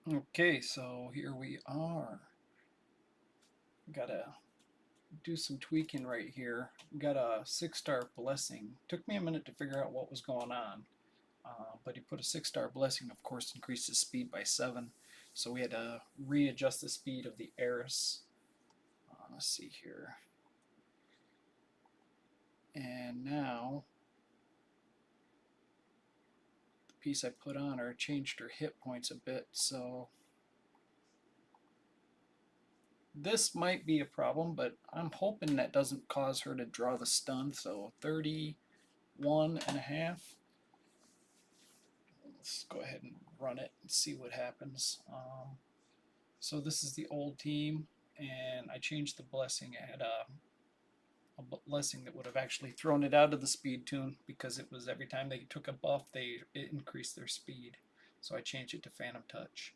Okay, so here we are. Gotta do some tweaking right here. Got a 6-star blessing. Took me a minute to figure out what was going on. But he put a 6-star blessing, of course, increased his speed by 7. So we had to readjust the speed of the Eris. Let's see here. And now the piece I put on her changed her hit points a bit. So this might be a problem, but I'm hoping that doesn't cause her to draw the stun. So 31.5. Let's go ahead and run it and see what happens. So this is the old team, and I changed the blessing. I had a blessing that would have actually thrown it out of the speed tune because it was every time they took a buff, it increased their speed. So I changed it to Phantom Touch.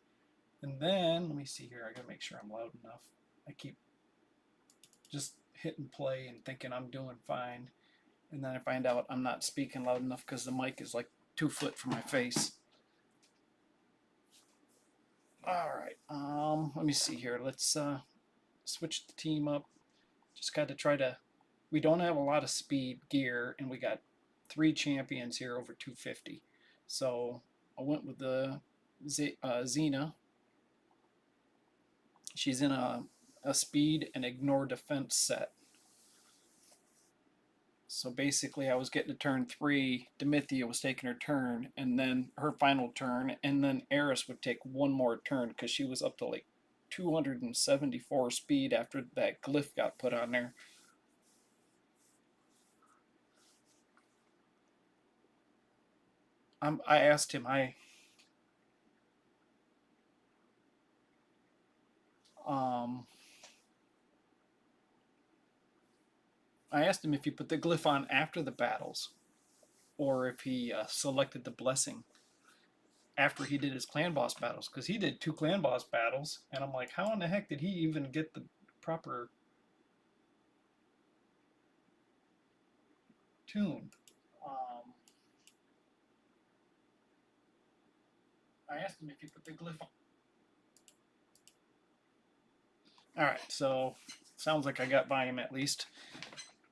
And then, let me see here, I gotta make sure I'm loud enough. I keep just hitting play and thinking I'm doing fine. And then I find out I'm not speaking loud enough because the mic is like 2 foot from my face. All right, let me see here. Let's switch the team up. Just got to try to. We don't have a lot of speed gear, and we got 3 champions here over 250. So I went with the Xena. She's in a speed and ignore defense set. So basically, I was getting to turn 3. Demithia was taking her turn, and then her final turn, and then Eris would take one more turn because she was up to like 274 speed after that glyph got put on there. I asked him. Um, I asked him if he put the glyph on after the battles, or if he selected the blessing after he did his clan boss battles, because he did 2 clan boss battles, and I'm like, how in the heck did he even get the proper tune? Um, I asked him if he put the glyph on. All right, so sounds like I got by him at least.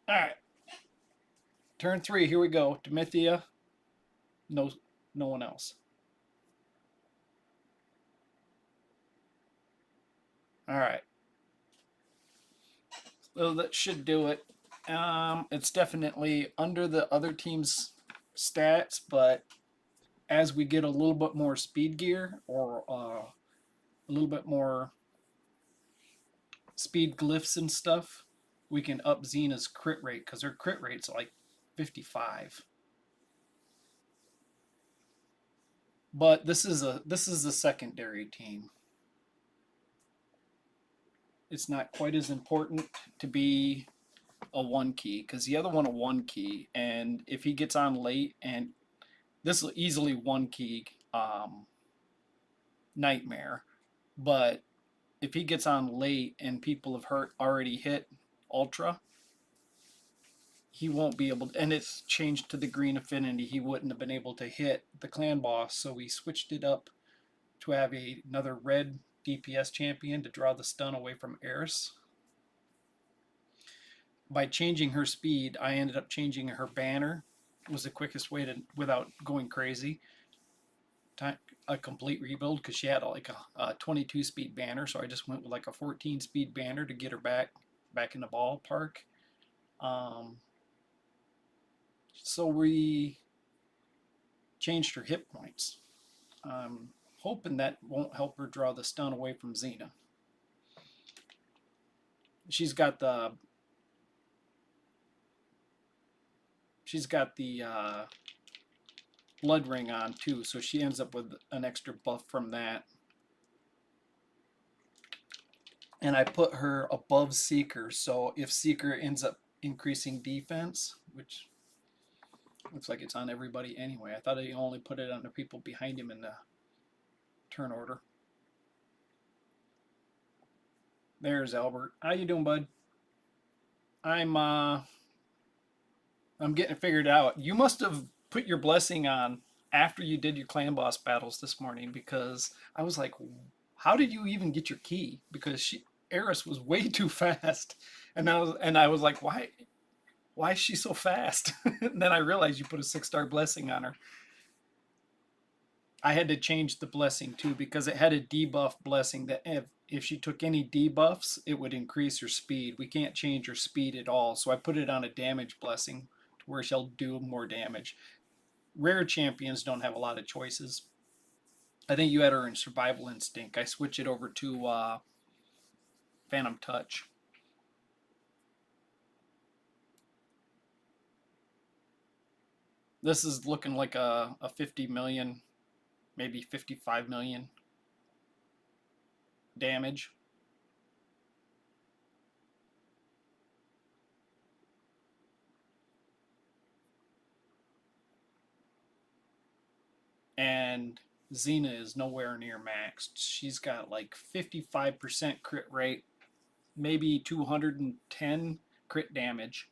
All right, turn 3. Here we go. Demithia. No, no one else. All right. So that should do it. It's definitely under the other team's stats, but as we get a little bit more speed gear or a little bit more speed glyphs and stuff, we can up Xena's crit rate because her crit rate's like 55. But this is a secondary team. It's not quite as important to be a 1 key because the other one a 1 key, and if he gets on late, and this will easily 1 key Nightmare, but if he gets on late and people have already hit Ultra, he won't be able to, and it's changed to the green affinity, he wouldn't have been able to hit the clan boss, so we switched it up to have another red DPS champion to draw the stun away from Eris. By changing her speed, I ended up changing her banner. It was the quickest way to, without going crazy, a complete rebuild because she had like a 22 speed banner, so I just went with like a 14 speed banner to get her back in the ballpark. So we changed her hit points. Hoping that won't help her draw the stun away from Xena. She's got the blood ring on too, so she ends up with an extra buff from that. And I put her above Seeker, so if Seeker ends up increasing defense, which looks like it's on everybody anyway. I thought he only put it on the people behind him in the turn order. There's Albert. How you doing, bud? I'm getting it figured out. You must have put your blessing on after you did your clan boss battles this morning because I was like, how did you even get your key? Because Eris was way too fast, and I was like, why is she so fast? And then I realized you put a 6-star blessing on her. I had to change the blessing too because it had a debuff blessing that if she took any debuffs, it would increase her speed. We can't change her speed at all, so I put it on a damage blessing to where she'll do more damage. Rare champions don't have a lot of choices. I think you had her in Survival Instinct. I switch it over to Phantom Touch. This is looking like a 50 million, maybe 55 million damage. And Xena is nowhere near maxed. She's got like 55% crit rate, maybe 210 crit damage.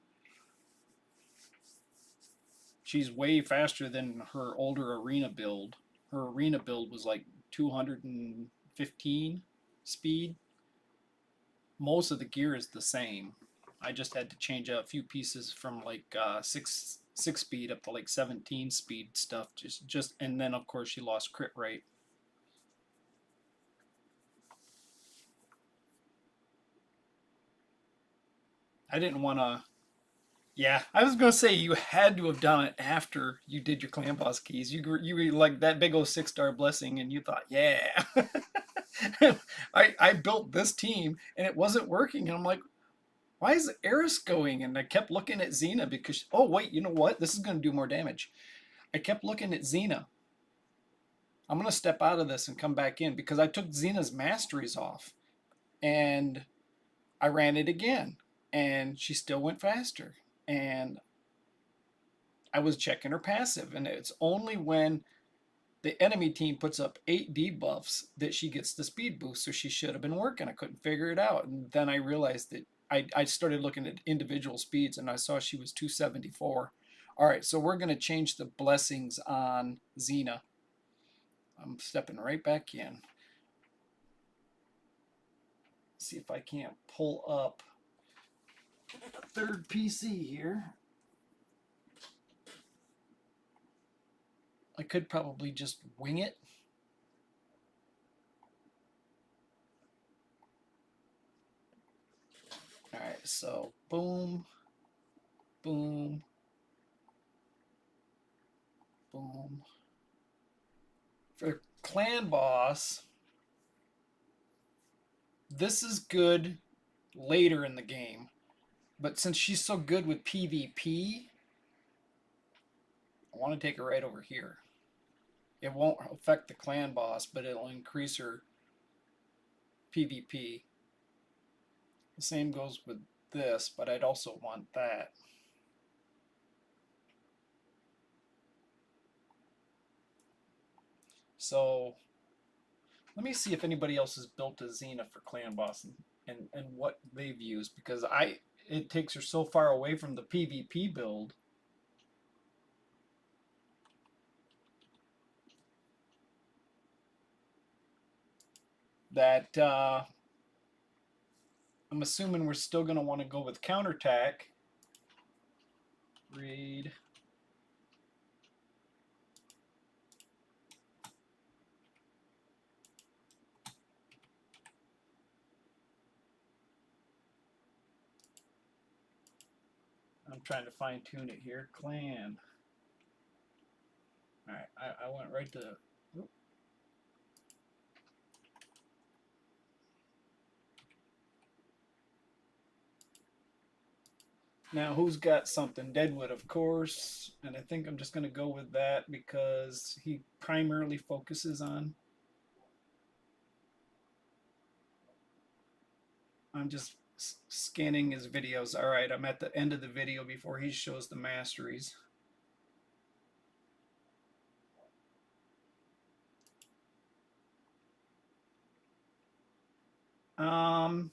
She's way faster than her older arena build. Her arena build was like 215 speed. Most of the gear is the same. I just had to change out a few pieces from like six speed up to like 17 speed stuff. Just and then of course she lost crit rate. I didn't want to. Yeah, I was gonna say you had to have done it after you did your clan boss keys. You were like that big old 6-star blessing, and you thought, yeah. I built this team and it wasn't working, and I'm like, why is Eris going? And I kept looking at Xena because, oh wait, you know what? This is gonna do more damage. I kept looking at Xena. I'm gonna step out of this and come back in because I took Xena's masteries off, and I ran it again, and she still went faster. And I was checking her passive, and it's only when the enemy team puts up 8 debuffs that she gets the speed boost. So she should have been working. I couldn't figure it out, and then I realized that I started looking at individual speeds, and I saw she was 274. All right, so we're going to change the blessings on Xena. I'm stepping right back in. See if I can't pull up a third PC here. I could probably just wing it. All right, so boom, boom, boom. For clan boss, this is good later in the game, but since she's so good with PvP, I want to take her right over here. It won't affect the clan boss, but it'll increase her PvP. The same goes with this, but I'd also want that. So let me see if anybody else has built a Xena for clan boss and what they've used, because it takes her so far away from the PvP build. That I'm assuming we're still going to want to go with counterattack. Read. I'm trying to fine tune it here. Clan. All right, I went right to. Whoop. Now, who's got something? Deadwood, of course. And I think I'm just going to go with that because he primarily focuses on. I'm just scanning his videos. All right, I'm at the end of the video before he shows the masteries.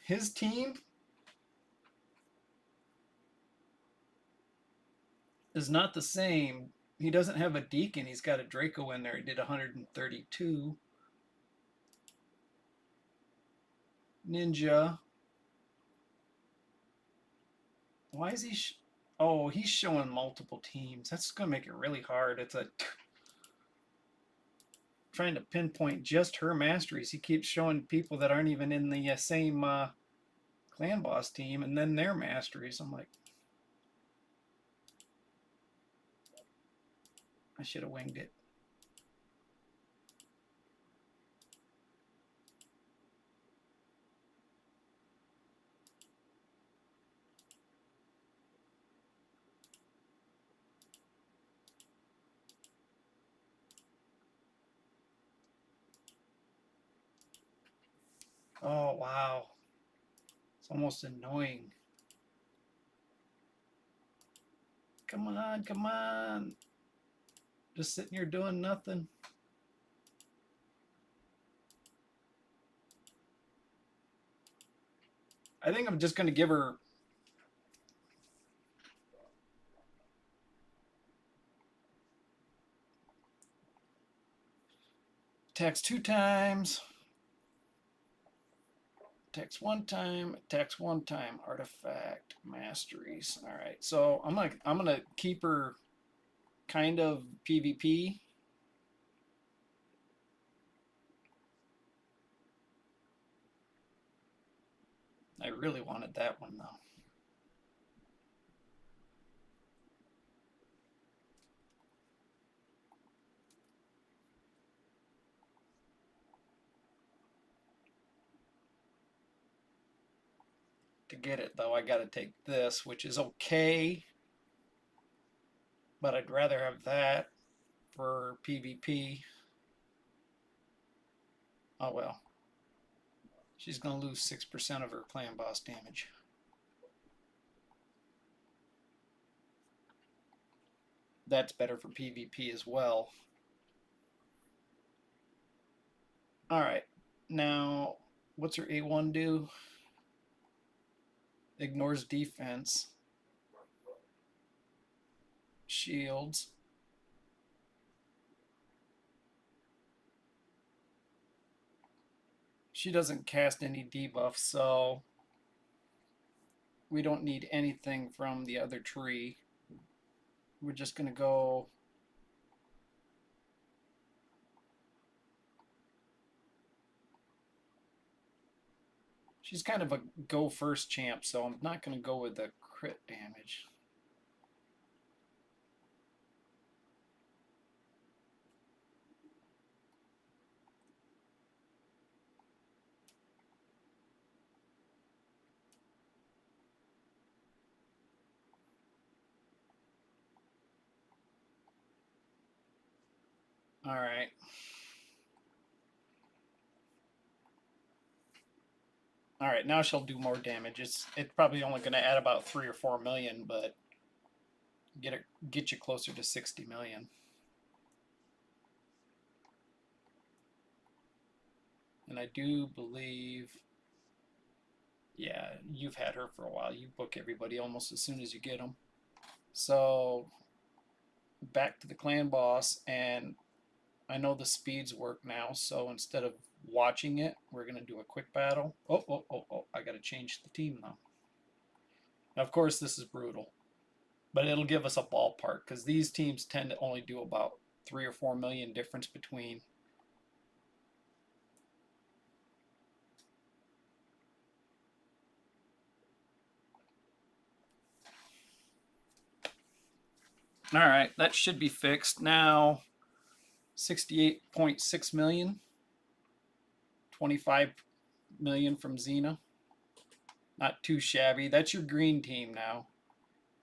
His team is not the same. he doesn't have a Deacon. He's got a Draco in there. He did 132. Ninja. Why is he? Oh, he's showing multiple teams. That's gonna make it really hard. It's a trying to pinpoint just her masteries. He keeps showing people that aren't even in the same clan boss team, and then their masteries. I'm like, I should have winged it. Oh, wow. It's almost annoying. Come on, come on. Just sitting here doing nothing. I think I'm just going to give her attacks 2 times, attacks 1 time, attacks 1 time, artifact, masteries. All right, so I'm gonna keep her kind of PvP. I really wanted that one though. To get it though, I gotta take this, which is okay, but I'd rather have that for PvP. Oh well. She's gonna lose 6% of her clan boss damage. That's better for PvP as well. Alright, now what's her A1 do? Ignores defense. Shields. She doesn't cast any debuffs, so we don't need anything from the other tree. We're just gonna go she's kind of a go first champ, so I'm not gonna go with the crit damage. All right. All right, now she'll do more damage. It's probably only going to add about 3 or 4 million, but get you closer to 60 million. And I do believe, yeah, you've had her for a while. You book everybody almost as soon as you get them. So back to the clan boss, and I know the speeds work now, so instead of watching it, we're going to do a quick battle. Oh, I got to change the team now. Now, of course, this is brutal, but it'll give us a ballpark because these teams tend to only do about 3 or 4 million difference between. All right, that should be fixed. Now, 68.6 million, 25 million from Xena. Not too shabby. That's your green team now.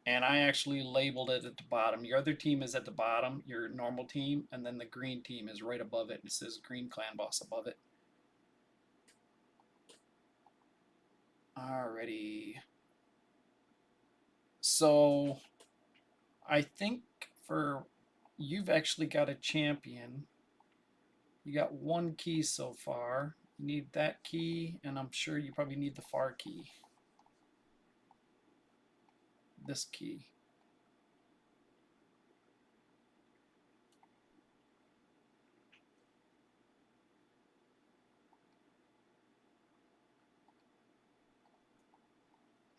And I actually labeled it at the bottom. Your other team is at the bottom, your normal team, and then the green team is right above it. It says Green Clan Boss above it. Alrighty. So, I think for you've actually got a champion. You got 1 key so far. You need that key, and I'm sure you probably need the far key. This key.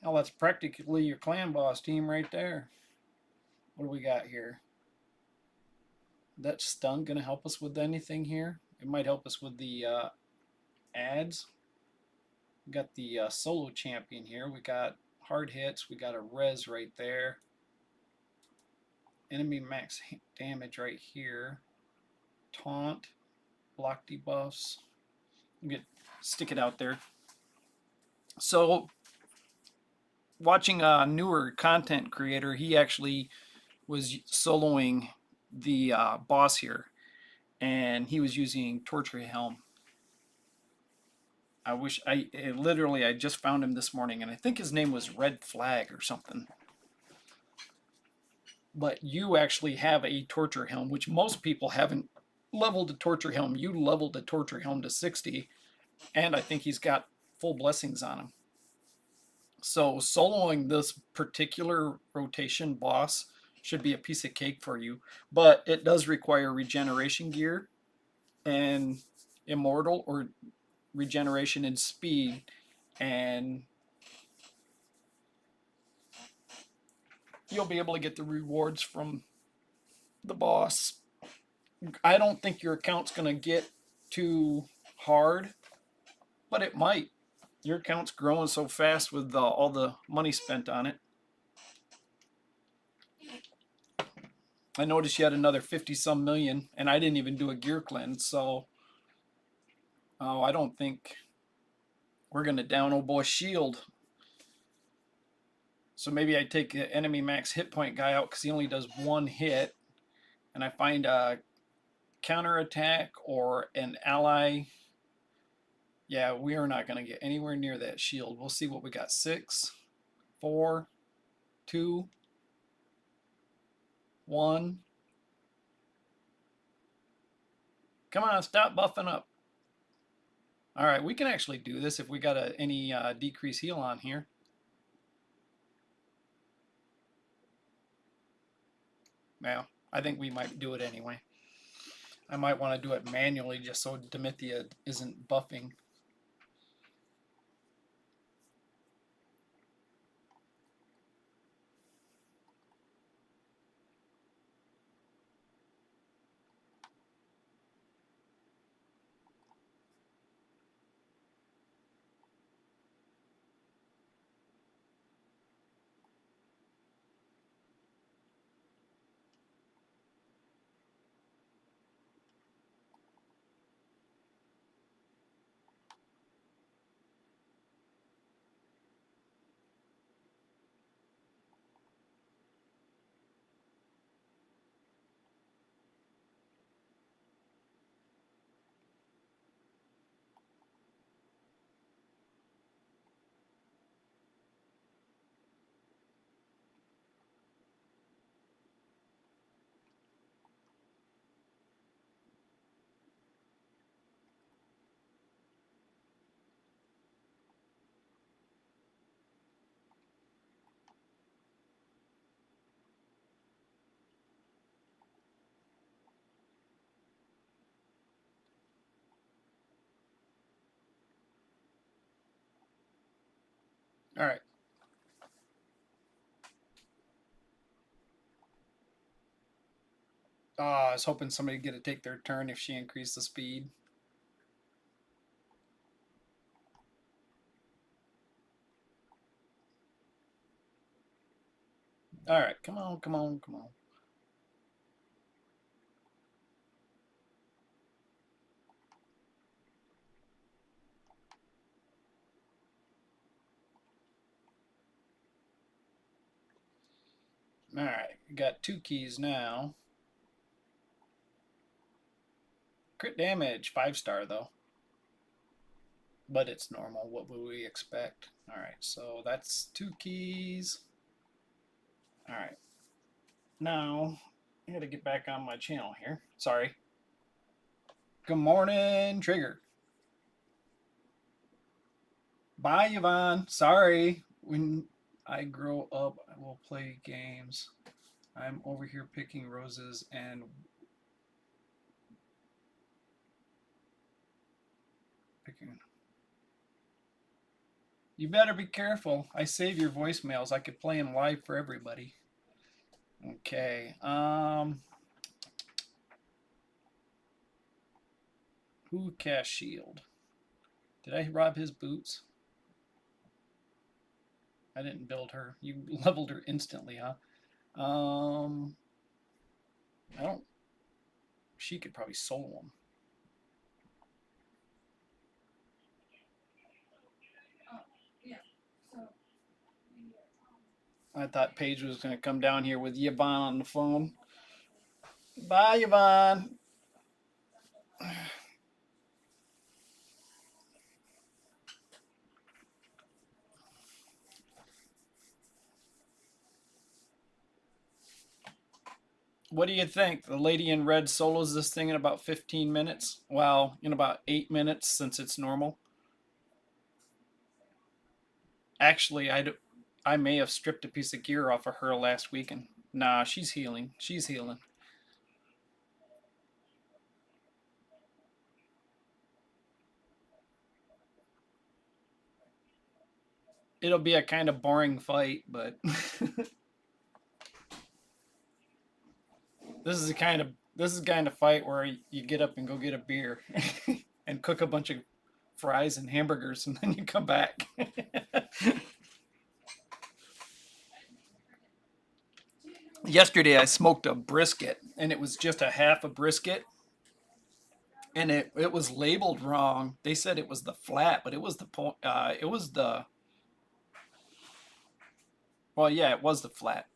Hell, that's practically your clan boss team right there. What do we got here? That stun gonna help us with anything here? It might help us with the ads. We got the solo champion here. We got hard hits. We got a res right there. Enemy max damage right here. Taunt, block debuffs. Stick it out there. So, watching a newer content creator, he actually was soloing the boss here, and he was using Torture Helm. I just found him this morning, and I think his name was Red Flag or something. But you actually have a Torture Helm, which most people haven't leveled a Torture Helm. You leveled a Torture Helm to 60, and I think he's got full blessings on him. So soloing this particular rotation boss should be a piece of cake for you, but it does require regeneration gear and immortal or regeneration and speed, and you'll be able to get the rewards from the boss. I don't think your account's going to get too hard, but it might. Your account's growing so fast with all the money spent on it. I noticed you had another 50 some million, and I didn't even do a gear cleanse, so I don't think we're going to down old boy shield. So maybe I take the enemy max hit point guy out because he only does one hit, and I find a counterattack or an ally. Yeah, we are not going to get anywhere near that shield. We'll see what we got. 6, 4, 2, 1. Come on, stop buffing up. All right, we can actually do this if we got any decrease heal on here. Well, I think we might do it anyway. I might want to do it manually just so Demithia isn't buffing. All right. I was hoping somebody would get to take their turn if she increased the speed. All right, come on, come on, come on. All right, we got 2 keys now. Crit damage, 5-star though. But it's normal. What would we expect? All right, so that's 2 keys. All right. Now, I gotta get back on my channel here. Sorry. Good morning, Trigger. Bye, Yvonne. Sorry. When I grow up, I will play games. I'm over here picking roses and picking. You better be careful. I save your voicemails. I could play them live for everybody. Okay. Who cast shield? Did I rob his boots? I didn't build her. You leveled her instantly, huh? Um, I don't. She could probably solo him. I thought Paige was going to come down here with Yvonne on the phone. Bye, Yvonne. What do you think? The lady in red solos this thing in about 15 minutes? Well, in about 8 minutes since it's normal. Actually, I may have stripped a piece of gear off of her last weekend. Nah, she's healing. She's healing. It'll be a kind of boring fight, but this is the kind of fight where you get up and go get a beer and cook a bunch of fries and hamburgers and then you come back. Yesterday I smoked a brisket and it was just a half a brisket and it was labeled wrong. They said it was the flat, but it was the point. It was the well, yeah, it was the flat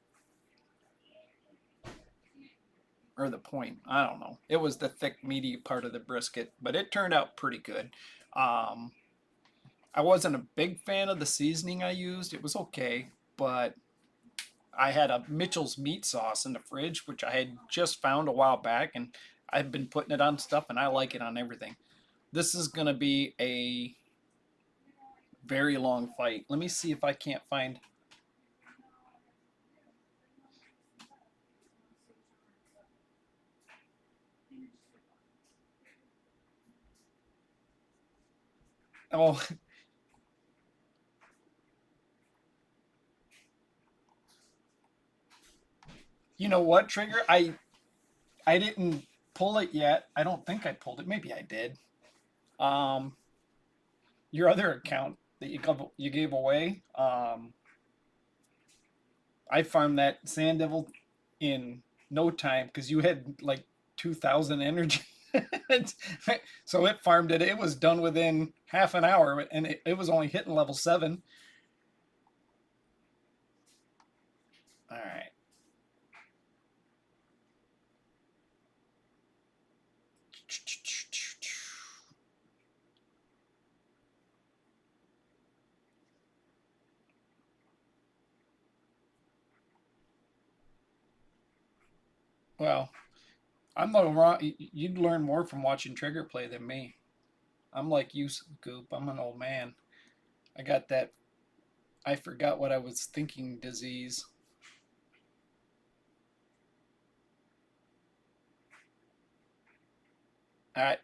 or the point. I don't know. It was the thick, meaty part of the brisket, but it turned out pretty good. Um, I wasn't a big fan of the seasoning I used. It was okay, but I had a Mitchell's meat sauce in the fridge, which I had just found a while back, and I've been putting it on stuff, and I like it on everything. This is gonna be a very long fight. Let me see if I can't find. Oh, you know what, Trigger? I didn't pull it yet. I don't think I pulled it. Maybe I did. Um, your other account that you gave away. I farmed that Sand Devil in no time because you had like 2,000 energy. So it farmed it. It was done within half an hour, and it was only hitting level 7. All right. Well, I'm not wrong. You'd learn more from watching Trigger play than me. I'm like you, Goop. I'm an old man. I got that. I forgot what I was thinking disease. All right.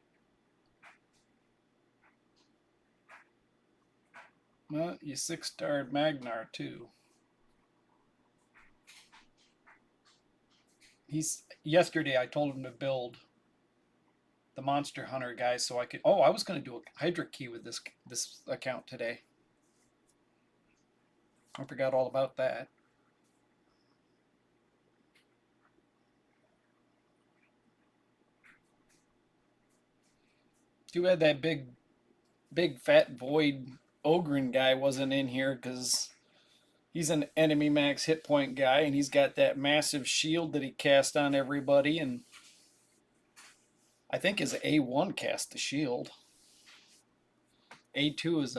Well, you 6-starred Magnar too. He's yesterday. I told him to build the Monster Hunter guy so I could. Oh, I was going to do a Hydra key with this account today. I forgot all about that. Too bad that big fat void Ogren guy wasn't in here because he's an enemy max hit point guy and he's got that massive shield that he cast on everybody, and I think his A1 cast the shield. A2 is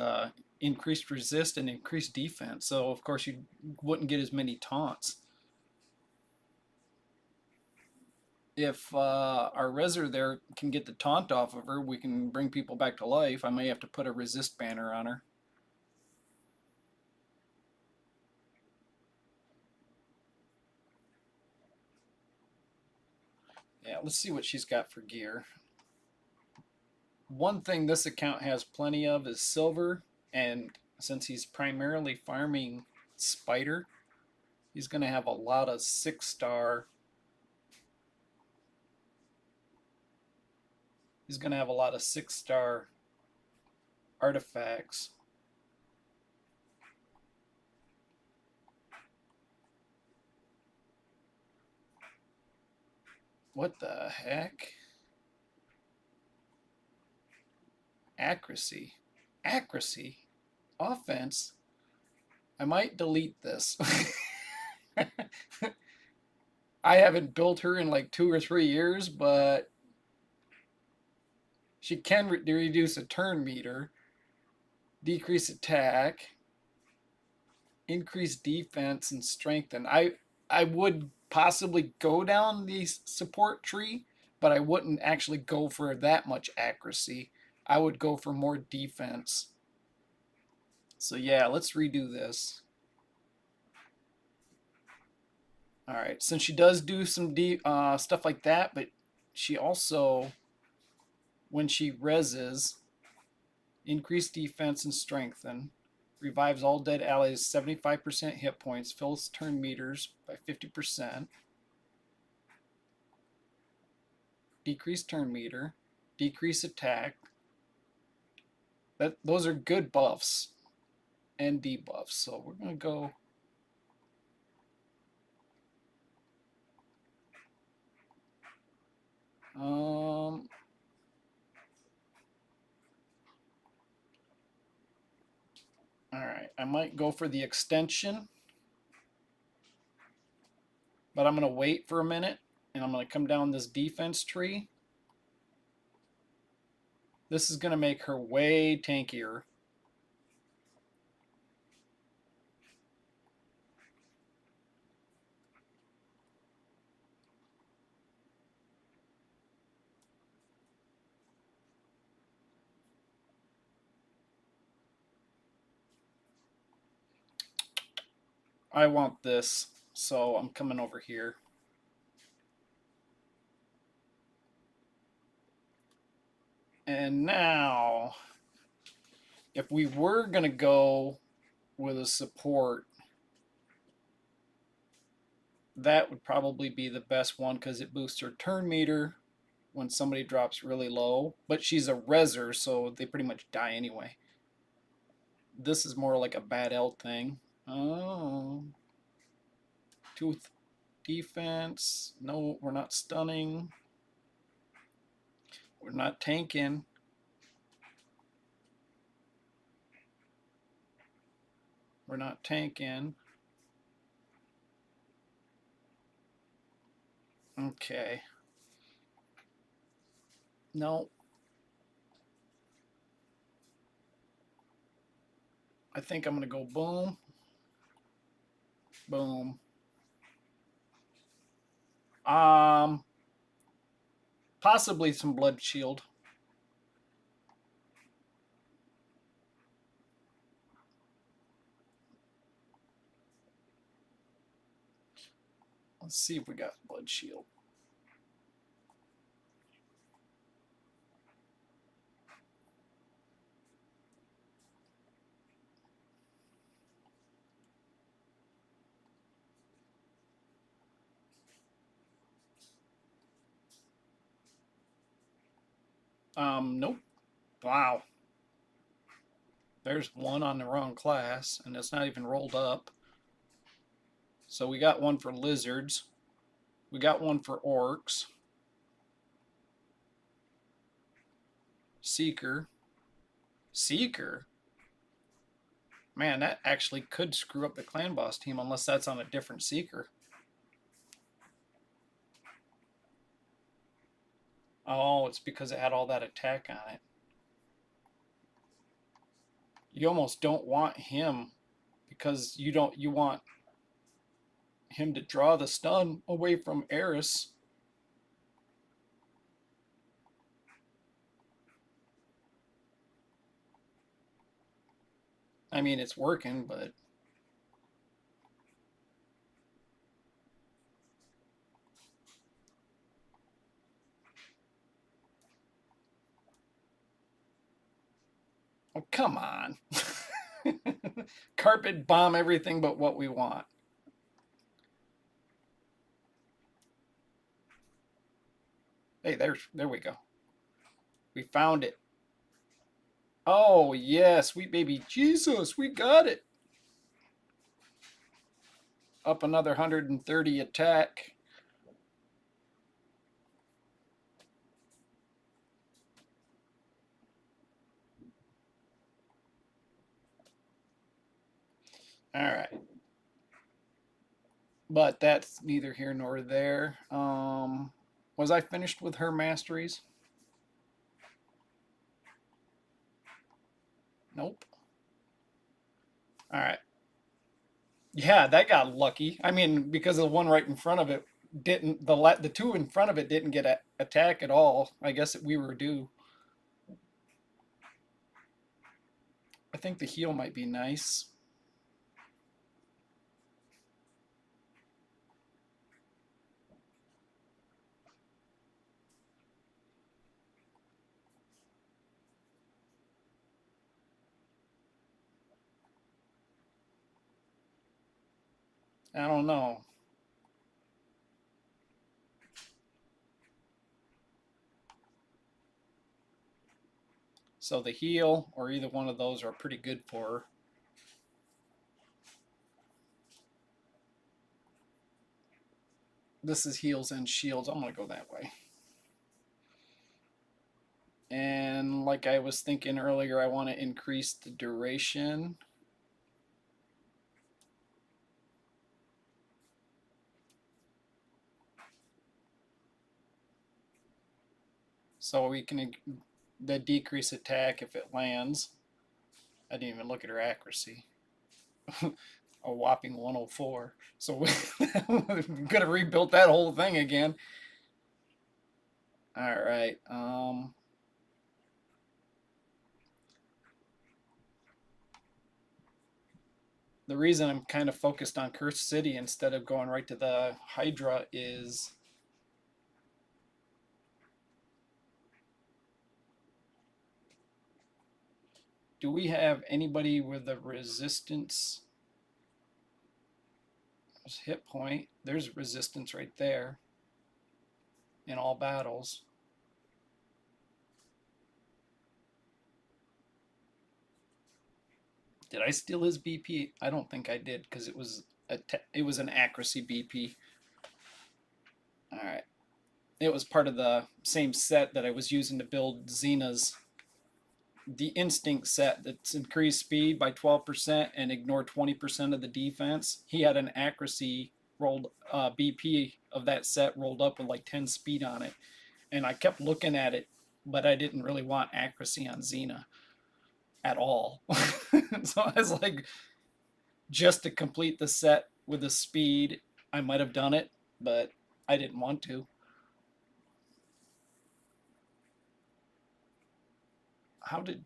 increased resist and increased defense, so of course you wouldn't get as many taunts. If our Reser there can get the taunt off of her, we can bring people back to life. I may have to put a resist banner on her. Yeah, let's see what she's got for gear. One thing this account has plenty of is silver and since he's primarily farming spider, he's going to have a lot of 6-star. He's going to have a lot of 6-star artifacts. What the heck? Accuracy. Accuracy. Offense. I might delete this. I haven't built her in like 2 or 3 years, but she can reduce a turn meter, decrease attack, increase defense, and strengthen. I would possibly go down the support tree, but I wouldn't actually go for that much accuracy. I would go for more defense. So yeah, let's redo this. All right, since she does do some stuff like that, but she also, when she reses, increase defense and strengthen, revives all dead allies 75% hit points, fills turn meters by 50%, decrease turn meter, decrease attack. Those are good buffs and debuffs. So we're gonna go. All right, I might go for the extension, but I'm gonna wait for a minute, and I'm gonna come down this defense tree. This is gonna make her way tankier. I want this, so I'm coming over here. And now, if we were going to go with a support, that would probably be the best one because it boosts her turn meter when somebody drops really low. But she's a reser, so they pretty much die anyway. This is more like a bad L thing. Oh. Tooth defense. No, we're not stunning. We're not tanking. We're not tanking. Okay. No. I think I'm going to go boom. Boom. Possibly some blood shield. Let's see if we got blood shield. Nope. Wow. There's one on the wrong class, and it's not even rolled up. So we got one for lizards. We got one for orcs. Seeker. Seeker? Man, that actually could screw up the clan boss team unless that's on a different Seeker. Oh, it's because it had all that attack on it. You almost don't want him because you want him to draw the stun away from Eris. I mean, it's working, but oh, come on. Carpet bomb everything but what we want. Hey, there we go. We found it. Oh, yes, sweet baby Jesus, we got it. Up another 130 attack. All right. But that's neither here nor there. Was I finished with her masteries? Nope. All right. Yeah, that got lucky. I mean, because the one right in front of it didn't, the two in front of it didn't get a attack at all. I guess we were due. I think the heal might be nice. I don't know. So the heal or either one of those are pretty good for her. This is heals and shields. I'm going to go that way. And like I was thinking earlier, I want to increase the duration. So we can the decrease attack if it lands. I didn't even look at her accuracy. A whopping 104. So we're gonna rebuild that whole thing again. All right. The reason I'm kind of focused on Cursed City instead of going right to the Hydra is do we have anybody with a resistance hit point? There's resistance right there in all battles. Did I steal his BP? I don't think I did because it was an accuracy BP. All right. It was part of the same set that I was using to build Xena's the instinct set that's increased speed by 12% and ignore 20% of the defense. He had an accuracy rolled BP of that set rolled up with like 10 speed on it. And I kept looking at it, but I didn't really want accuracy on Xena at all. So I was like, just to complete the set with the speed, I might have done it, but I didn't want to. How did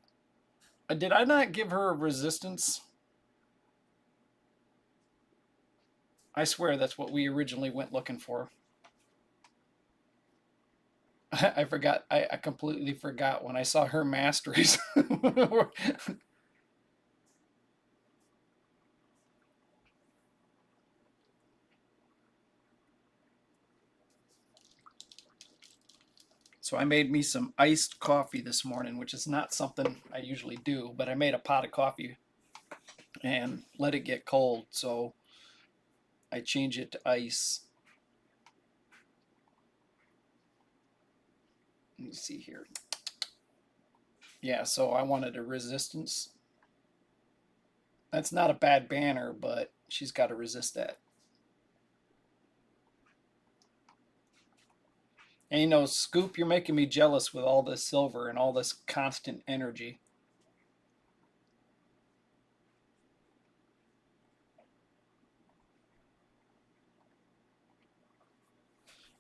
I not give her a resistance? I swear that's what we originally went looking for. I forgot. I completely forgot when I saw her masteries. So I made me some iced coffee this morning, which is not something I usually do, but I made a pot of coffee and let it get cold. So I change it to ice. Let me see here. Yeah, so I wanted a resistance. That's not a bad banner, but she's got to resist that. And you know, Scoop, you're making me jealous with all this silver and all this constant energy.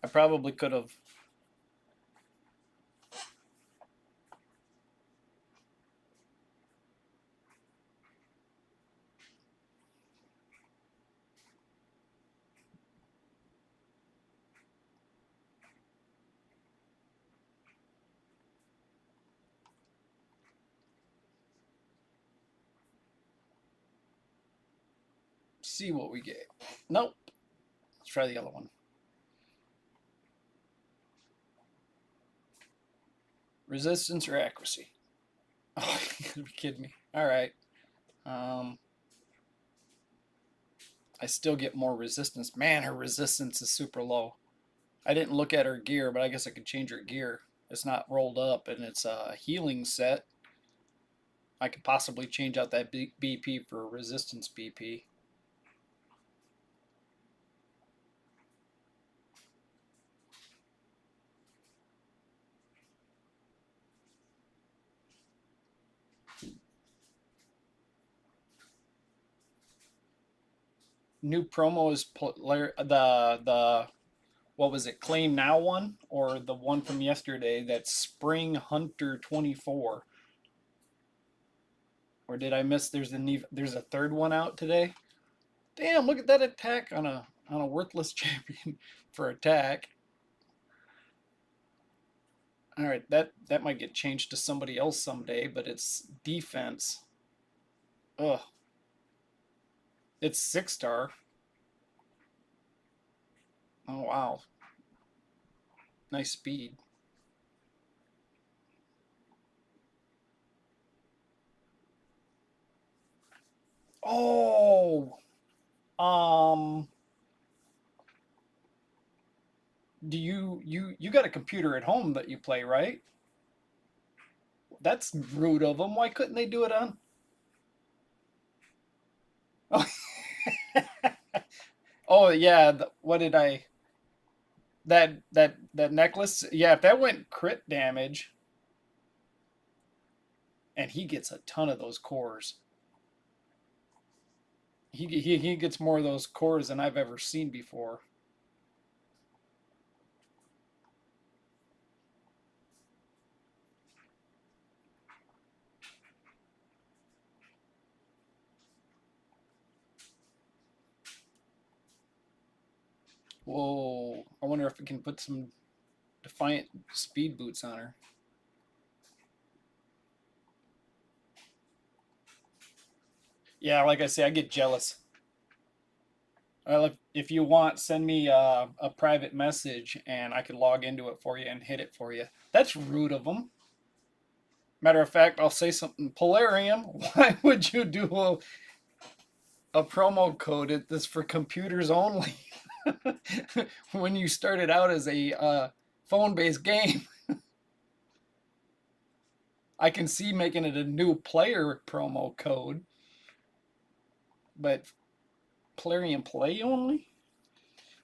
I probably could have. see what we get. Nope. Let's try the other one. Resistance or accuracy? Oh, you gotta be kidding me. Alright. I still get more resistance. Man, her resistance is super low. I didn't look at her gear, but I guess I could change her gear. It's not rolled up, and it's a healing set. I could possibly change out that BP for resistance BP. New promo is the what was it, Claim Now one, or the one from yesterday, that's Spring Hunter 24. Or did I miss? There's a third one out today. Damn! Look at that attack on a worthless champion for attack. All right, that might get changed to somebody else someday, but it's defense. Ugh. It's 6-star. Oh wow. Nice speed. Oh. Do you got a computer at home that you play, right? That's rude of them. Why couldn't they do it on? Oh, oh yeah. What did I? That necklace. Yeah, if that went crit damage, and he gets a ton of those cores. He gets more of those cores than I've ever seen before. Whoa! I wonder if we can put some Defiant speed boots on her. Yeah, like I say, I get jealous. If you want, send me a private message and I can log into it for you and hit it for you. That's rude of them. Matter of fact, I'll say something. Polarium, why would you do a promo code that's for computers only when you started out as a phone-based game? I can see making it a new player promo code, but Polarium play only?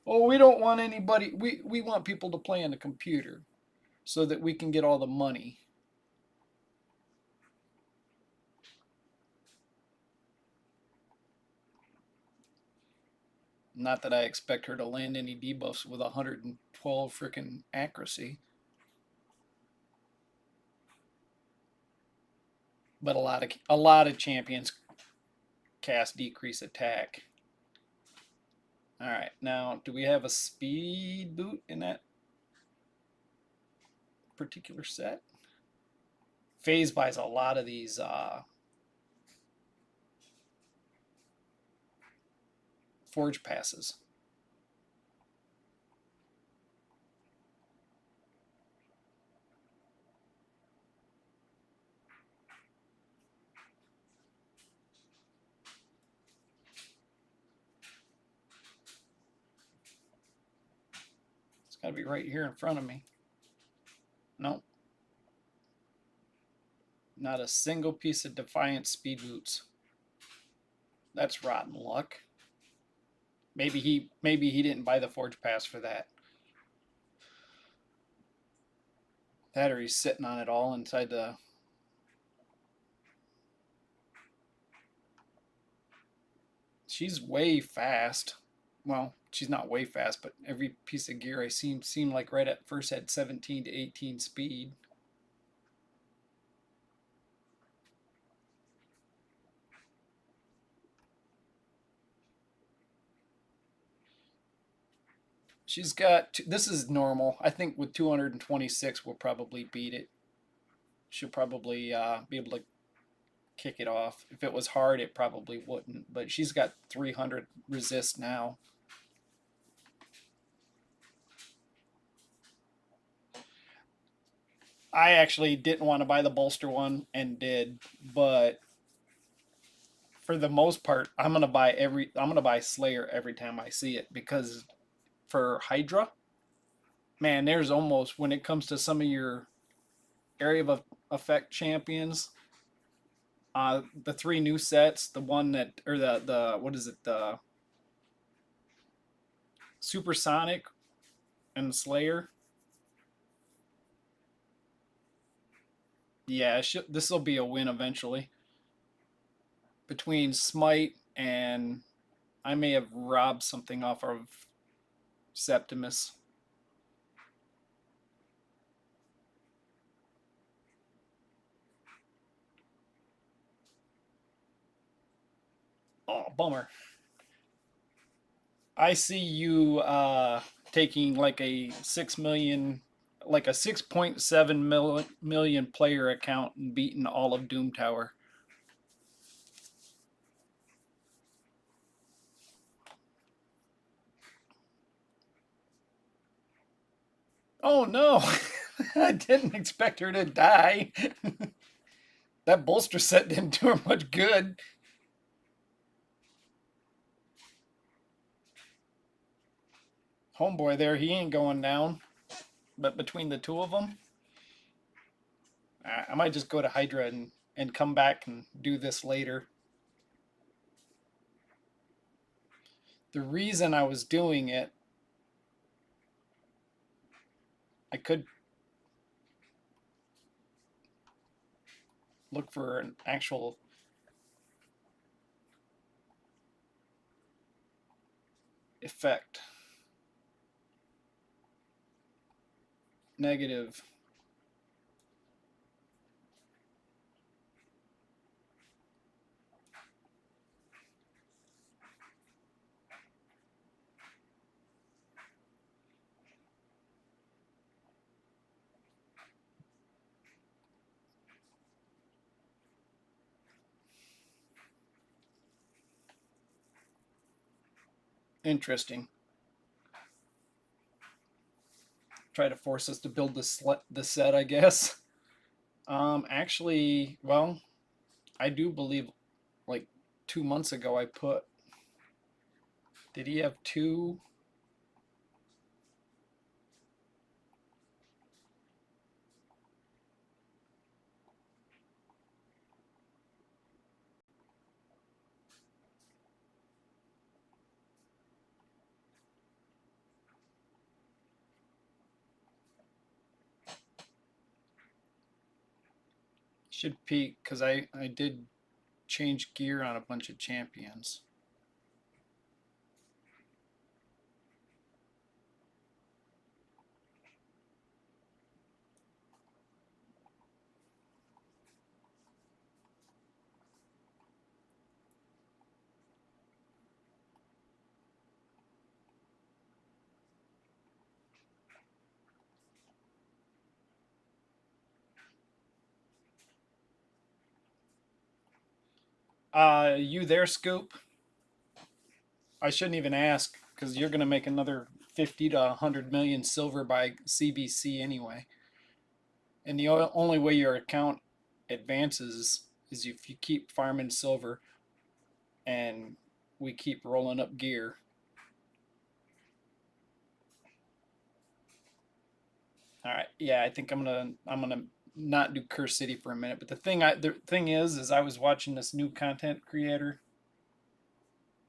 Oh, we don't want anybody. We want people to play on the computer so that we can get all the money. Not that I expect her to land any debuffs with 112 freaking accuracy. But a lot of champions cast decrease attack. All right, now do we have a speed boot in that particular set? FaZe buys a lot of these forge passes. It's got to be right here in front of me. Nope. Not a single piece of Defiant speed boots. That's rotten luck. Maybe he didn't buy the forge pass for that. That or he's sitting on it all inside the. She's way fast. Well, she's not way fast, but every piece of gear I seemed like right at first had 17 to 18 speed. She's got, this is normal. I think with 226 we'll probably beat it. She'll probably be able to kick it off. If it was hard, it probably wouldn't. But she's got 300 resist now. I actually didn't want to buy the bolster one and did, but for the most part, I'm gonna buy Slayer every time I see it because for Hydra, man, there's almost when it comes to some of your area of effect champions, the three new sets, the one that or the what is it, the Supersonic and Slayer. Yeah, this will be a win eventually. Between Smite and I may have robbed something off of Septimus. Oh, bummer. I see you taking like a 6 million, like a 6.7 million player account and beating all of Doom Tower. Oh no, I didn't expect her to die. That bolster set didn't do her much good. Homeboy there, he ain't going down. But between the two of them, I might just go to Hydra and come back and do this later. The reason I was doing it, I could look for an actual effect. Negative. Interesting. Try to force us to build the set, I guess. Actually, well, I do believe like 2 months ago I put. Did he have two? Should peak because I did change gear on a bunch of champions. You there, Scoop? I shouldn't even ask because you're gonna make another 50 to 100 million silver by CBC anyway. And the only way your account advances is if you keep farming silver and we keep rolling up gear. All right, yeah, I think I'm gonna not do Curse City for a minute. But the thing is I was watching this new content creator,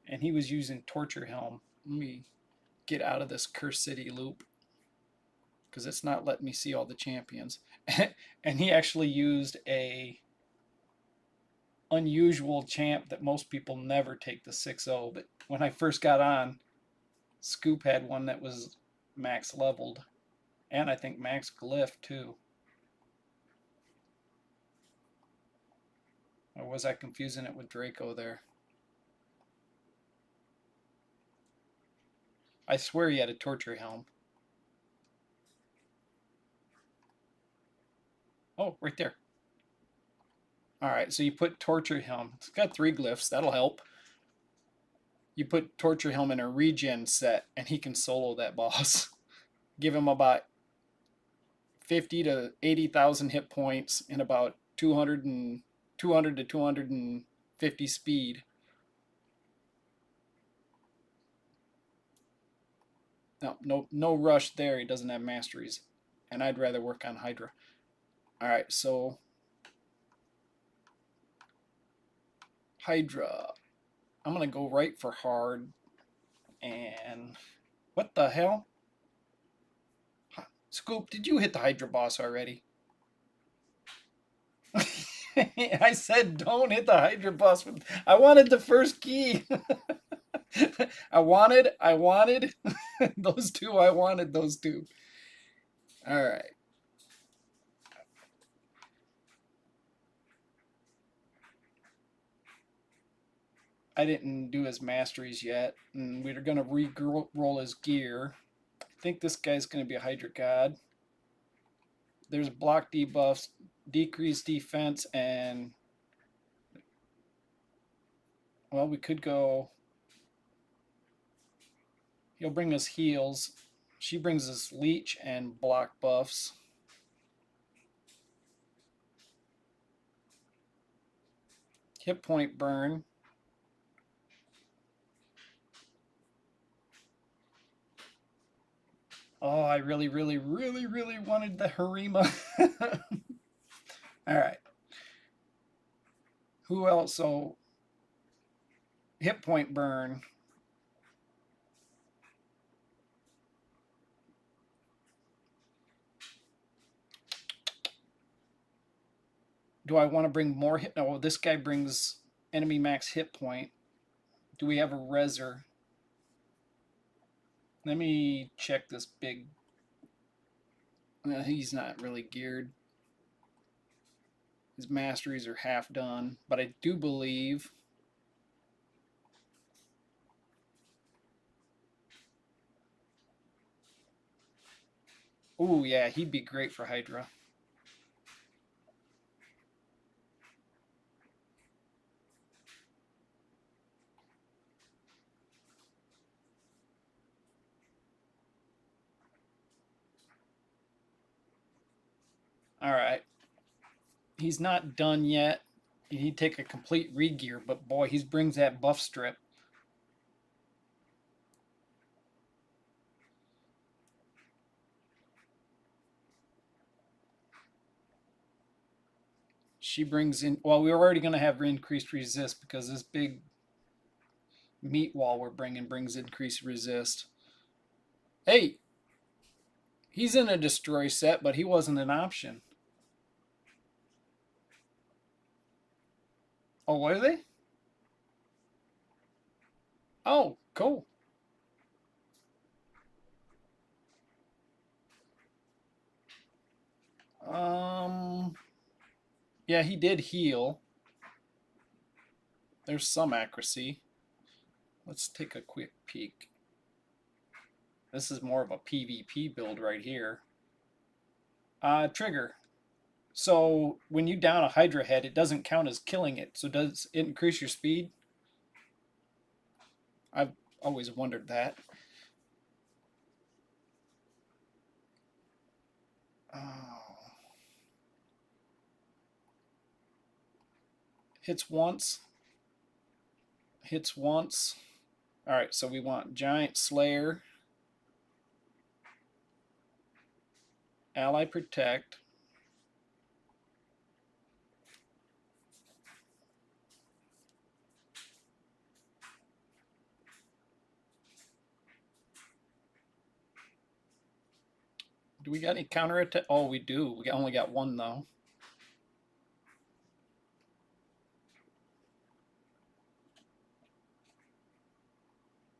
and he was using Torture Helm. Let me get out of this Curse City loop because it's not letting me see all the champions. And he actually used a unusual champ that most people never take the 6-0. But when I first got on, Scoop had one that was max leveled, and I think max glyph too. Or was I confusing it with Draco there? I swear he had a torture helm. Oh, right there. Alright, so you put Torture Helm. It's got 3 glyphs, that'll help. You put Torture Helm in a regen set, and he can solo that boss. Give him about 50 to 80,000 hit points and about 200 to 250 speed. No rush there. He doesn't have masteries, and I'd rather work on Hydra. All right, so Hydra. I'm gonna go right for hard, and what the hell? Scoop, did you hit the Hydra boss already? I said don't hit the Hydra boss. I wanted the first key. I wanted those two. I wanted those two. All right. I didn't do his masteries yet, and we're gonna re-roll his gear. I think this guy's gonna be a Hydra God. There's block debuffs, decreased defense, and well, we could go. He'll bring us heals. She brings us leech and block buffs. Hit point burn. Oh, I really wanted the Harima. All right. Who else? So, hit point burn. Do I want to bring more hit? No, this guy brings enemy max hit point. Do we have a reser? Let me check this big. He's not really geared. His masteries are half done, but I do believe. Oh yeah, he'd be great for Hydra. All right. He's not done yet. He'd take a complete re-gear, but boy, he brings that buff strip. She brings in, well, we're already going to have increased resist because this big meat wall we're bringing brings increased resist. Hey, he's in a destroy set, but he wasn't an option. Oh, were they? Oh, cool. Yeah, he did heal. There's some accuracy. Let's take a quick peek. This is more of a PvP build right here. Trigger. So when you down a Hydra head, it doesn't count as killing it. So does it increase your speed? I've always wondered that. Oh. Hits once. Hits once. All right, so we want Giant Slayer, Ally Protect, do we got any counter attack? Oh, we do. We only got one though.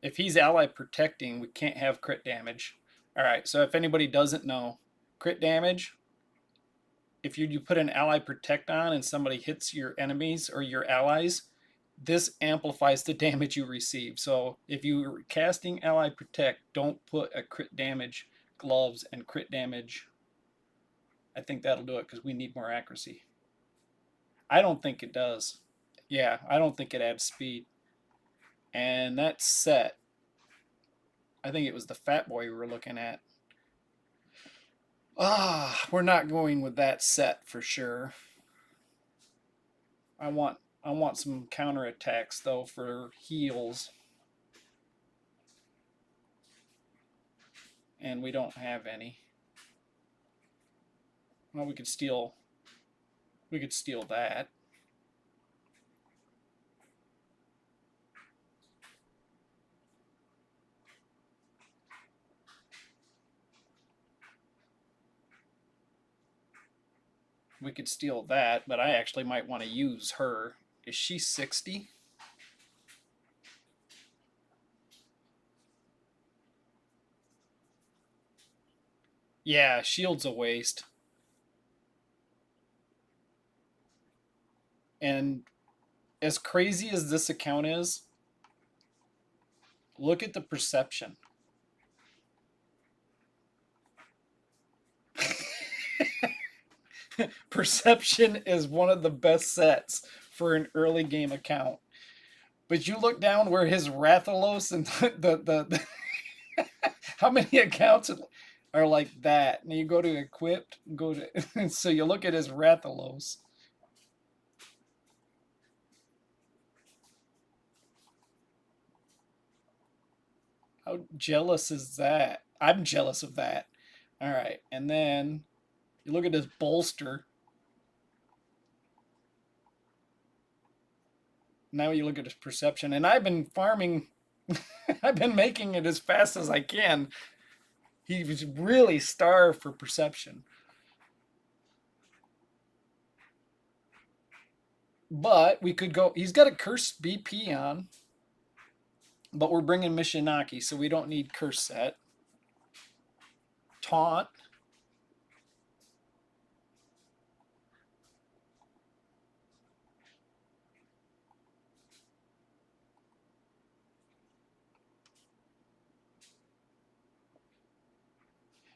If he's ally protecting, we can't have crit damage. All right, so if anybody doesn't know, crit damage, if you put an ally protect on and somebody hits your enemies or your allies, this amplifies the damage you receive. So if you're casting ally protect, don't put a crit damage gloves and crit damage. I think that'll do it because we need more accuracy. I don't think it does. Yeah, I don't think it adds speed. And that's set. I think it was the Fat Boy we were looking at. We're not going with that set for sure. I want some counterattacks though for heals. And we don't have any. Well, we could steal that. We could steal that, but I actually might want to use her. Is she 60? Yeah, shield's a waste. And as crazy as this account is, look at the perception. Perception is one of the best sets for an early game account. But you look down where his Rathalos and how many accounts are like that? And you go to equipped, go to so you look at his Rathalos. How jealous is that? I'm jealous of that. All right, and then you look at his bolster. Now you look at his perception, and I've been farming. I've been making it as fast as I can. He was really starved for perception. But we could go. He's got a cursed BP on, but we're bringing Mishinaki, so we don't need curse set. Taunt.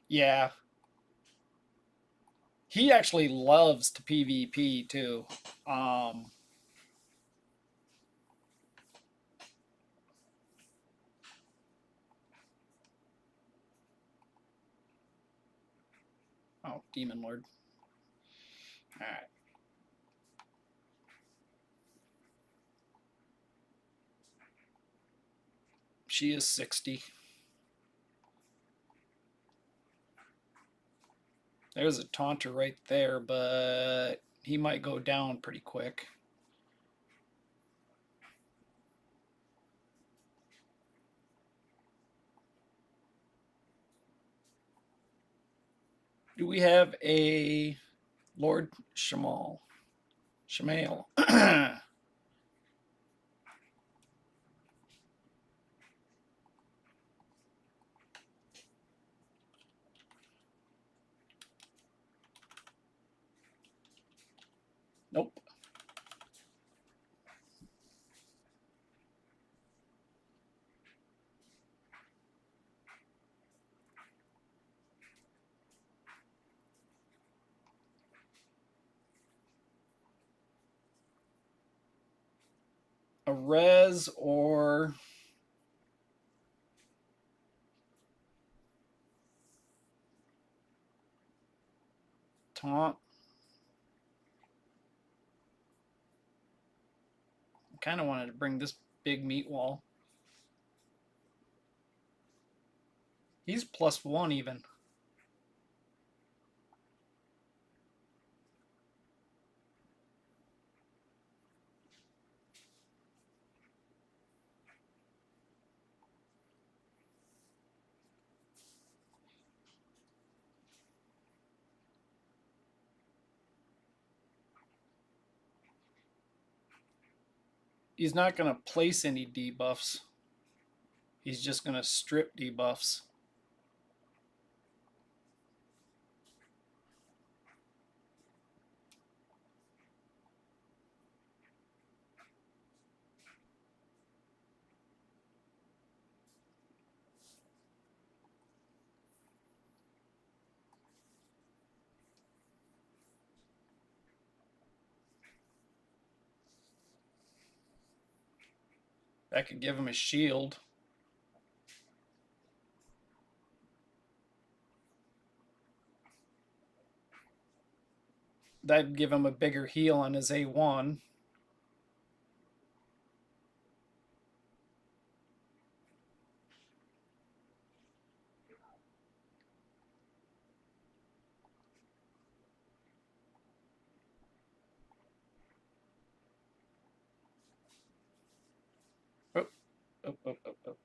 Yeah. He actually loves to PvP too. Um, oh, Demon Lord. All right. She is 60. There's a taunter right there, but he might go down pretty quick. Do we have a Lord Shamal? Shamail. Nope. A res or taunt. I kind of wanted to bring this big meat wall. He's +1 even. He's not going to place any debuffs. He's just going to strip debuffs. That could give him a shield. That'd give him a bigger heal on his A1. Oh, oh, oh, oh, oh.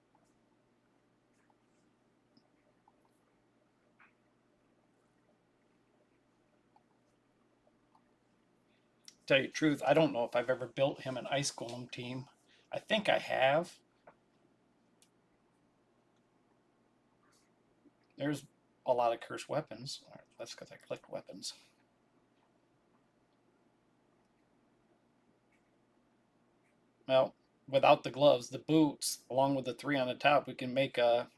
Tell you the truth, I don't know if I've ever built him an Ice Golem team. I think I have. There's a lot of cursed weapons. All right, that's because I clicked weapons. Well, without the gloves, the boots, along with the 3 on the top, we can make a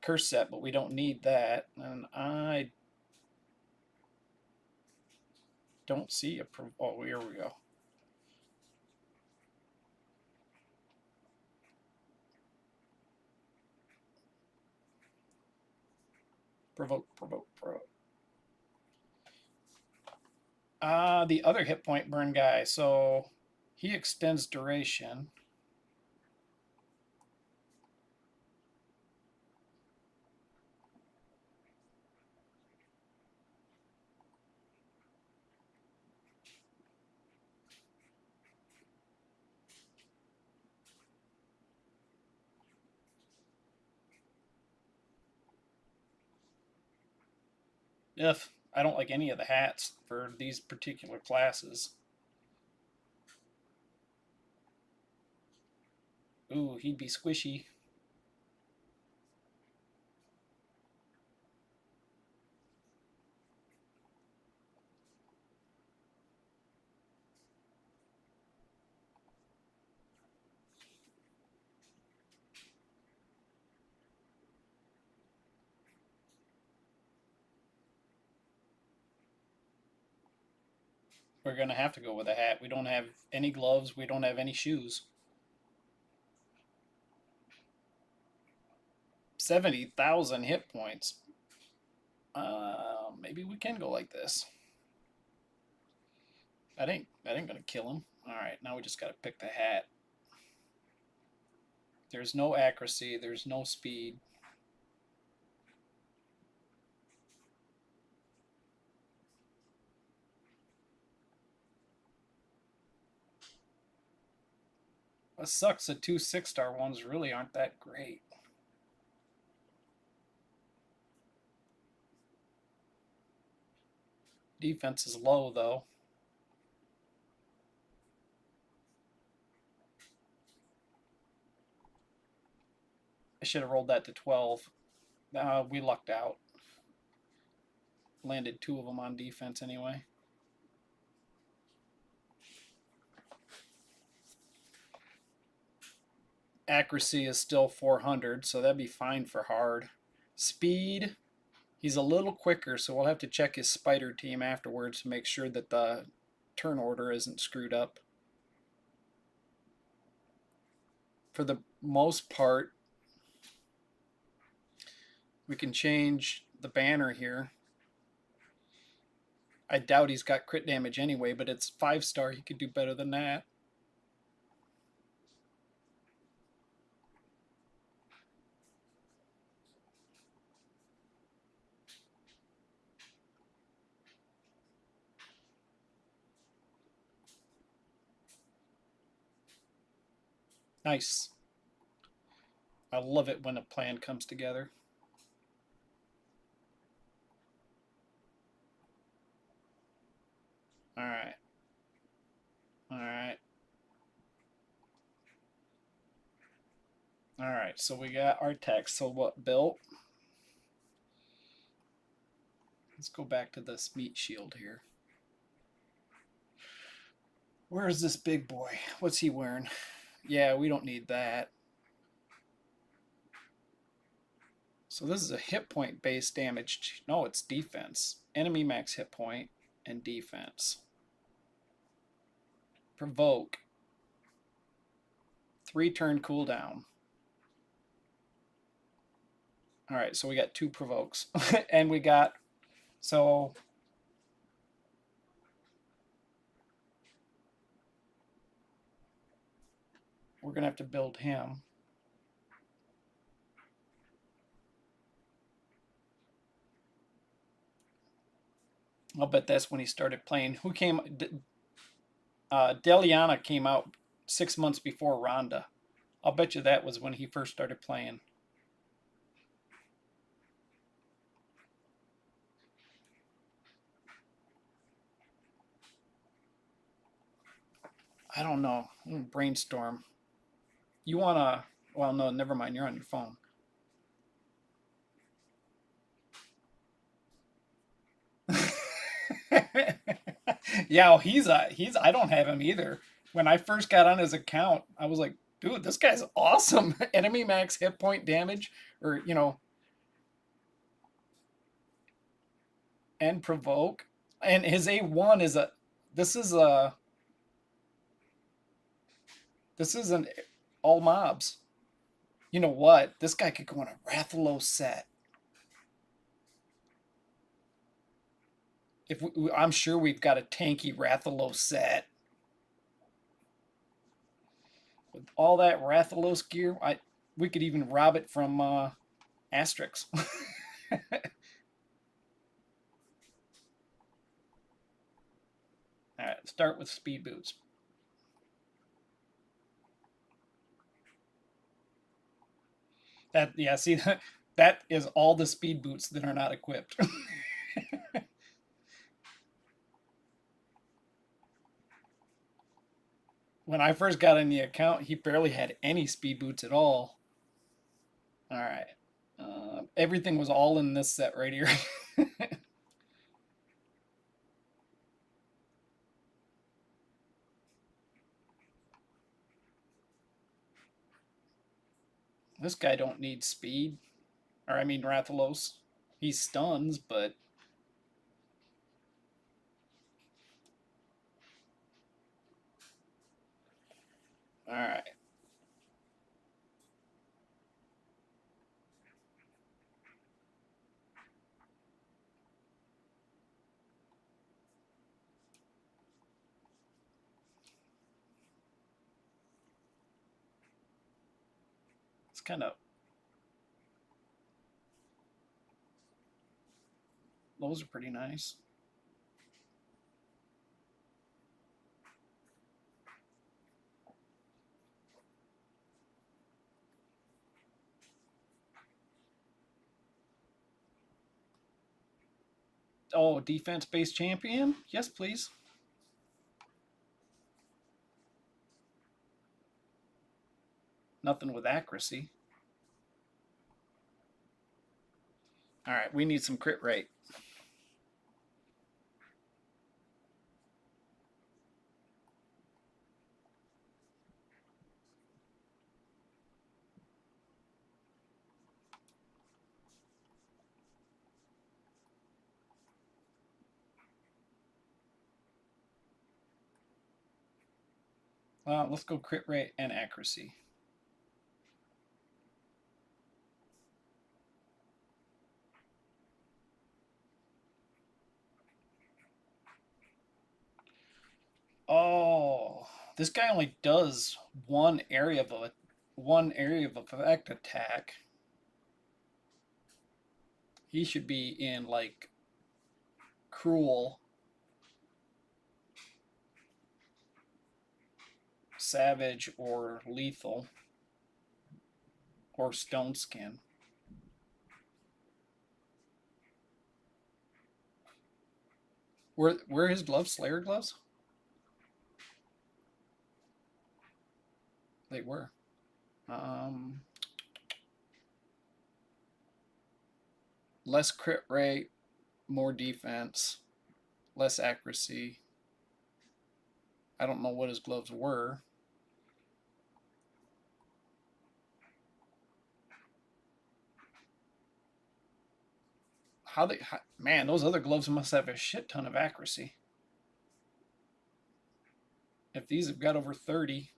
curse set, but we don't need that. And I don't see a... Oh, here we go. Provoke, provoke, provoke. The other hit point burn guy. So he extends duration. If I don't like any of the hats for these particular classes. Ooh, he'd be squishy. We're going to have to go with a hat. We don't have any gloves. We don't have any shoes. 70,000 hit points. Maybe we can go like this. That ain't gonna kill him. All right, now we just gotta pick the hat. There's no accuracy. There's no speed. What sucks, the 2 6-star ones really aren't that great. Defense is low though. I should have rolled that to 12. We lucked out. Landed 2 of them on defense anyway. Accuracy is still 400, so that'd be fine for hard. Speed, he's a little quicker, so we'll have to check his spider team afterwards to make sure that the turn order isn't screwed up. For the most part, we can change the banner here. I doubt he's got crit damage anyway, but it's 5-star. He could do better than that. Nice. I love it when a plan comes together. All right. All right. All right. So we got our text. So what built? Let's go back to this meat shield here. Where is this big boy? What's he wearing? Yeah, we don't need that. So this is a hit point based damage. No, it's defense. Enemy max hit point and defense. Provoke. 3-turn cooldown. All right, so we got 2 provokes. And we got, so we're going to have to build him. I'll bet that's when he started playing. Who came? Deliana came out 6 months before Ronda. I'll bet you that was when he first started playing. I don't know. Brainstorm. You want to, well, no, never mind. You're on your phone. Yeah, well, I don't have him either. When I first got on his account, I was like, dude, this guy's awesome. Enemy max hit point damage, or, and provoke. And his A1 is this is an all mobs. You know what? This guy could go on a Rathalos set. I'm sure we've got a tanky Rathalos set. With all that Rathalos gear, we could even rob it from Asterix. All right, start with speed boots. See, that is all the speed boots that are not equipped. When I first got in the account, he barely had any speed boots at all. All right. Everything was all in this set right here. This guy don't need speed. Or I mean Rathalos. He stuns, but all right. It's kind of, those are pretty nice. Oh, defense-based champion? Yes, please. Nothing with accuracy. All right, we need some crit rate. Well, let's go crit rate and accuracy. Oh, this guy only does one area of effect attack. He should be in like cruel, savage, or lethal, or stone skin. Where are his gloves? Slayer gloves? They were. Less crit rate, more defense, less accuracy. I don't know what his gloves were. Man, those other gloves must have a shit ton of accuracy. If these have got over 30.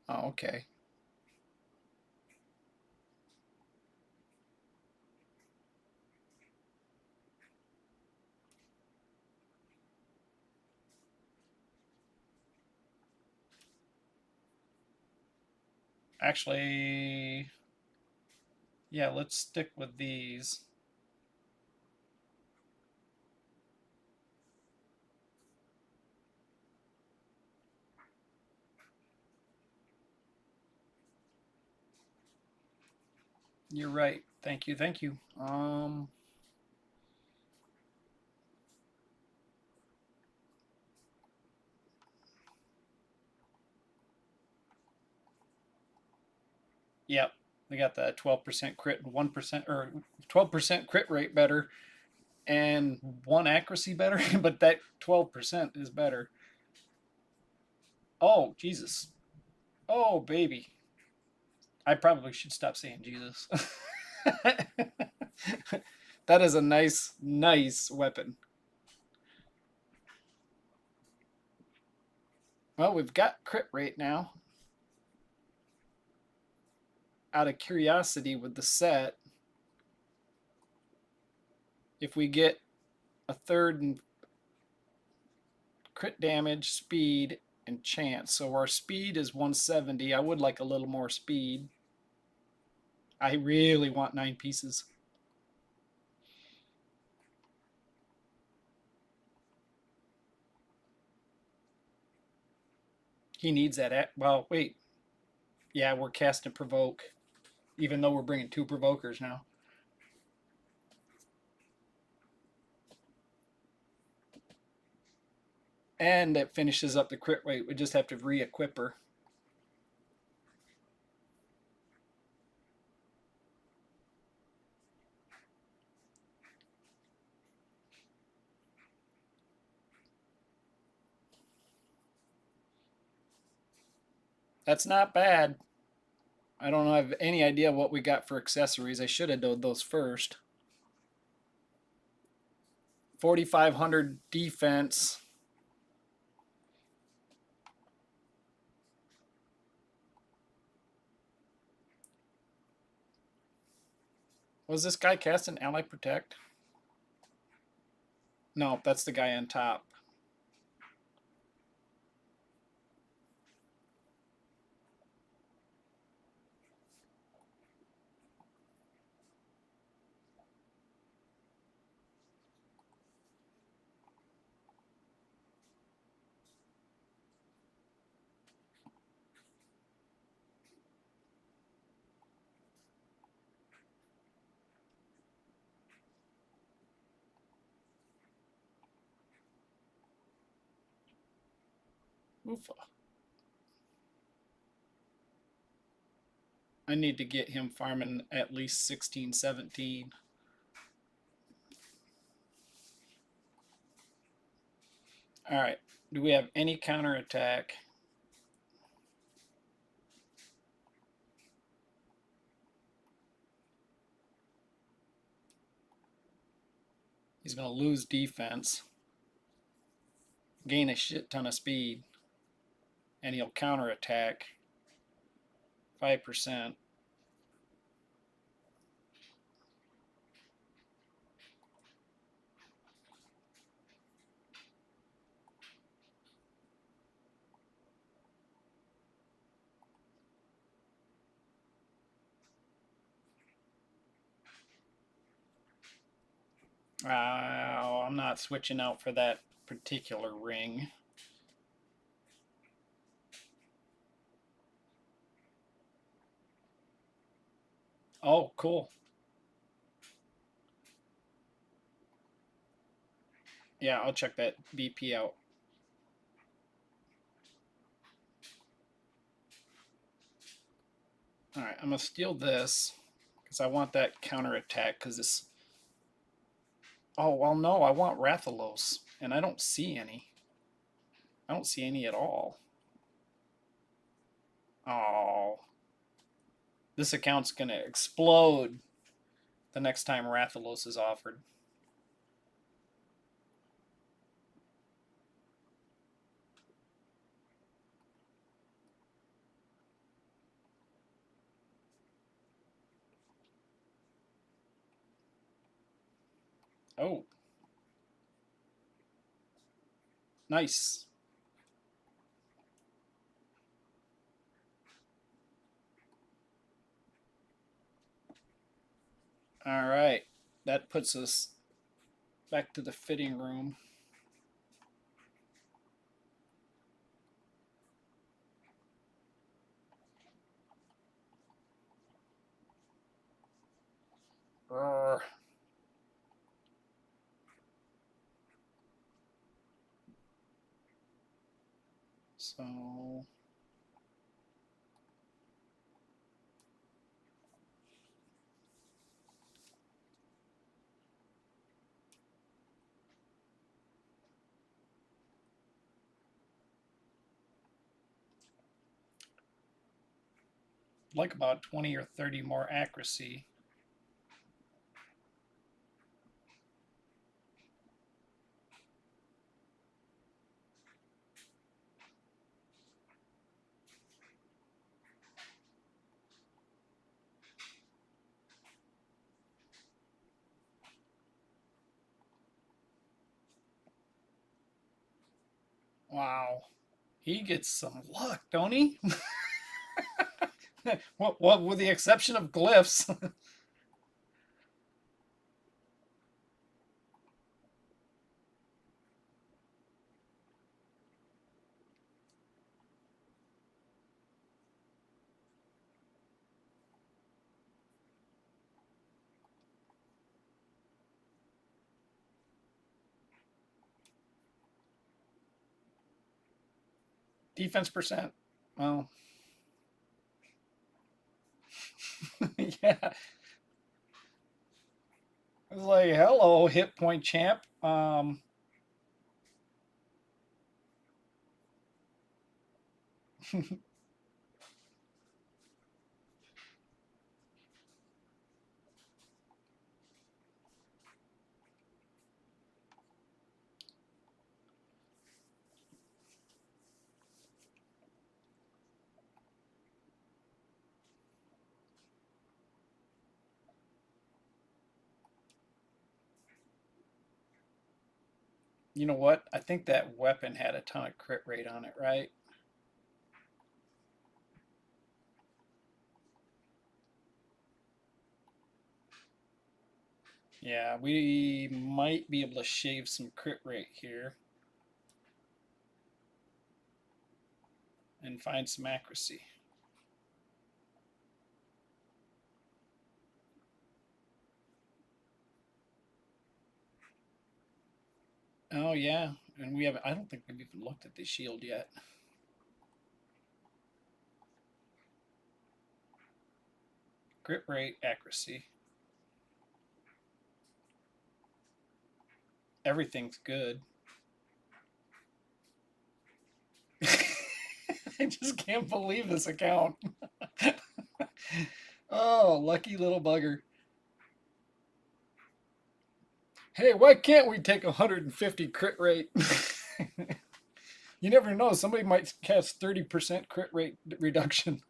Oh, okay. Actually, yeah, let's stick with these. You're right. Thank you. Thank you. Yep. We got the 12% crit and 1% or 12% crit rate better and 1 accuracy better, but that 12% is better. Oh, Jesus. Oh, baby. I probably should stop saying Jesus. That is a nice, nice weapon. Well, we've got crit rate now. Out of curiosity with the set, if we get a third and crit damage, speed, and chance. So our speed is 170. I would like a little more speed. I really want 9 pieces. He needs that. Well, wait. Yeah, we're casting provoke, even though we're bringing 2 provokers now. And it finishes up the crit rate. We just have to re-equip her. That's not bad. I don't have any idea what we got for accessories. I should have done those first. 4,500 defense. Was this guy casting Ally Protect? No, that's the guy on top. Oofa. I need to get him farming at least 16, 17. All right. Do we have any counterattack? He's going to lose defense, gain a shit ton of speed, and he'll counterattack 5%. I'm not switching out for that particular ring. Oh, cool. Yeah, I'll check that BP out. All right, I'm going to steal this because I want that counterattack because it's... Oh, well, no, I want Rathalos, and I don't see any. I don't see any at all. Oh. This account's going to explode the next time Rathalos is offered. Oh, nice. All right. That puts us back to the fitting room. Brr. So like about 20 or 30 more accuracy. Wow. He gets some luck, don't he? What with the exception of glyphs. Defense percent. Well, yeah. It was like, hello, hit point champ. You know what? I think that weapon had a ton of crit rate on it, right? Yeah, we might be able to shave some crit rate here and find some accuracy. Oh yeah, and we have I don't think we've even looked at the shield yet. Crit rate, accuracy. Everything's good. I just can't believe this account. Oh, lucky little bugger. Hey, why can't we take 150 crit rate? You never know. Somebody might cast 30% crit rate reduction.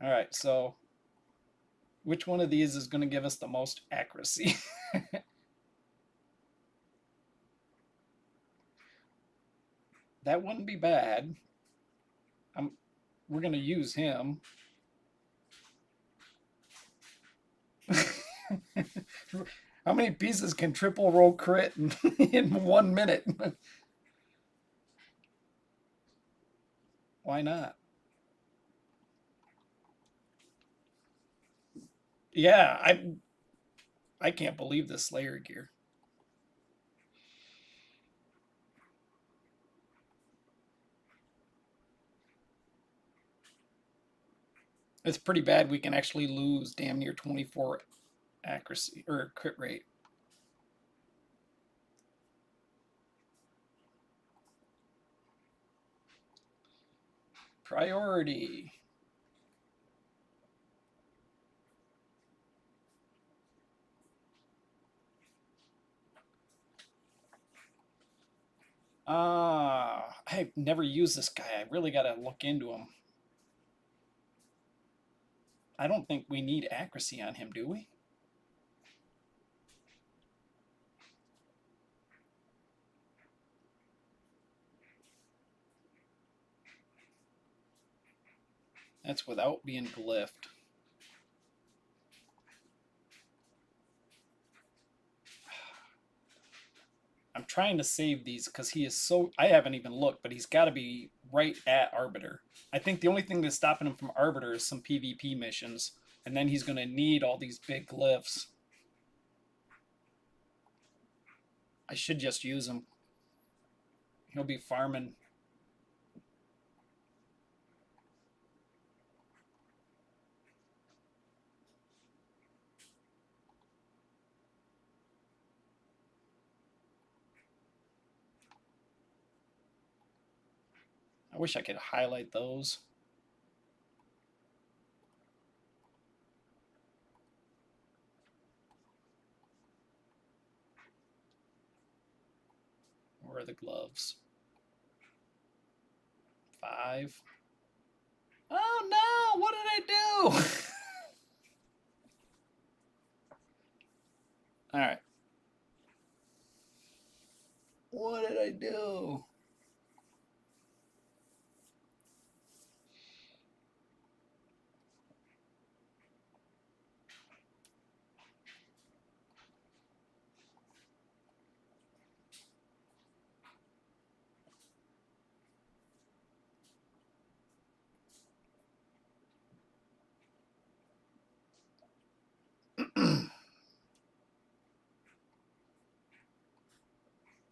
All right, so which one of these is going to give us the most accuracy? That wouldn't be bad. We're going to use him. How many pieces can triple roll crit in 1 minute? Why not? Yeah, I can't believe this Slayer gear. It's pretty bad. We can actually lose damn near 24 accuracy or crit rate. Priority. I've never used this guy. I really got to look into him. I don't think we need accuracy on him, do we? That's without being glyphed. I'm trying to save these because he is so. I haven't even looked, but he's got to be right at Arbiter. I think the only thing that's stopping him from Arbiter is some PvP missions, and then he's going to need all these big glyphs. I should just use him. He'll be farming. I wish I could highlight those. Where are the gloves? 5. Oh no! What did I do? All right. What did I do?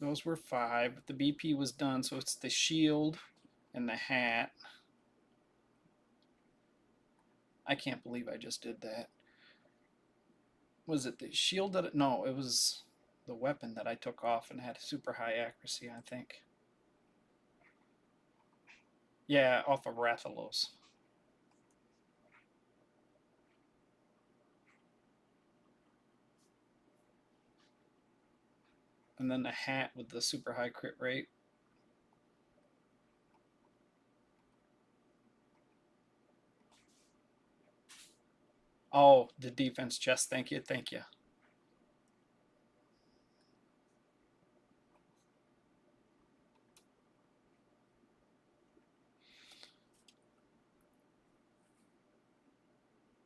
Those were 5. The BP was done, so it's the shield and the hat. I can't believe I just did that. Was it the shield that no, it was the weapon that I took off and had super high accuracy, I think. Yeah, off of Rathalos. And then the hat with the super high crit rate. Oh, the defense chest. Thank you. Thank you.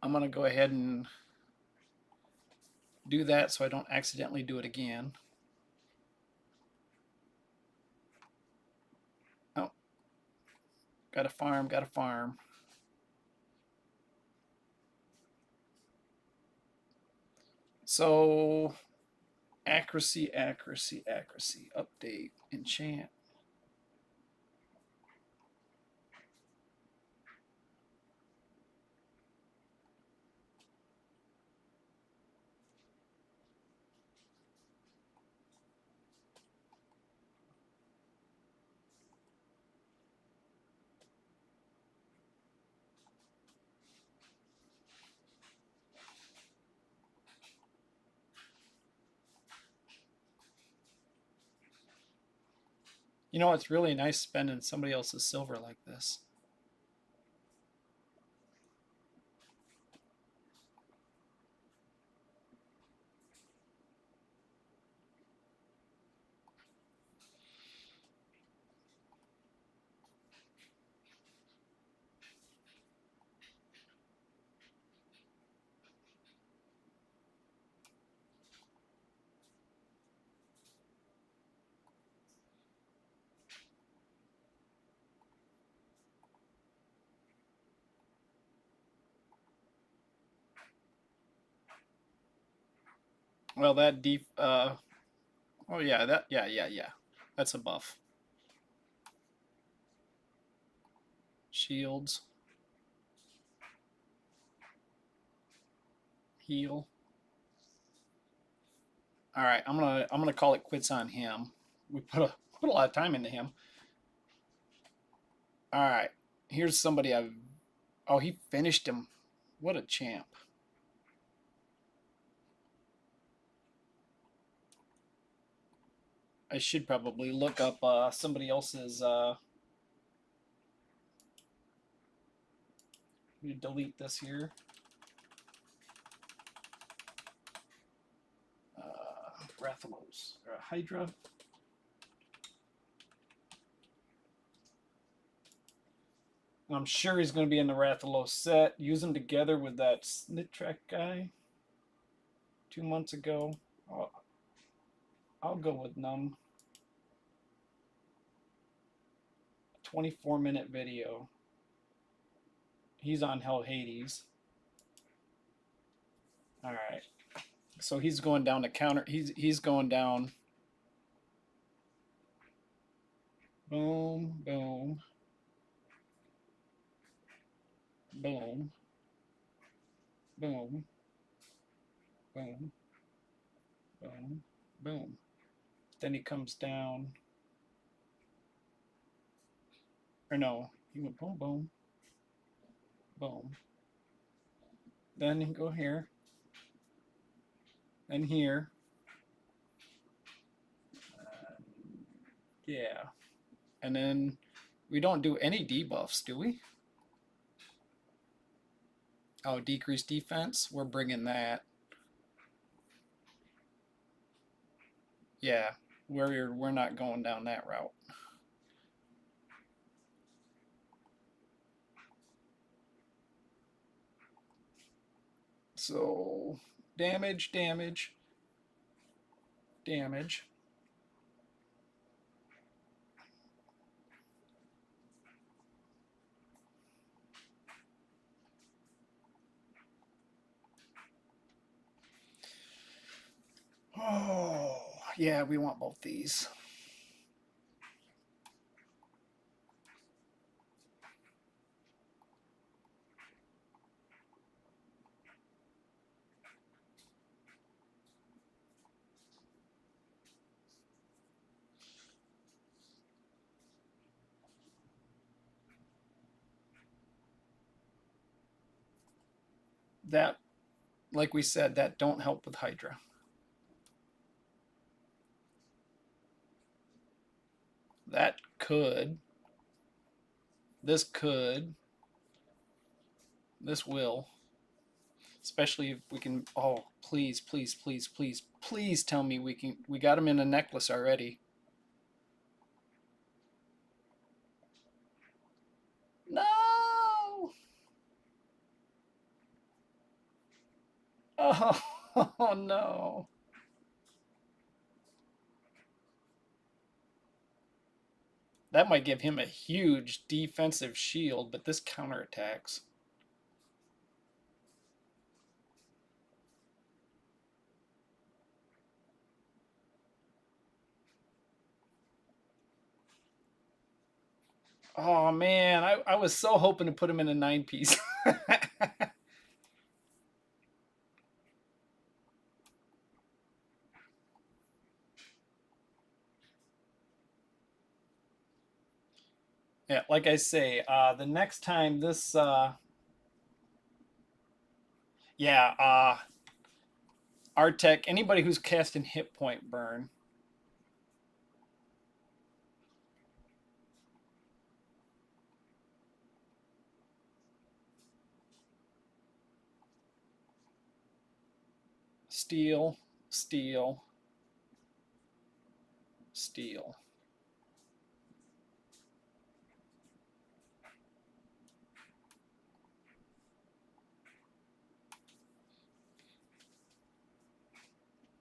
I'm going to go ahead and do that so I don't accidentally do it again. Oh, got to farm, got to farm. So, accuracy, accuracy, accuracy, update, enchant. You know, it's really nice spending somebody else's silver like this. Well, that oh yeah, yeah. That's a buff. Shields. Heal. All right, I'm gonna call it quits on him. We put a lot of time into him. All right, here's somebody I've. Oh, he finished him. What a champ. I should probably look up somebody else's. Let me delete this here. Rathalos or Hydra. I'm sure he's going to be in the Rathalos set. Use him together with that Snittrack guy 2 months ago. I'll go with none. 24-minute video. He's on Hell Hades. All right. So he's going down the counter. He's going down. Boom, boom. Boom. Boom. Boom. Boom. Boom. Then he comes down. Or no, he went boom, boom. Boom. Then he go here. And here. Yeah. And then we don't do any debuffs, do we? Oh, decreased defense. We're bringing that. Yeah, we're not going down that route. So damage, damage, damage. Oh, yeah, we want both these. That, like we said, that don't help with Hydra. That could. This could. This will. Especially if we can. Oh, please, please, please, please, please tell me we can. We got him in a necklace already. No. Oh no. That might give him a huge defensive shield, but this counterattacks. Oh man, I was so hoping to put him in a 9-piece. Yeah, like I say, the next time this, yeah, Artec, anybody who's casting hit point burn. Steal, steal, steal.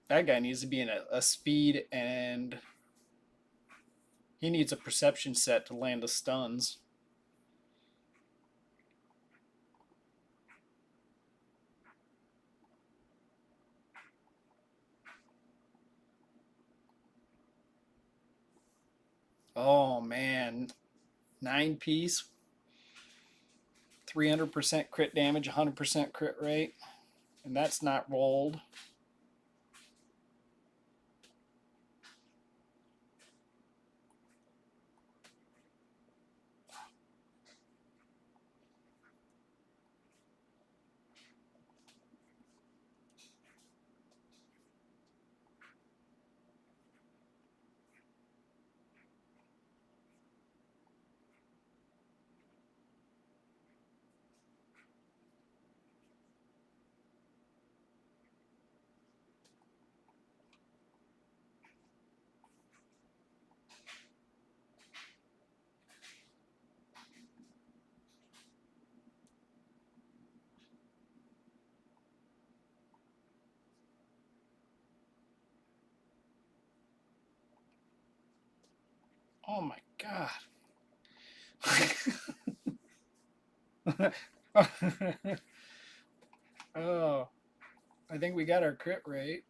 That guy needs to be in a speed, and he needs a perception set to land the stuns. Oh man, 9-piece, 300% crit damage, 100% crit rate, and that's not rolled. Oh my God. Oh, I think we got our crit rate.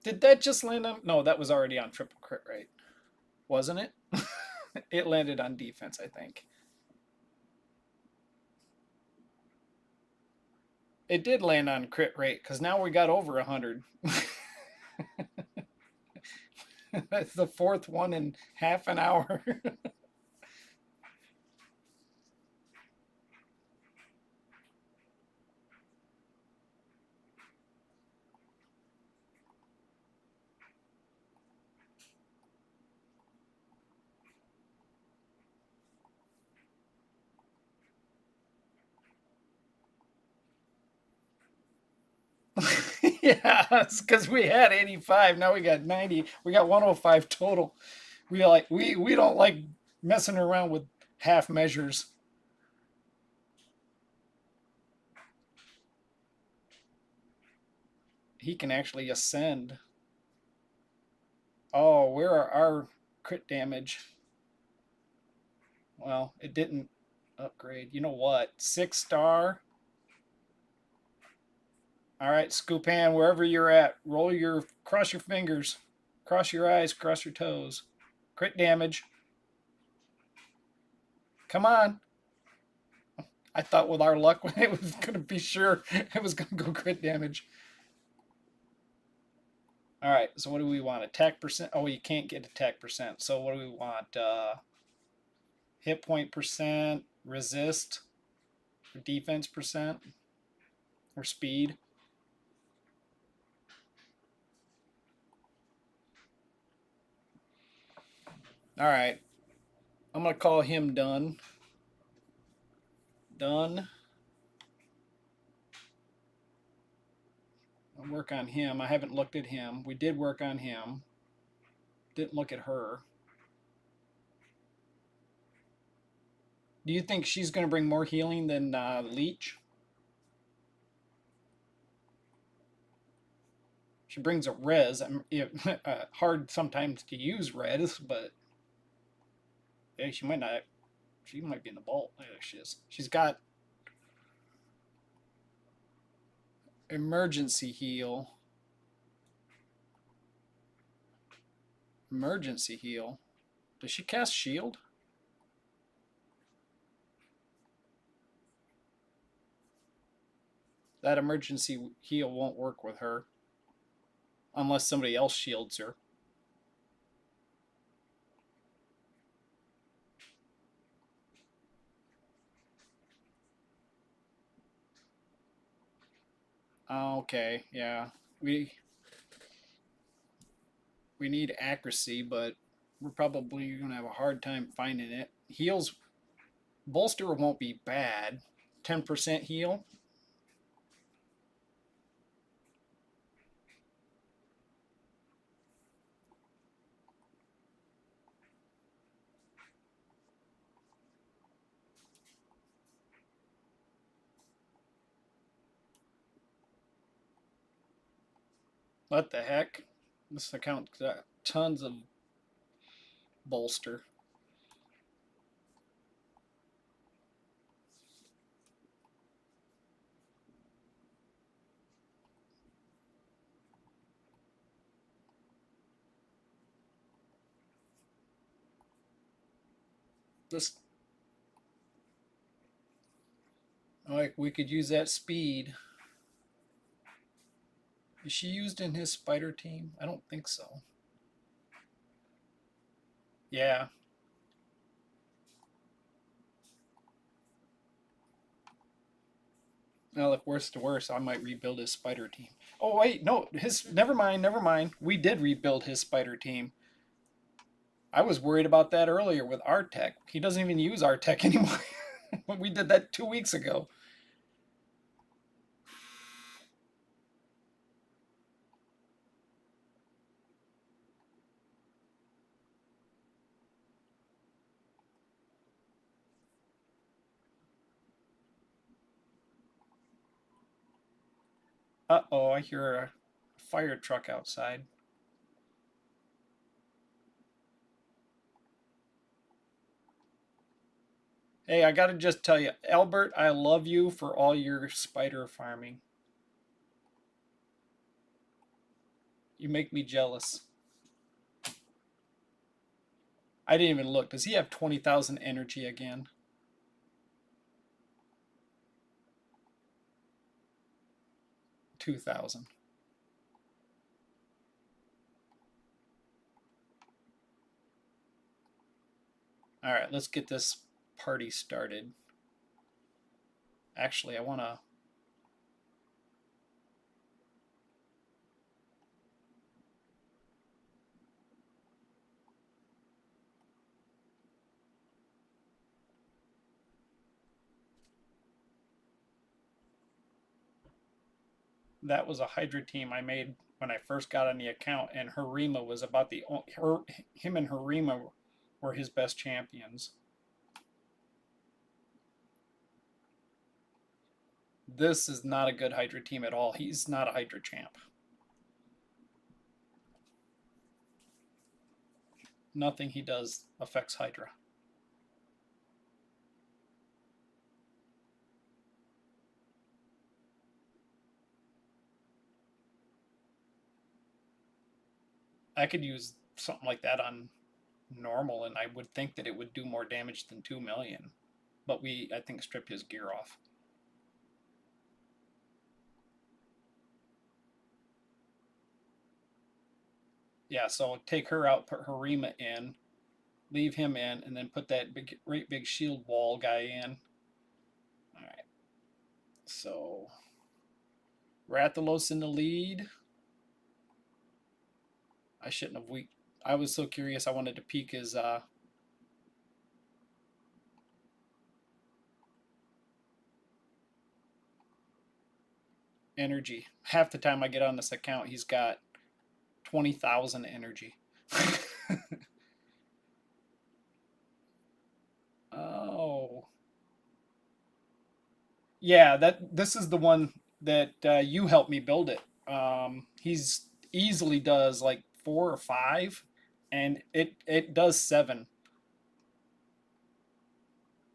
Did that just land on? No, that was already on triple crit rate, wasn't it? It landed on defense, I think. It did land on crit rate because now we got over 100. That's the fourth one in half an hour. Yeah, it's because we had 85. Now we got 90. We got 105 total. We don't like messing around with half measures. He can actually ascend. Oh, where are our crit damage? Well, it didn't upgrade. You know what? 6-star. All right, Scoopan, wherever you're at, cross your fingers, cross your eyes, cross your toes. Crit damage. Come on. I thought with our luck, it was going to be sure it was going to go crit damage. All right, so what do we want? Attack percent? Oh, you can't get attack percent. So what do we want? Hit point percent, resist, or defense percent, or speed. All right, I'm going to call him done. Done. I'll work on him. I haven't looked at him. We did work on him. Didn't look at her. Do you think she's going to bring more healing than Leech? She brings a res. Hard sometimes to use res, but yeah, she might not. She might be in the vault. There she is. She's got emergency heal. Emergency heal. Does she cast shield? That emergency heal won't work with her unless somebody else shields her. Okay, yeah. We need accuracy, but we're probably going to have a hard time finding it. Heals, bolster won't be bad. 10% heal. What the heck? This account got tons of bolster. This, like, we could use that speed. Is she used in his spider team? I don't think so. Yeah. Well, if worse to worse, I might rebuild his spider team. Oh wait, no, never mind, never mind. We did rebuild his spider team. I was worried about that earlier with Artec. He doesn't even use Artec anymore. We did that 2 weeks ago. Uh-oh, I hear a fire truck outside. Hey, I gotta just tell you, Albert, I love you for all your spider farming. You make me jealous. I didn't even look. Does he have 20,000 energy again? 2,000. All right, let's get this party started. Actually, I want to. That was a Hydra team I made when I first got on the account, and Harima was about him and Harima were his best champions. This is not a good Hydra team at all. He's not a Hydra champ. Nothing he does affects Hydra. I could use something like that on normal, and I would think that it would do more damage than 2 million. But I think, stripped his gear off. Yeah, so take her out, put Harima in, leave him in, and then put that great big shield wall guy in. All right. So Rathalos in the lead. I shouldn't have weak. I was so curious. I wanted to peek his energy. Half the time I get on this account, he's got 20,000 energy. Oh. Yeah, this is the one that you helped me build it. He's easily does like 4 or 5, and it does 7.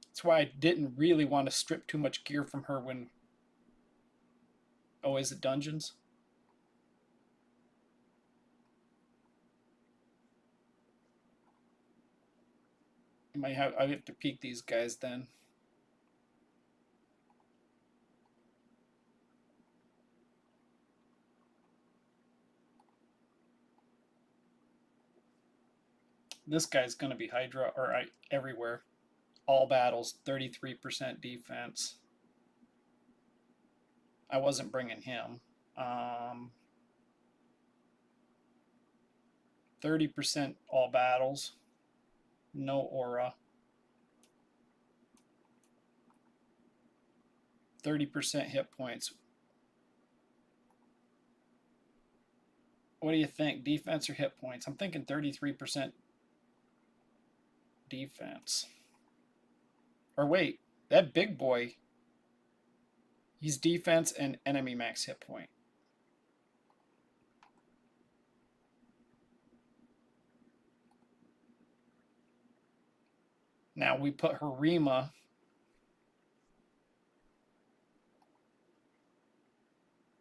That's why I didn't really want to strip too much gear from her when. Oh, is it dungeons? I have to peek these guys then. This guy's gonna be Hydra or everywhere. All battles, 33% defense. I wasn't bringing him. 30% all battles. No aura. 30% hit points. What do you think? Defense or hit points? I'm thinking 33% defense. Or wait, that big boy, he's defense and enemy max hit point. Now we put Harima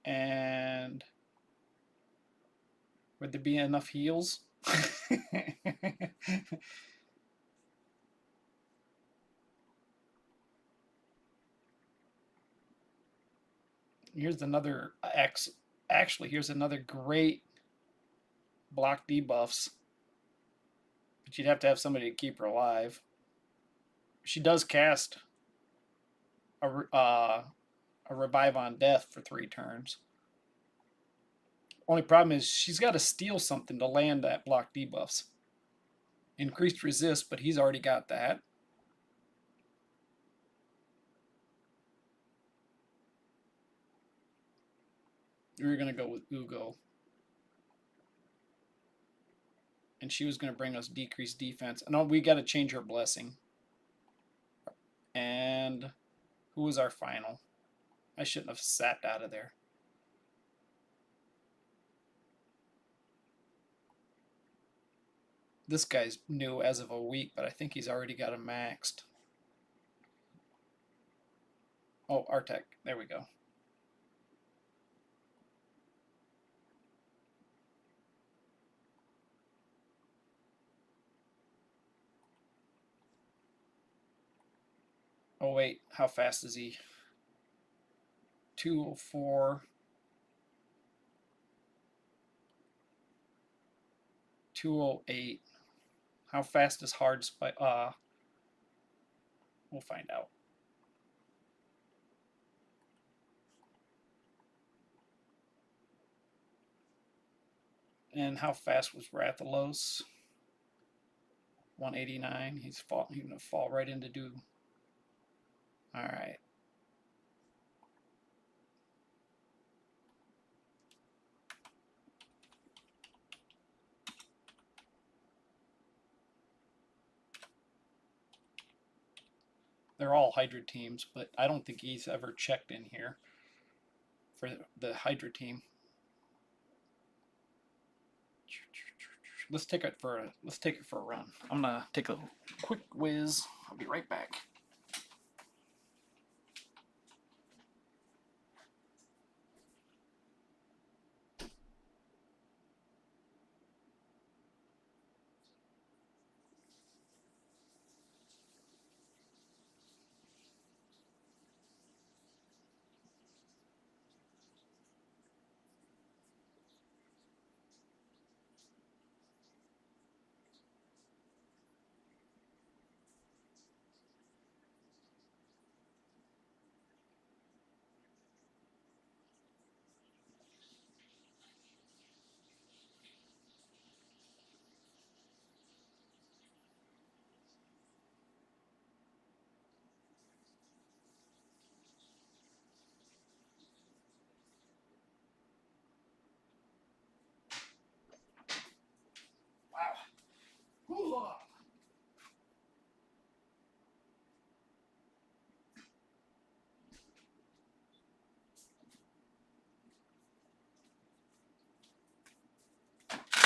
and would there be enough heals? Here's another X. Actually, here's another great block debuffs. But you'd have to have somebody to keep her alive. She does cast a revive on death for 3 turns. Only problem is she's got to steal something to land that block debuffs. Increased resist, but he's already got that. We were going to go with Ugo. And she was going to bring us decreased defense. And we got to change her blessing. And who was our final? I shouldn't have sat out of there. This guy's new as of a week, but I think he's already got him maxed. Oh, Artec. There we go. Oh, wait. How fast is he? 204. 208. How fast is hard spike? We'll find out. And how fast was Rathalos? 189. He's gonna fall right into do. All right. They're all Hydra teams, but I don't think he's ever checked in here for the Hydra team. Let's take it for a run. I'm gonna take a quick whiz. I'll be right back. Wow.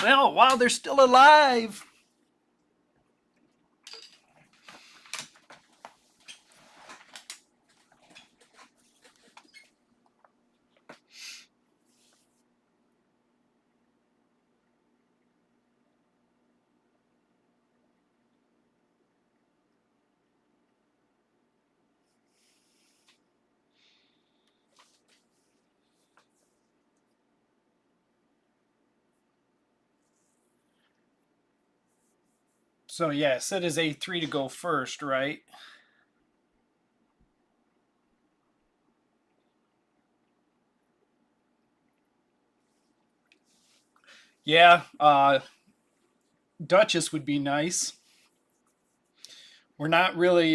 Well, wow, they're still alive. So yeah, it said is A3 to go first, right? Yeah, Duchess would be nice. We're not really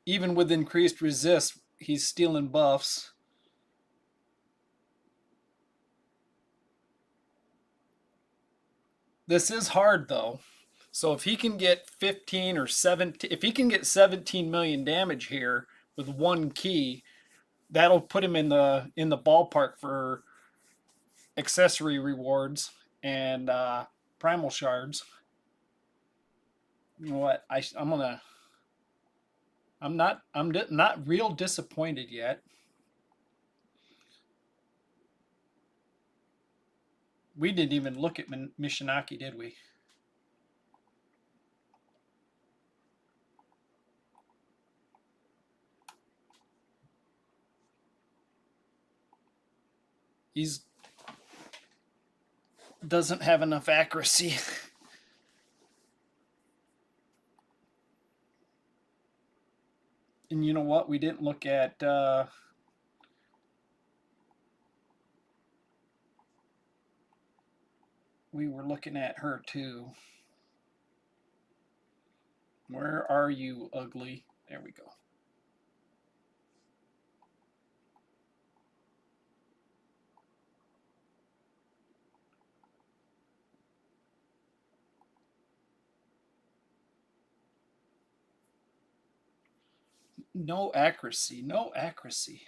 even with increased resist, he's stealing buffs. This is hard though. So if he can get 15 or 17, if he can get 17 million damage here with one key, that'll put him in the ballpark for accessory rewards and primal shards. You know what? I'm not real disappointed yet. We didn't even look at Mishinaki, did we? He's doesn't have enough accuracy. And you know what? We didn't look at. We were looking at her too. Where are you, ugly? There we go. No accuracy. No accuracy.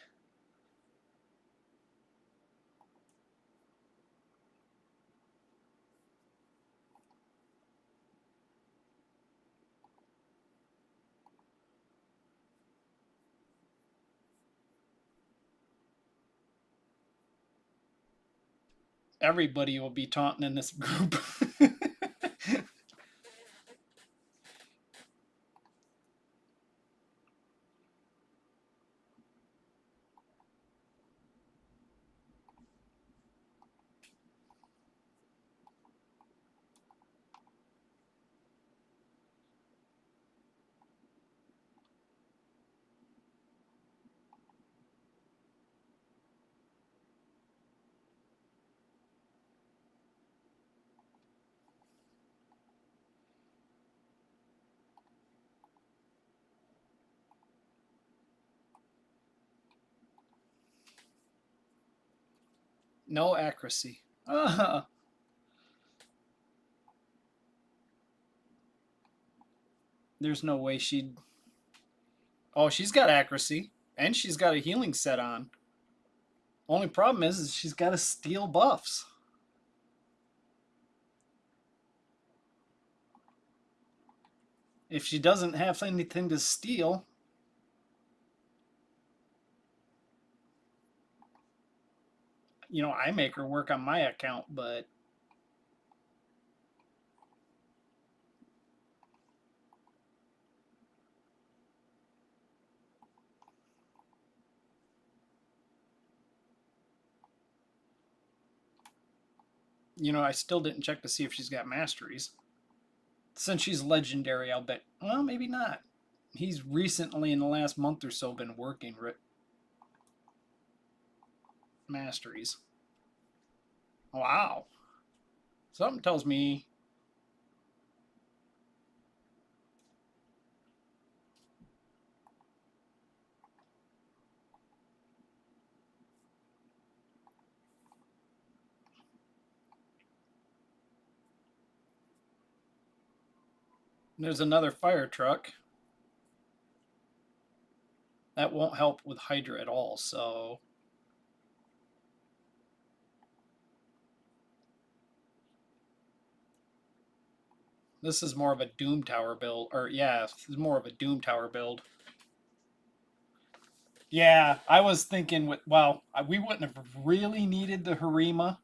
Everybody will be taunting in this group. No accuracy. There's no way she'd. Oh, she's got accuracy, and she's got a healing set on. Only problem is she's got to steal buffs. If she doesn't have anything to steal, you know, I make her work on my account, but you know, I still didn't check to see if she's got masteries. Since she's legendary, I'll bet. Well, maybe not. He's recently, in the last month or so, been working masteries. Wow. Something tells me. There's another fire truck. That won't help with Hydra at all, so. This is more of a Doom Tower build. Or, yeah, this is more of a Doom Tower build. Yeah, I was thinking, well, we wouldn't have really needed the Harima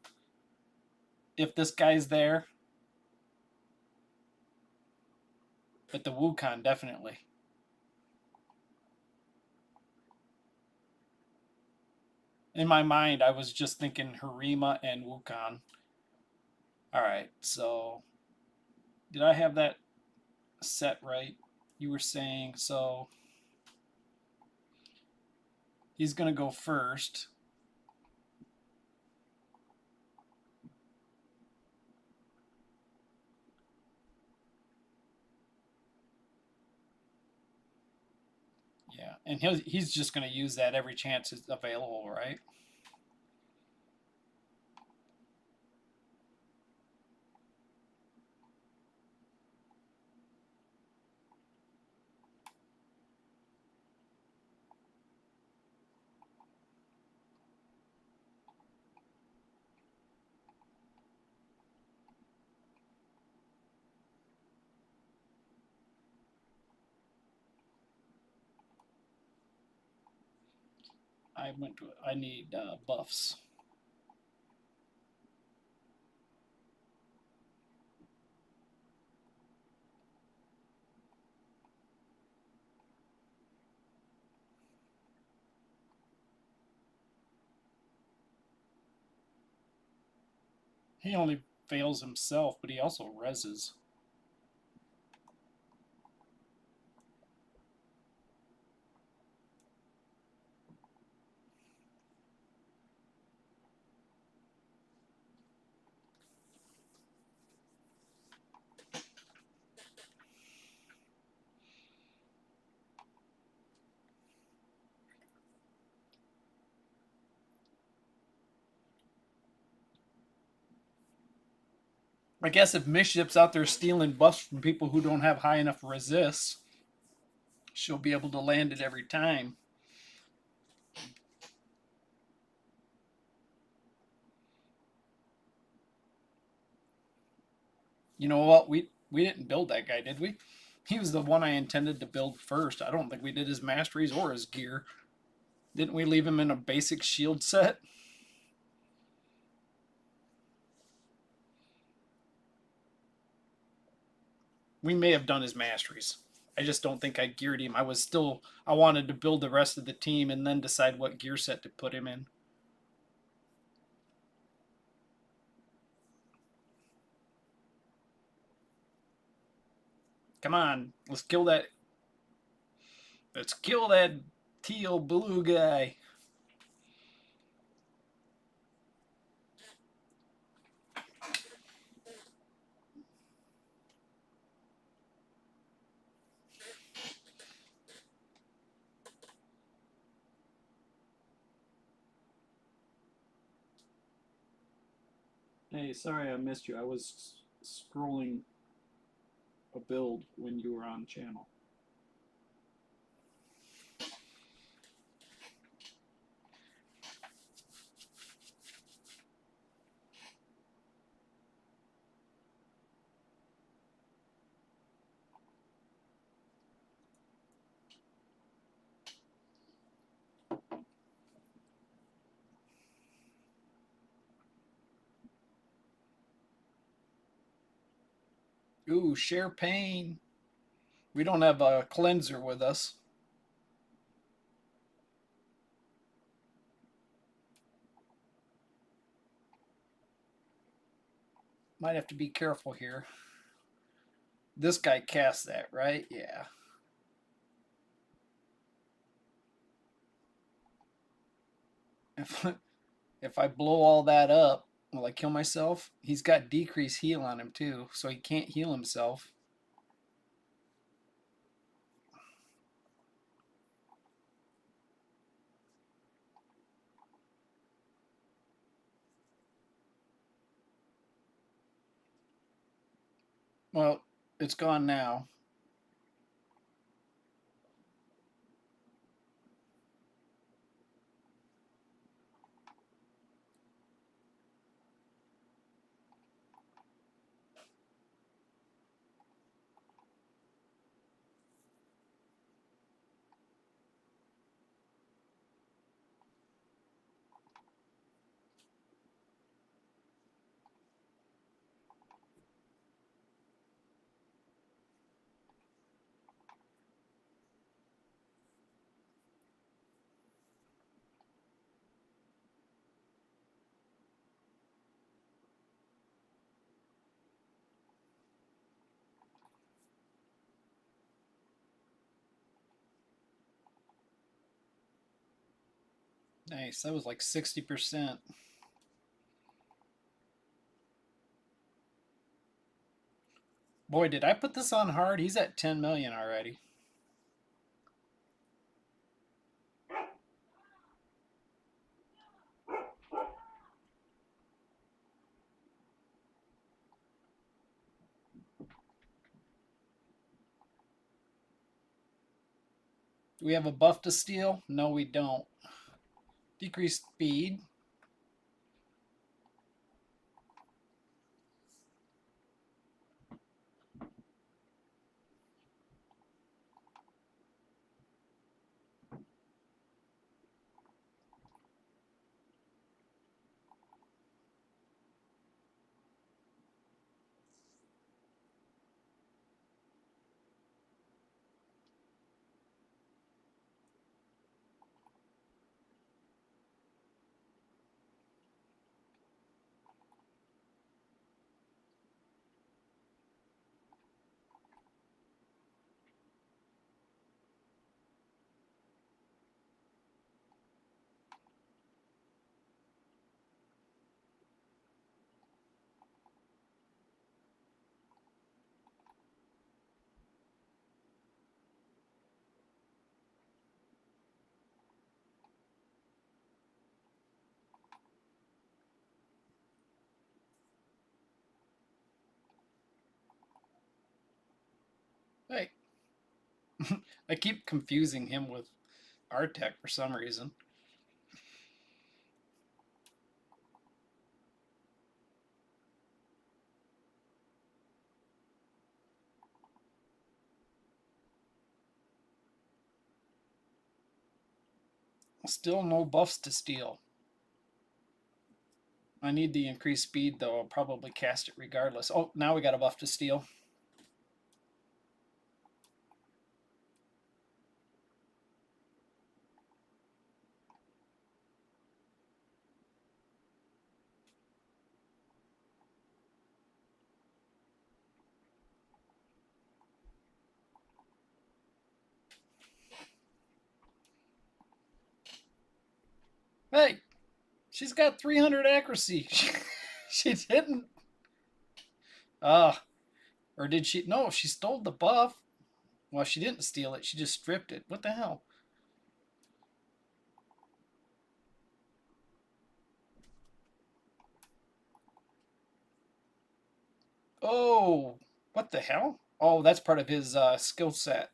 if this guy's there. But the Wukong, definitely. In my mind, I was just thinking Harima and Wukong. Alright, so did I have that set right? You were saying, so he's going to go first. Yeah, and he's just going to use that every chance it's available, right? I need buffs. He only fails himself, but he also reses. I guess if Mischief's out there stealing buffs from people who don't have high enough resist, she'll be able to land it every time. You know what? We didn't build that guy, did we? He was the one I intended to build first. I don't think we did his masteries or his gear. Didn't we leave him in a basic shield set? We may have done his masteries. I just don't think I geared him. I wanted to build the rest of the team and then decide what gear set to put him in. Come on, let's kill that. Let's kill that teal blue guy. Hey, sorry I missed you. I was scrolling a build when you were on channel. Ooh, share pain. We don't have a cleanser with us. Might have to be careful here. This guy cast that, right? Yeah. If if I blow all that up, will I kill myself? He's got decreased heal on him too, so he can't heal himself. Well, it's gone now. Nice. That was like 60%. Boy, did I put this on hard? He's at 10 million already. Do we have a buff to steal? No, we don't. Decreased speed. Hey, I keep confusing him with Artec for some reason. Still no buffs to steal. I need the increased speed though. I'll probably cast it regardless. Oh, now we got a buff to steal. Hey, she's got 300 accuracy. She didn't. Uh, or did she? No, she stole the buff. Well, she didn't steal it. She just stripped it. What the hell? Oh, what the hell? Oh, that's part of his skill set.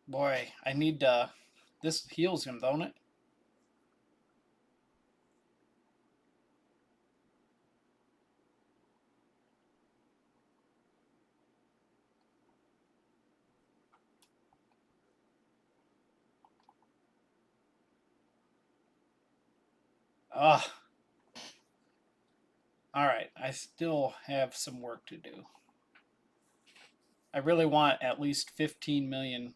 Boy, I need this heals him, don't it? Ah, all right. I still have some work to do. I really want at least 15 million.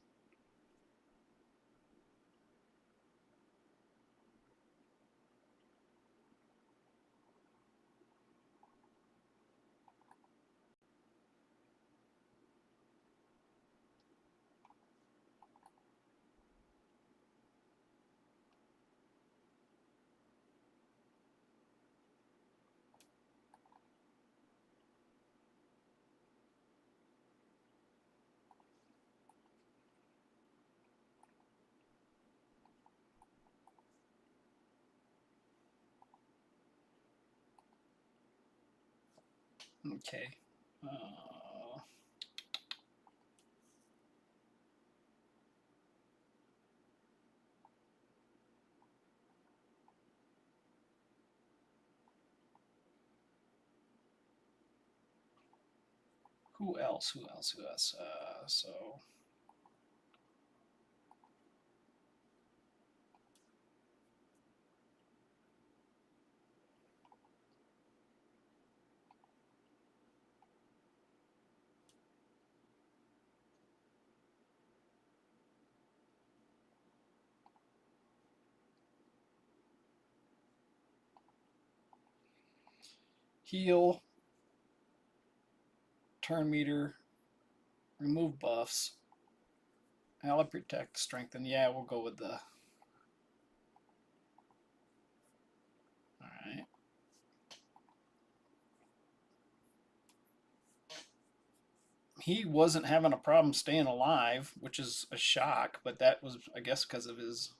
Okay. Uh, who else? Who else? Who else? So heal, turn meter, remove buffs, ally protect, strengthen. Yeah, we'll go with the. All right. He wasn't having a problem staying alive, which is a shock, but that was, I guess, because of his.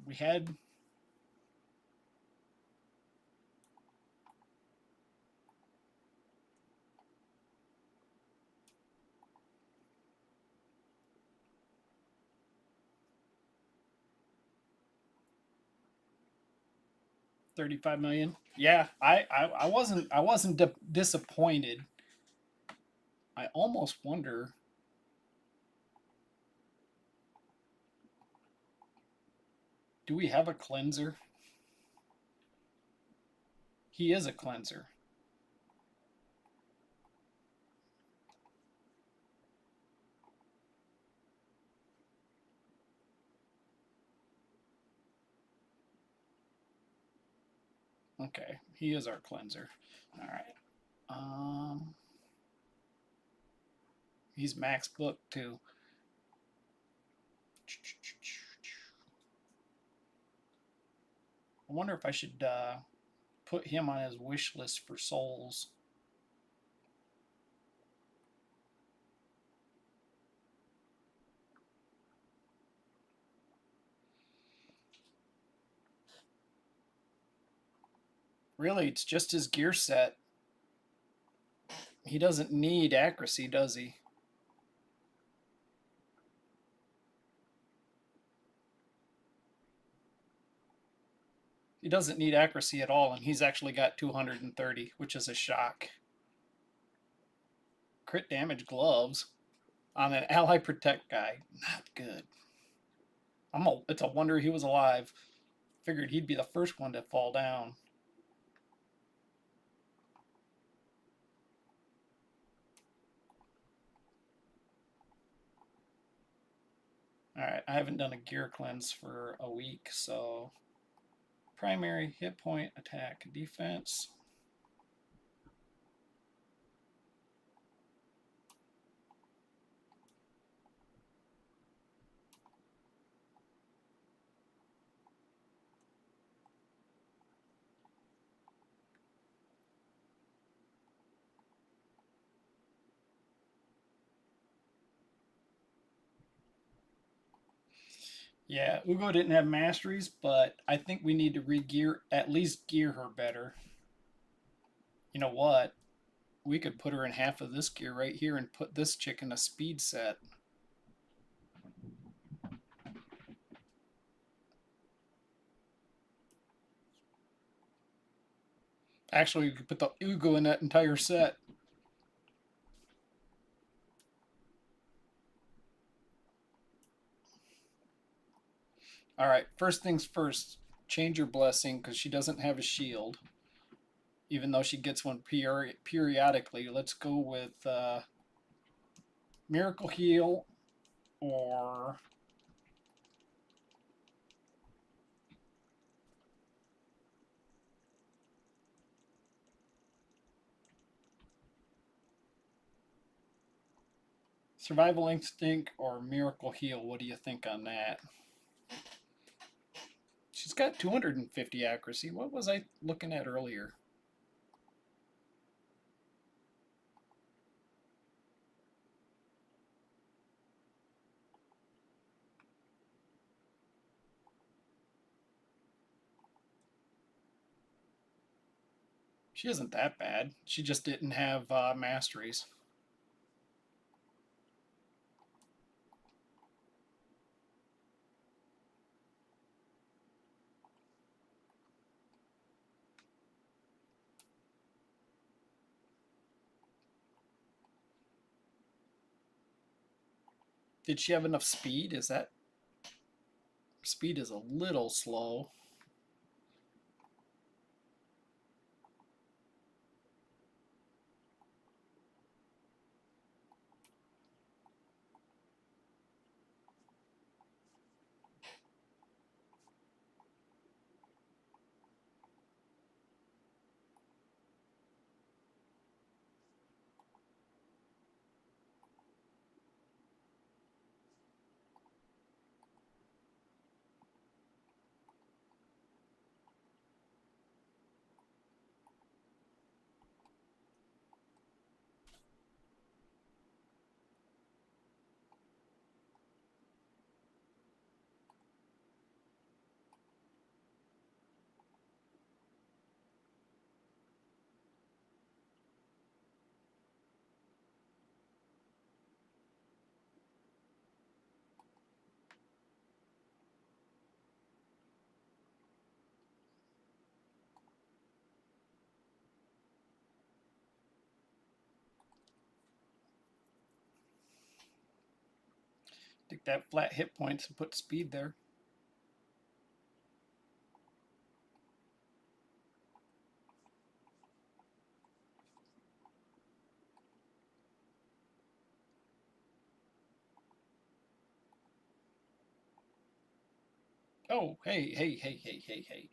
We had 35 million. Yeah, I wasn't disappointed. I almost wonder. Do we have a cleanser? He is a cleanser. Okay, he is our cleanser. All right. He's max book too. I wonder if I should put him on his wish list for souls. Really, it's just his gear set. He doesn't need accuracy, does he? He doesn't need accuracy at all, and he's actually got 230, which is a shock. Crit damage gloves on an ally protect guy. Not good. It's a wonder he was alive. Figured he'd be the first one to fall down. Alright, I haven't done a gear cleanse for a week, so primary, hit point, attack, defense. Yeah, Ugo didn't have masteries, but I think we need to re-gear, at least gear her better. You know what? We could put her in half of this gear right here and put this chick in a speed set. Actually, we could put the Ugo in that entire set. Alright, first things first, change your blessing because she doesn't have a shield. Even though she gets one periodically. Let's go with Miracle Heal or Survival Instinct or Miracle Heal. What do you think on that? She's got 250 accuracy. What was I looking at earlier? She isn't that bad. She just didn't have masteries. Did she have enough speed? Is that speed is a little slow? Take that flat hit points and put speed there. Oh, hey, hey, hey, hey, hey, hey.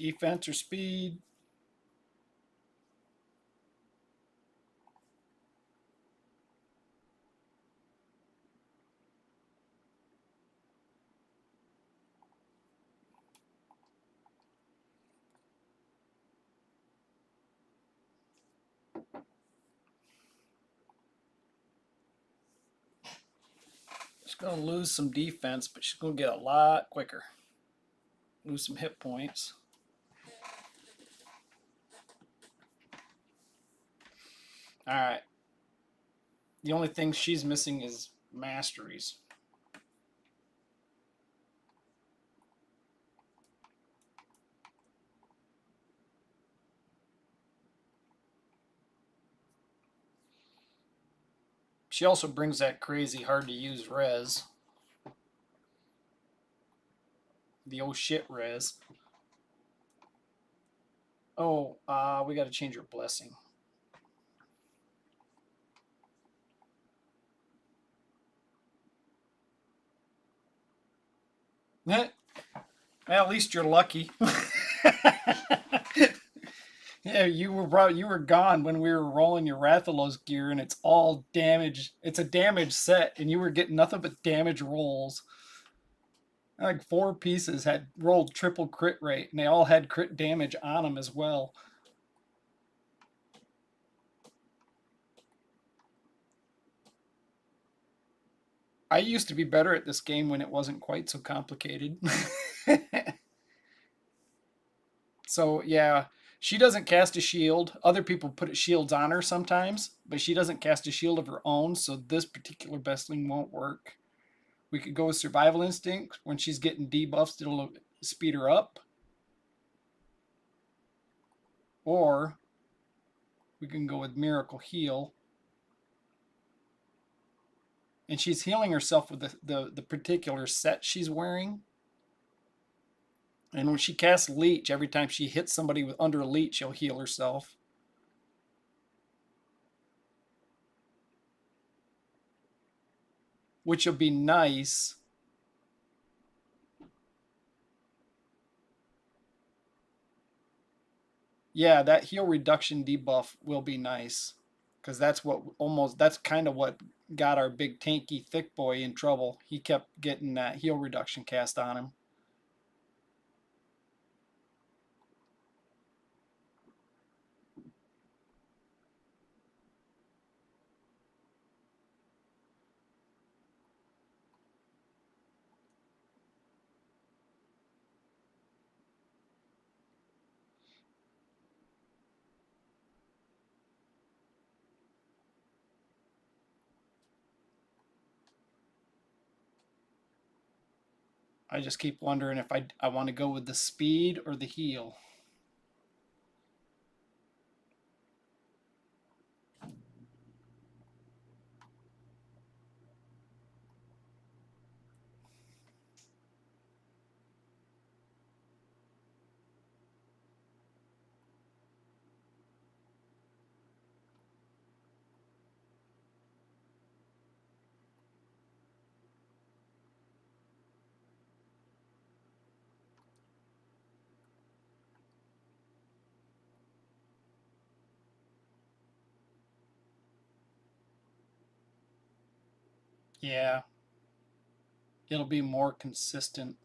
Defense or speed? She's going to lose some defense, but she's going to get a lot quicker. Lose some hit points. All right. The only thing she's missing is masteries. She also brings that crazy hard to use res. The oh shit res. Oh, we got to change her blessing. Well, at least you're lucky. Yeah, you were gone when we were rolling your Rathalos gear, and it's all damage. It's a damage set, and you were getting nothing but damage rolls. Like 4 pieces had rolled triple crit rate, and they all had crit damage on them as well. I used to be better at this game when it wasn't quite so complicated. So yeah, she doesn't cast a shield. Other people put shields on her sometimes, but she doesn't cast a shield of her own, so this particular bestling won't work. We could go with Survival Instinct. When she's getting debuffs, it'll speed her up. Or we can go with Miracle Heal. And she's healing herself with the particular set she's wearing. And when she casts Leech, every time she hits somebody with under Leech, she'll heal herself. Which will be nice. Yeah, that heal reduction debuff will be nice. Because that's kind of what got our big tanky thick boy in trouble. He kept getting that heal reduction cast on him. I just keep wondering if I want to go with the speed or the heal. Yeah, it'll be more consistent.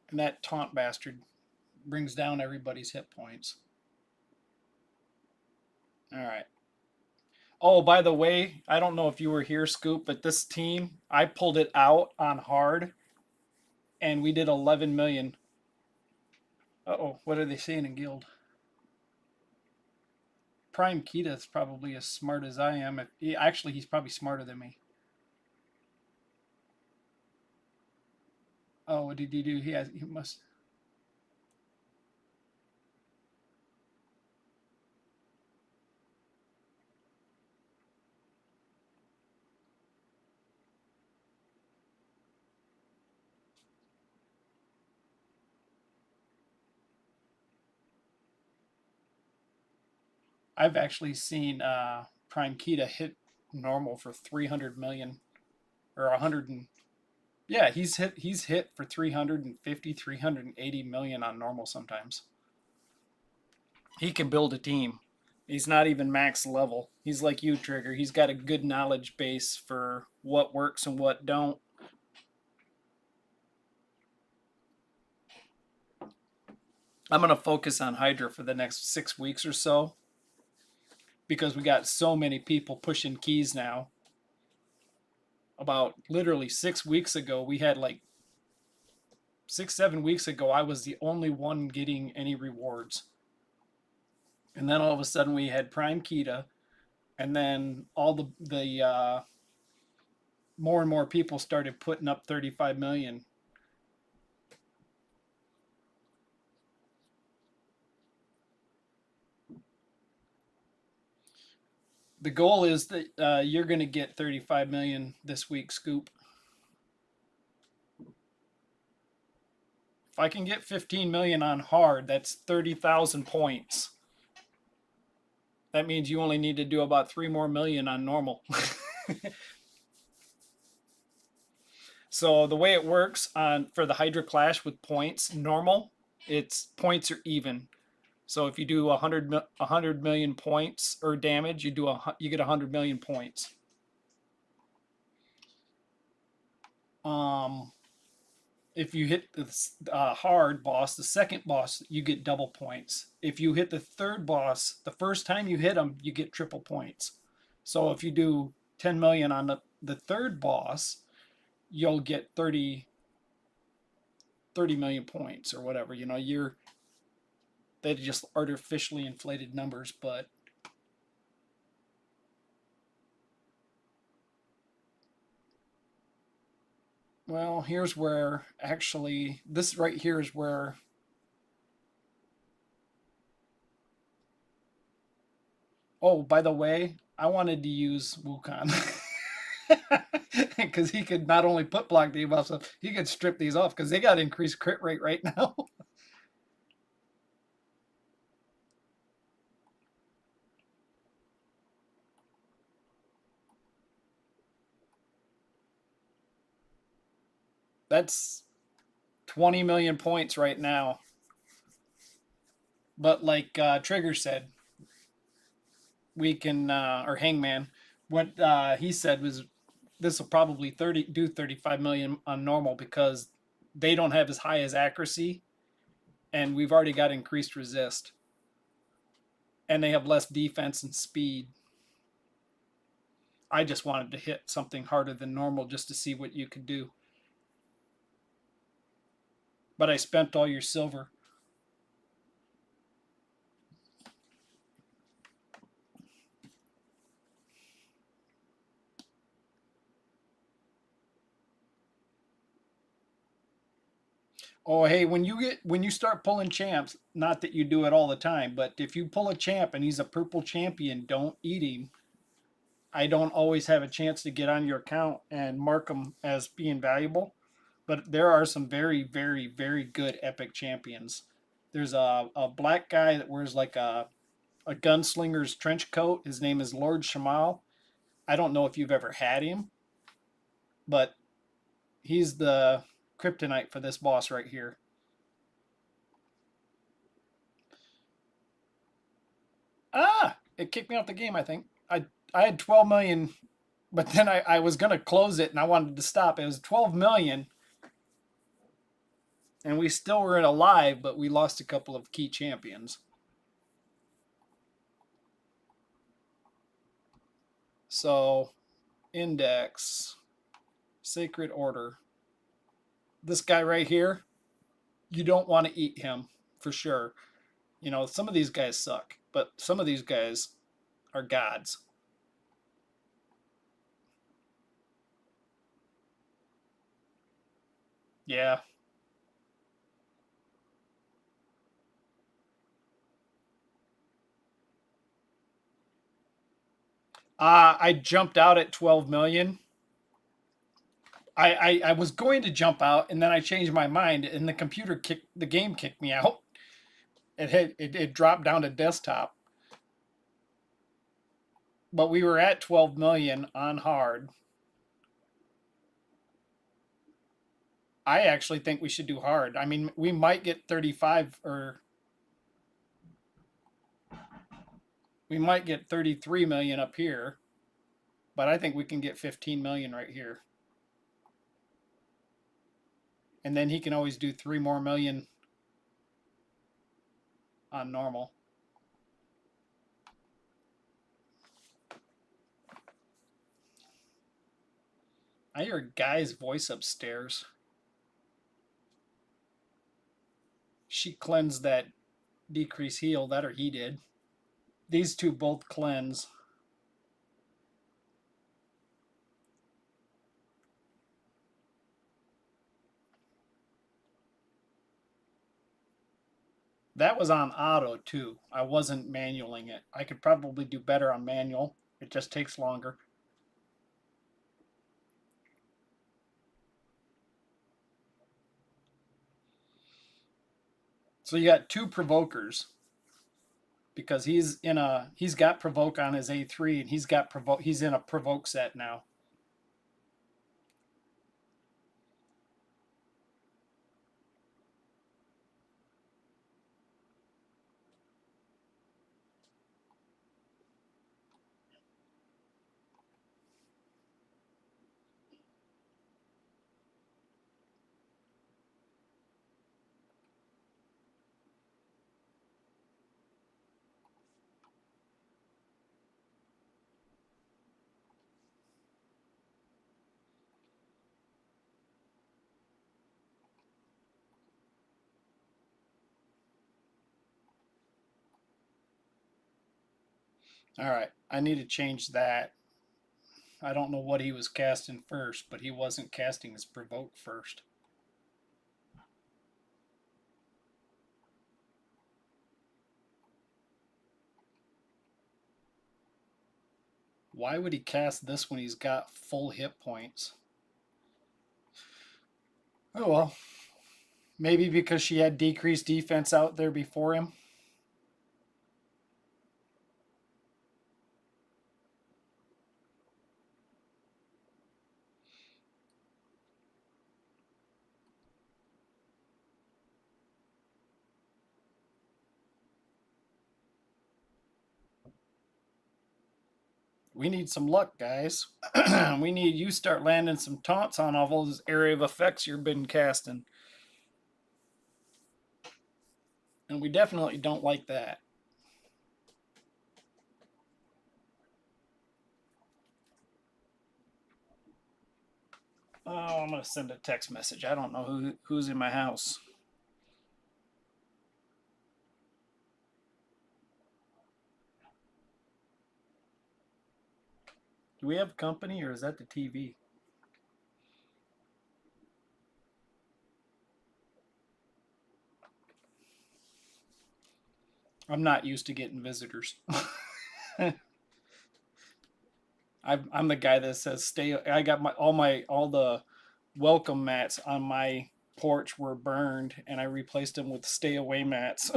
And that taunt bastard brings down everybody's hit points. All right. Oh, by the way, I don't know if you were here, Scoop, but this team, I pulled it out on hard, and we did 11 million. Uh-oh, what are they saying in Guild? Prime Kita is probably as smart as I am. Actually, he's probably smarter than me. Oh, what did he do? He must. I've actually seen Prime Kita hit normal for 300 million or 100 and yeah, he's hit for 350, 380 million on normal sometimes. He can build a team. He's not even max level. He's like you, Trigger. He's got a good knowledge base for what works and what don't. I'm going to focus on Hydra for the next 6 weeks or so because we got so many people pushing keys now. About literally 6 weeks ago, we had like 6, 7 weeks ago, I was the only one getting any rewards. And then all of a sudden we had Prime Kita, and then all the more and more people started putting up 35 million. The goal is that you're going to get 35 million this week, Scoop. If I can get 15 million on hard, that's 30,000 points. That means you only need to do about 3 more million on normal. So the way it works for the Hydra Clash with points, normal, it's points are even. So if you do 100 million points or damage, you get 100 million points. If you hit the hard boss, the second boss, you get double points. If you hit the third boss, the first time you hit them, you get triple points. So if you do 10 million on the third boss, you'll get 30 million points or whatever. You know, they just artificially inflated numbers, but well, here's where actually this right here is where oh, by the way, I wanted to use Wukong because he could not only put block debuffs up, he could strip these off because they got increased crit rate right now. That's 20 million points right now. But like Trigger said, we can or Hangman, what he said was this will probably 35 million on normal because they don't have as high as accuracy, and we've already got increased resist, and they have less defense and speed. I just wanted to hit something harder than normal just to see what you could do. But I spent all your silver. Oh, hey, when you start pulling champs, not that you do it all the time, but if you pull a champ and he's a purple champion, don't eat him. I don't always have a chance to get on your account and mark them as being valuable, but there are some very, very, very good epic champions. There's a black guy that wears like a gunslinger's trench coat. His name is Lord Shamal. I don't know if you've ever had him, but he's the kryptonite for this boss right here. It kicked me off the game, I think. I had 12 million, but then I was going to close it and I wanted to stop. It was 12 million, and we still were alive, but we lost a couple of key champions. So, index, sacred order. This guy right here, you don't want to eat him for sure. You know, some of these guys suck, but some of these guys are gods. Yeah. I jumped out at 12 million. I was going to jump out and then I changed my mind and the game kicked me out. It dropped down to desktop. but we were at 12 million on hard. I actually think we should do hard. I mean, we might get 35 or we might get 33 million up here, but I think we can get 15 million right here. And then he can always do 3 more million on normal. I hear a guy's voice upstairs. She cleansed that decrease heal, that or he did. These two both cleanse. That was on auto too. I wasn't manualing it. I could probably do better on manual. It just takes longer. So you got two provokers because he's got provoke on his A3 and he's in a provoke set now. All right, I need to change that. I don't know what he was casting first, but he wasn't casting his provoke first. Why would he cast this when he's got full hit points? Oh well. Maybe because she had decreased defense out there before him. We need some luck, guys. We need you start landing some taunts on all those area of effects you've been casting. And we definitely don't like that. Oh, I'm going to send a text message. I don't know who's in my house. Do we have company or is that the TV? I'm not used to getting visitors. I'm the guy that says stay. I got all the welcome mats on my porch were burned, and I replaced them with stay away mats.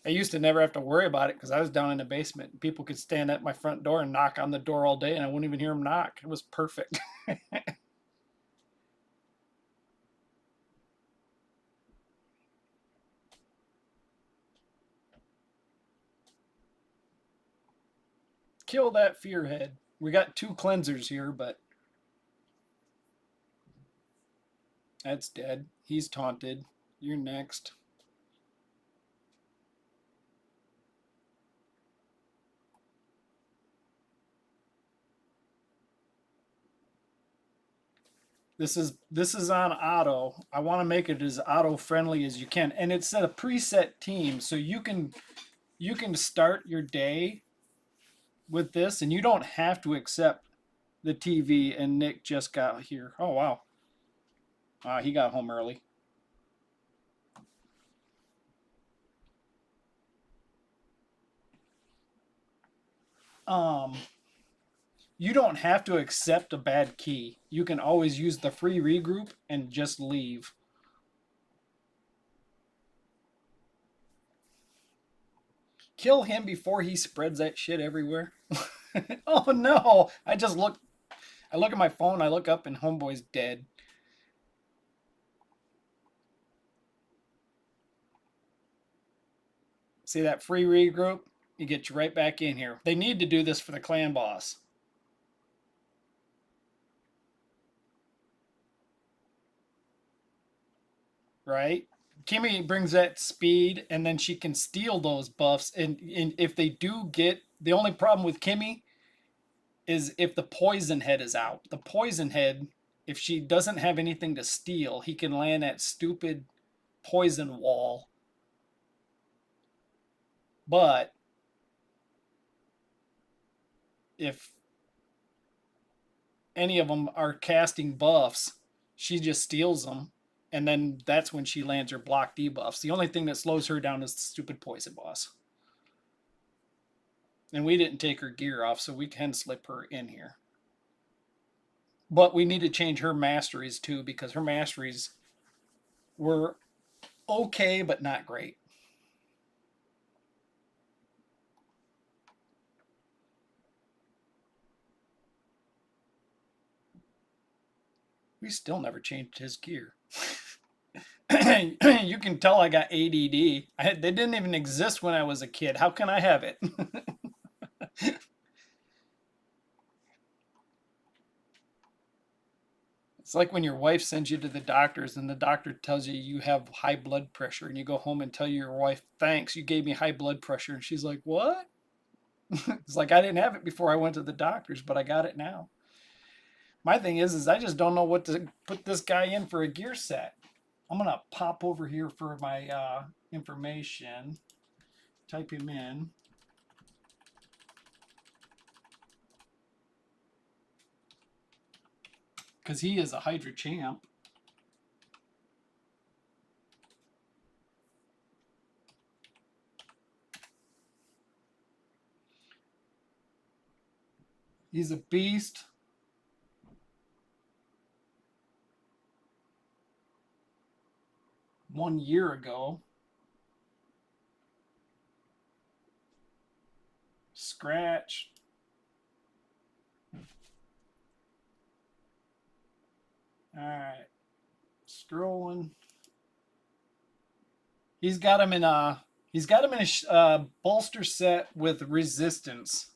I used to never have to worry about it because I was down in the basement. And people could stand at my front door and knock on the door all day, and I wouldn't even hear them knock. It was perfect. Kill that fearhead. We got two cleansers here, but that's dead. He's taunted. You're next. This is on auto. I want to make it as auto friendly as you can, and it's a preset team, so you can start your day with this, and you don't have to accept the TV. And Nick just got here. Oh wow, he got home early. Um, you don't have to accept a bad key. You can always use the free regroup and just leave. Kill him before he spreads that shit everywhere. Oh no! I look at my phone, I look up, and Homeboy's dead. See that free regroup? You get you right back in here. They need to do this for the clan boss. Right? Kimmy brings that speed, and then she can steal those buffs. And if they do get, the only problem with Kimmy is if the poison head is out. The poison head, if she doesn't have anything to steal, he can land that stupid poison wall. But if any of them are casting buffs, she just steals them, and then that's when she lands her block debuffs. The only thing that slows her down is the stupid poison boss. And we didn't take her gear off, so we can slip her in here. But we need to change her masteries too, because her masteries were okay, but not great. We still never changed his gear. You can tell I got ADD. They didn't even exist when I was a kid. How can I have it? It's like when your wife sends you to the doctors and the doctor tells you you have high blood pressure, and you go home and tell your wife, thanks, you gave me high blood pressure. And she's like, what? It's like, I didn't have it before I went to the doctors, but I got it now. My thing is I just don't know what to put this guy in for a gear set. I'm going to pop over here for my information, type him in. Because he is a Hydra champ. He's a beast. One year ago. Scratch. Alright. Scrolling. He's got him in a bolster set with resistance.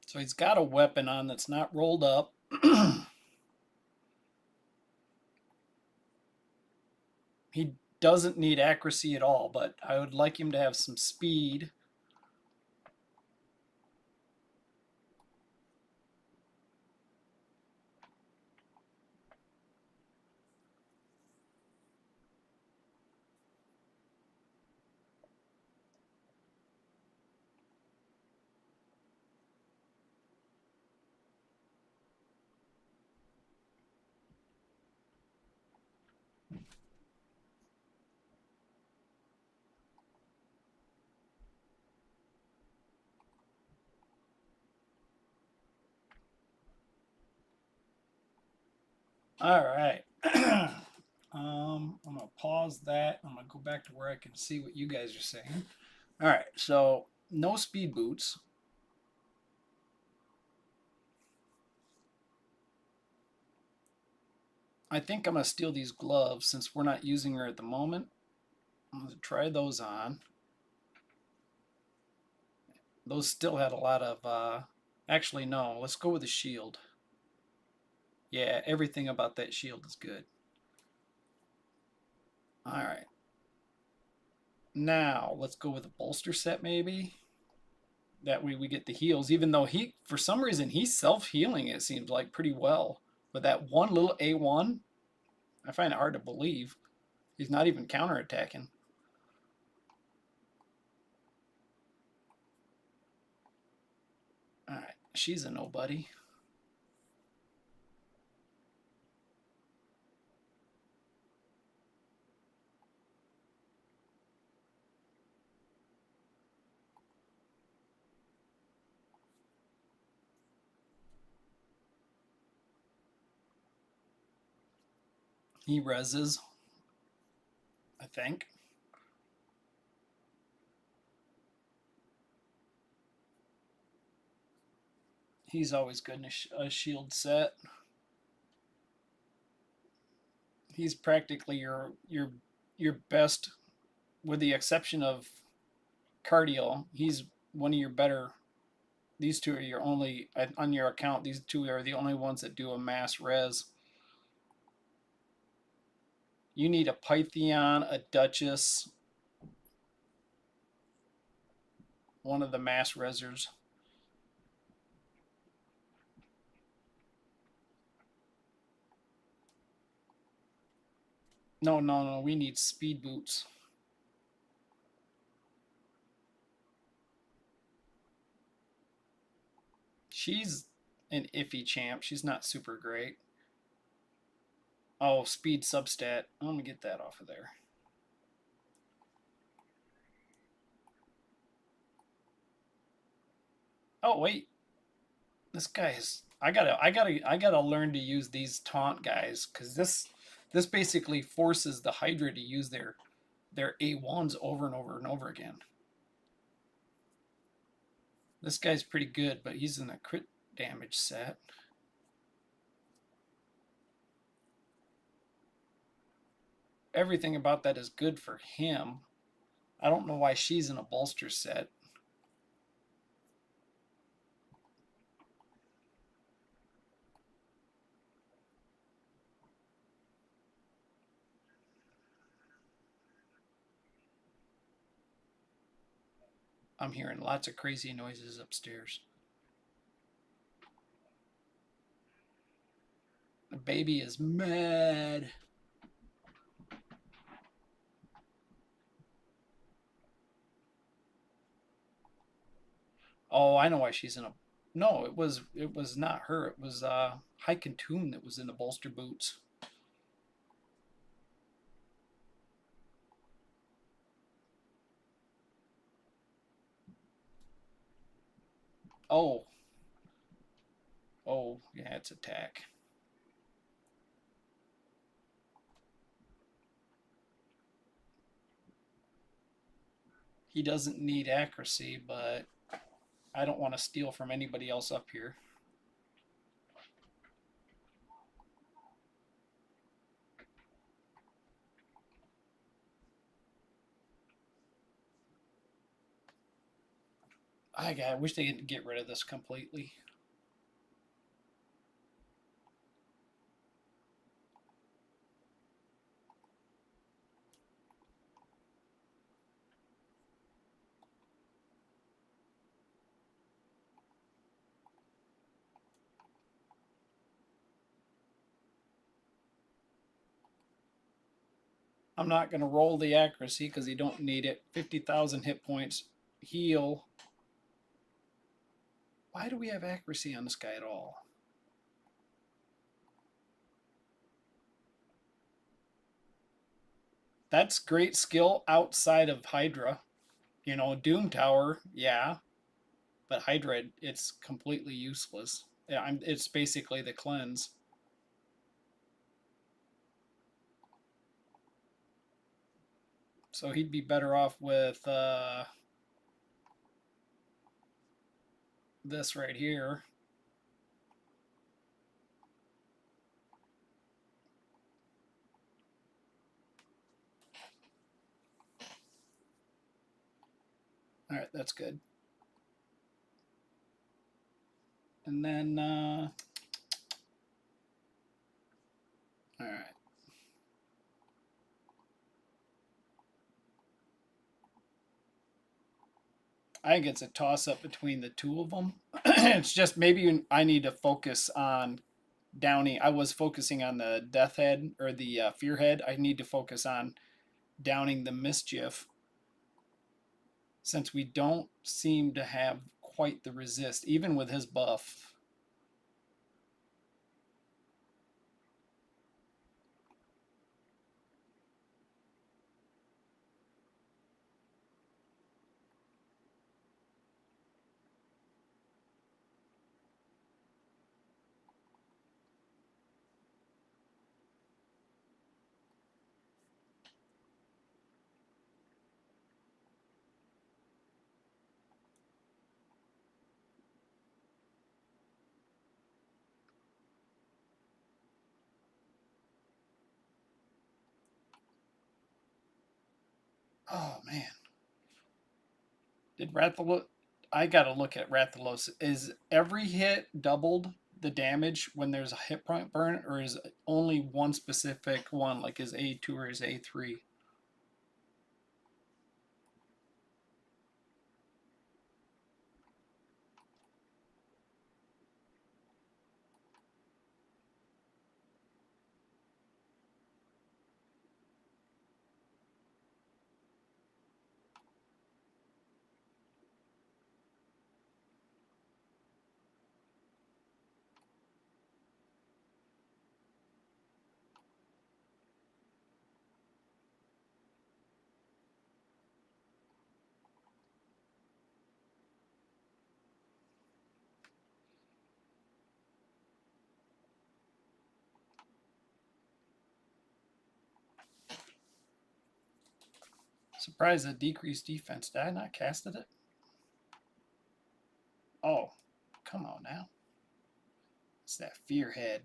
So he's got a weapon on that's not rolled up. He doesn't need accuracy at all, but I would like him to have some speed. All right. I'm going to pause that. I'm going to go back to where I can see what you guys are saying. All right. So, no speed boots. I think I'm going to steal these gloves since we're not using her at the moment. I'm going to try those on. Those still had a lot of... actually, no. Let's go with the shield. Yeah, everything about that shield is good. All right. Now, let's go with a bolster set maybe. That way we get the heals, even though for some reason, he's self-healing, it seems like, pretty well. But that one little A1, I find it hard to believe. He's not even counterattacking. All right, she's a nobody. He reses, I think. He's always good in a shield set. He's practically your best, with the exception of Cardio. He's one of your better. These two are your only on your account. These two are the only ones that do a mass res. You need a Pythion, a Duchess, one of the mass resers. No, no, no. We need speed boots. She's an iffy champ. She's not super great. Oh, speed substat. I'm gonna get that off of there. Oh wait, this guy is. I gotta learn to use these taunt guys, because this basically forces the Hydra to use their A1s over and over and over again. This guy's pretty good, but he's in a crit damage set. Everything about that is good for him. I don't know why she's in a bolster set. I'm hearing lots of crazy noises upstairs. The baby is mad. Oh, I know why she's in a. No, it was not her. It was Hykentoon that was in the bolster boots. Oh, oh, yeah, it's attack. He doesn't need accuracy, but I don't want to steal from anybody else up here. I wish they didn't get rid of this completely. I'm not going to roll the accuracy because you don't need it. 50,000 hit points. Heal. Why do we have accuracy on this guy at all? That's great skill outside of Hydra. Doom Tower, yeah, but Hydra, it's completely useless. Yeah, it's basically the cleanse. So he'd be better off with this right here. All right, that's good. And then, all right. I think it's a toss up between the two of them. It's just maybe I need to focus on downing. I was focusing on the death head or the fear head. I need to focus on downing the mischief, since we don't seem to have quite the resist, even with his buff. Oh man, did Rathalos? I gotta look at Rathalos. Is every hit doubled the damage when there's a hit point burn, or is it only one specific one, like his A2 or his A3? Surprised at decreased defense. Did I not casted it? Oh, come on now. It's that fear head.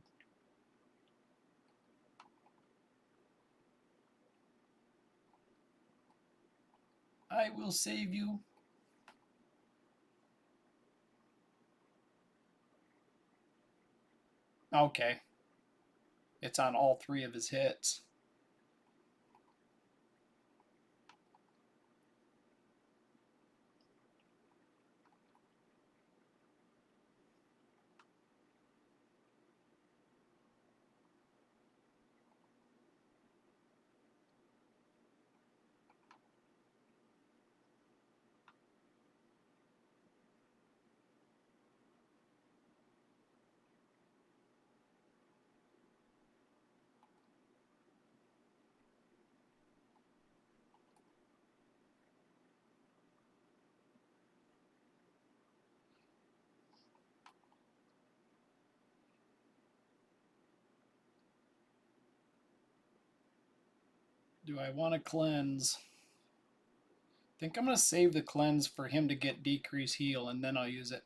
I will save you. Okay. It's on all three of his hits. Do I want to cleanse? I think I'm going to save the cleanse for him to get decrease heal, and then I'll use it.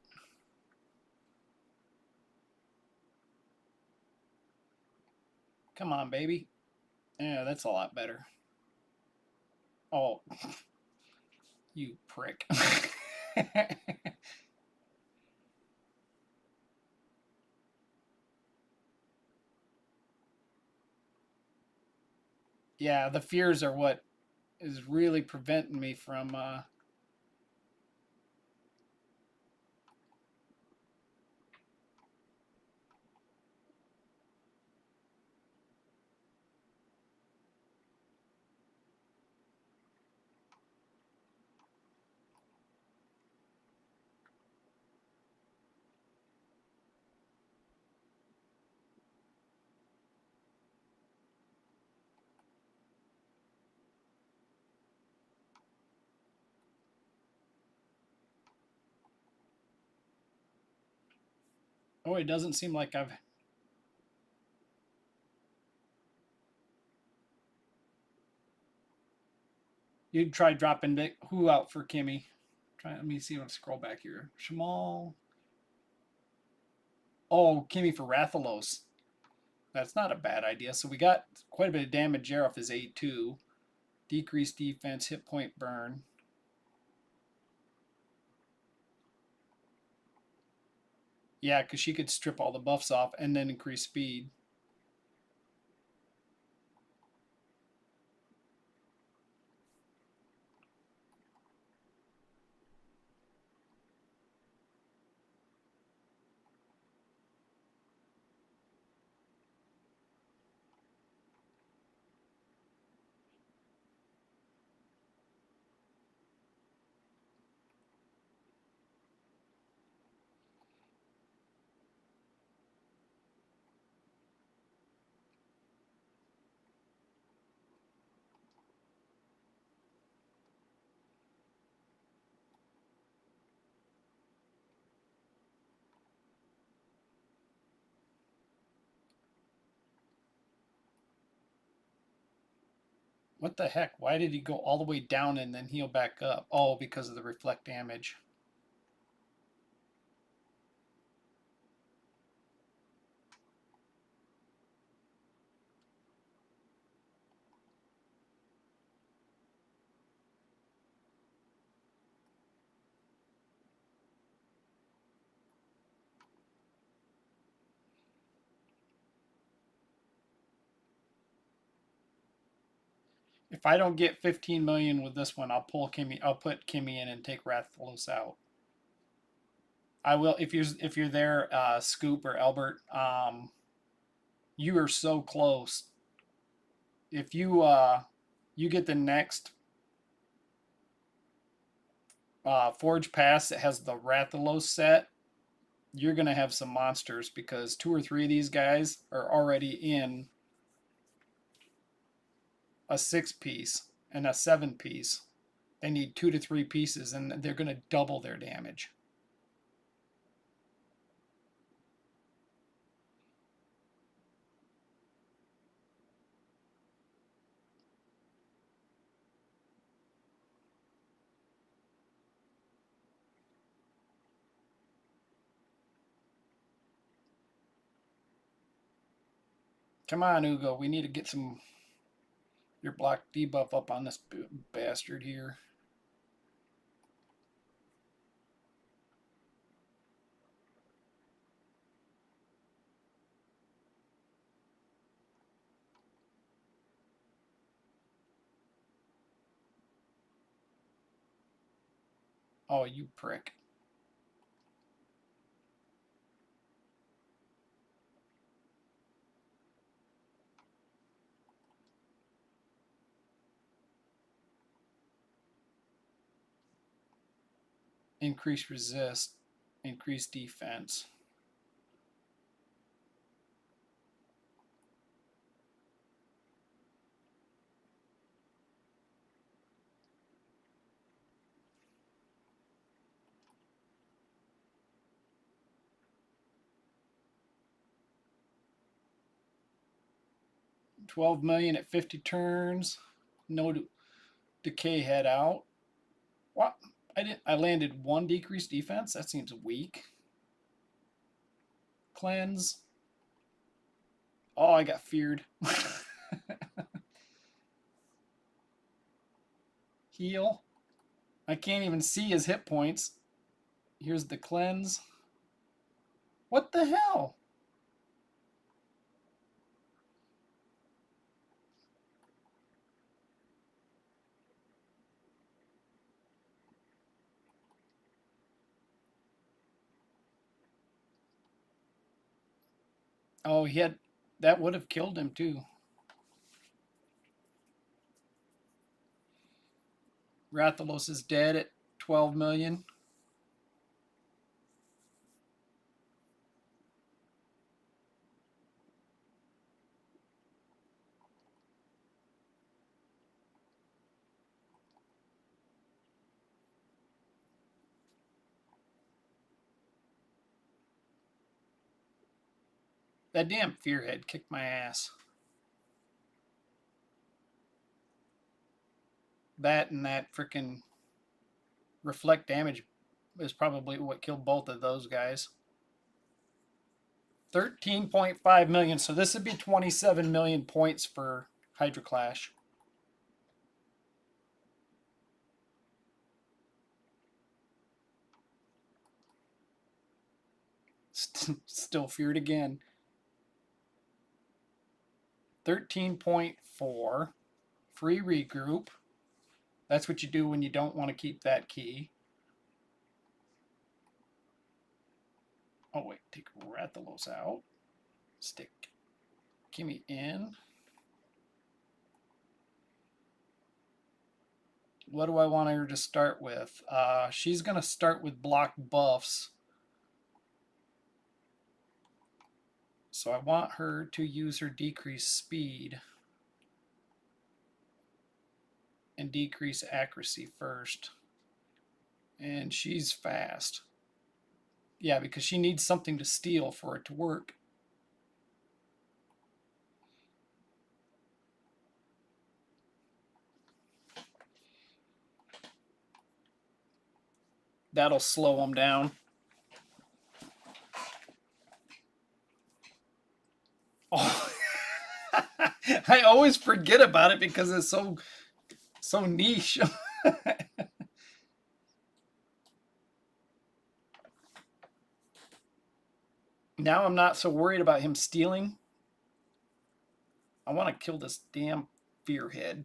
Come on, baby. Yeah, that's a lot better. Oh, you prick. Yeah, the fears are what is really preventing me from. Oh, it doesn't seem like I've. You'd try dropping who out for Kimmy. Let me see. Let's scroll back here. Shamal. Oh, Kimmy for Rathalos. That's not a bad idea. So we got quite a bit of damage there off his A2. Decreased defense, hit point burn. Yeah, because she could strip all the buffs off and then increase speed. What the heck? Why did he go all the way down and then heal back up? Oh, because of the reflect damage. If I don't get 15 million with this one, I'll pull Kimmy. I'll put Kimmy in and take Rathalos out. I will if you're there, Scoop or Albert. You are so close. If you get the next Forge Pass that has the Rathalos set, you're gonna have some monsters because 2 or 3 of these guys are already in a 6 piece and a 7 piece. They need 2 to 3 pieces, and they're gonna double their damage. Come on, Ugo. We need to get some your block debuff up on this bastard here. Oh, you prick. Increase resist, increase defense. $12 million at 50 turns. No decay head out. What? I landed 1 decreased defense. That seems weak. Cleanse. Oh, I got feared. Heal. I can't even see his hit points. Here's the cleanse. What the hell? Oh, he had that would have killed him too. Rathalos is dead at 12 million. That damn Fearhead kicked my ass. That and that freaking reflect damage is probably what killed both of those guys. 13.5 million. So this would be 27 million points for Hydroclash. Still feared again. 13.4. Free regroup. That's what you do when you don't want to keep that key. Oh, wait. Take Rathalos out. Stick Kimmy in. What do I want her to start with? She's going to start with block buffs. So I want her to use her decreased speed and decrease accuracy first. And she's fast. Yeah, because she needs something to steal for it to work. That'll slow them down. Oh, I always forget about it because it's so niche. Now I'm not so worried about him stealing. I want to kill this damn Fearhead.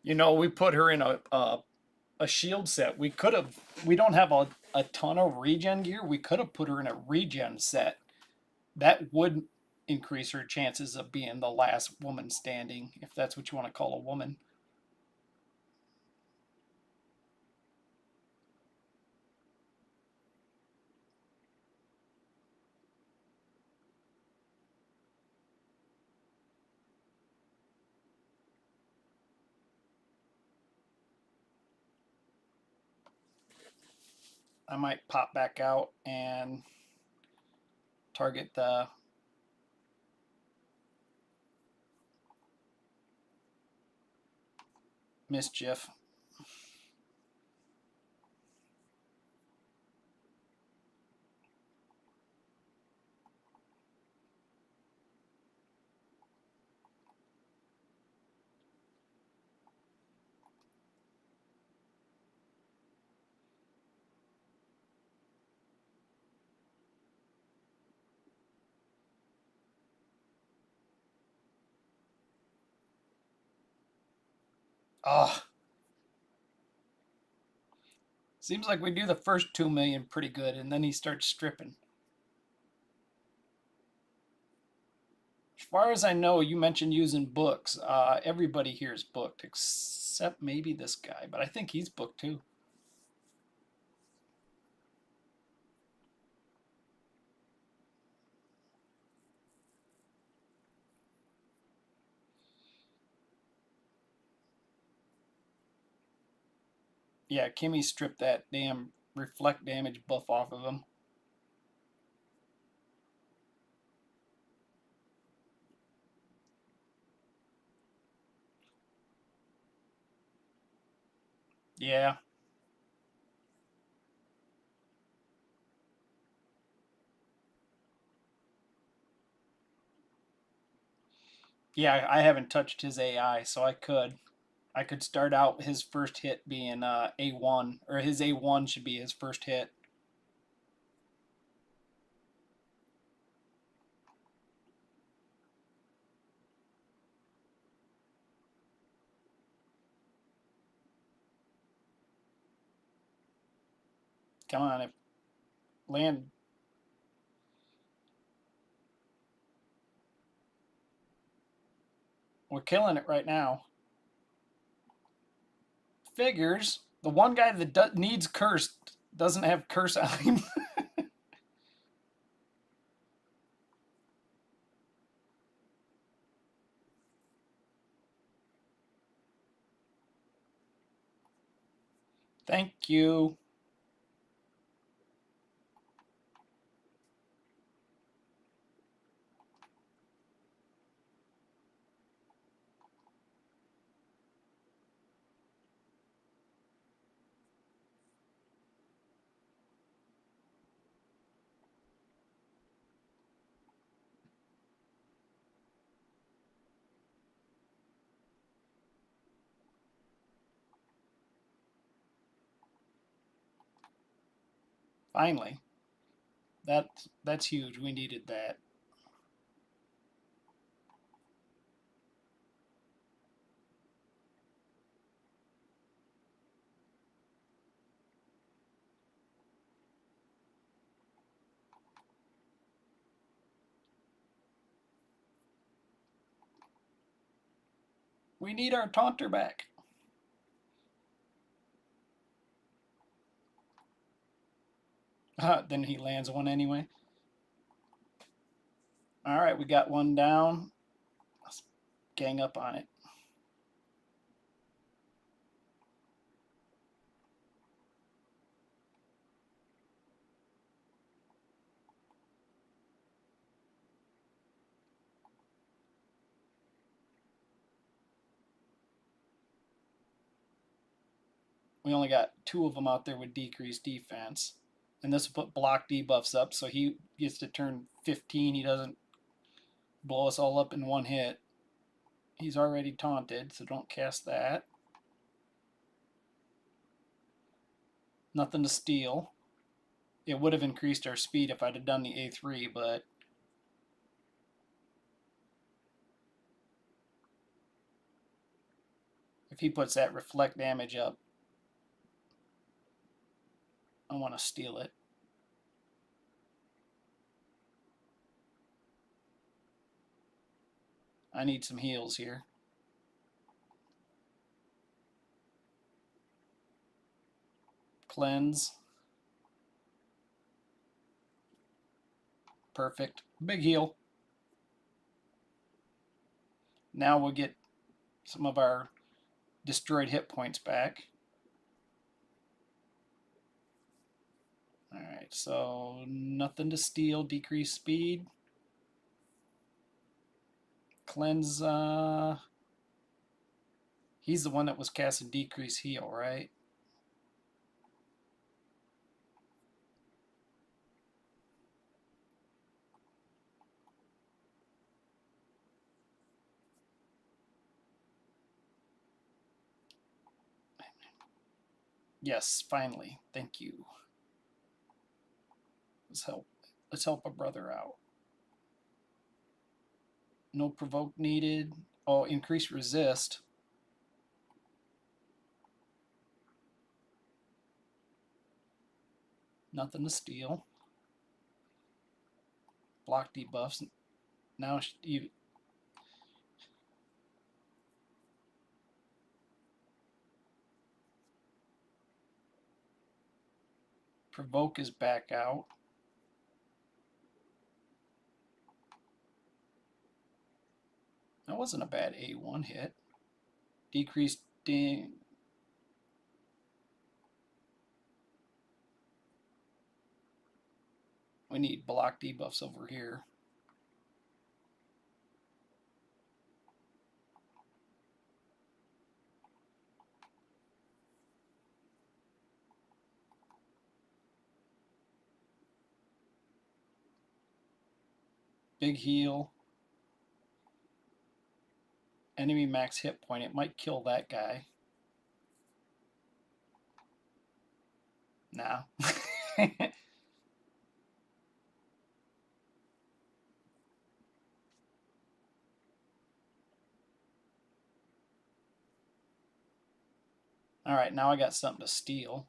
You know, we put her in a shield set. We don't have a ton of regen gear. We could have put her in a regen set. That would increase her chances of being the last woman standing, if that's what you want to call a woman. I might pop back out and target the mischief. Oh, seems like we do the first 2 million pretty good, and then he starts stripping. As far as I know, you mentioned using books. Everybody here is booked except maybe this guy, but I think he's booked too. Yeah, Kimmy stripped that damn reflect damage buff off of him. Yeah, yeah, I haven't touched his AI, so I could start out his first hit being A1, or his A1 should be his first hit. Come on, if land, we're killing it right now. Figures. The one guy that needs cursed doesn't have curse on him. Thank you. Finally, that's huge. We needed that. We need our taunter back. Then he lands one anyway. All right, we got one down. Let's gang up on it. We only got two of them out there with decreased defense. And this will put block debuffs up, so he gets to turn 15. He doesn't blow us all up in one hit. He's already taunted, so don't cast that. Nothing to steal. It would have increased our speed if I'd have done the A3, but If he puts that reflect damage up, I want to steal it. I need some heals here. Cleanse. Perfect. Big heal. Now we'll get some of our destroyed hit points back. Alright, so nothing to steal. Decrease speed. Cleanse. He's the one that was casting decrease heal, right? Yes, finally. Thank you. Let's help a brother out. No provoke needed. Oh, increase resist. Nothing to steal. Block debuffs. Now you. Provoke is back out. That wasn't a bad A1 hit. Decreased ding. We need block debuffs over here. Big heal. Enemy max hit point. It might kill that guy. Nah. Alright, now I got something to steal.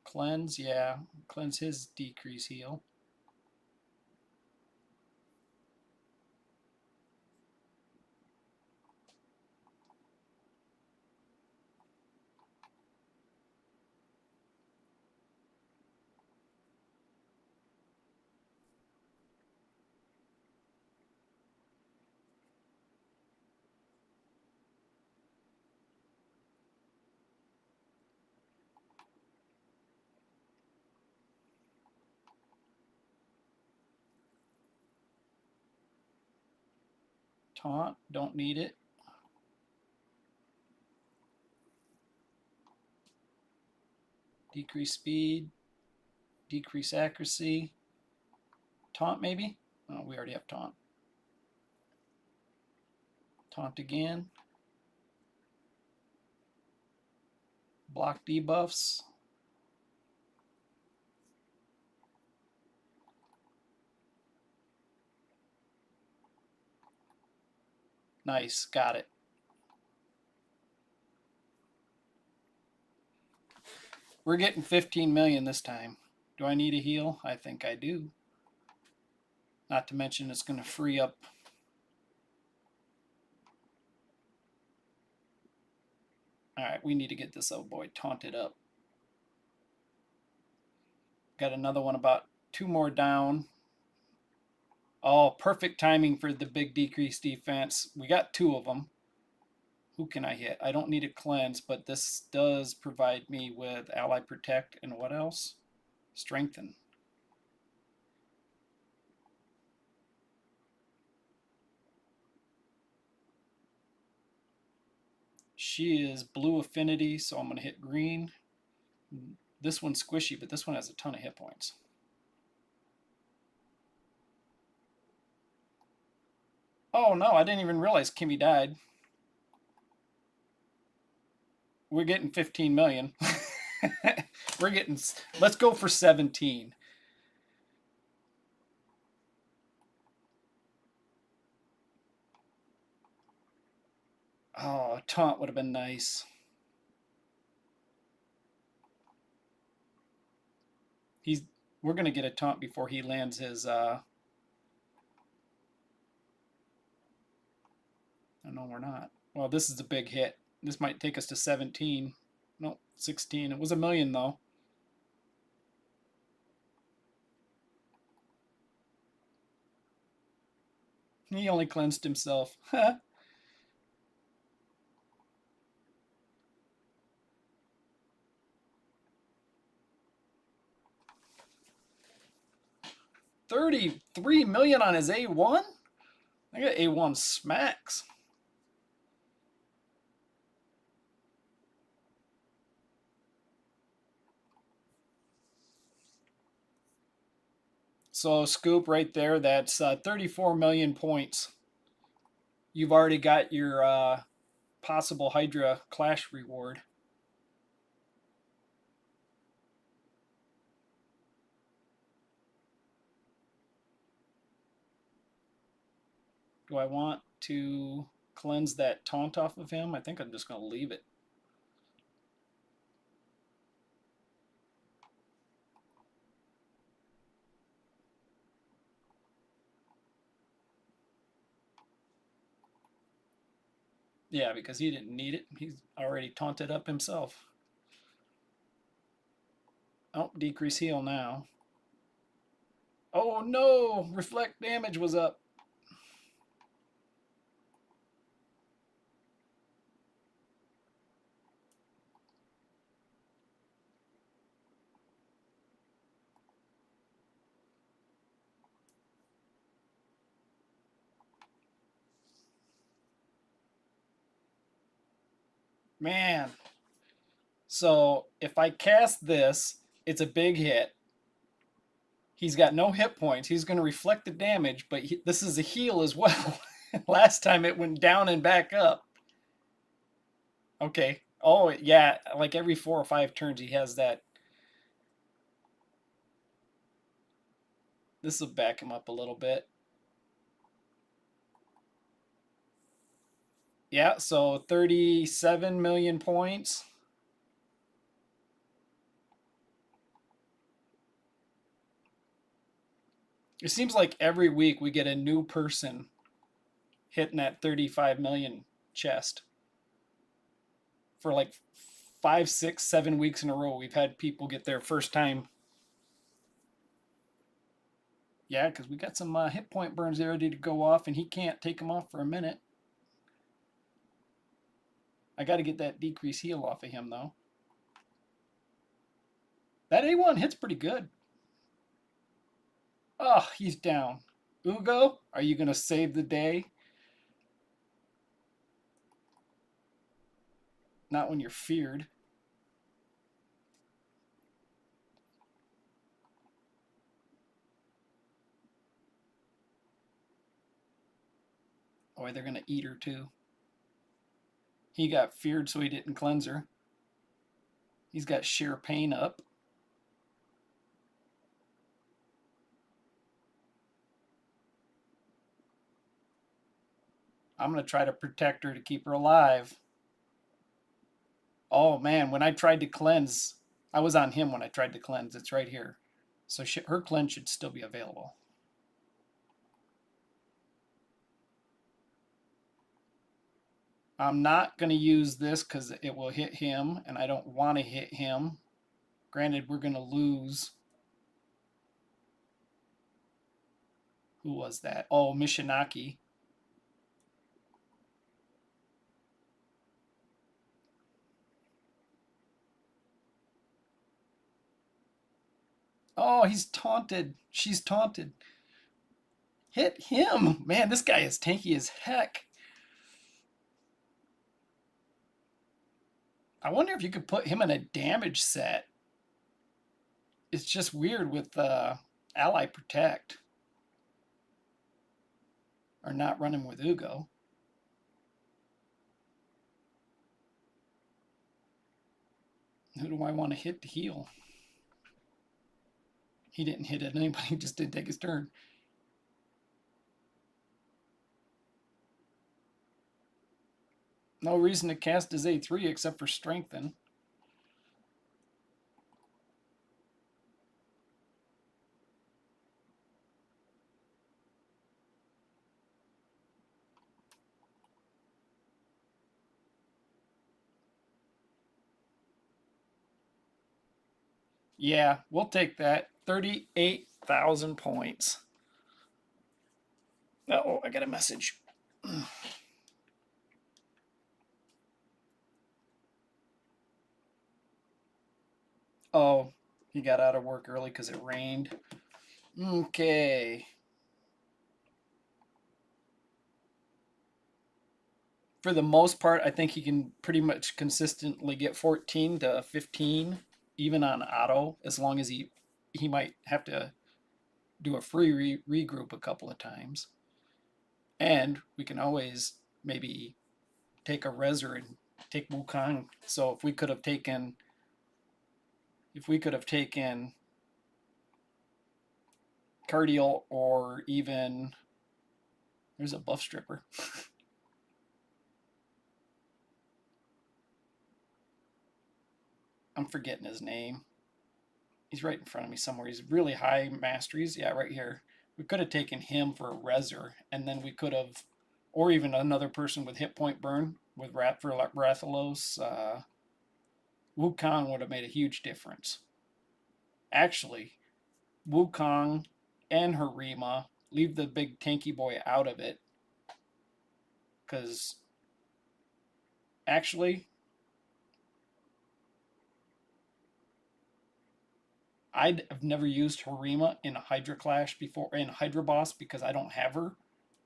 Cleanse, yeah. Cleanse his decrease heal. Taunt, don't need it. Decrease speed, decrease accuracy. Taunt maybe? Oh, we already have taunt. Taunt again. Block debuffs. Nice, got it. We're getting 15 million this time. Do I need a heal? I think I do. Not to mention it's going to free up. Alright, we need to get this old boy taunted up. Got another one about 2 more down. Oh, perfect timing for the big decrease defense. We got 2 of them. Who can I hit? I don't need a cleanse, but this does provide me with ally protect and what else? Strengthen. She is blue affinity, so I'm going to hit green. This one's squishy, but this one has a ton of hit points. Oh no, I didn't even realize Kimmy died. We're getting 15 million. We're getting, let's go for 17. Oh, a taunt would have been nice. He's we're gonna get a taunt before he lands his oh, no, we're not. Well, this is a big hit. This might take us to 17. No, 16. It was a million though. He only cleansed himself. $33 million on his A1? I got A1 smacks. So scoop right there, that's 34 million points. You've already got your possible Hydra Clash reward. Do I want to cleanse that taunt off of him? I think I'm just going to leave it. Yeah, because he didn't need it. He's already taunted up himself. Oh, decrease heal now. Oh no! Reflect damage was up. Man. So if I cast this, it's a big hit. He's got no hit points. He's going to reflect the damage, but this is a heal as well. Last time it went down and back up. Okay. Oh, yeah. Like every 4 or 5 turns, he has that. This will back him up a little bit. Yeah, so 37 million points. It seems like every week we get a new person hitting that 35 million chest. For like 5, 6, 7 weeks in a row, we've had people get their first time. Yeah, because we got some hit point burns there ready to go off, and he can't take them off for a minute. I got to get that decrease heal off of him, though. That A1 hits pretty good. Oh, he's down. Ugo, are you going to save the day? Not when you're feared. Oh, they're going to eat her, too. He got feared, so he didn't cleanse her. He's got sheer pain up. I'm going to try to protect her to keep her alive. Oh, man, when I tried to cleanse, I was on him when I tried to cleanse. It's right here. So her cleanse should still be available. I'm not going to use this because it will hit him, and I don't want to hit him. Granted, we're going to lose. Who was that? Oh, Mishinaki. Oh, he's taunted. She's taunted. Hit him. Man, this guy is tanky as heck. I wonder if you could put him in a damage set. It's just weird with Ally Protect. Or not running with Ugo. Who do I want to hit to heal? He didn't hit at anybody, he just didn't take his turn. No reason to cast his A3 except for strengthen. Yeah, we'll take that. 38,000 points. Oh, I got a message. Oh, he got out of work early because it rained. Okay. For the most part, I think he can pretty much consistently get 14 to 15, even on auto, as long as he might have to do a free regroup a couple of times. And we can always maybe take a Reser and take Wukong. So if we could have taken Cardial or even there's a buff stripper. I'm forgetting his name. He's right in front of me somewhere. He's really high masteries. Yeah, right here. We could have taken him for a Reser, and then we could have, or even another person with hit point burn with for Rathalos. Wukong would have made a huge difference. Actually, Wukong and Harima, leave the big tanky boy out of it, because actually, I've never used Harima in a Hydra Clash before, in Hydra Boss, because I don't have her.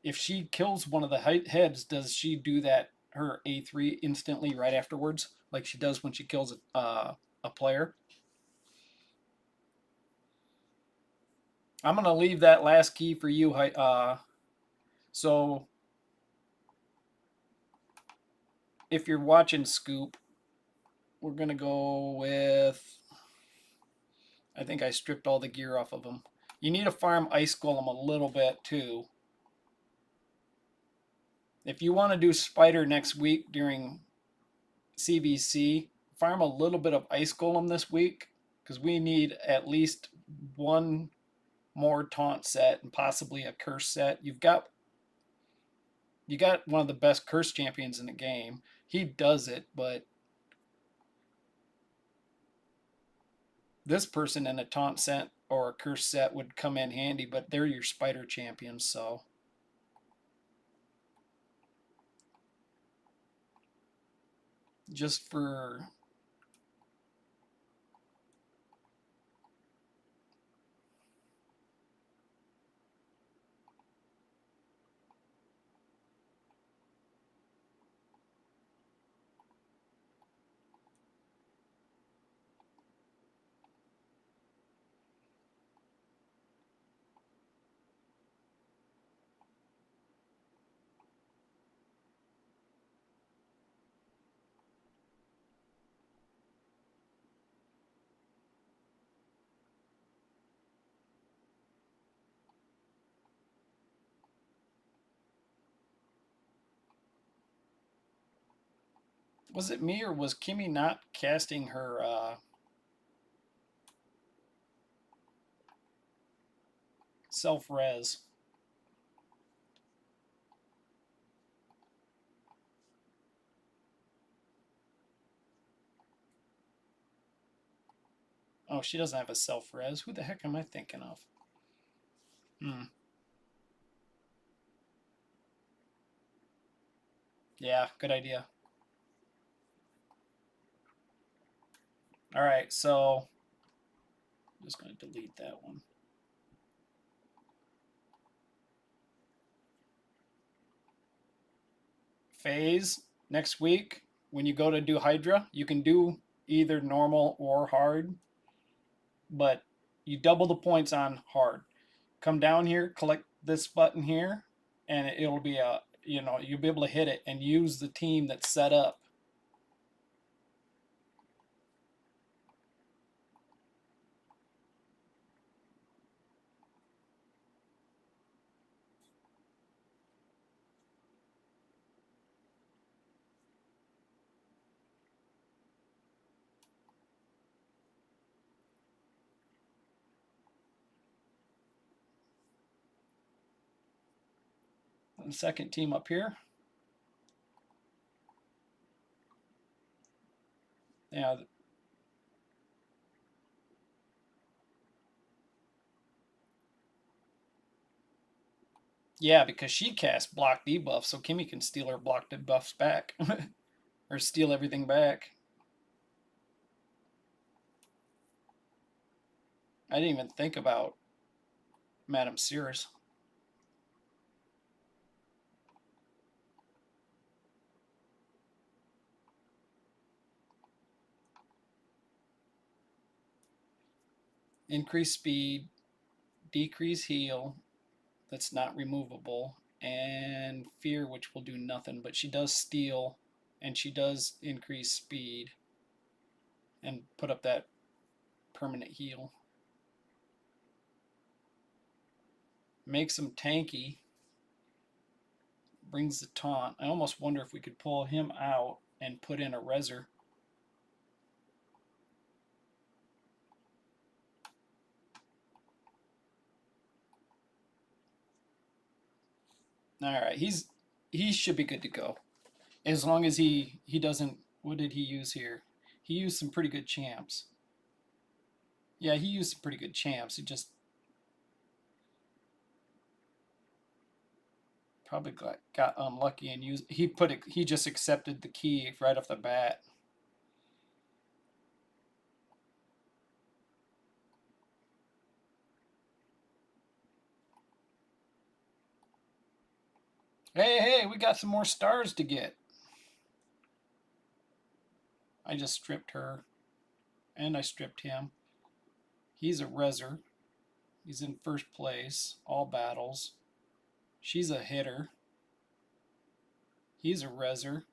If she kills one of the heads, does she do that, her A3 instantly right afterwards, like she does when she kills a player? I'm going to leave that last key for you. So if you're watching Scoop, we're going to go with, I think I stripped all the gear off of him. You need to farm Ice Golem a little bit too. If you want to do Spider next week during CVC, farm a little bit of Ice Golem this week, because we need at least one more taunt set and possibly a curse set. You got one of the best curse champions in the game. He does it, but this person in a taunt set or a curse set would come in handy, but they're your spider champions, so just for was it me or was Kimmy not casting her self-res? Oh, she doesn't have a self-res. Who the heck am I thinking of? Yeah, good idea. All right, so I'm just going to delete that one. Phase next week, when you go to do Hydra, you can do either normal or hard, but you double the points on hard. Come down here, collect this button here, and it'll be you'll be able to hit it and use the team that's set up. the second team up here. Yeah. Yeah, because she cast block debuff, so Kimmy can steal her block debuffs back. Or steal everything back. I didn't even think about Madame Sears. Increase speed, decrease heal, that's not removable, and fear, which will do nothing, but she does steal, and she does increase speed and put up that permanent heal. Makes him tanky, brings the taunt. I almost wonder if we could pull him out and put in a Reser. All right, he should be good to go, as long as he doesn't. What did he use here? He used some pretty good champs. Yeah, he used some pretty good champs. He just probably got unlucky and used. He put it. He just accepted the key right off the bat. Hey, we got some more stars to get. I just stripped her, and I stripped him. He's a Reser. He's in first place, all battles. She's a hitter. He's a Reser.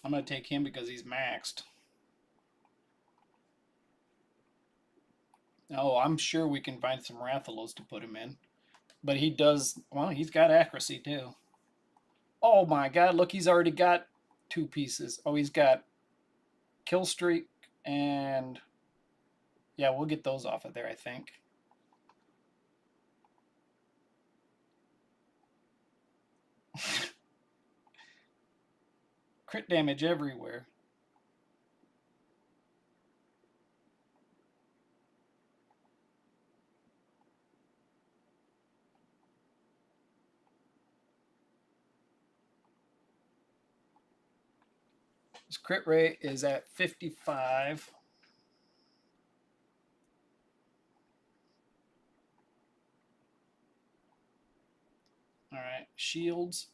I'm going to take him because he's maxed. Oh, I'm sure we can find some Rathalos to put him in. But he does, well, he's got accuracy too. Oh my god, look, he's already got 2 pieces. Oh, he's got kill streak and yeah, we'll get those off of there, I think. Crit damage everywhere. His crit rate is at 55. All right, shields.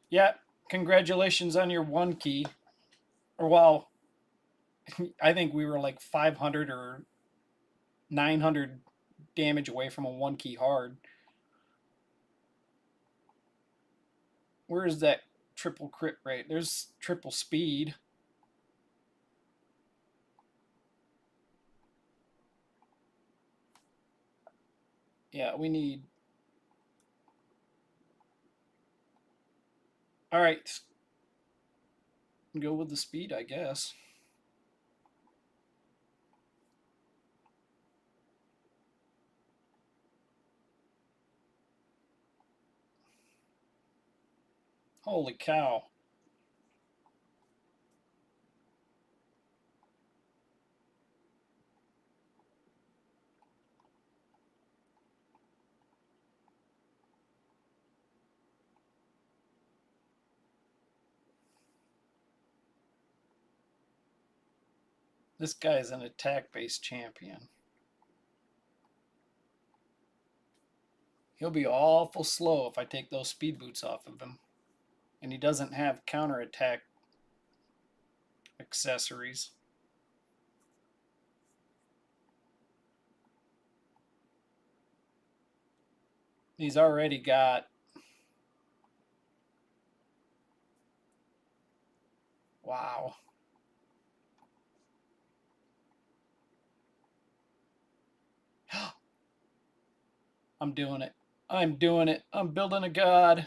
Yeah, congratulations on your 1 key. Or well, I think we were like 500 or 900 damage away from a 1 key hard. Where is that triple crit rate? There's triple speed. Yeah, we need. All right, go with the speed, I guess. Holy cow. This guy is an attack-based champion. He'll be awful slow if I take those speed boots off of him. And he doesn't have counterattack accessories. He's already got. Wow. I'm doing it. I'm doing it. I'm building a god.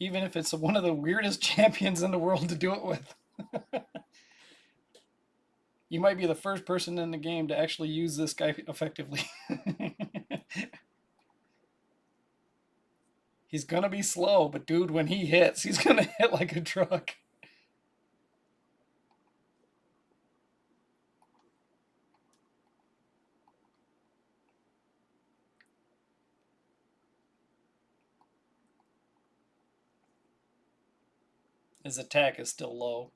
Even if it's one of the weirdest champions in the world to do it with. You might be the first person in the game to actually use this guy effectively. He's gonna be slow, but dude, when he hits, he's gonna hit like a truck. His attack is still low.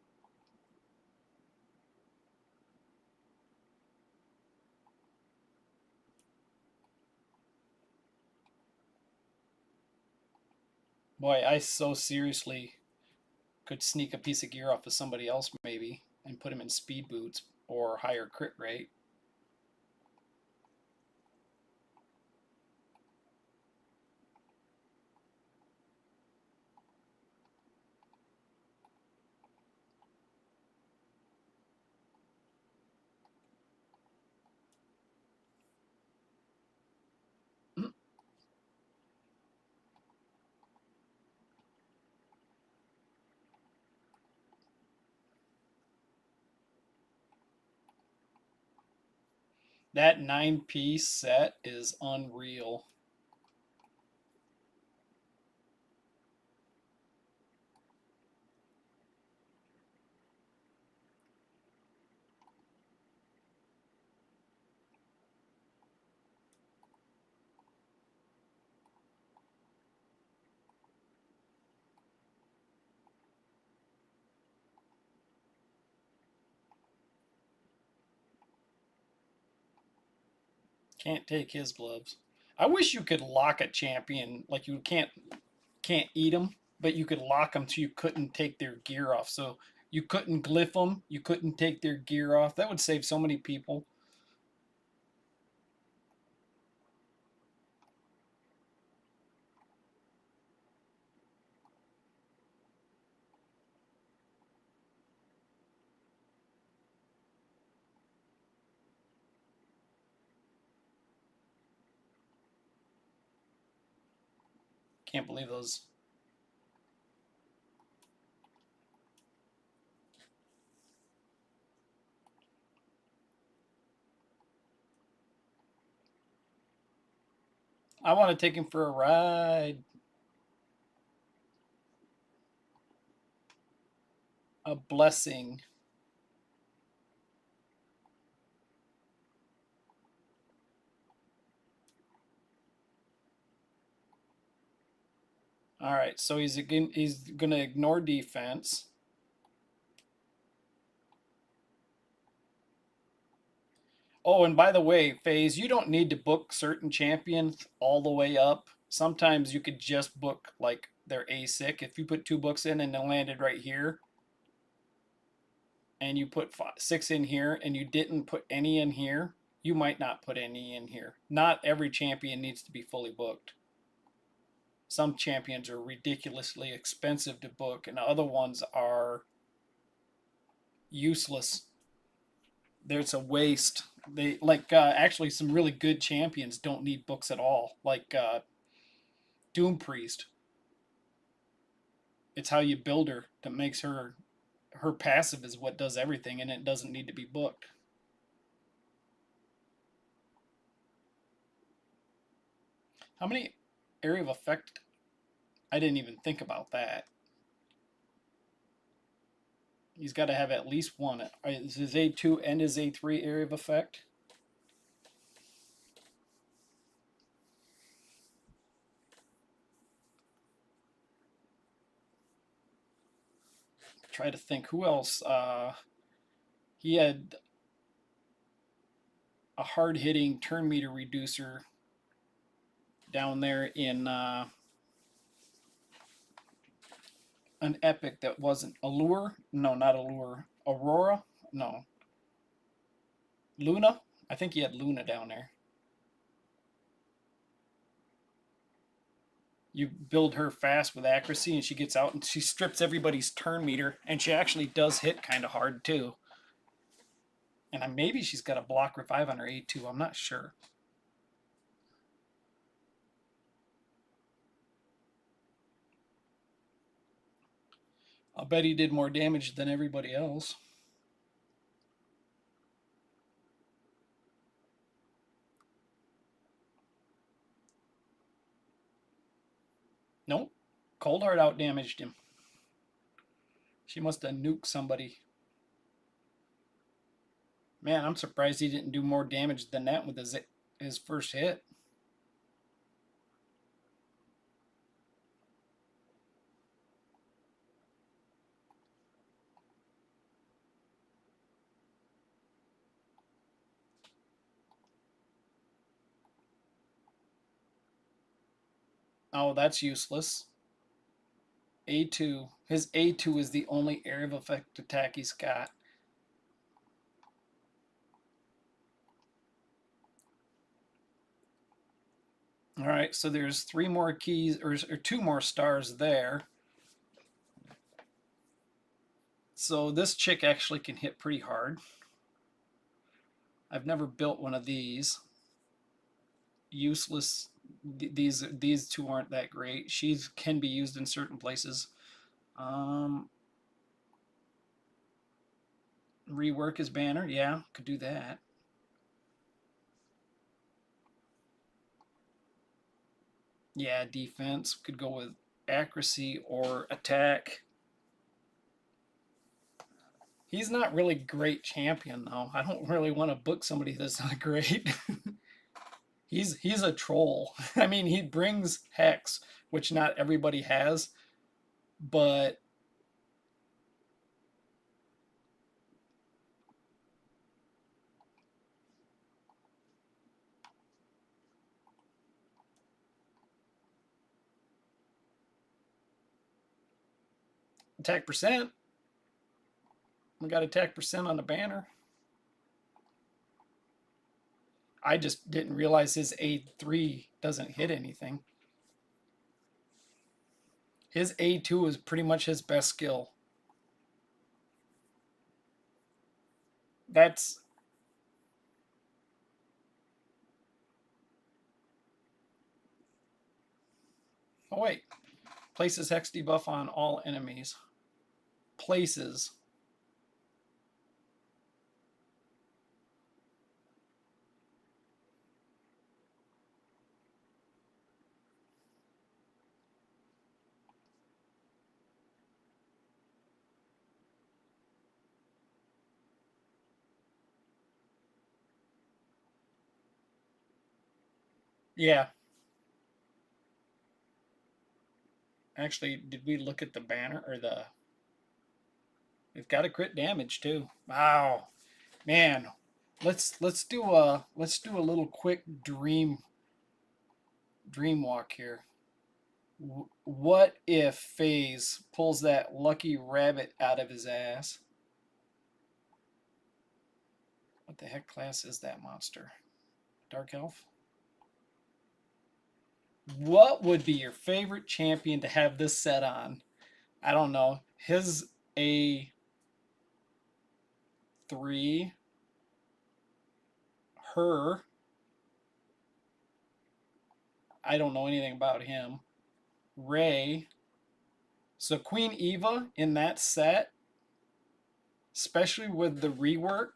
Boy, I so seriously could sneak a piece of gear off of somebody else maybe and put him in speed boots or higher crit rate. That 9-piece set is unreal. Can't take his gloves. I wish you could lock a champion like you can't eat them, but you could lock them so you couldn't take their gear off. So you couldn't glyph them, you couldn't take their gear off. That would save so many people. Can't believe those. I want to take him for a ride. A blessing. All right, so he's gonna ignore defense. Oh, and by the way, FaZe, you don't need to book certain champions all the way up. Sometimes you could just book like their ASIC. If you put 2 books in and they landed right here, and you put 6 in here, and you didn't put any in here, you might not put any in here. Not every champion needs to be fully booked. Some champions are ridiculously expensive to book, and other ones are useless. There's a waste. They like actually some really good champions don't need books at all. Like Doom Priest. It's how you build her that makes her passive is what does everything, and it doesn't need to be booked. How many area of effect? I didn't even think about that. He's got to have at least one. Is his A2 and his A3 area of effect? Try to think who else. He had a hard hitting turn meter reducer down there in an epic that wasn't Allure. No, not Allure. Aurora. No. Luna. I think he had Luna down there. You build her fast with accuracy, and she gets out and she strips everybody's turn meter, and she actually does hit kind of hard too. And maybe she's got a block revive on her A2. I'm not sure. I'll bet he did more damage than everybody else. Nope. Coldheart outdamaged him. She must have nuked somebody. Man, I'm surprised he didn't do more damage than that with his first hit. Oh, that's useless. A2. His A2 is the only area of effect attack he's got. All right, so there's 3 more keys, or 2 more stars there. So this chick actually can hit pretty hard. I've never built one of these. Useless. These 2 aren't that great. She can be used in certain places. Rework his banner. Yeah, could do that. Yeah, defense. Could go with accuracy or attack. He's not really great champion though. I don't really want to book somebody that's not great. he's a troll. I mean, he brings hex, which not everybody has, but attack percent. We got attack percent on the banner. I just didn't realize his A3 doesn't hit anything. His A2 is pretty much his best skill. That's... Oh, wait. Places hex debuff on all enemies. Places. Yeah. Actually, did we look at the banner or the... It's got a crit damage too. Wow. Man, let's do a little quick dream walk here. What if FaZe pulls that lucky rabbit out of his ass? What the heck class is that monster? Dark Elf? What would be your favorite champion to have this set on? I don't know. His A3. Her. I don't know anything about him. Ray. So Queen Eva in that set, especially with the rework.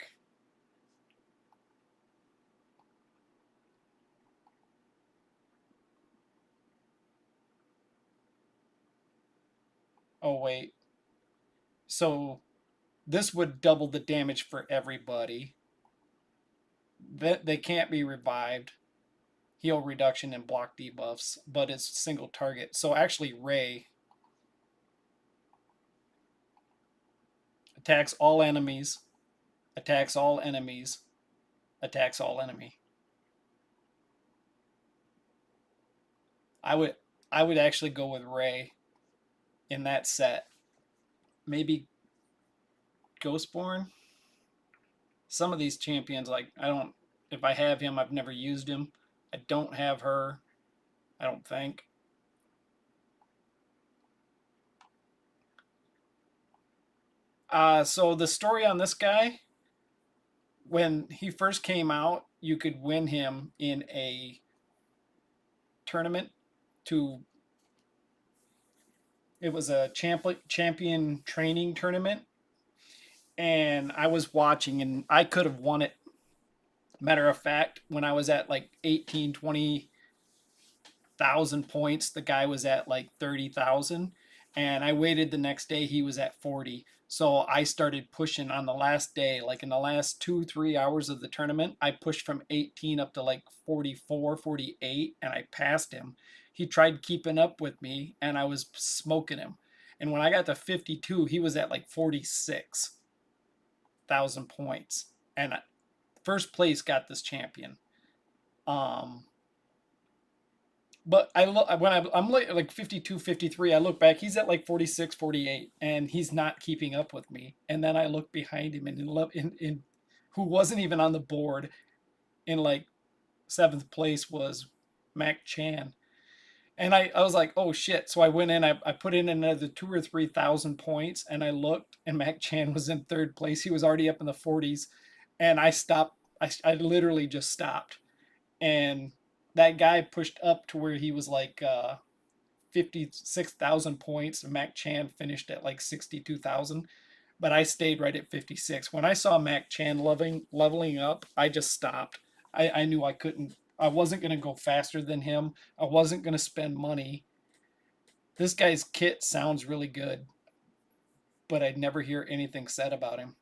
Oh, wait. So this would double the damage for everybody. That they can't be revived. Heal reduction and block debuffs, but it's single target. So actually Ray attacks all enemies, attacks all enemies, attacks all enemy. I would actually go with Ray in that set. Maybe Ghostborn. Some of these champions, like, I don't... If I have him, I've never used him. I don't have her, I don't think. So the story on this guy, when he first came out, you could win him in a tournament to It was a champion training tournament, and I was watching, and I could have won it. Matter of fact, when I was at like 18, 20,000 points, the guy was at like 30,000. And I waited the next day, he was at 40. So I started pushing on the last day, like in the last 2, 3 hours of the tournament. I pushed from 18 up to like 44, 48, and I passed him. He tried keeping up with me, and I was smoking him. And when I got to 52, he was at like 46,000 points. And first place got this champion. Um, but I look when I'm like 52, 53. I look back, he's at like 46, 48, and he's not keeping up with me. And then I look behind him, and in who wasn't even on the board in like seventh place was Mac Chan. And I was like, oh shit. So I went in, I put in another 2 or 3 thousand points, and I looked, and Mac Chan was in third place. He was already up in the 40s. And I stopped. I literally just stopped. And that guy pushed up to where he was like 56,000 points. Mac Chan finished at like 62,000, but I stayed right at 56. When I saw Mac Chan leveling up, I just stopped. I knew I couldn't. I wasn't going to go faster than him. I wasn't going to spend money. This guy's kit sounds really good, but I'd never hear anything said about him.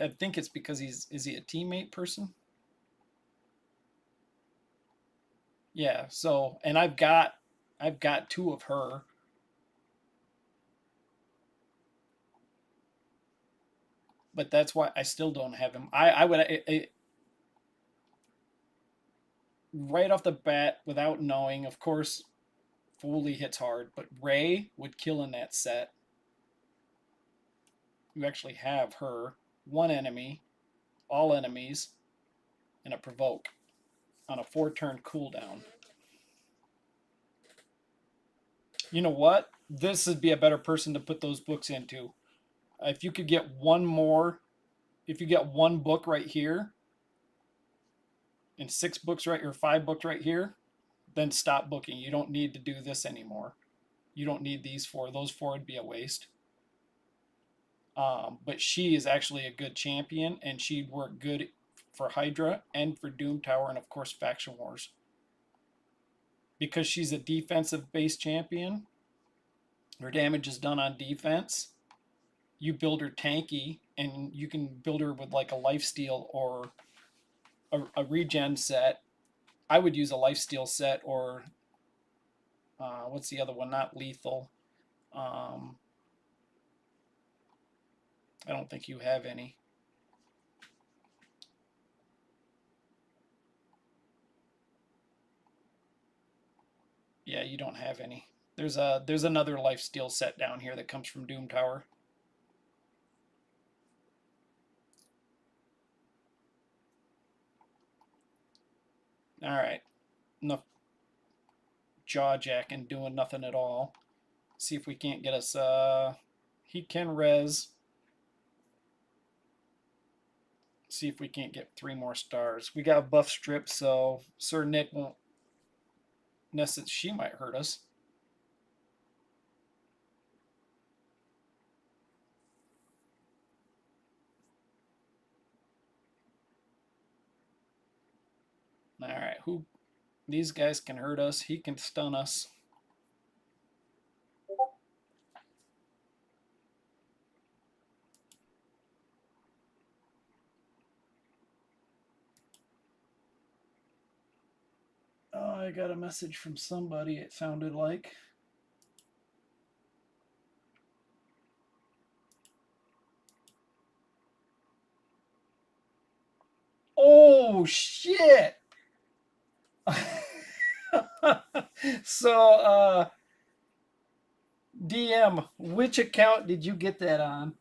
I think it's because is he a teammate person? Yeah. So, and I've got two of her. But that's why I still don't have him. I would right off the bat without knowing. Of course, Foley hits hard, but Ray would kill in that set. You actually have her, one enemy, all enemies, and a provoke on a 4-turn cooldown. You know what? This would be a better person to put those books into. If you could get one more, if you get one book right here, and 6 books right or 5 books right here, then stop booking. You don't need to do this anymore. You don't need these 4. Those 4 would be a waste. But she is actually a good champion, and she'd work good for Hydra and for Doom Tower, and of course Faction Wars. Because she's a defensive based champion, her damage is done on defense. You build her tanky, and you can build her with like a lifesteal or a regen set. I would use a lifesteal set, or what's the other one? Not lethal. Um, I don't think you have any. Yeah, you don't have any. There's another lifesteal set down here that comes from Doom Tower. All right, enough jaw jacking, doing nothing at all. See if we can't get us. He can res. See if we can't get 3 more stars. We got buff strip, so Sir Nick won't. She might hurt us. All right, who? These guys can hurt us. He can stun us. Oh, I got a message from somebody. It sounded like. Oh shit! So, DM, which account did you get that on?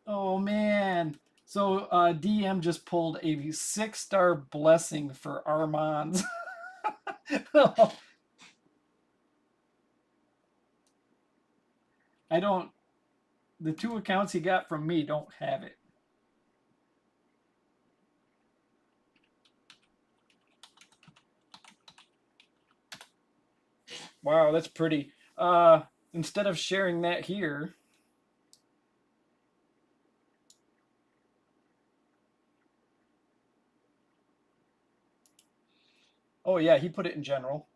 Oh man. So DM just pulled a 6-star blessing for Armand. I don't. The 2 accounts he got from me don't have it. Wow, that's pretty. Instead of sharing that here, oh yeah, he put it in general.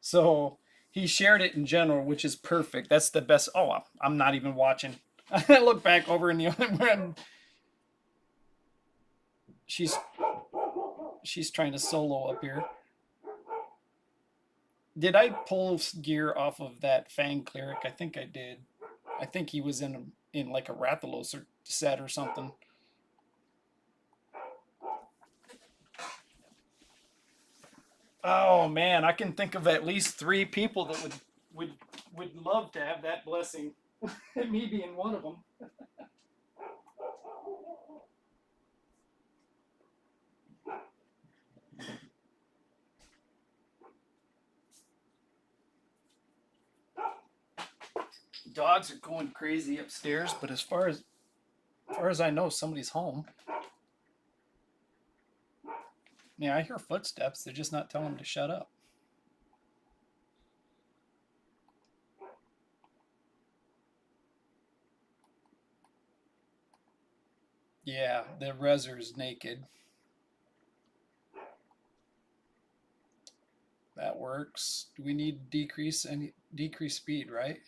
So he shared it in general, which is perfect. That's the best. Oh, I'm not even watching. I look back over in the other one. She's she's trying to solo up here. Did I pull gear off of that Fang cleric? I think I did. I think he was in like a Rathalos set or something. Oh man, I can think of at least 3 people that would would love to have that blessing. Me being one of them. Dogs are going crazy upstairs, but as far as I know, somebody's home. Yeah, I hear footsteps. They're just not telling them to shut up. Yeah, the Rezzer's naked. That works. Do we need decrease speed, right?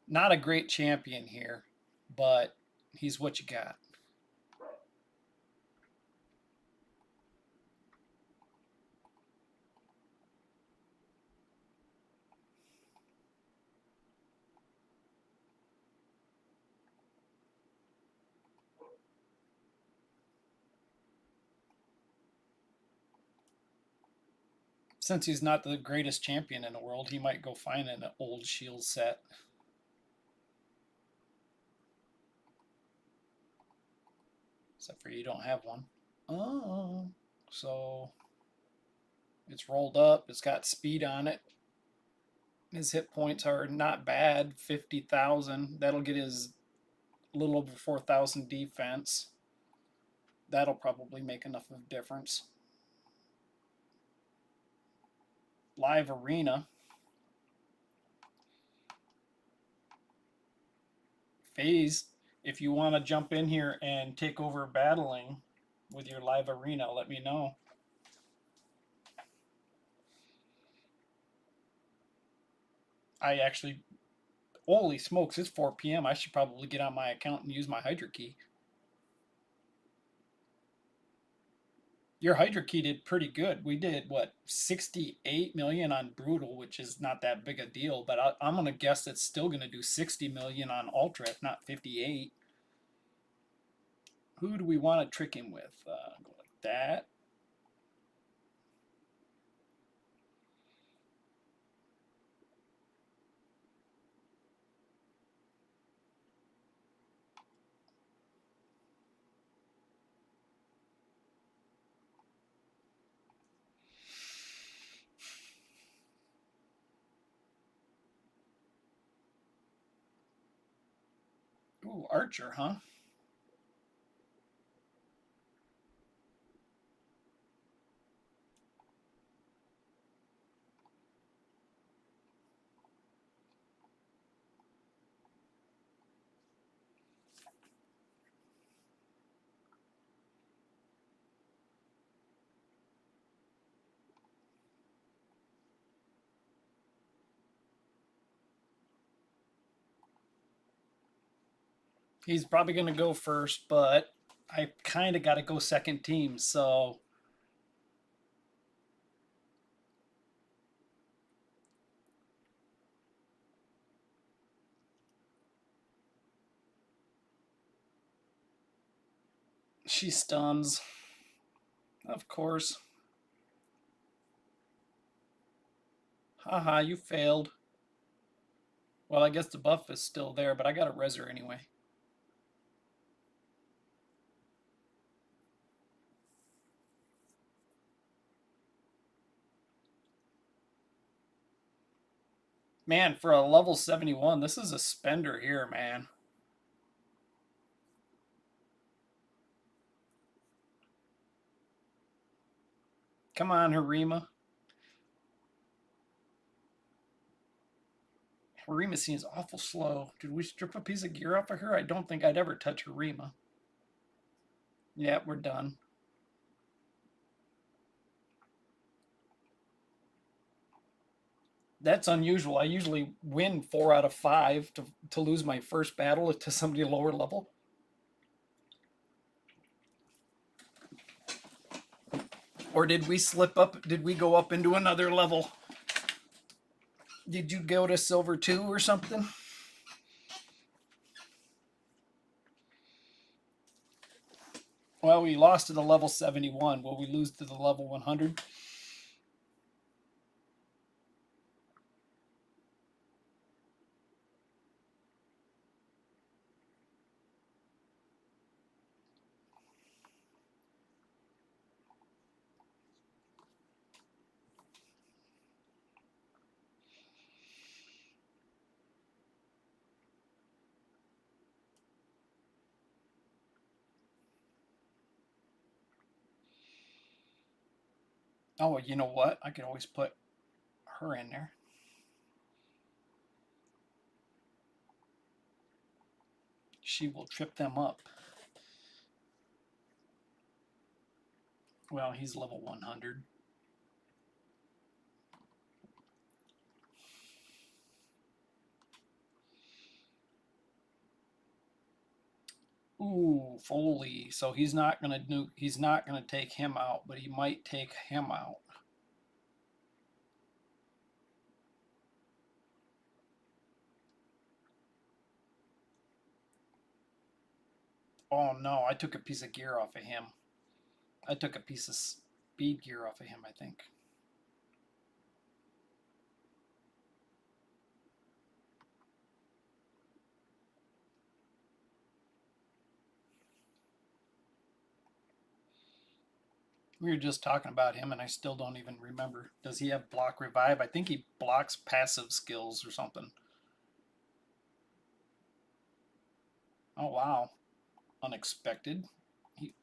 Not a great champion here, but he's what you got. Since he's not the greatest champion in the world, he might go find an old shield set. Except for you don't have one. Oh, so it's rolled up. It's got speed on it. His hit points are not bad, 50,000. That'll get his a little over 4,000 defense. That'll probably make enough of a difference. Live arena. Phase, if you want to jump in here and take over battling with your live arena, let me know. I actually, holy smokes, it's 4 p.m. I should probably get on my account and use my Hydra key. Your Hydra key did pretty good. We did what 68 million on Brutal, which is not that big a deal, but I'm gonna guess it's still gonna do 60 million on Ultra, if not 58. Who do we want to trick him with? Go like that. Ooh, Archer, huh? He's probably going to go first, but I kind of got to go second team. So she stuns, of course. Haha, you failed. Well, I guess the buff is still there, but I got a Rezer anyway. Man, for a level 71, this is a spender here, man. Come on, Harima. Harima seems awful slow. Did we strip a piece of gear off of her? I don't think I'd ever touch Harima. Yeah, we're done. That's unusual. I usually win 4 out of 5 to lose my first battle to somebody lower level. Or did we slip up? Did we go up into another level? Did you go to silver 2 or something? Well, we lost to the level 71. Will we lose to the level 100? Oh, you know what? I could always put her in there. She will trip them up. Well, he's level 100. Ooh, Foley. So he's not gonna nuke. He's not gonna take him out, but he might take him out. Oh no! I took a piece of gear off of him. I took a piece of speed gear off of him, I think. We were just talking about him, and I still don't even remember. Does he have block revive? I think he blocks passive skills or something. Oh wow, unexpected. He,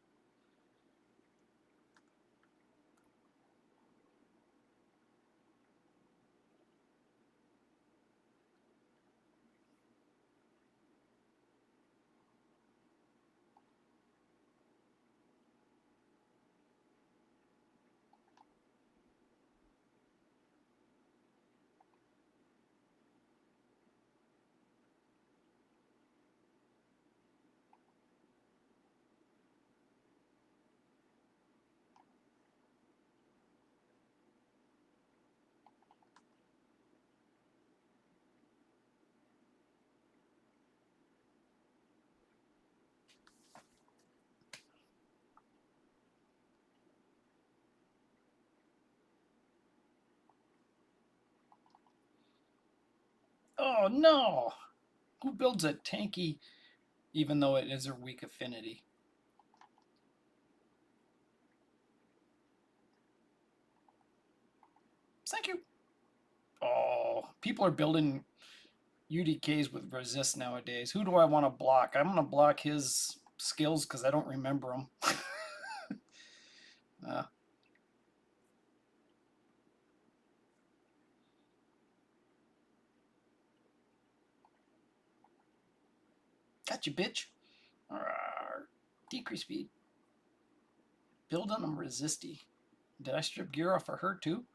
oh no! Who builds a tanky even though it is a weak affinity? Thank you. Oh, people are building UDKs with resist nowadays. Who do I want to block? I'm going to block his skills because I don't remember them. uh, gotcha, bitch. Decrease speed. Building them resisty. Did I strip gear off for her too?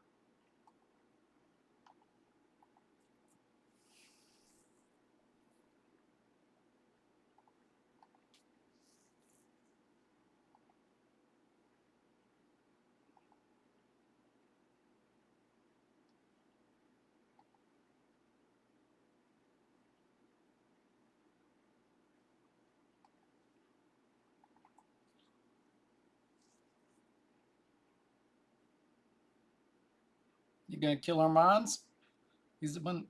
You gonna kill our mons? He's the one.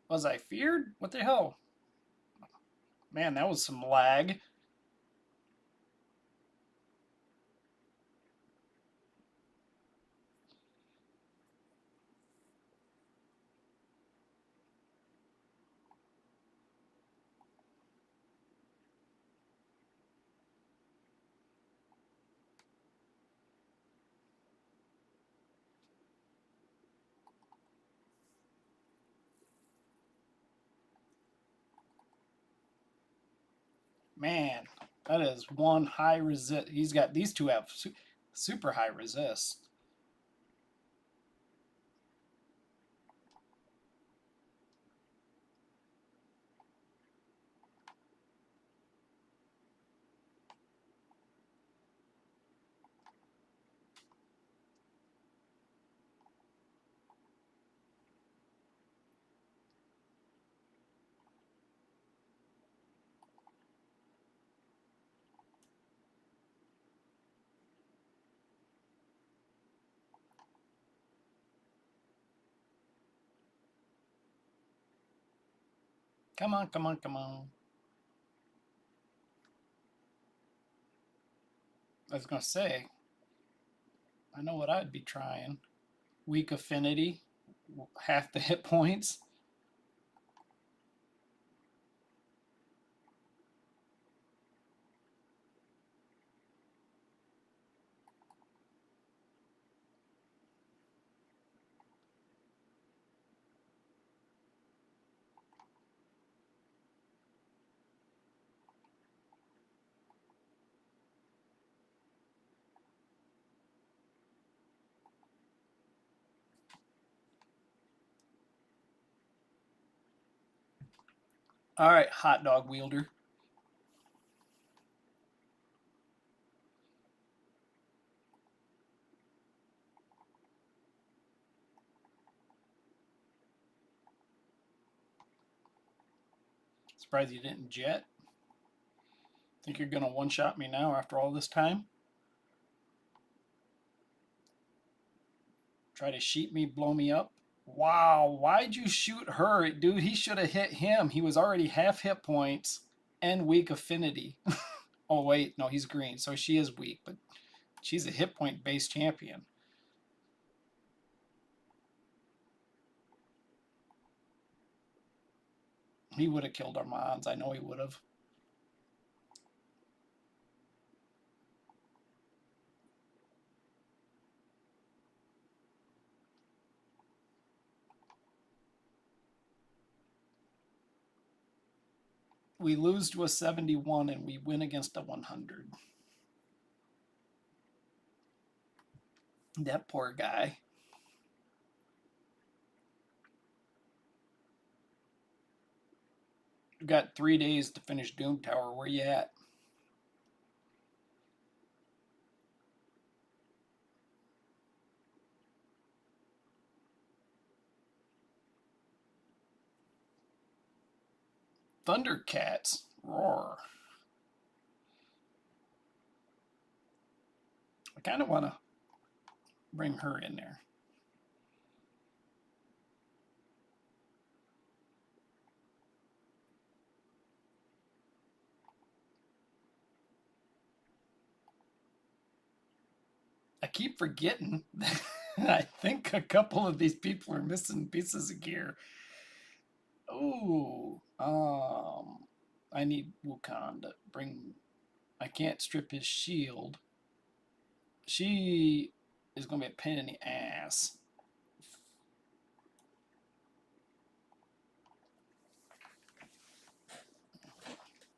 Was I feared? What the hell? Man, that was some lag. Man, that is one high resist. He's got these two have super high resist. Come on, come on, come on. I was gonna say, I know what I'd be trying. Weak affinity, half the hit points. All right, hot dog wielder. Surprised you didn't jet. Think you're gonna one-shot me now after all this time? Try to sheet me, blow me up. Wow, why'd you shoot her? Dude, he should have hit him. He was already half hit points and weak affinity. Oh, wait, no, he's green, so she is weak, but she's a hit point based champion. He would have killed our Mons. I know he would have. We lose to a 71 and we win against a 100. That poor guy. We've got 3 days to finish Doom Tower. Where you at? Thundercats. Roar. I kind of want to bring her in there. I keep forgetting that I think a couple of these people are missing pieces of gear. Ooh, I need Wukong to bring. I can't strip his shield. She is going to be a pain in the ass.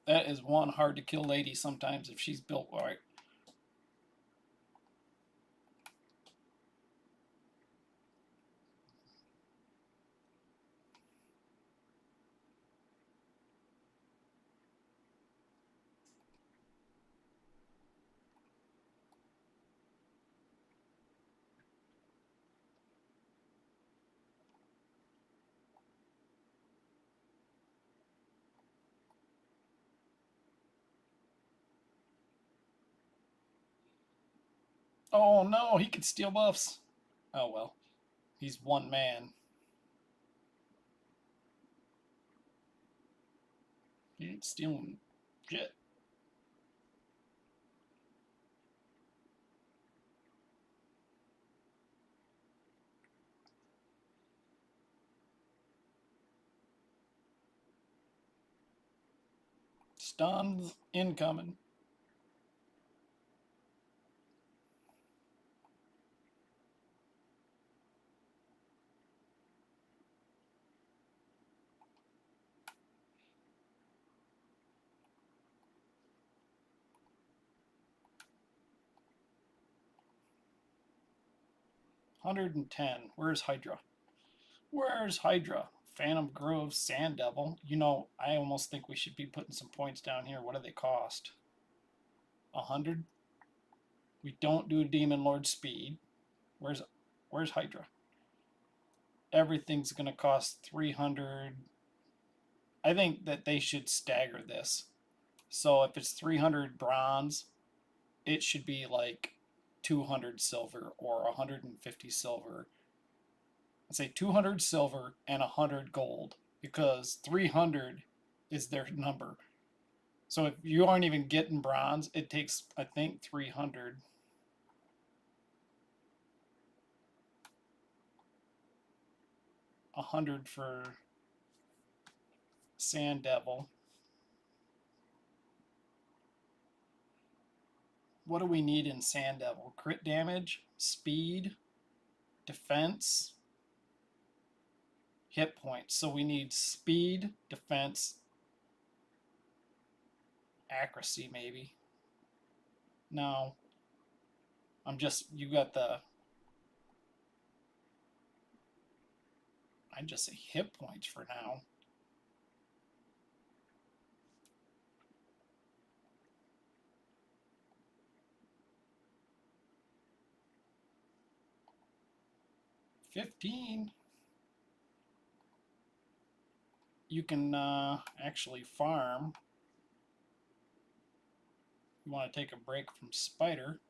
That is one hard to kill lady sometimes if she's built right. Oh no, he could steal buffs. Oh well, he's one man. He ain't stealing shit. Stuns incoming. $110. Where's Hydra? Where's Hydra? Phantom Grove, Sand Devil. You know, I almost think we should be putting some points down here. What do they cost? 100. We don't do Demon Lord Speed. Where's Hydra? Everything's gonna cost 300. I think that they should stagger this. So if it's 300 bronze, it should be like 200 silver or 150 silver. I'd say 200 silver and 100 gold because 300 is their number. So if you aren't even getting bronze, it takes, I think, 300. $100 for Sand Devil. What do we need in Sand Devil? Crit damage, speed, defense, hit points. So we need speed, defense, accuracy maybe. No. You got the, I'd just say hit points for now. $15. You can actually farm. You want to take a break from Spider.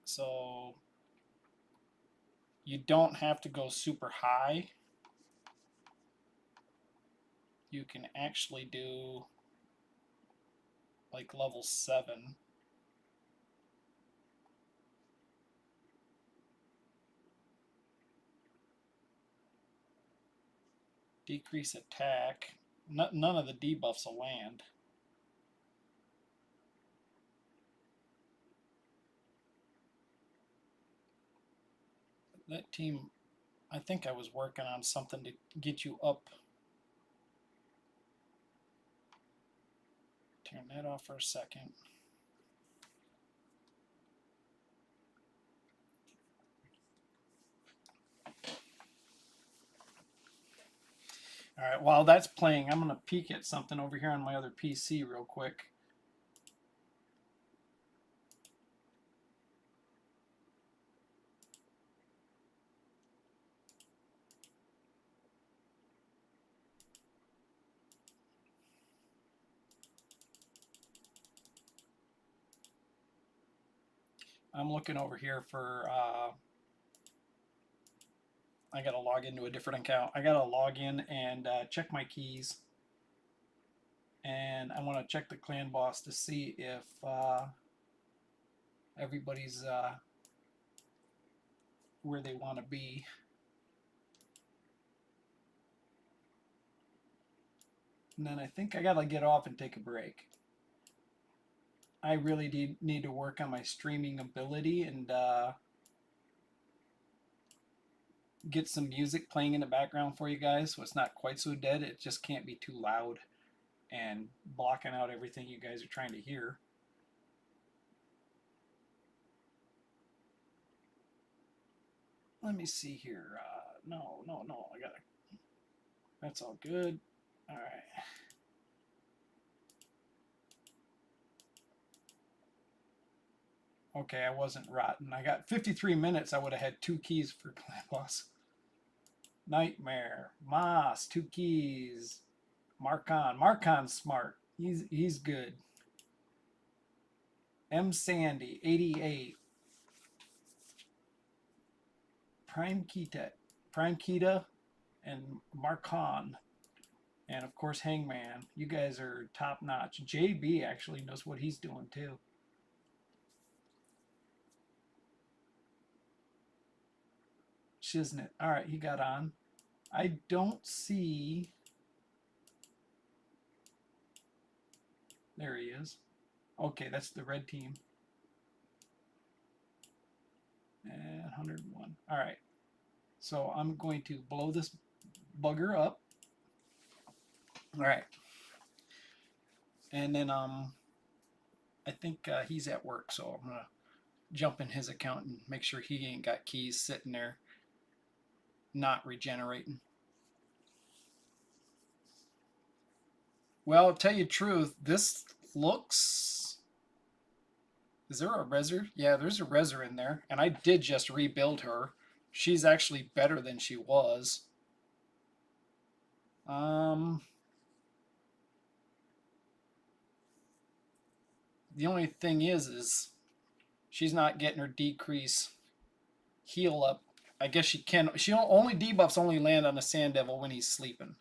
So you don't have to go super high. You can actually do like level 7. Decrease attack. None of the debuffs will land. That team, I think I was working on something to get you up. Turn that off for a second. All right, while that's playing, I'm going to peek at something over here on my other PC real quick. I'm looking over here for, I got to log into a different account. I got to log in and check my keys. And I want to check the clan boss to see if everybody's where they want to be. And then I think I got to get off and take a break. I really need to work on my streaming ability and get some music playing in the background for you guys so it's not quite so dead. It just can't be too loud and blocking out everything you guys are trying to hear. Let me see here. No, I gotta. That's all good. All right. Okay, I wasn't rotten. I got 53 minutes. I would have had 2 keys for clan boss. Nightmare, Moss, 2 keys. Marcon's smart. He's good. M Sandy, 88. Prime Kita, and Marcon. And and of course Hangman. You guys are top notch. JB actually knows what he's doing too. Shiznit. All right, he got on. I don't see. There he is. Okay, that's the red team. And 101. All right. So I'm going to blow this bugger up. All right. And then I think he's at work, so I'm gonna jump in his account and make sure he ain't got keys sitting there not regenerating. Well, I'll tell you the truth, this looks. Is there a Reser? Yeah, there's a Reser in there, and I did just rebuild her. She's actually better than she was. The only thing is she's not getting her decrease heal up. I guess she can. She only debuffs only land on a Sand Devil when he's sleeping.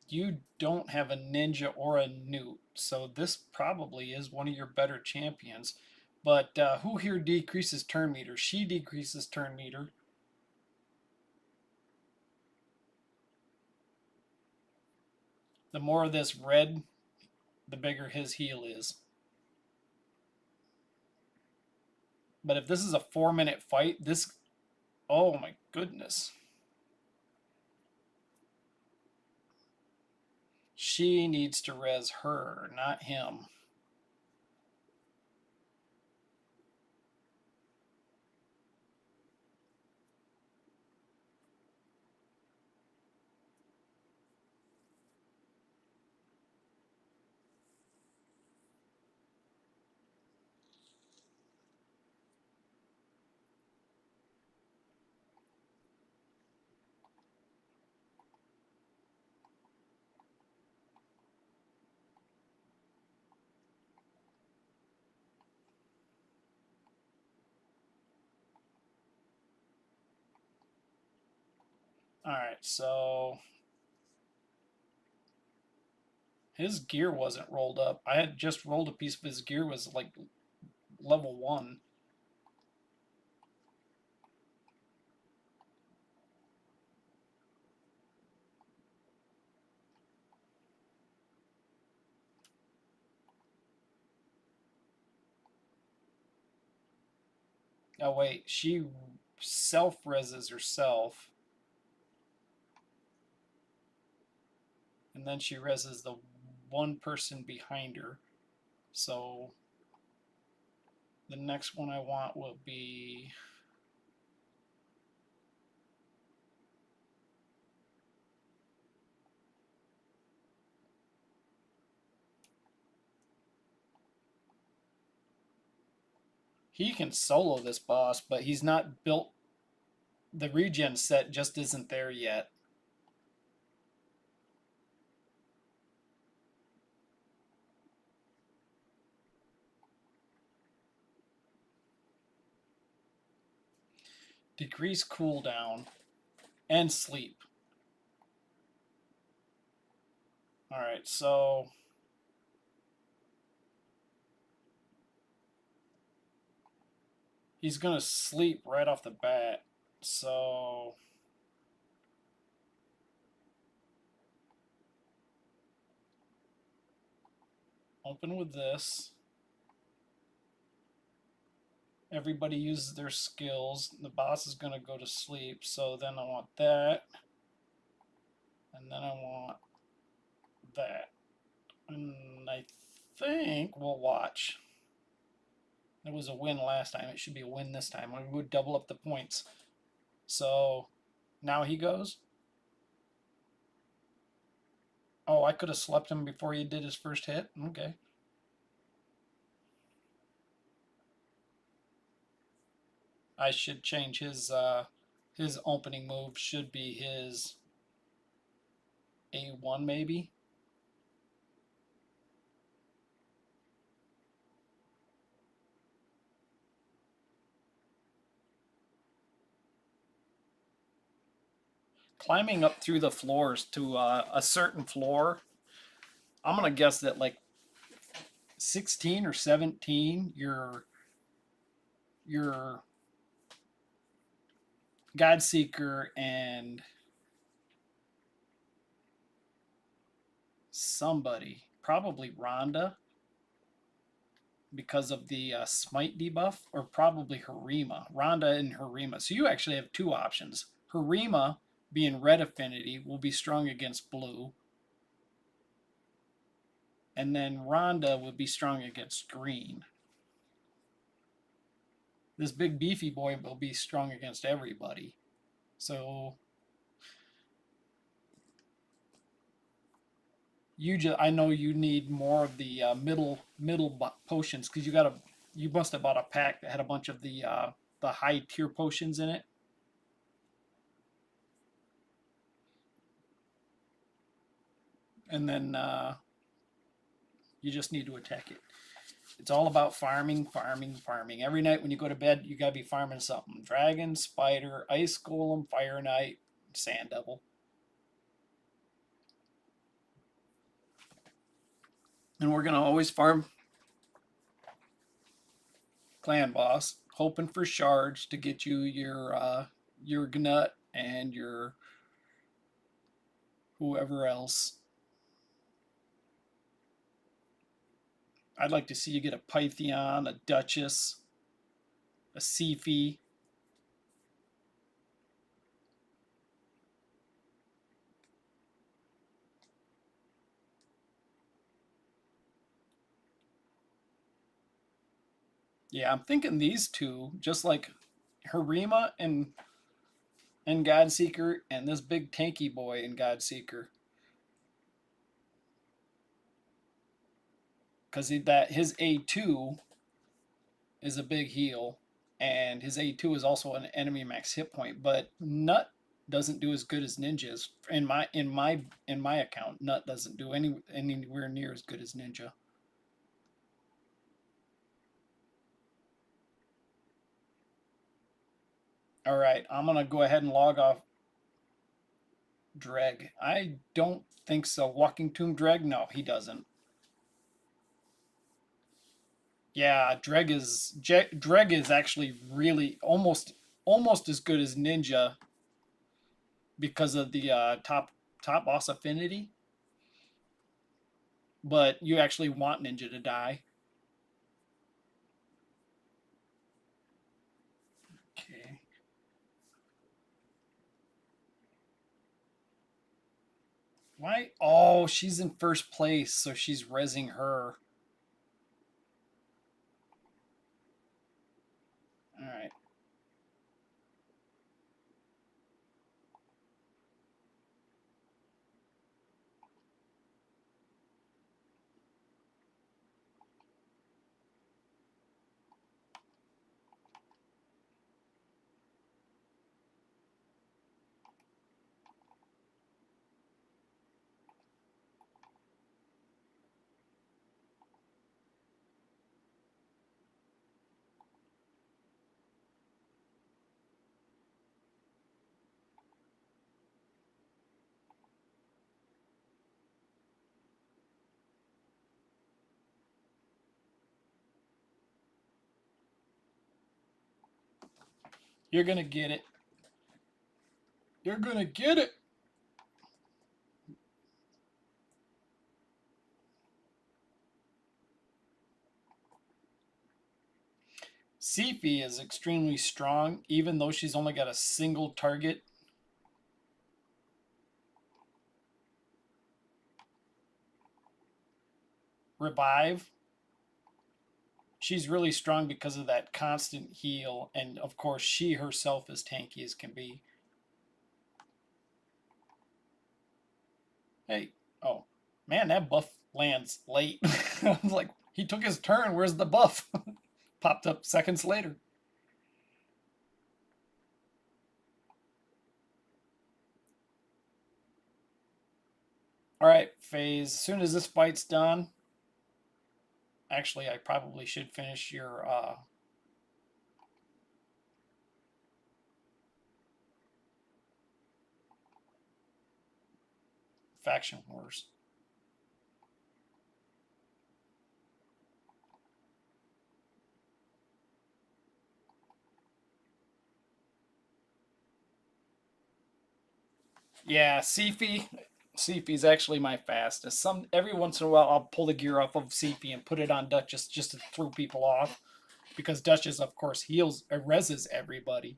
You don't have a ninja or a newt, so this probably is one of your better champions. But who here decreases turn meter? She decreases turn meter. The more of this red, the bigger his heal is. But if this is a 4-minute fight, this... Oh my goodness. She needs to res her, not him. Alright, so... his gear wasn't rolled up. I had just rolled a piece of his gear, was like level 1. Oh wait, she self-reses herself. And then she reses the one person behind her. So the next one I want will be... he can solo this boss, but he's not built... the regen set just isn't there yet. Decrease cooldown and sleep. Alright, so... he's gonna sleep right off the bat. So... open with this. Everybody uses their skills. The boss is going to go to sleep. So then I want that. And then I want that. And I think we'll watch. It was a win last time. It should be a win this time. We would double up the points. So now he goes. Oh, I could have slept him before he did his first hit. Okay. I should change his opening move. Should be his A1 maybe. climbing up through the floors to a certain floor. I'm gonna guess that like 16 or 17, your Godseeker and somebody, probably Rhonda, because of the smite debuff, or probably Harima. Rhonda and Harima. So you actually have two options. Harima, being red affinity, will be strong against blue. And then Rhonda would be strong against green. This big beefy boy will be strong against everybody. So I know you need more of the middle potions, because you must have bought a pack that had a bunch of the high tier potions in it. And then you just need to attack it. It's all about farming, farming, farming. Every night when you go to bed, you gotta be farming something. Dragon, spider, ice golem, fire knight, sand devil. And we're gonna always farm clan boss, hoping for shards to get you your Gnut and your whoever else. I'd like to see you get a Pythion, a Duchess, a Siphi. Yeah, I'm thinking these two, just like Harima and Godseeker, and this big tanky boy in Godseeker. Because his A2 is a big heal, and his A2 is also an enemy max hit point. But Nut doesn't do as good as Ninjas. In my account, Nut doesn't do anywhere near as good as Ninja. All right, I'm gonna go ahead and log off Dreg. I don't think so. Walking Tomb Dreg? No, he doesn't. Yeah, Dreg is actually really almost as good as Ninja because of the top boss affinity. But you actually want Ninja to die. Okay. Why? Oh, she's in first place, so she's rezzing her. All right. You're gonna get it. You're gonna get it. Siphi is extremely strong, even though she's only got a single target. Revive. She's really strong because of that constant heal, and of course, she herself is tanky as can be. Hey, oh, man, that buff lands late. I was like, he took his turn. Where's the buff? Popped up seconds later. All right, Phase. As soon as this fight's done, actually, I probably should finish your. faction wars. Yeah, Sifi is actually my fastest. Every once in a while I'll pull the gear off of Sifi and put it on Duchess just to throw people off, because Duchess of course heals reses everybody.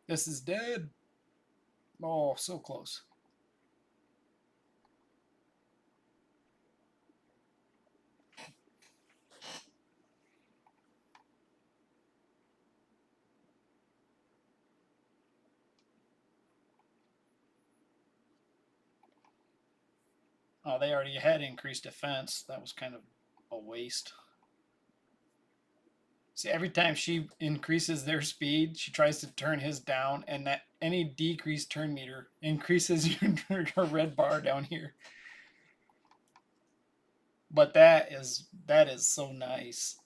This is dead. Oh, so close. Oh, they already had increased defense. That was kind of a waste. See, every time she increases their speed, she tries to turn his down, and that any decreased turn meter increases your red bar down here. But that is so nice.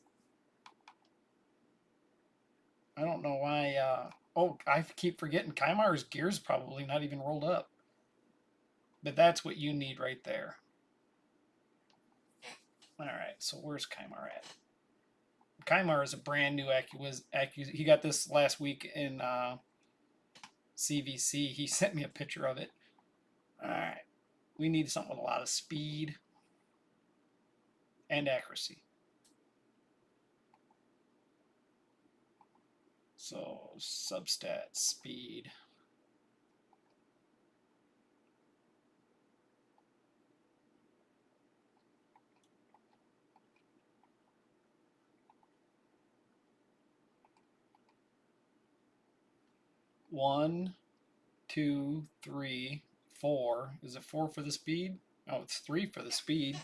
I don't know why. Oh, I keep forgetting Kaimar's gear's probably not even rolled up. But that's what you need right there. All right, so where's Kaimar at? Kaimar is a brand new he got this last week in CVC. He sent me a picture of it. All right, we need something with a lot of speed and accuracy. So substat speed. One, two, three, four. Is it four for the speed? Oh, it's three for the speed.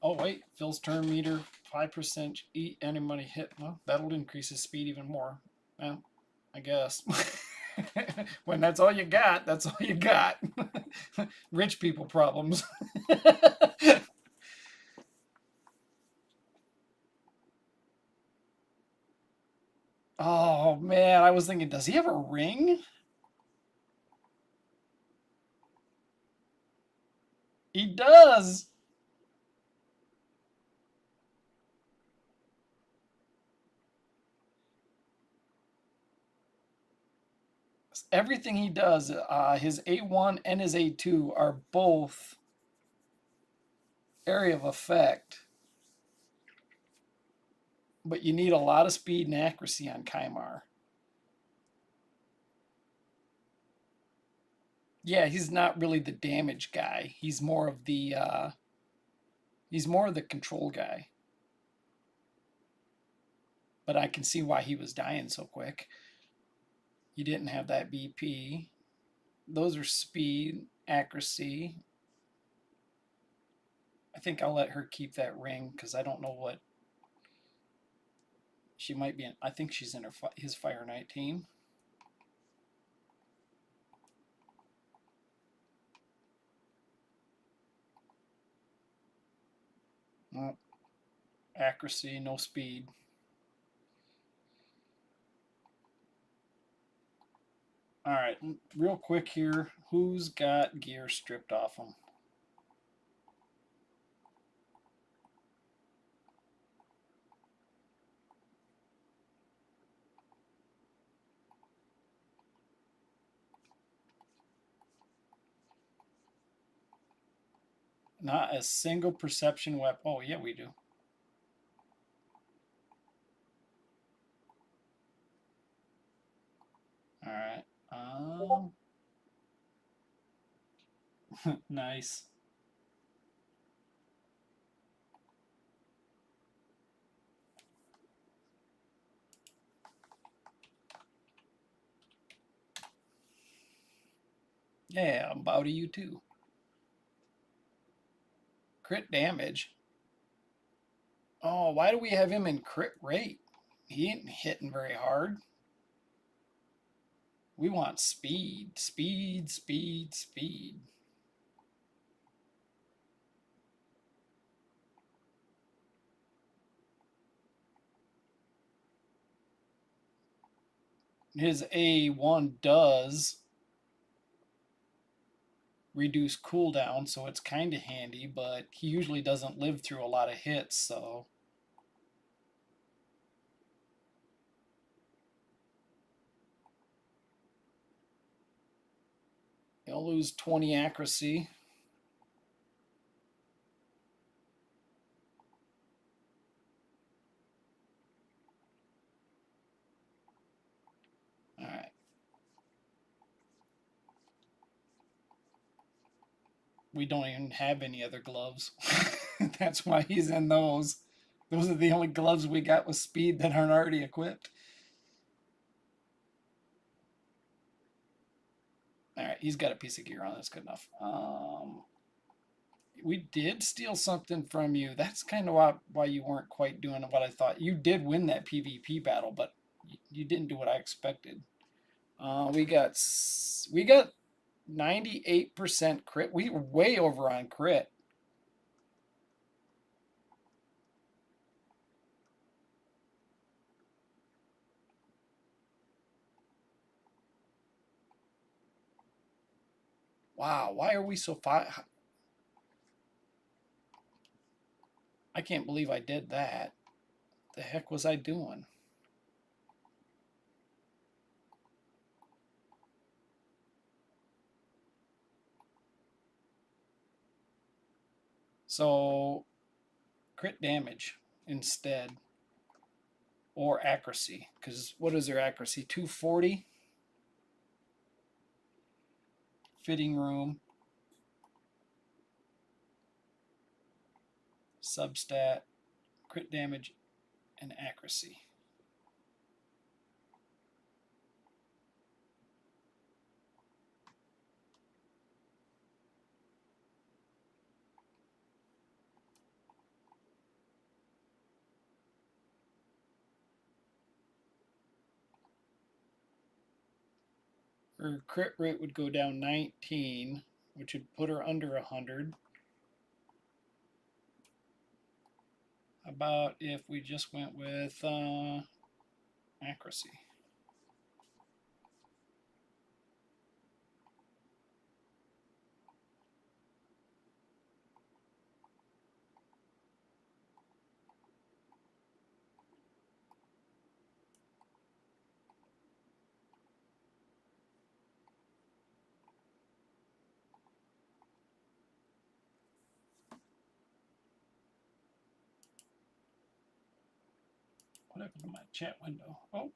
Oh wait, Phil's turn meter 5% eat any money hit. Well, that'll increase his speed even more. Well, I guess. When that's all you got, that's all you got. Rich people problems. Oh man, I was thinking, does he have a ring? He does. Everything he does, his A1 and his A2 are both area of effect. But you need a lot of speed and accuracy on Kaimar. Yeah, he's not really the damage guy. He's more of the control guy. But I can see why he was dying so quick. You didn't have that BP. Those are speed, accuracy. I think I'll let her keep that ring because I don't know what she might be in. I think she's in his Fire Knight team. Accuracy, no speed. All right, real quick here. Who's got gear stripped off them? Not a single perception weapon. Oh, yeah, we do. All right. Nice. Yeah, I'm bow to you too. Crit damage. Oh, why do we have him in crit rate? He ain't hitting very hard. We want speed, speed, speed, speed. His A1 does reduce cooldown, so it's kind of handy, but he usually doesn't live through a lot of hits, so. He'll lose 20 accuracy. All right. We don't even have any other gloves. That's why he's in those. Those are the only gloves we got with speed that aren't already equipped. All right, he's got a piece of gear on. That's good enough. We did steal something from you. That's kind of why you weren't quite doing what I thought. You did win that PvP battle, but you didn't do what I expected. We got 98% crit. We were way over on crit. Wow, why are we so far? I can't believe I did that. The heck was I doing? So, crit damage instead, or accuracy. Because what is their accuracy? 240? Fitting room. Substat. Crit damage and accuracy. Her crit rate would go down 19, which would put her under 100. How about if we just went with accuracy? What happened to my chat window? Oh.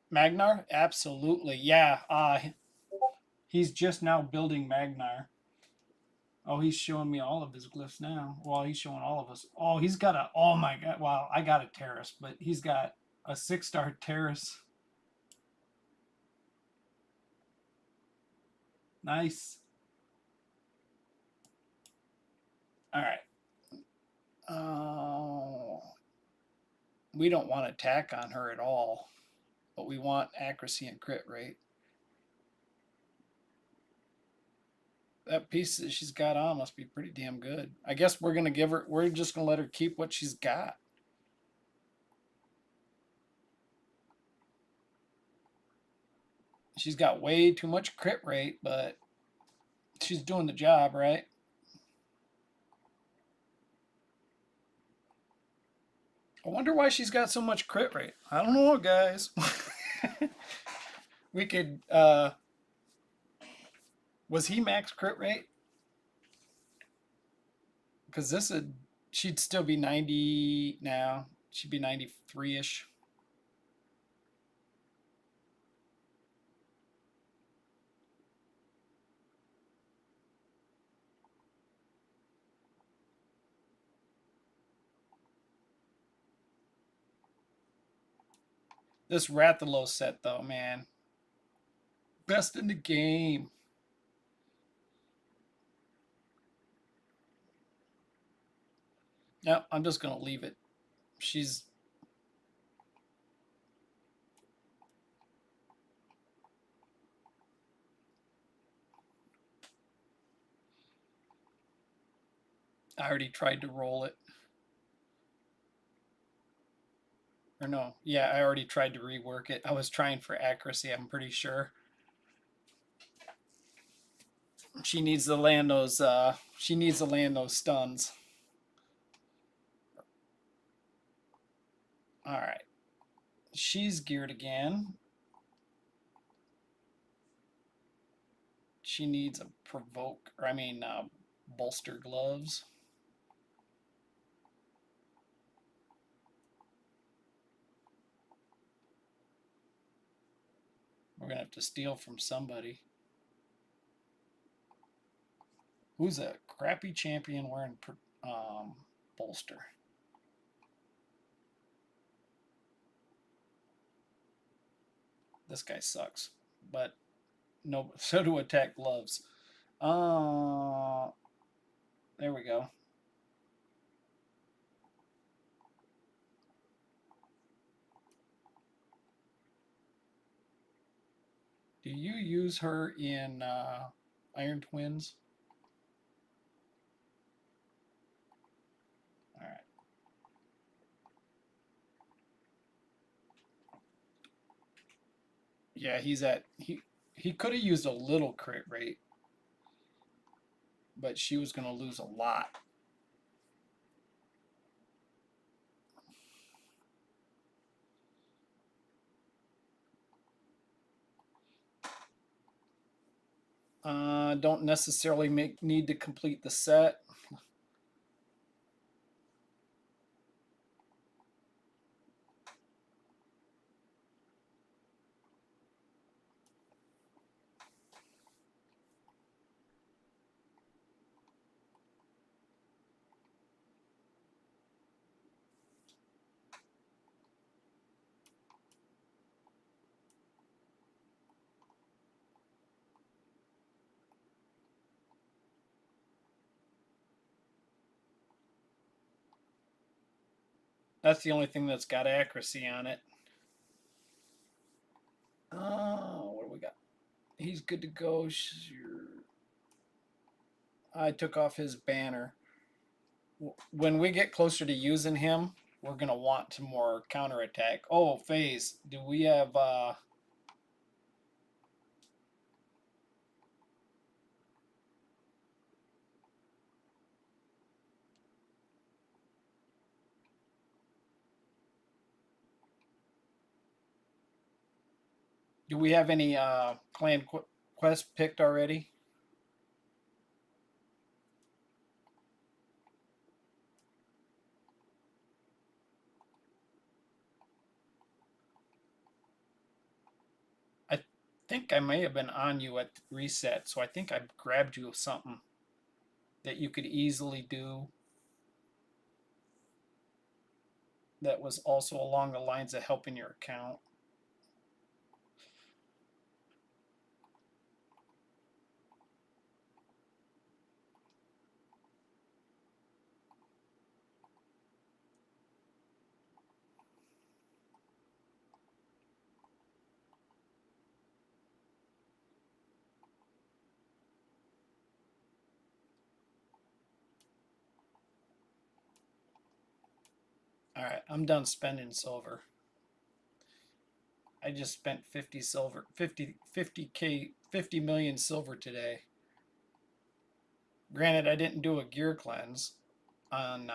Magnar? Absolutely. Yeah. He's just now building Magnar. Oh, he's showing me all of his glyphs now. Well, he's showing all of us. Oh, he's got a. Oh my god. Wow, I got a Terrace, but he's got a 6-star Terrace. Nice. All right. Oh, we don't want attack on her at all, but we want accuracy and crit rate. That piece that she's got on must be pretty damn good. I guess we're gonna give her. We're just gonna let her keep what she's got. She's got way too much crit rate, but she's doing the job, right? I wonder why she's got so much crit rate. I don't know, guys. We could. Was he max crit rate? Because this would. She'd still be 90 now. She'd be 93 ish. This Rathalos set, though, man. Best in the game. No, I'm just gonna leave it. She's I already tried to roll it. Or no, yeah, I already tried to rework it. I was trying for accuracy, I'm pretty sure. She needs to land those stuns. Alright. She's geared again. She needs a bolster gloves. We're gonna have to steal from somebody. Who's a crappy champion wearing bolster? This guy sucks, but no. So do attack gloves. Uh, there we go. Do you use her in Iron Twins? All right. Yeah, he could have used a little crit rate, but she was going to lose a lot. Don't necessarily need to complete the set. That's the only thing that's got accuracy on it. Oh, what do we got? He's good to go. I took off his banner. When we get closer to using him, we're gonna want to more counterattack. Oh, phase. Do we have any clan quest picked already? I think I may have been on you at reset, so I think I grabbed you something that you could easily do that was also along the lines of helping your account. All right, I'm done spending silver. I just spent 50 silver, 50 million silver today. Granted, I didn't do a gear cleanse on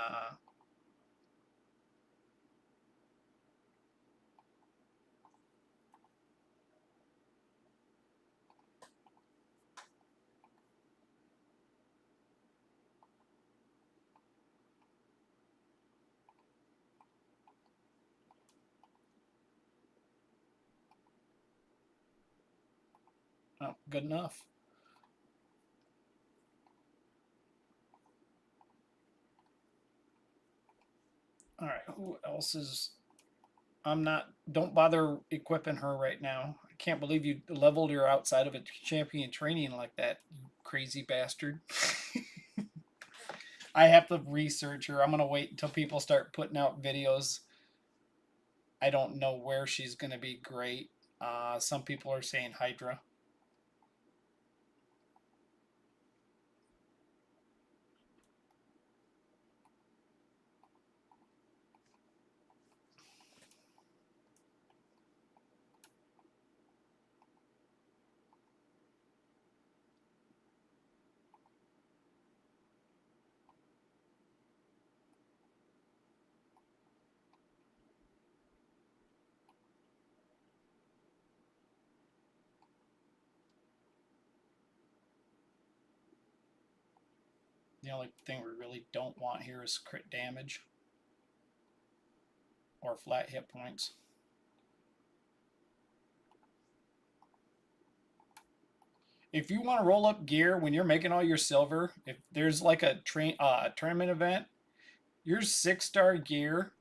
oh, good enough. All right, who else is? I'm not. Don't bother equipping her right now. I can't believe you leveled her outside of a champion training like that, you crazy bastard. I have to research her. I'm gonna wait until people start putting out videos. I don't know where she's gonna be great. Some people are saying Hydra. The only thing we really don't want here is crit damage or flat hit points. If you want to roll up gear when you're making all your silver, if there's like a tournament event, your 6-star gear,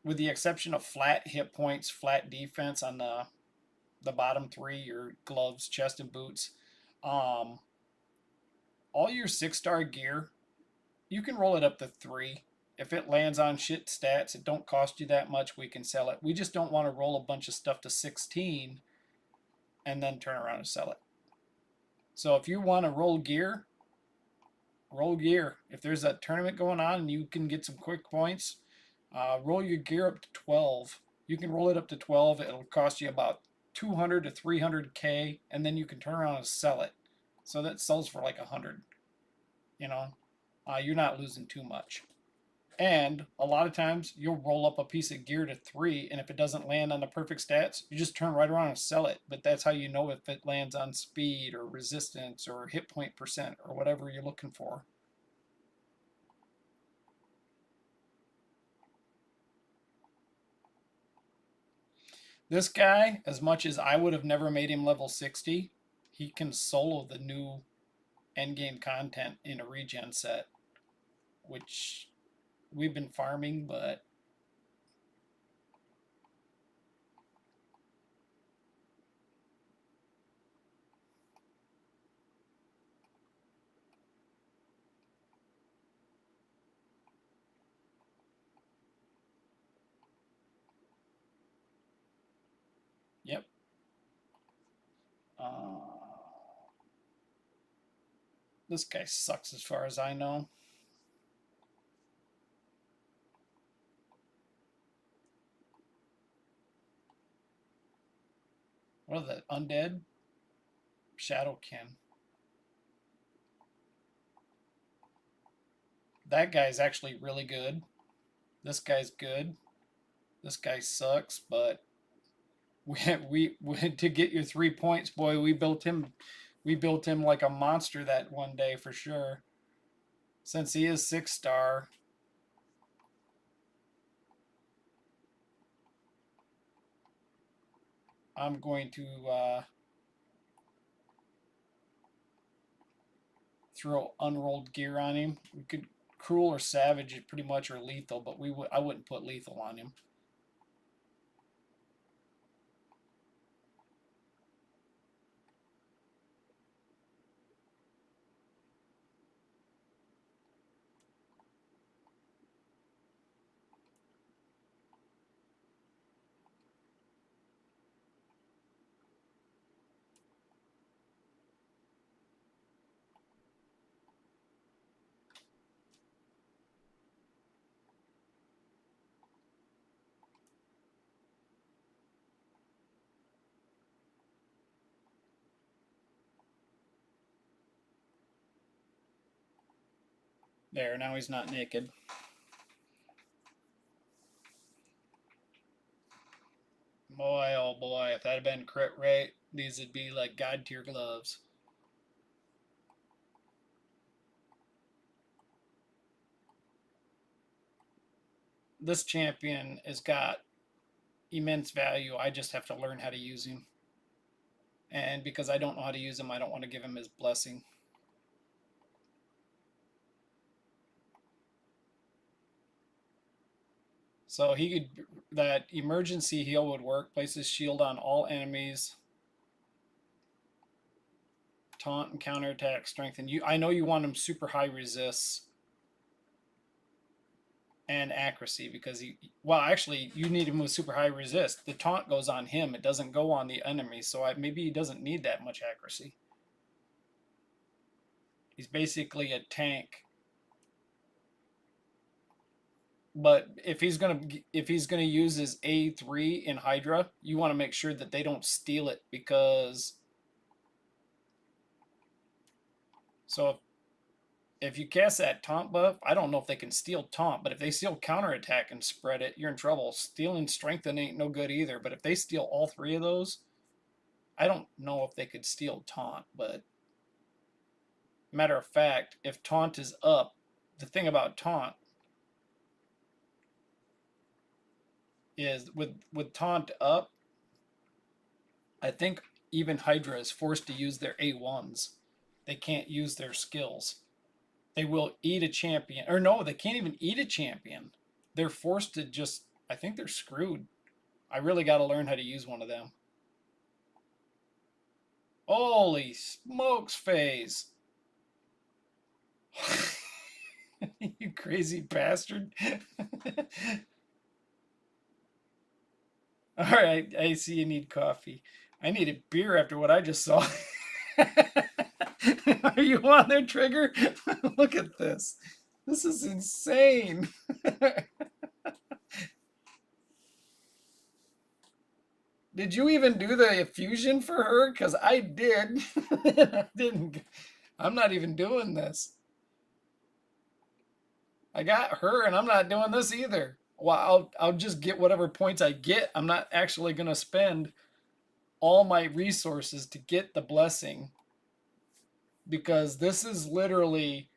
with the exception of flat hit points, flat defense on the bottom three, your gloves, chest, and boots, um, all your 6-star gear, you can roll it up to 3. If it lands on shit stats, it don't cost you that much. We can sell it. We just don't want to roll a bunch of stuff to 16 and then turn around and sell it. So if you want to roll gear, roll gear. If there's a tournament going on and you can get some quick points, roll your gear up to 12. You can roll it up to 12. It'll cost you about 200 to 300k, and then you can turn around and sell it. So that sells for like 100. You know, you're not losing too much. And a lot of times you'll roll up a piece of gear to 3, and if it doesn't land on the perfect stats, you just turn right around and sell it. But that's how you know if it lands on speed or resistance or hit point percent or whatever you're looking for. This guy, as much as I would have never made him level 60, he can solo the new endgame content in a regen set, which we've been farming, but yep. This guy sucks as far as I know. What are the undead? Shadowkin. That guy's actually really good. This guy's good. This guy sucks, but we to get your 3 points, boy, we built him like a monster that one day for sure. Since he is 6-star, I'm going to throw unrolled gear on him. We could cruel or savage pretty much or lethal, but I wouldn't put lethal on him. There, now he's not naked. Boy, oh boy, if that had been crit rate, these would be like god tier gloves. This champion has got immense value. I just have to learn how to use him. And because I don't know how to use him, I don't want to give him his blessing. So he could, that emergency heal would work. Places shield on all enemies. taunt and counterattack strength, and I know you want him super high resists and accuracy because well, actually, you need him with super high resist. The taunt goes on him; it doesn't go on the enemy. So maybe he doesn't need that much accuracy. He's basically a tank. But if he's gonna use his A3 in Hydra, you want to make sure that they don't steal it because so if you cast that taunt buff, I don't know if they can steal taunt, but if they steal counterattack and spread it, you're in trouble. Stealing strengthen ain't no good either. But if they steal all three of those, I don't know if they could steal taunt, but matter of fact, if taunt is up, the thing about taunt is with taunt up, I think even Hydra is forced to use their A1s. They can't use their skills. They will eat a champion. Or no, they can't even eat a champion. They're forced to just, I think they're screwed. I really got to learn how to use one of them. Holy smokes, FaZe. You crazy bastard. All right, I see you need coffee. I need a beer after what I just saw. Are you on there, Trigger? Look at this. This is insane. Did you even do the effusion for her? Because I did. I didn't. I'm not even doing this. I got her, and I'm not doing this either. Well, I'll just get whatever points I get. I'm not actually going to spend all my resources to get the blessing because this is literally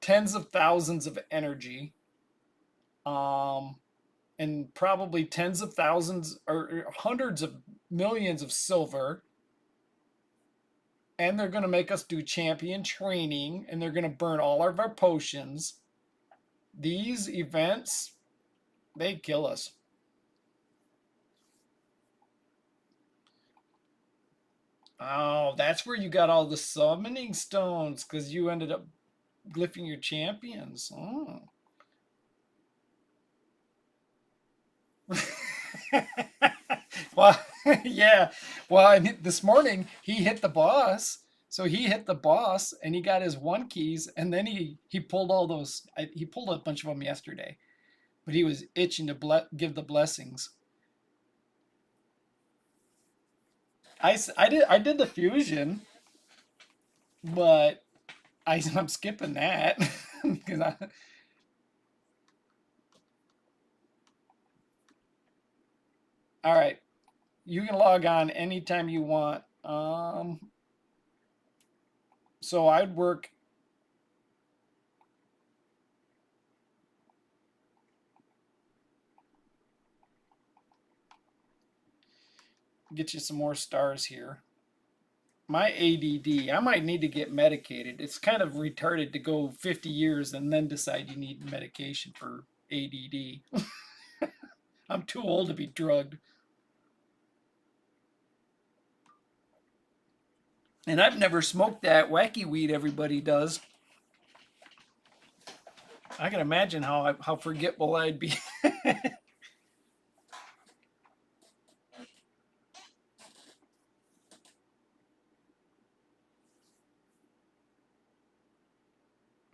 tens of thousands of energy, and probably tens of thousands or hundreds of millions of silver. And they're going to make us do champion training, and they're going to burn all of our potions. These events, they kill us. Oh, that's where you got all the summoning stones, because you ended up glyphing your champions. Oh. Well, yeah. Well, this morning he hit the boss. So he hit the boss and he got his one keys, and then he pulled all those. He pulled a bunch of them yesterday, but he was itching to give the blessings. I did the fusion, but I'm skipping that because all right. You can log on anytime you want. So I'd work. Get you some more stars here. My ADD, I might need to get medicated. It's kind of retarded to go 50 years and then decide you need medication for ADD. I'm too old to be drugged. And I've never smoked that wacky weed everybody does. I can imagine how forgetful I'd be.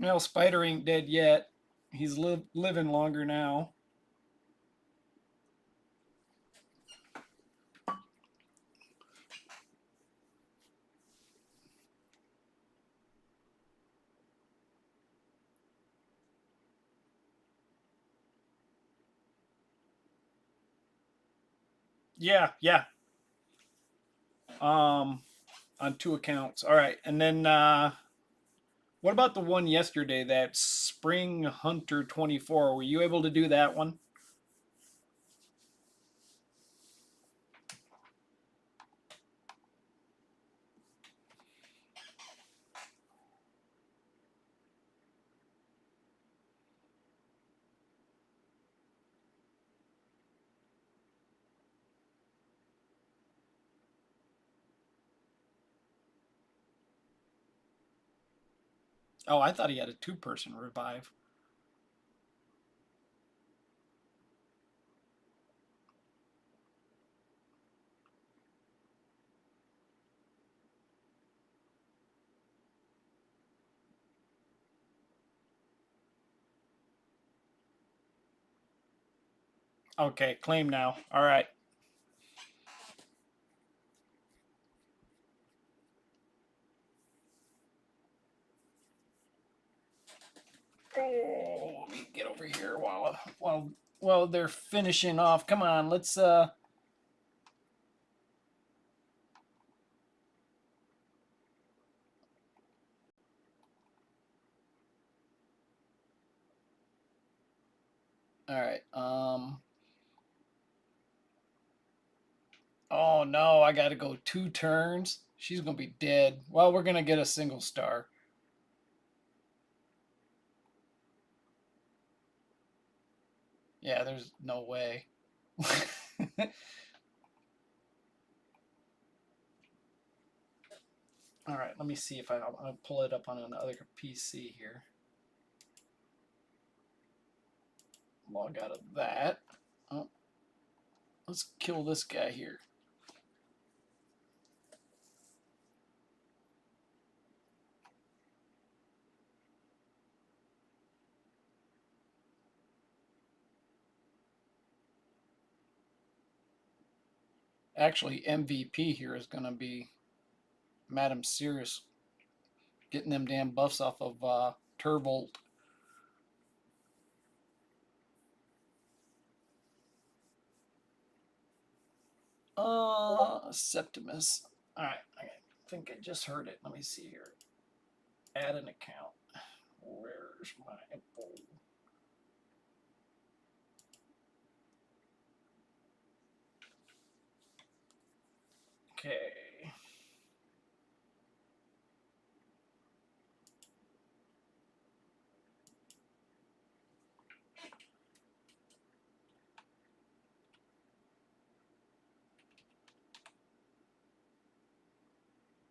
Well, Spider ain't dead yet. He's living longer now. Yeah, yeah. Um, on 2 accounts. All right, and then what about the one yesterday? That Spring Hunter 24. Were you able to do that one? Oh, I thought he had a two-person revive. Okay, claim now. All right. Oh, let me get over here while they're finishing off. Come on, let's all right. Oh no, I got to go 2 turns. She's gonna be dead. Well, we're gonna get a single star. Yeah, there's no way. All right, let me see if I'll pull it up on another PC here. Log out of that. Oh, let's kill this guy here. Actually, MVP here is going to be Madam Sirius getting them damn buffs off of Turbolt. Septimus. All right, I think I just heard it. Let me see here. Add an account. Where's my info? Okay.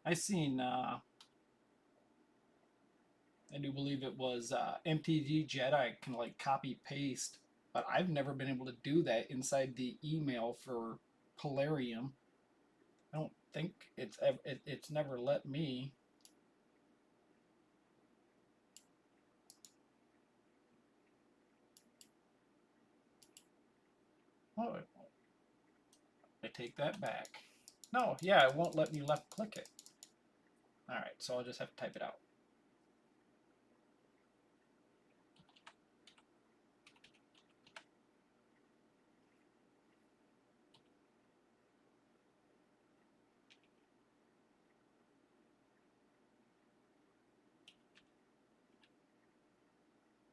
I seen. I do believe it was MTG Jedi can like copy paste, but I've never been able to do that inside the email for Polarium. I don't think it's never let me. Oh, I take that back. No, yeah, it won't let me left click it. All right, so I'll just have to type it out.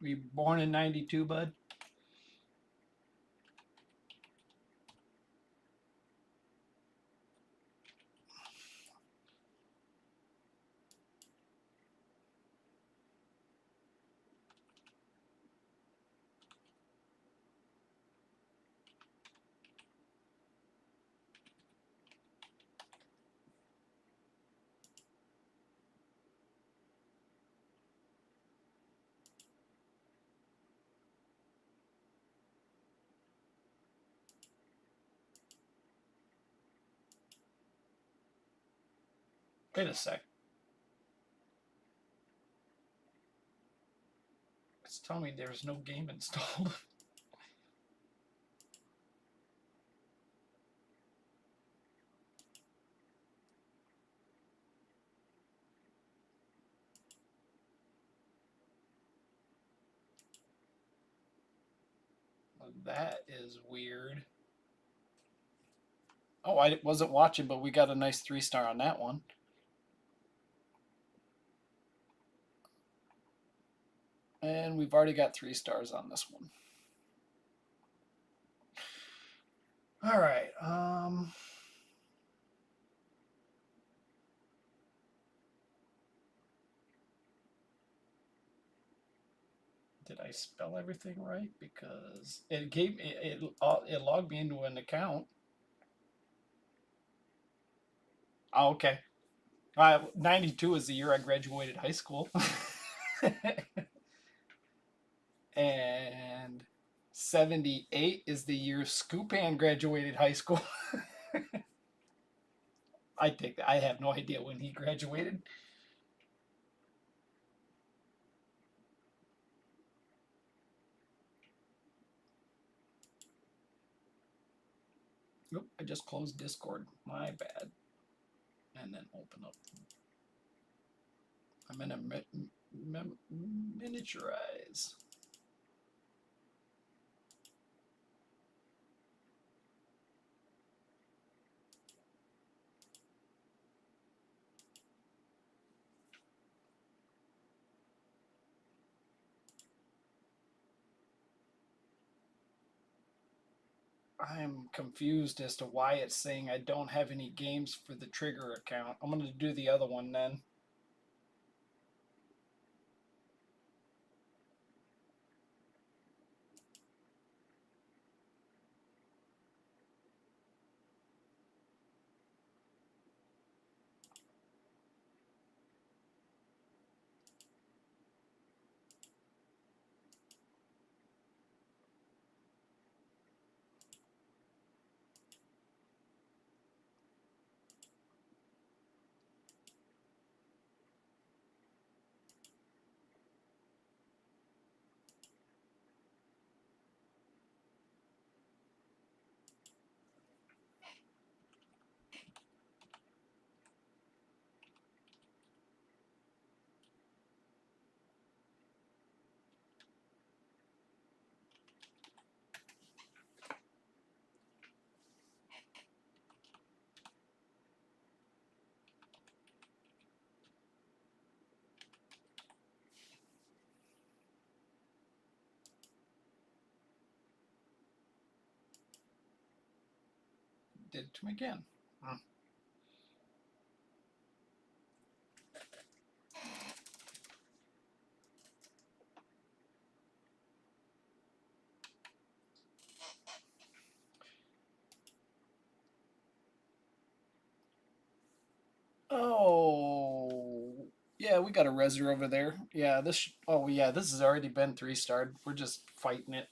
Were you born in '92, bud? Wait a sec. It's telling me there's no game installed. That is weird. Oh, I wasn't watching, but we got a nice 3-star on that one. And we've already got 3 stars on this one. All right. Did I spell everything right? Because it gave me it logged me into an account. Oh, okay. 92 is the year I graduated high school. And 78 is the year Scoopan graduated high school. I think I have no idea when he graduated. Oop, I just closed Discord. My bad. And then open up. I'm gonna miniaturize. I'm confused as to why it's saying I don't have any games for the Trigger account. I'm gonna do the other one then. Did it to me again. Oh, yeah, we got a Reser over there. Yeah, this. Oh, yeah, this has already been 3-starred. We're just fighting it.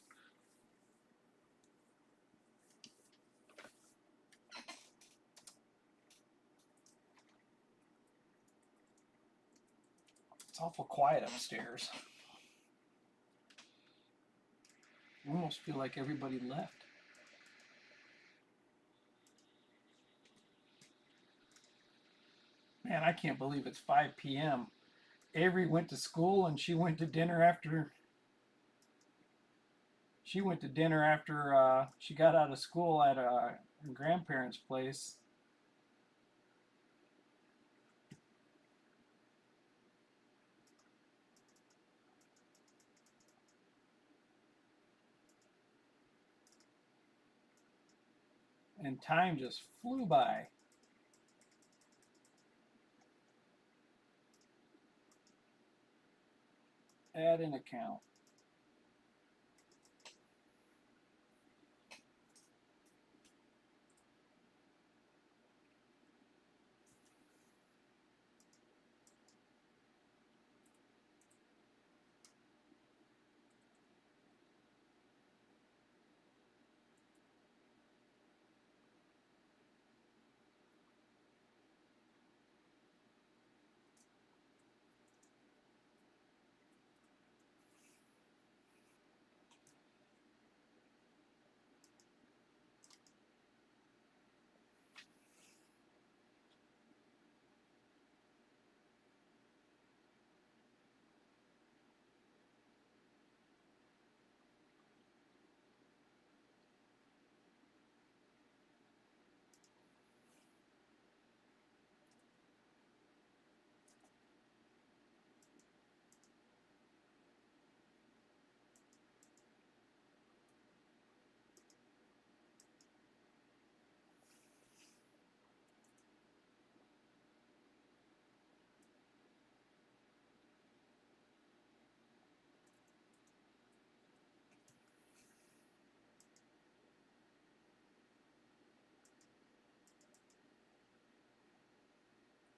It's awful quiet upstairs. I almost feel like everybody left. Man, I can't believe it's 5 p.m. Avery went to school and she went to dinner after. She went to dinner after she got out of school at her grandparents' place. And time just flew by. Add an account.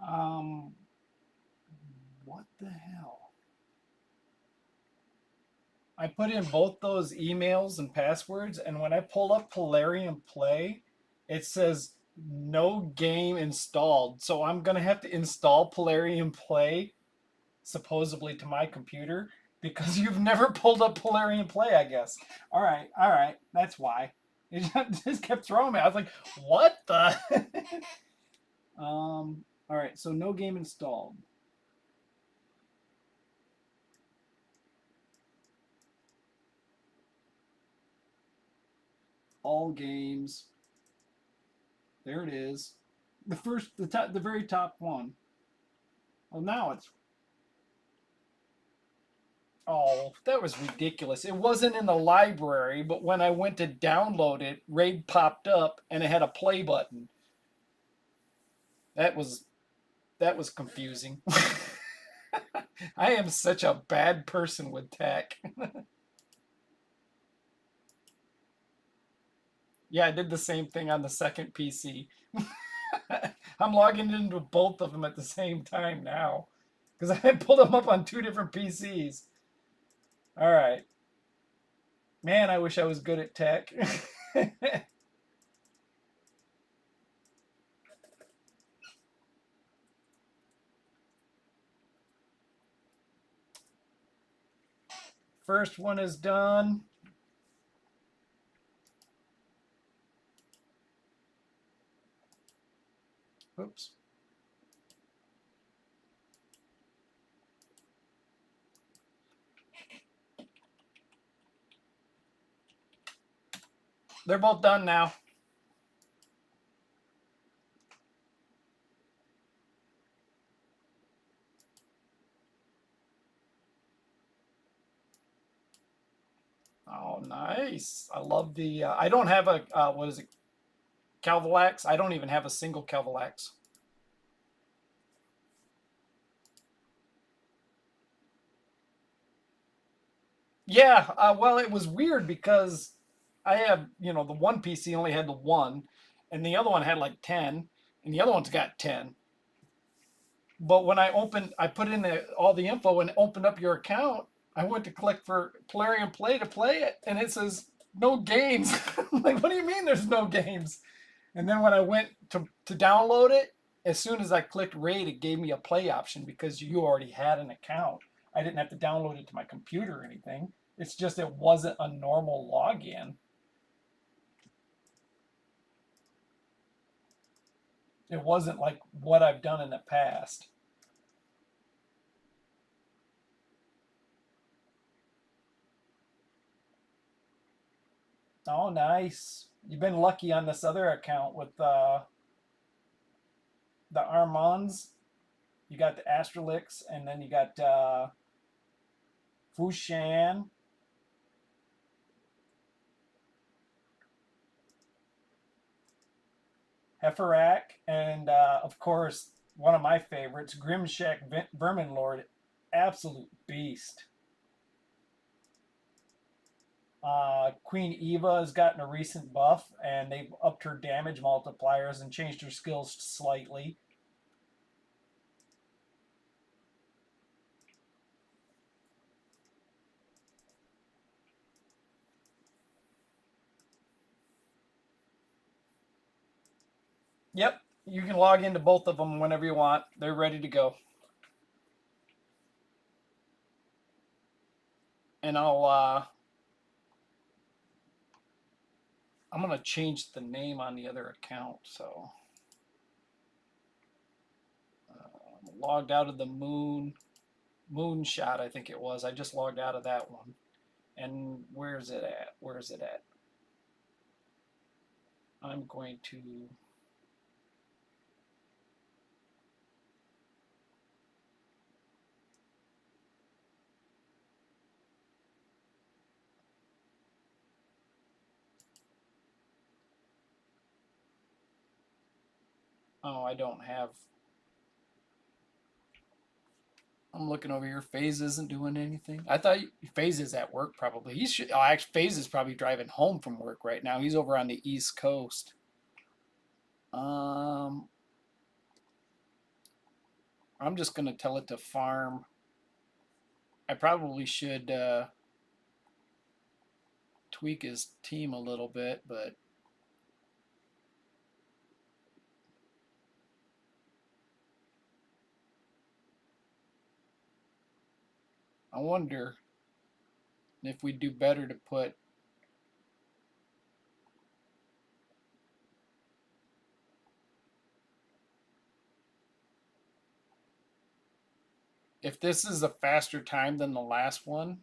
Um, what the hell? I put in both those emails and passwords, and when I pull up Polarium Play, it says no game installed. So I'm gonna have to install Polarium Play supposedly to my computer because you've never pulled up Polarium Play, I guess. All right, that's why. It just kept throwing me. I was like, what the? All right, so no game installed. All games. There it is. The very top one. Well, now it's. Oh, that was ridiculous. It wasn't in the library, but when I went to download it, Raid popped up and it had a play button. That was that was confusing. I am such a bad person with tech. Yeah, I did the same thing on the second PC. I'm logging into both of them at the same time now because I pulled them up on two different PCs. All right. Man, I wish I was good at tech. First one is done. Oops. They're both done now. Oh, nice. I love the. I don't have a. What is it? Calvalax? I don't even have a single Calvalax. Yeah, well, it was weird because I have, the one PC only had the one, and the other one had like 10, and the other one's got 10. But when I put in all the info and opened up your account, I went to click for Polarium Play to play it, and it says no games. I'm like, what do you mean there's no games? And then when I went to download it, as soon as I clicked Raid, it gave me a play option because you already had an account. I didn't have to download it to my computer or anything. It's just it wasn't a normal login. It wasn't like what I've done in the past. Oh, nice. You've been lucky on this other account with the Armands. You got the Astrolix, and then you got Fushan, Heferak, and of course, one of my favorites, Grimshack Vermin Lord. Absolute beast. Queen Eva has gotten a recent buff, and they've upped her damage multipliers and changed her skills slightly. Yep, you can log into both of them whenever you want. They're ready to go. And I'm gonna change the name on the other account. So I'm logged out of the Moonshot, I think it was. I just logged out of that one. And where's it at? Where is it at? I'm going to. Oh, I don't have. I'm looking over here. FaZe isn't doing anything. I thought FaZe is at work probably. He should. Oh, actually, FaZe is probably driving home from work right now. He's over on the East Coast. Um, I'm just gonna tell it to farm. I probably should. tweak his team a little bit, but I wonder if we do better to put if this is a faster time than the last one.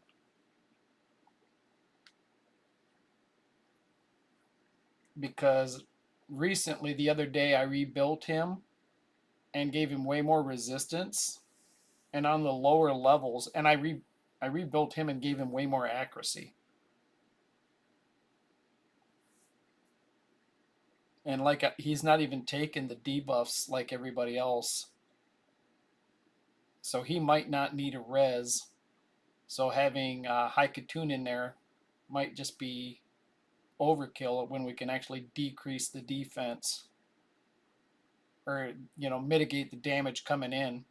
Because recently, the other day, I rebuilt him and gave him way more resistance, and on the lower levels, and I rebuilt him and gave him way more accuracy. And like he's not even taking the debuffs like everybody else, so he might not need a res. So having Haikatun in there might just be overkill when we can actually decrease the defense or mitigate the damage coming in.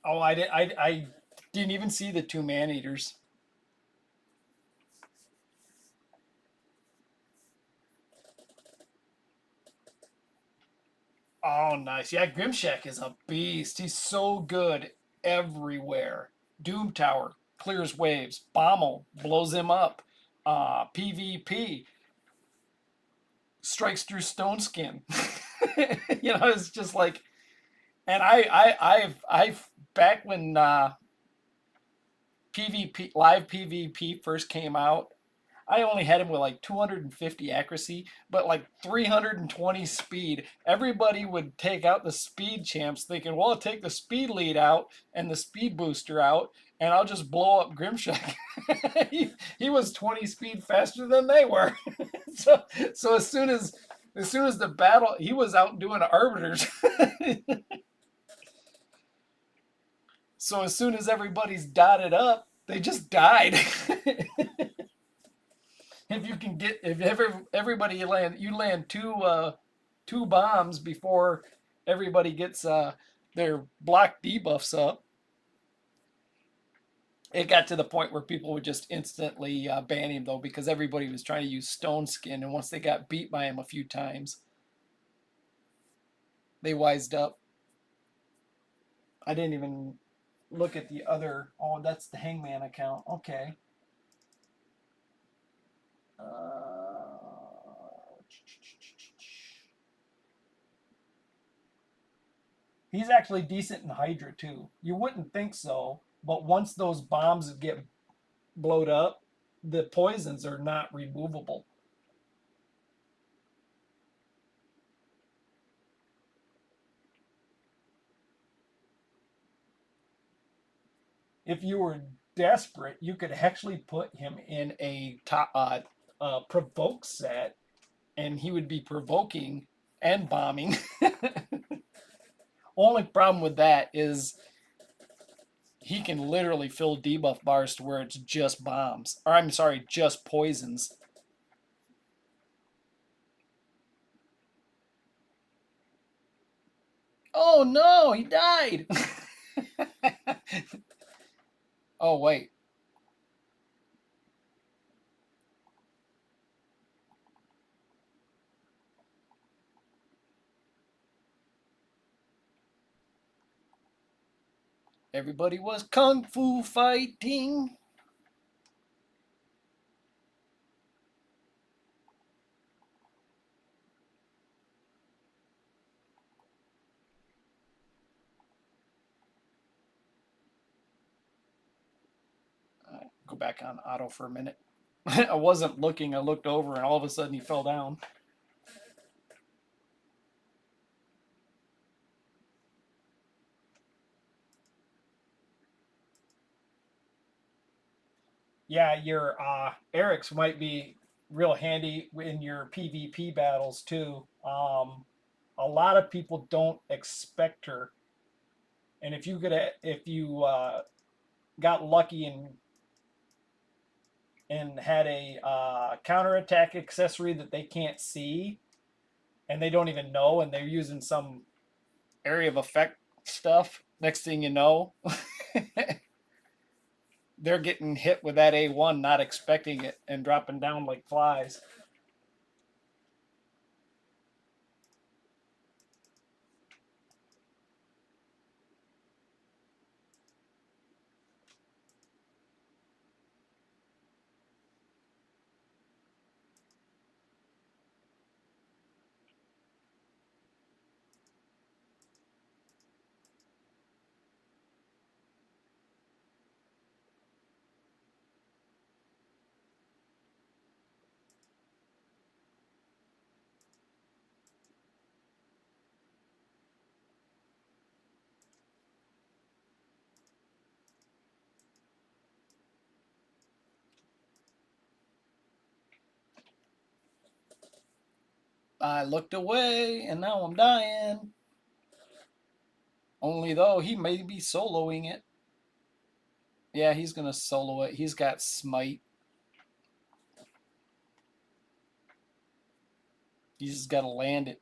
Oh, I didn't even see the 2 man-eaters. Oh, nice. Yeah, Grimshack is a beast. He's so good everywhere. Doom Tower clears waves. Bommel blows him up. PvP strikes through Stone Skin. It's just like, and I've back when PvP live PvP first came out, I only had him with like 250 accuracy, but like 320 speed. Everybody would take out the speed champs thinking, well, I'll take the speed lead out and the speed booster out, and I'll just blow up Grimshack. he was 20 speed faster than they were. so as soon as the battle, he was out doing arbiters. So as soon as everybody's dotted up, they just died. If everybody you land two bombs before everybody gets their block debuffs up. It got to the point where people would just instantly ban him though, because everybody was trying to use Stone Skin, and once they got beat by him a few times, they wised up. I didn't even look at the other. Oh, that's the Hangman account. Okay. He's actually decent in Hydra too. You wouldn't think so, but once those bombs get blowed up, the poisons are not removable. If you were desperate, you could actually put him in a provoke set, and he would be provoking and bombing. Only problem with that is he can literally fill debuff bars to where it's just bombs. Or I'm sorry, just poisons. Oh no, he died. Oh wait. Everybody was kung fu fighting. Go back on auto for a minute. I wasn't looking. I looked over, and all of a sudden he fell down. Yeah, your Eric's might be real handy in your PvP battles too. A lot of people don't expect her, and if you got lucky and had a counterattack accessory that they can't see, and they don't even know, and they're using some area of effect stuff. Next thing you know, they're getting hit with that A1, not expecting it, and dropping down like flies. I looked away, and now I'm dying. Only though he may be soloing it. Yeah, he's gonna solo it. He's got smite. He's just gotta land it.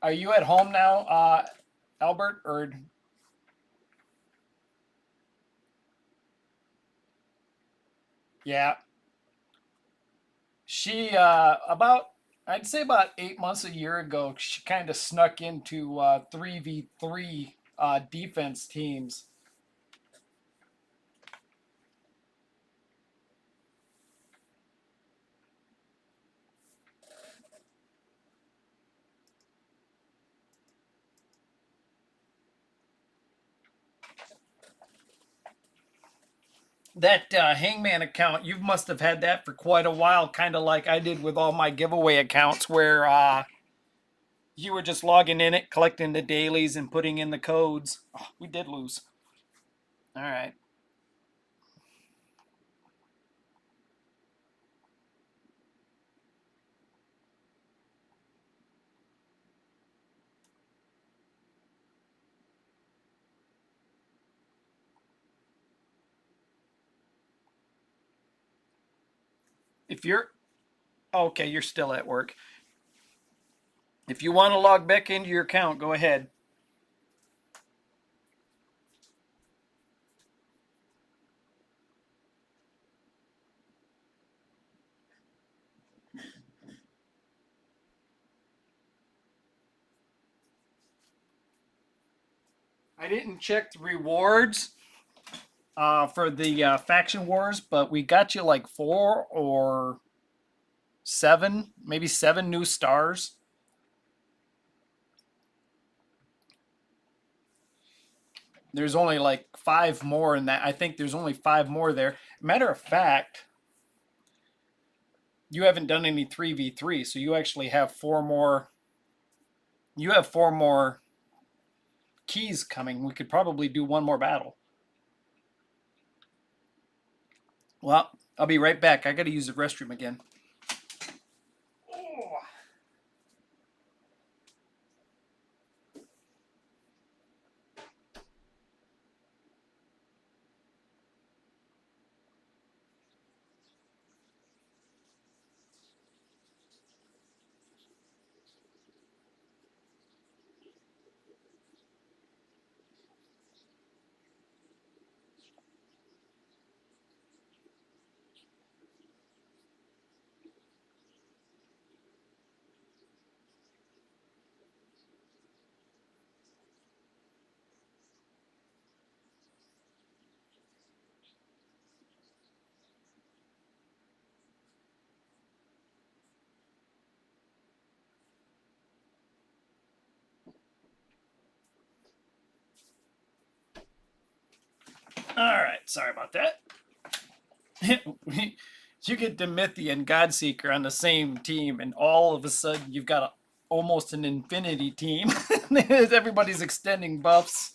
Are you at home now, Albert? Or yeah, she about I'd say about 8 months a year ago, she kind of snuck into 3v3 defense teams. That Hangman account, you must have had that for quite a while, kind of like I did with all my giveaway accounts, where you were just logging in it, collecting the dailies, and putting in the codes. Oh, we did lose. All right. If you're okay, you're still at work. If you want to log back into your account, go ahead. I didn't check the rewards for the faction wars, but we got you like 4 or 7, maybe 7 new stars. There's only like 5 more in that. I think there's only 5 more there. Matter of fact, you haven't done any 3v3, so you actually have 4 more. You have 4 more keys coming. We could probably do one more battle. Well, I'll be right back. I got to use the restroom again. All right, sorry about that. You get Demethy and Godseeker on the same team, and all of a sudden you've got almost an infinity team. Everybody's extending buffs.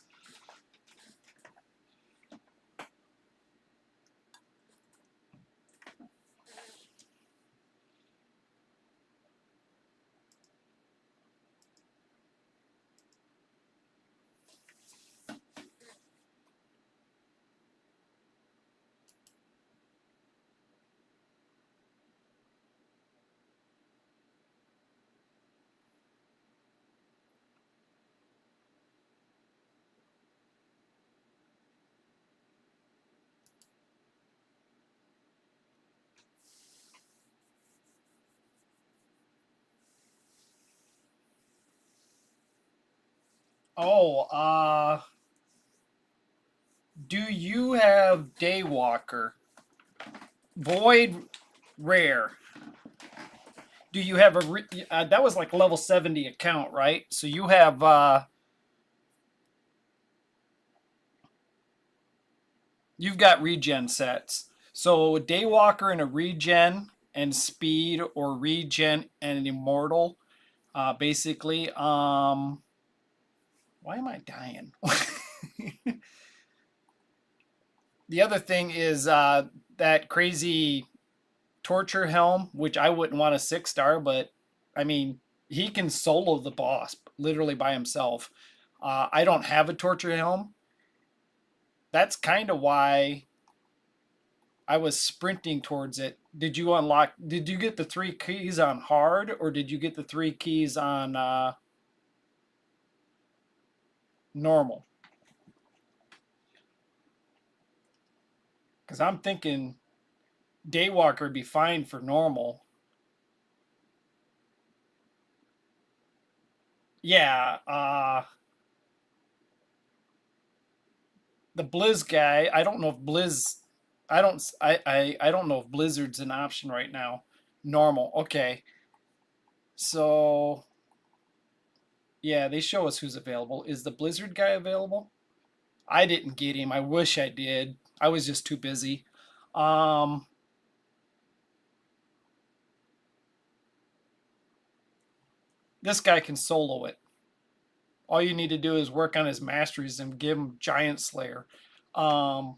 Oh, do you have Daywalker? Void rare. Do you have that was like level 70 account, right? So you have you've got regen sets. So Daywalker and a regen and speed, or regen and an immortal. Basically, why am I dying? The other thing is that crazy torture helm, which I wouldn't want a 6-star, but I mean, he can solo the boss literally by himself. I don't have a torture helm. That's kind of why I was sprinting towards it. Did you unlock? Did you get the 3 keys on hard, or did you get the 3 keys on normal? Because I'm thinking Daywalker would be fine for normal. Yeah, the Blizz guy. I don't know if Blizz. I don't know if Blizzard's an option right now. Normal. Okay. So yeah, they show us who's available. Is the Blizzard guy available? I didn't get him. I wish I did. I was just too busy. Um, this guy can solo it. All you need to do is work on his masteries and give him Giant Slayer, um,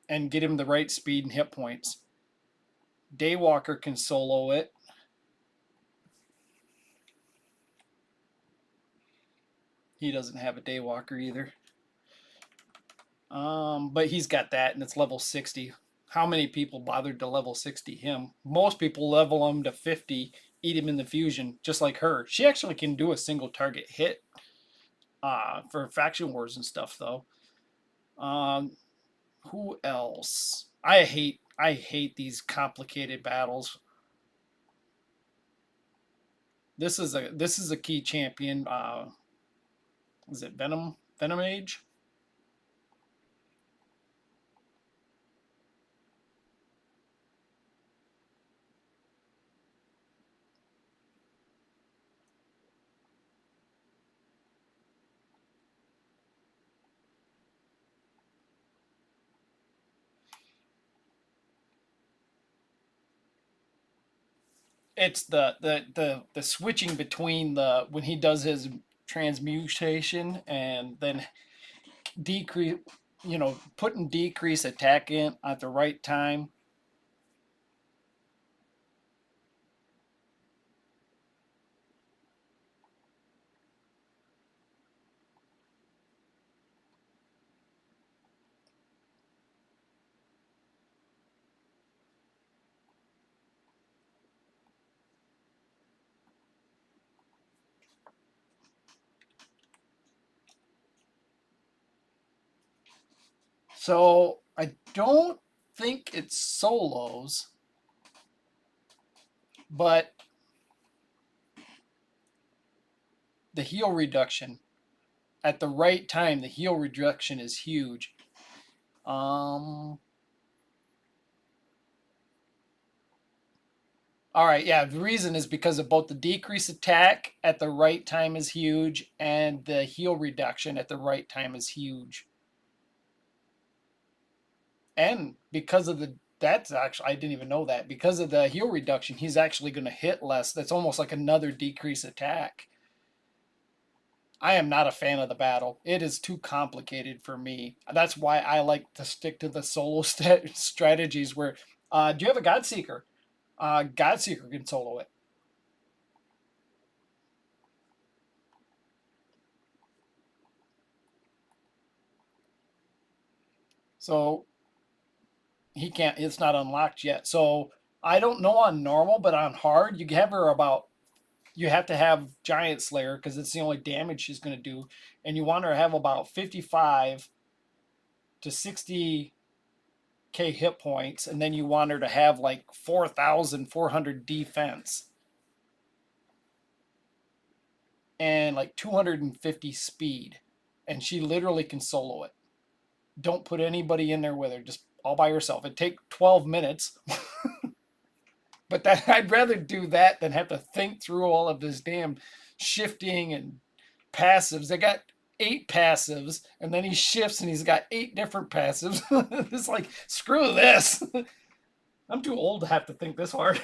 and get him the right speed and hit points. Daywalker can solo it. He doesn't have a Daywalker either. But he's got that, and it's level 60. How many people bothered to level 60 him? Most people level him to 50, eat him in the fusion, just like her. She actually can do a single target hit for faction wars and stuff, though. Um, who else? I hate these complicated battles. This is a key champion. Is it Venom Age? It's the switching between the when he does his transmutation and then decrease, putting decrease attack in at the right time. So I don't think it's solos, but the heal reduction at the right time, the heal reduction is huge. Um, all right, yeah. The reason is because of both the decrease attack at the right time is huge, and the heal reduction at the right time is huge. And because of the that's actually I didn't even know that. Because of the heal reduction, he's actually going to hit less. That's almost like another decrease attack. I am not a fan of the battle. It is too complicated for me. That's why I like to stick to the solo strategies. Where do you have a Godseeker? Godseeker can solo it. So he can't. It's not unlocked yet. So I don't know on normal, but on hard, you have to have Giant Slayer because it's the only damage she's going to do, and you want her to have about 55 to 60k hit points, and then you want her to have like 4,400 defense. and like 250 speed, and she literally can solo it. Don't put anybody in there with her, just all by herself. It'd take 12 minutes, but that I'd rather do that than have to think through all of this damn shifting and passives. They got 8 passives, and then he shifts and he's got 8 different passives. It's like, screw this. I'm too old to have to think this hard.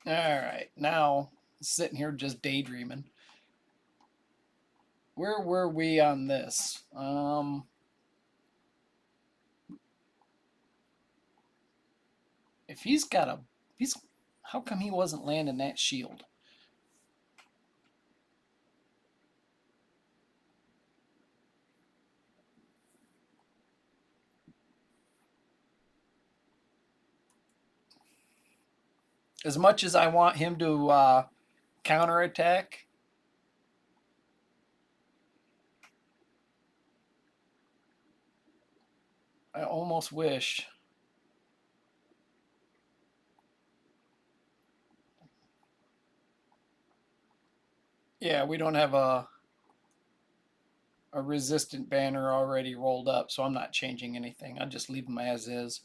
All right, now sitting here just daydreaming. Where were we on this? If he's got a, he's, how come he wasn't landing that shield? As much as I want him to counterattack, I almost wish. Yeah, we don't have a resistant banner already rolled up, so I'm not changing anything. I'll just leave them as is.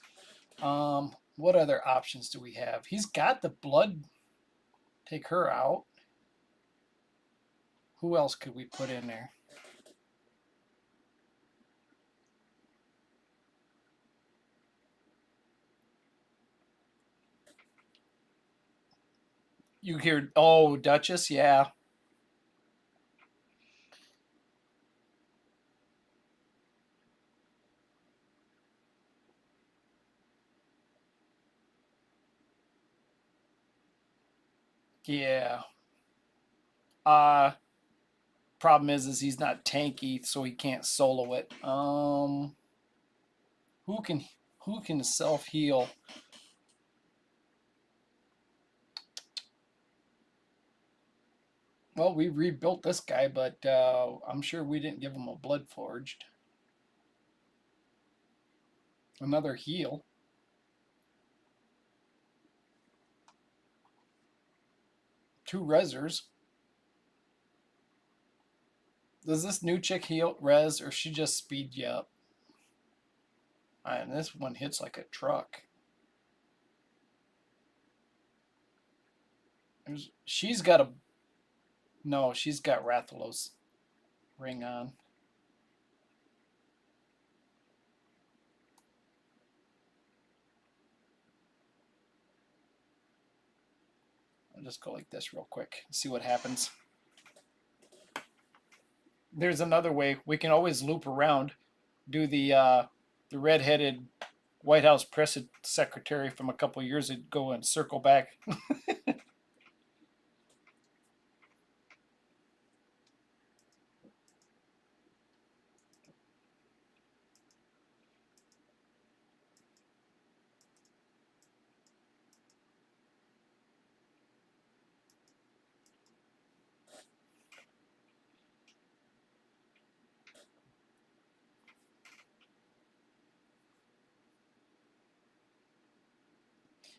What other options do we have? He's got the blood. Take her out. Who else could we put in there? You hear, oh, Duchess, yeah. Yeah. Uh Problem is he's not tanky, so he can't solo it. Who can who can self heal? Well, we rebuilt this guy, but I'm sure we didn't give him a blood forged. Another heal. Two resers. Does this new chick heal res, or she just speed you up? And this one hits like a truck. She's got a, no, she's got Rathalos ring on. I'll just go like this real quick and see what happens. There's another way. We can always loop around, do the redheaded White House press secretary from a couple years ago and circle back.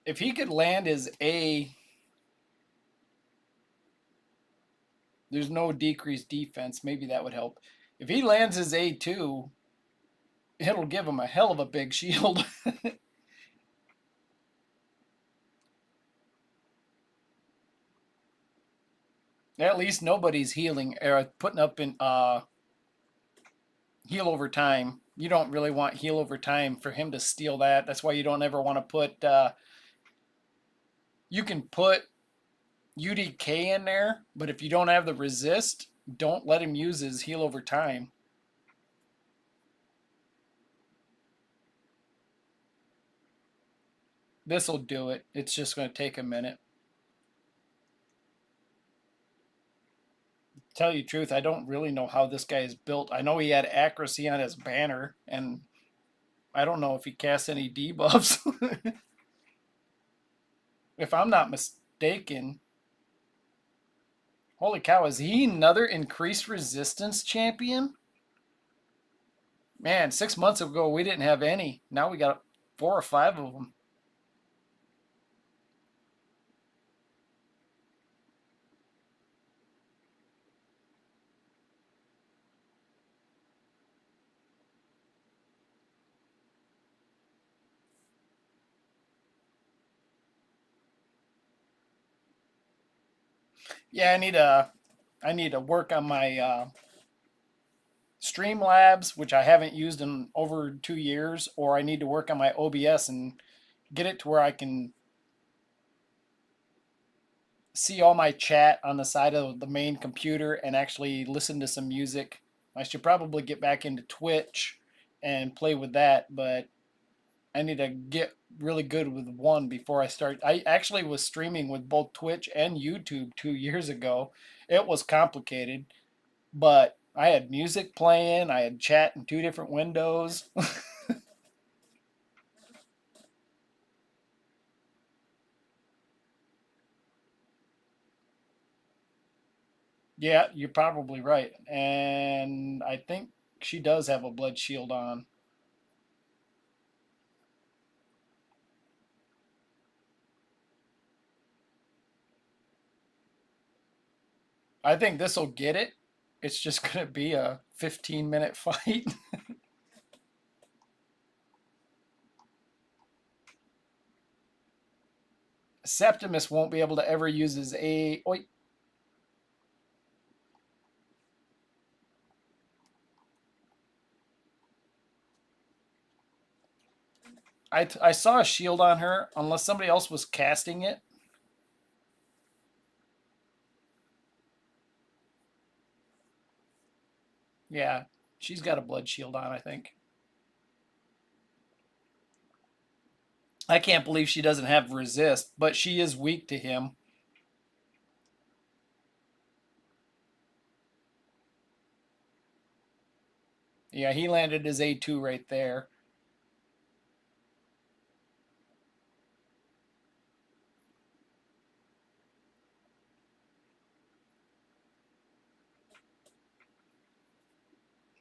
If he could land his A, there's no decreased defense. Maybe that would help. If he lands his A2, it'll give him a hell of a big shield. At least nobody's healing or putting up in heal over time. You don't really want heal over time for him to steal that. That's why you don't ever want to put. You can put UDK in there, but if you don't have the resist, don't let him use his heal over time. This will do it. It's just going to take a minute. Tell you the truth, I don't really know how this guy is built. I know he had accuracy on his banner, and I don't know if he casts any debuffs. If I'm not mistaken. Holy cow, is he another increased resistance champion? Man, 6 months ago we didn't have any. Now we got 4 or 5 of them. Yeah, I need to work on my Streamlabs, which I haven't used in over 2 years, or I need to work on my OBS and get it to where I can see all my chat on the side of the main computer and actually listen to some music. I should probably get back into Twitch and play with that, but I need to get really good with one before I start. I actually was streaming with both Twitch and YouTube 2 years ago. It was complicated, but I had music playing, I had chat in two different windows. Yeah, you're probably right. And I think she does have a blood shield on. I think this will get it. It's just going to be a 15-minute fight. Septimus won't be able to ever use his A. Oi. I saw a shield on her, unless somebody else was casting it. Yeah, she's got a blood shield on, I think. I can't believe she doesn't have resist, but she is weak to him. Yeah, he landed his A2 right there.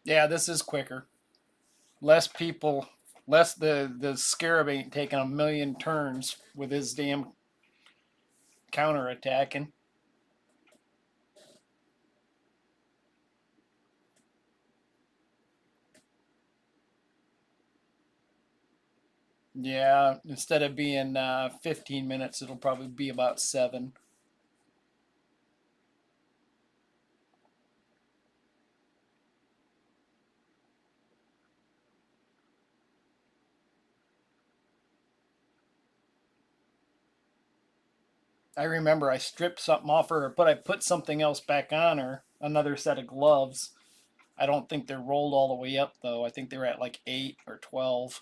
Yeah, this is quicker. Less people, less the scarab ain't taking a million turns with his damn counter attacking. Yeah, instead of being 15 minutes, it'll probably be about 7. I remember I stripped something off her, but I put something else back on her, another set of gloves. I don't think they're rolled all the way up though. I think they're at like 8 or 12.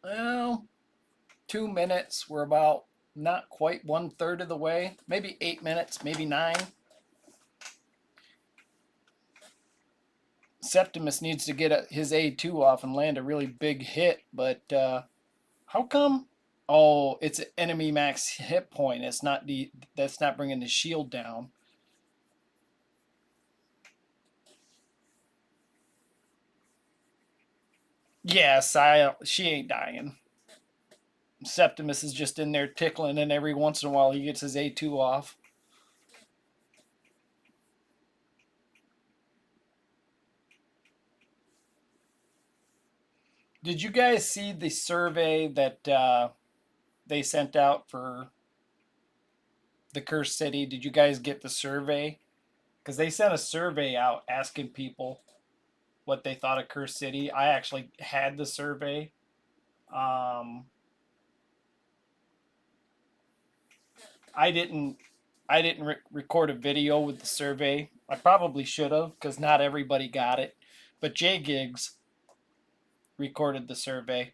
Well, 2 minutes. We're about not quite 1/3 of the way. Maybe 8 minutes, maybe 9. Septimus needs to get his A2 off and land a really big hit, but how come? Oh, it's an enemy max hit point. It's not that's not bringing the shield down. Yes, she ain't dying. Septimus is just in there tickling, and every once in a while he gets his A2 off. Did you guys see the survey that they sent out for the Cursed City? Did you guys get the survey? Because they sent a survey out asking people what they thought of Cursed City. I actually had the survey. Um, I didn't. I didn't record a video with the survey. I probably should have because not everybody got it. But Jay Gigs recorded the survey.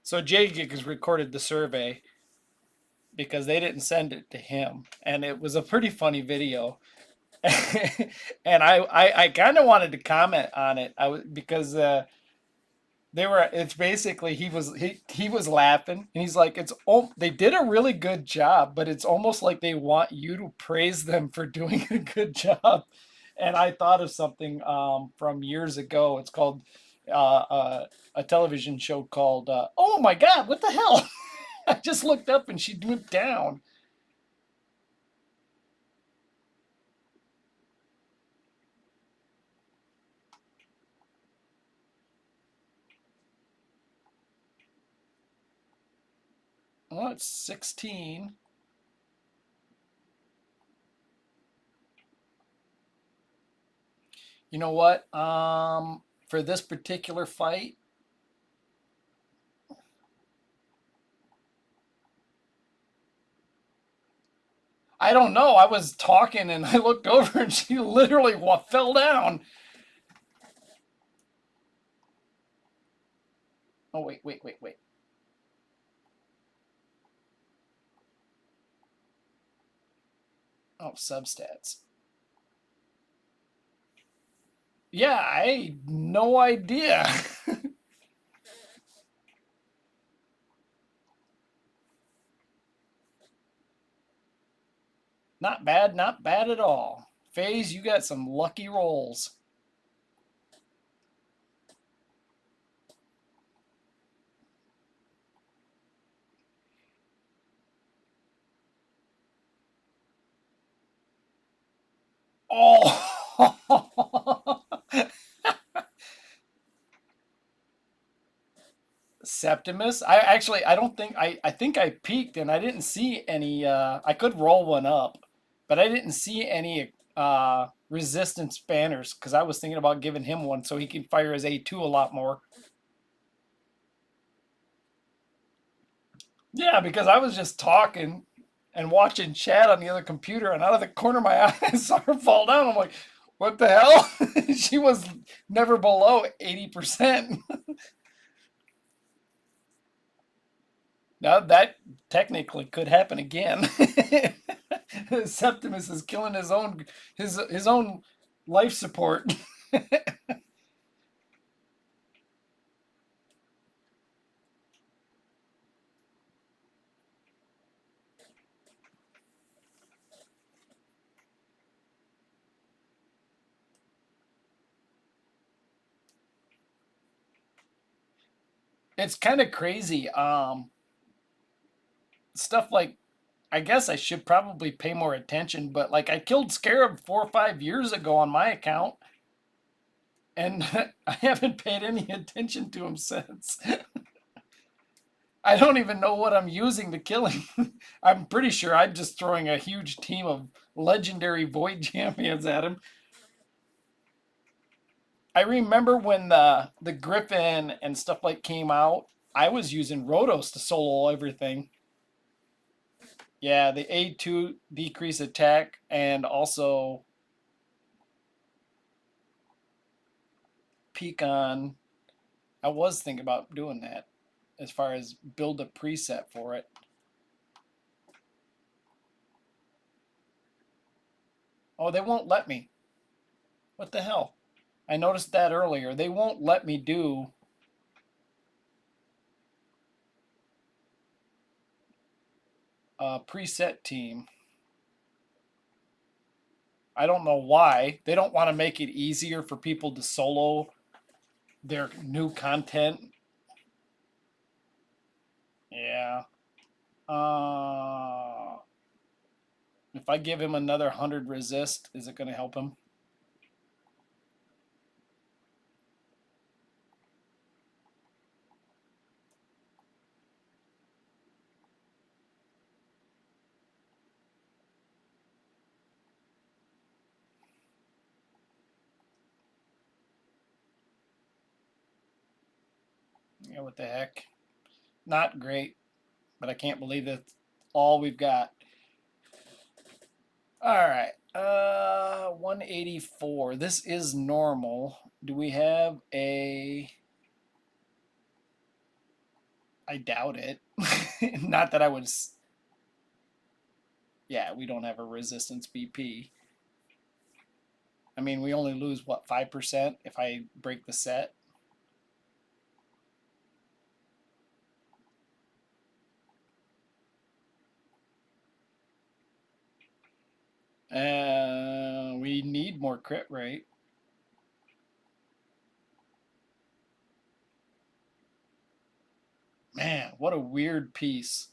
So Jay Gigs recorded the survey because they didn't send it to him, and it was a pretty funny video. And I kind of wanted to comment on it. Because they were. It's basically he was laughing, and he's like, they did a really good job, but it's almost like they want you to praise them for doing a good job. And I thought of something from years ago. It's called a television show called Oh my God, what the hell? I just looked up and she went down. Well, it's 16. You know what? For this particular fight, I don't know. I was talking and I looked over and she literally fell down. Oh, wait. Oh, substats. Yeah, I no idea. Not bad, not bad at all. FaZe, you got some lucky rolls. Oh, Septimus. I don't think I think I peeked and I didn't see any. I could roll one up, but I didn't see any resistance banners because I was thinking about giving him one so he can fire his A2 a lot more. Yeah, because I was just talking and watching chat on the other computer, and out of the corner of my eye, I saw her fall down. I'm like, what the hell? She was never below 80%. Now that technically could happen again. Septimus is killing his own life support. It's kind of crazy. Stuff like I guess I should probably pay more attention, but like I killed Scarab 4 or 5 years ago on my account, and I haven't paid any attention to him since. I don't even know what I'm using to kill him. I'm pretty sure I'm just throwing a huge team of legendary Void champions at him. I remember when the Griffin and stuff like came out, I was using Rotos to solo everything. Yeah, the A2 decrease attack and also Pecan. I was thinking about doing that as far as build a preset for it. Oh, they won't let me. What the hell? I noticed that earlier. They won't let me do a preset team. I don't know why. They don't want to make it easier for people to solo their new content. Yeah. If I give him another 100 resist, is it going to help him? Yeah, what the heck? Not great, but I can't believe that's all we've got. All right. 184. This is normal. Do we have a... I doubt it. Not that I would... Yeah, we don't have a resistance BP. I mean, we only lose, what, 5% if I break the set? We need more crit rate. Man, what a weird piece.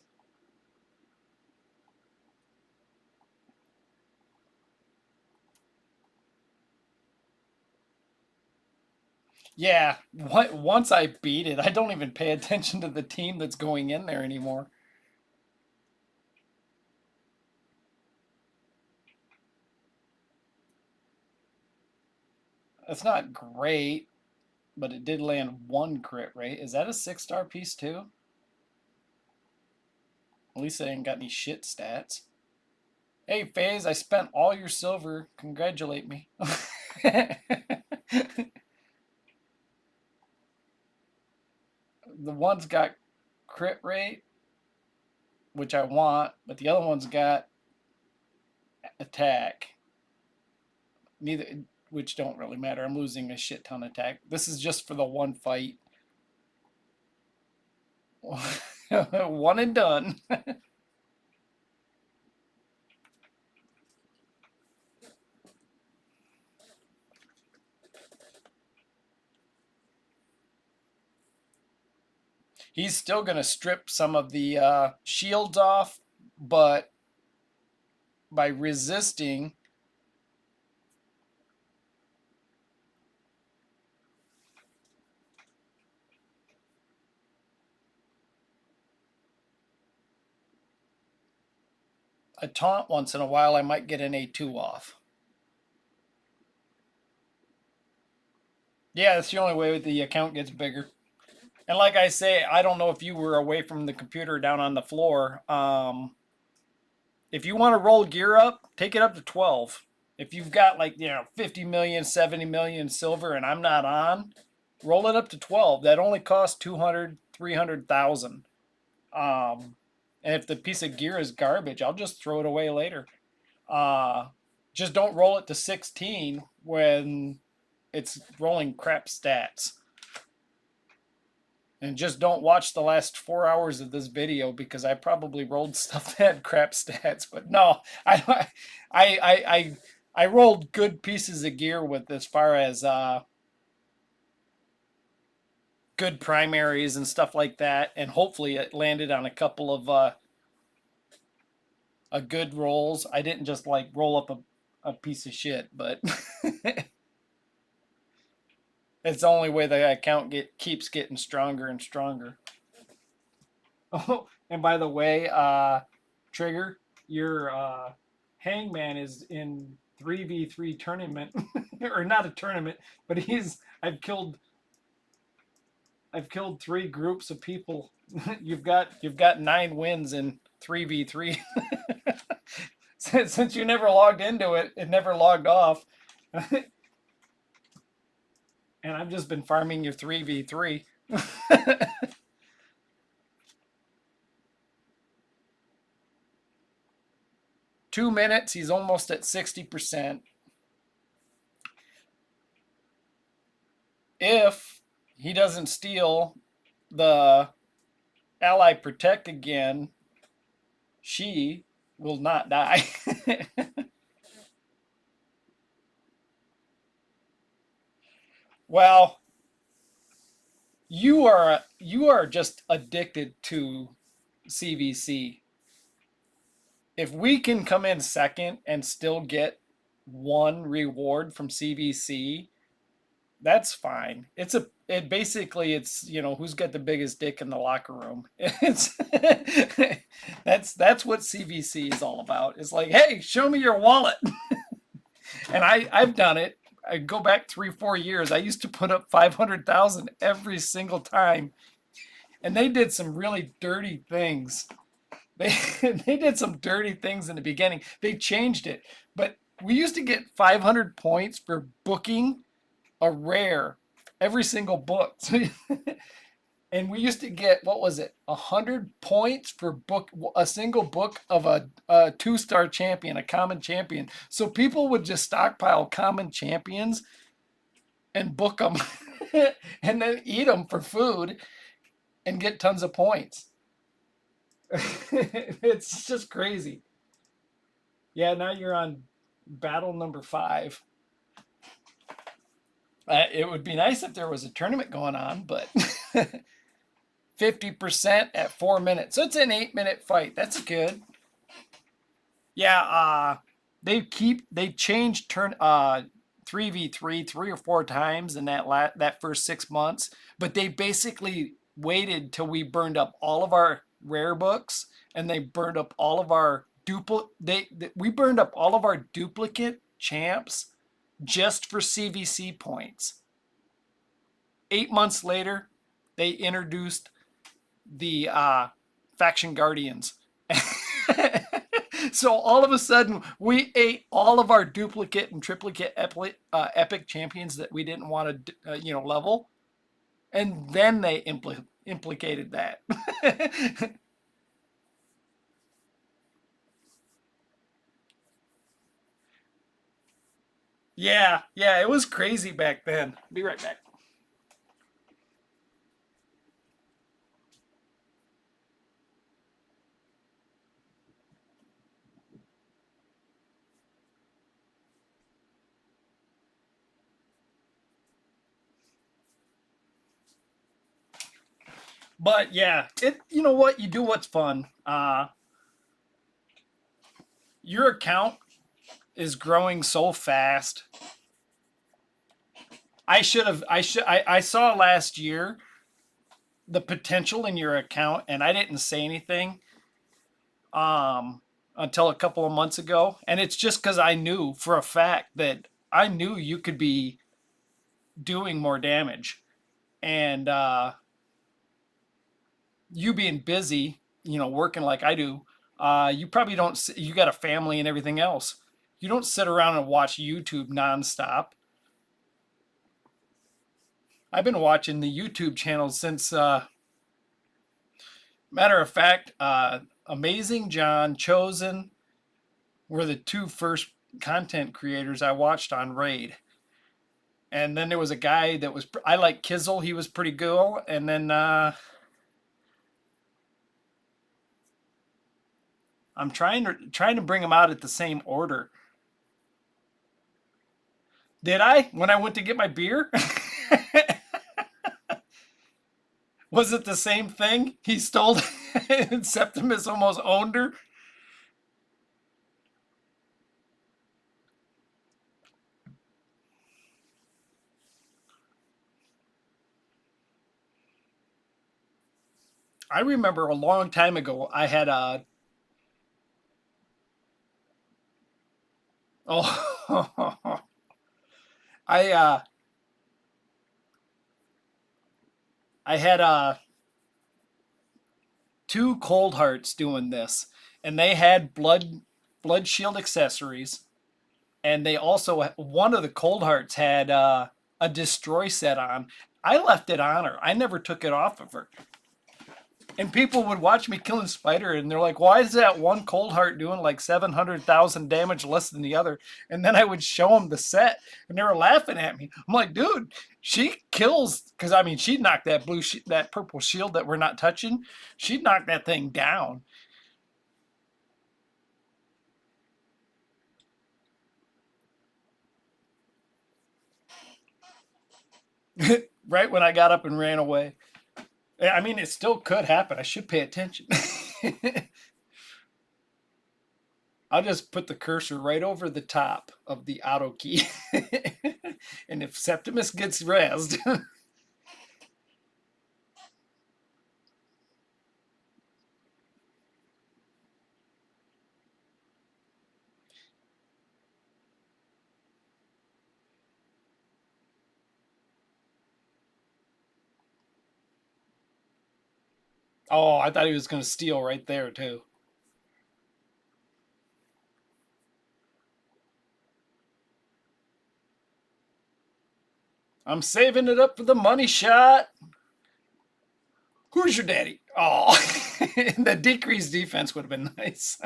Yeah, once I beat it, I don't even pay attention to the team that's going in there anymore. That's not great, but it did land one crit rate. Is that a 6-star piece too? At least I ain't got any shit stats. Hey, FaZe, I spent all your silver. Congratulate me. The one's got crit rate, which I want, but the other one's got attack. Neither, which don't really matter. I'm losing a shit ton of attack. This is just for the one fight. One and done. He's still going to strip some of the shields off, but by resisting, a taunt once in a while, I might get an A2 off. Yeah, that's the only way the account gets bigger. And like I say, I don't know if you were away from the computer down on the floor. If you want to roll gear up, take it up to 12. If you've got like, 50 million, 70 million silver and I'm not on, roll it up to 12. That only costs 200, 300,000. And if the piece of gear is garbage, I'll just throw it away later. Just don't roll it to 16 when it's rolling crap stats. And just don't watch the last 4 hours of this video because I probably rolled stuff that had crap stats. But no, I rolled good pieces of gear with as far as good primaries and stuff like that, and hopefully it landed on a couple of a good rolls. I didn't just like roll up a piece of shit, but it's the only way the account keeps getting stronger and stronger. Oh, and by the way, Trigger, your Hangman is in 3v3 tournament, or not a tournament, but I've killed 3 groups of people. You've got 9 wins in 3v3. Since you never logged into it, it never logged off. And I've just been farming your 3v3. 2 minutes, he's almost at 60%. If he doesn't steal the ally protect again, she will not die. Well, you are just addicted to CVC. if we can come in second and still get one reward from CVC, that's fine. It basically it's who's got the biggest dick in the locker room. It's that's what CVC is all about. It's like, hey, show me your wallet. And I've done it. I go back 3-4 years. I used to put up 500,000 every single time, and they did some really dirty things. They they did some dirty things in the beginning. They changed it, but we used to get 500 points for booking a rare every single book. And we used to get, what was it, 100 points for book a single book of a 2-star champion, a common champion. So people would just stockpile common champions and book them and then eat them for food and get tons of points. It's just crazy. Yeah, now you're on battle number 5. It would be nice if there was a tournament going on, but 50% at 4 minutes. So it's an 8-minute fight. That's good. Yeah, they changed 3v3 3 or 4 times in that first 6 months, but they basically waited till we burned up all of our rare books, and they burned up all of our we burned up all of our duplicate champs just for CVC points. 8 months later, they introduced the Faction Guardians. So all of a sudden, we ate all of our duplicate and triplicate epic champions that we didn't want to, level, and then they implicated that. Yeah, it was crazy back then. Be right back. But yeah, you know what? You do what's fun. Your account is growing so fast. I saw last year the potential in your account, and I didn't say anything until a couple of months ago. And it's just because I knew for a fact that I knew you could be doing more damage. And you being busy, working like I do, you probably don't, you got a family and everything else. You don't sit around and watch YouTube nonstop. I've been watching the YouTube channel since, matter of fact, Amazing John, Chosen were the 2 first content creators I watched on Raid. And then there was a guy that I like Kizzle. He was pretty cool. And then I'm trying to bring them out at the same order. Did I? When I went to get my beer? Was it the same thing? He stole and Septimus almost owned her? I remember a long time ago I had a oh I I had 2 cold hearts doing this, and they had blood shield accessories, and they also, one of the cold hearts had a destroy set on. I left it on her. I never took it off of her. And people would watch me killing Spider, and they're like, why is that one cold heart doing like 700,000 damage less than the other? And then I would show them the set, and they were laughing at me. I'm like, dude, she kills, because I mean, she'd knock that purple shield that we're not touching, she'd knock that thing down. Right when I got up and ran away. I mean, it still could happen. I should pay attention. I'll just put the cursor right over the top of the auto key. And if Septimus gets rezzed, oh, I thought he was going to steal right there too. I'm saving it up for the money shot. Who's your daddy? Oh, the decreased defense would have been nice.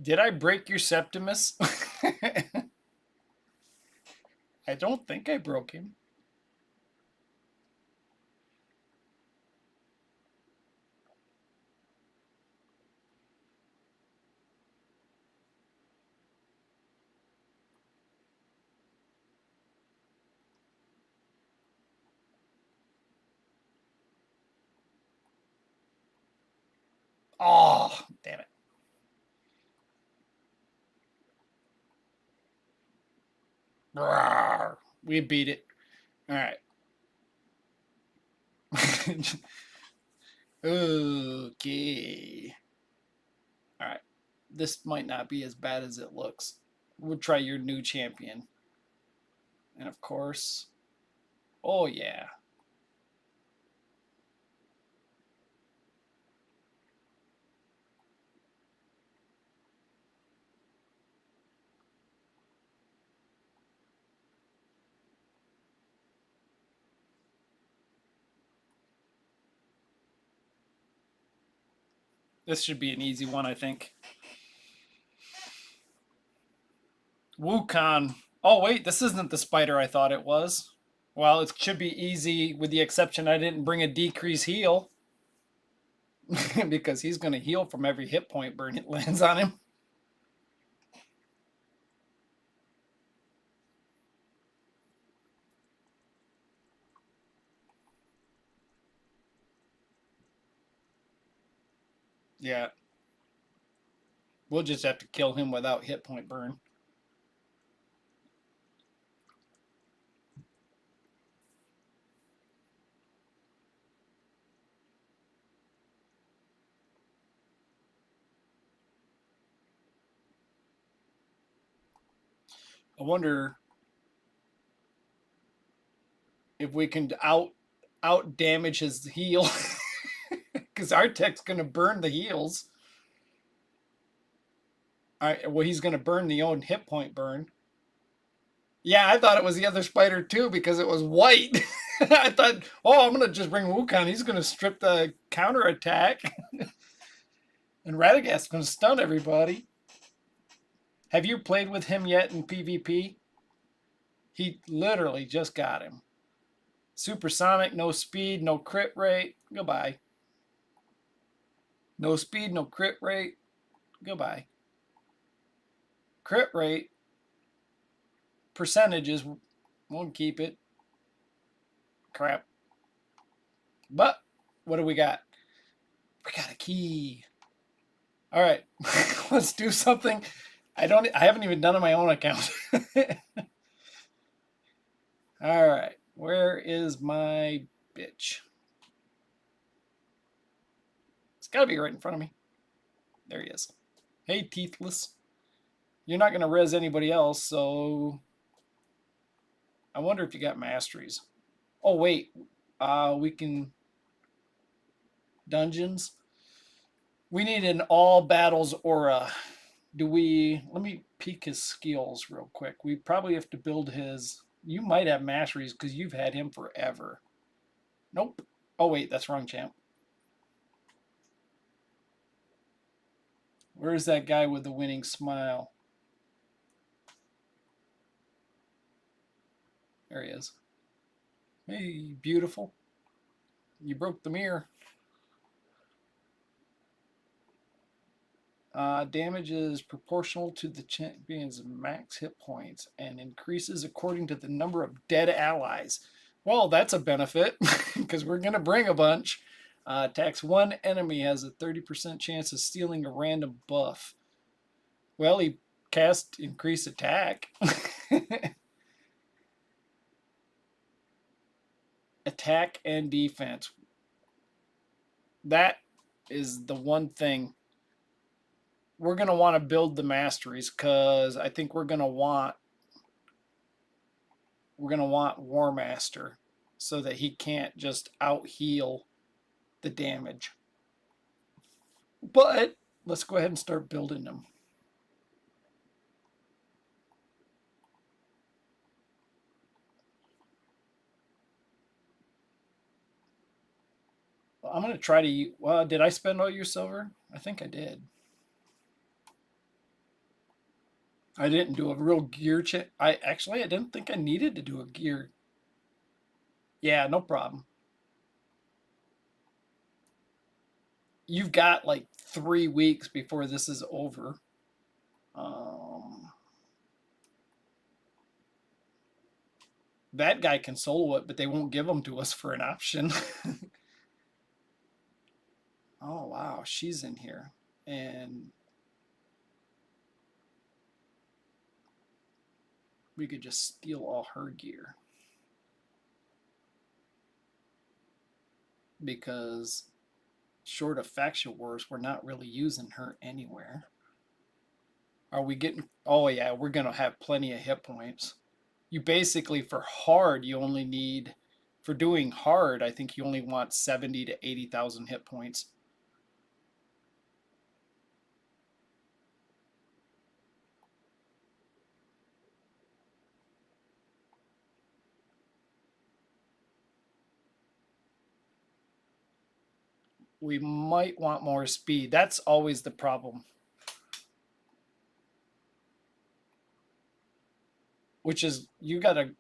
Did I break your Septimus? I don't think I broke him. Oh, damn it. Rawr. We beat it. All right. Okay. All right. This might not be as bad as it looks. We'll try your new champion. And of course, oh yeah. This should be an easy one, I think. Wukong. Oh, wait, this isn't the spider I thought it was. Well, it should be easy with the exception I didn't bring a decrease heal. Because he's going to heal from every hit point burn it lands on him. Yeah. We'll just have to kill him without hit point burn. I wonder if we can out damage his heal. Because our tech's going to burn the heals. All right, well, he's going to burn the own hit point burn. Yeah, I thought it was the other spider too because it was white. I thought, oh, I'm going to just bring Wukong. He's going to strip the counter attack. And Radagast's going to stun everybody. Have you played with him yet in PvP? He literally just got him. Supersonic, no speed, no crit rate. Goodbye. No speed, no crit rate. Goodbye. Crit rate, percentages, won't keep it. Crap. But what do we got? We got a key. All right, let's do something. I haven't even done on my own account. All right, where is my bitch? It's got to be right in front of me. There he is. Hey, Teethless. You're not going to res anybody else, so I wonder if you got masteries. Oh, wait. We can... Dungeons. We need an all battles aura. Do we... Let me peek his skills real quick. We probably have to build his... You might have masteries because you've had him forever. Nope. Oh, wait. That's wrong, champ. Where's that guy with the winning smile? There he is. Hey, beautiful. You broke the mirror. Damage is proportional to the champion's max hit points and increases according to the number of dead allies. Well, that's a benefit because we're going to bring a bunch. Attacks one enemy has a 30% chance of stealing a random buff. Well, he cast increase attack. Attack and defense. That is the one thing we're going to want to build the masteries, because I think we're going to want War Master so that he can't just out heal the damage. But let's go ahead and start building them. I'm going to try to... did I spend all your silver? I think I did. I didn't do a real gear check. I didn't think I needed to do a gear. Yeah, no problem. You've got like 3 weeks before this is over. That guy can solo it, but they won't give them to us for an option. Oh, wow, she's in here. And we could just steal all her gear. Because short of faction wars, we're not really using her anywhere. Are we getting... Oh, yeah, we're going to have plenty of hit points. You basically, for hard, you only need... For doing hard, I think you only want 70 to 80,000 hit points. We might want more speed. That's always the problem. Which is, you gotta...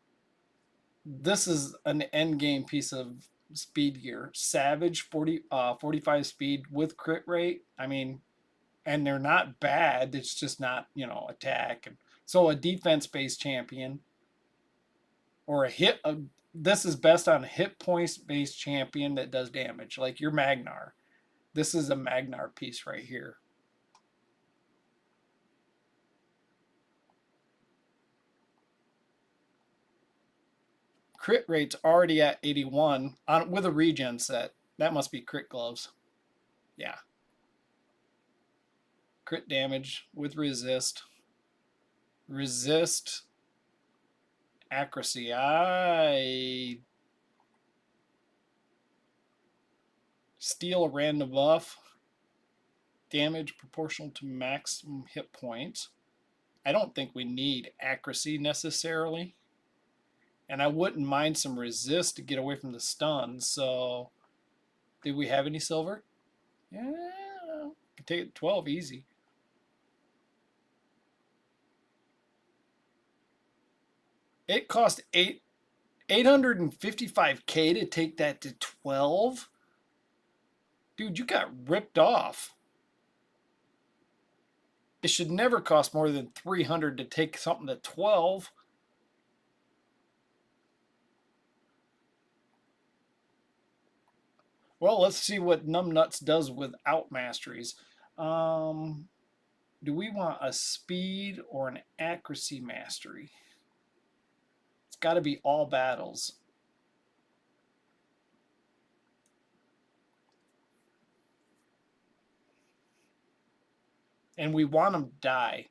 This is an end game piece of speed gear. Savage 45 speed with crit rate. I mean, and they're not bad. It's just not, attack. So a defense-based champion or this is best on a hit points-based champion that does damage, like your Magnar. This is a Magnar piece right here. Crit rate's already at 81 with a regen set. That must be crit gloves. Yeah. Crit damage with resist. Resist. Accuracy. I steal a random buff. Damage proportional to maximum hit points. I don't think we need accuracy necessarily. And I wouldn't mind some resist to get away from the stun. So, did we have any silver? Yeah, can take it 12 easy. It cost 855K to take that to 12. Dude, you got ripped off. It should never cost more than 300 to take something to 12. Well, let's see what Numbnuts does without masteries. Do we want a speed or an accuracy mastery? It's got to be all battles. And we want them to die.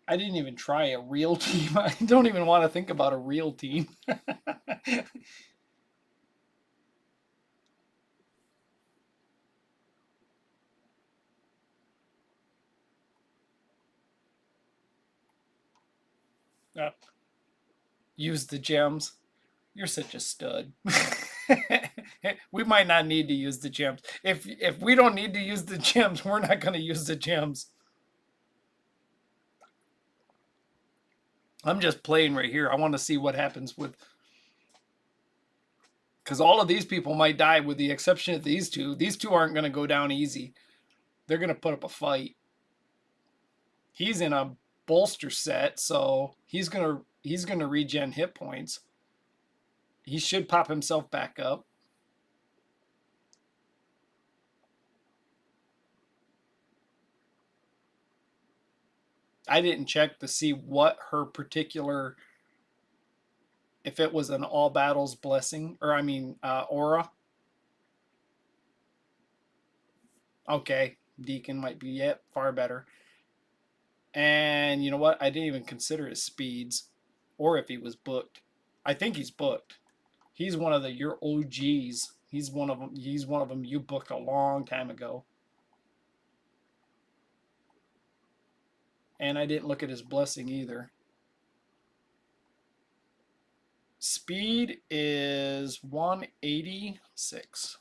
I didn't even try a real team. I don't even want to think about a real team. Use the gems. You're such a stud. We might not need to use the gems. If we don't need to use the gems, we're not going to use the gems. I'm just playing right here. I want to see what happens with... Because all of these people might die with the exception of these two. These two aren't going to go down easy. They're going to put up a fight. He's in a bolster set, so he's gonna regen hit points. He should pop himself back up. I didn't check to see what her particular, if it was an all battles blessing, or I mean aura. Okay, Deacon might be yet far better. And you know what? I didn't even consider his speeds, or if he was booked. I think he's booked. He's one of your OGs. He's one of them. He's one of them you booked a long time ago. And I didn't look at his blessing either. Speed is 186.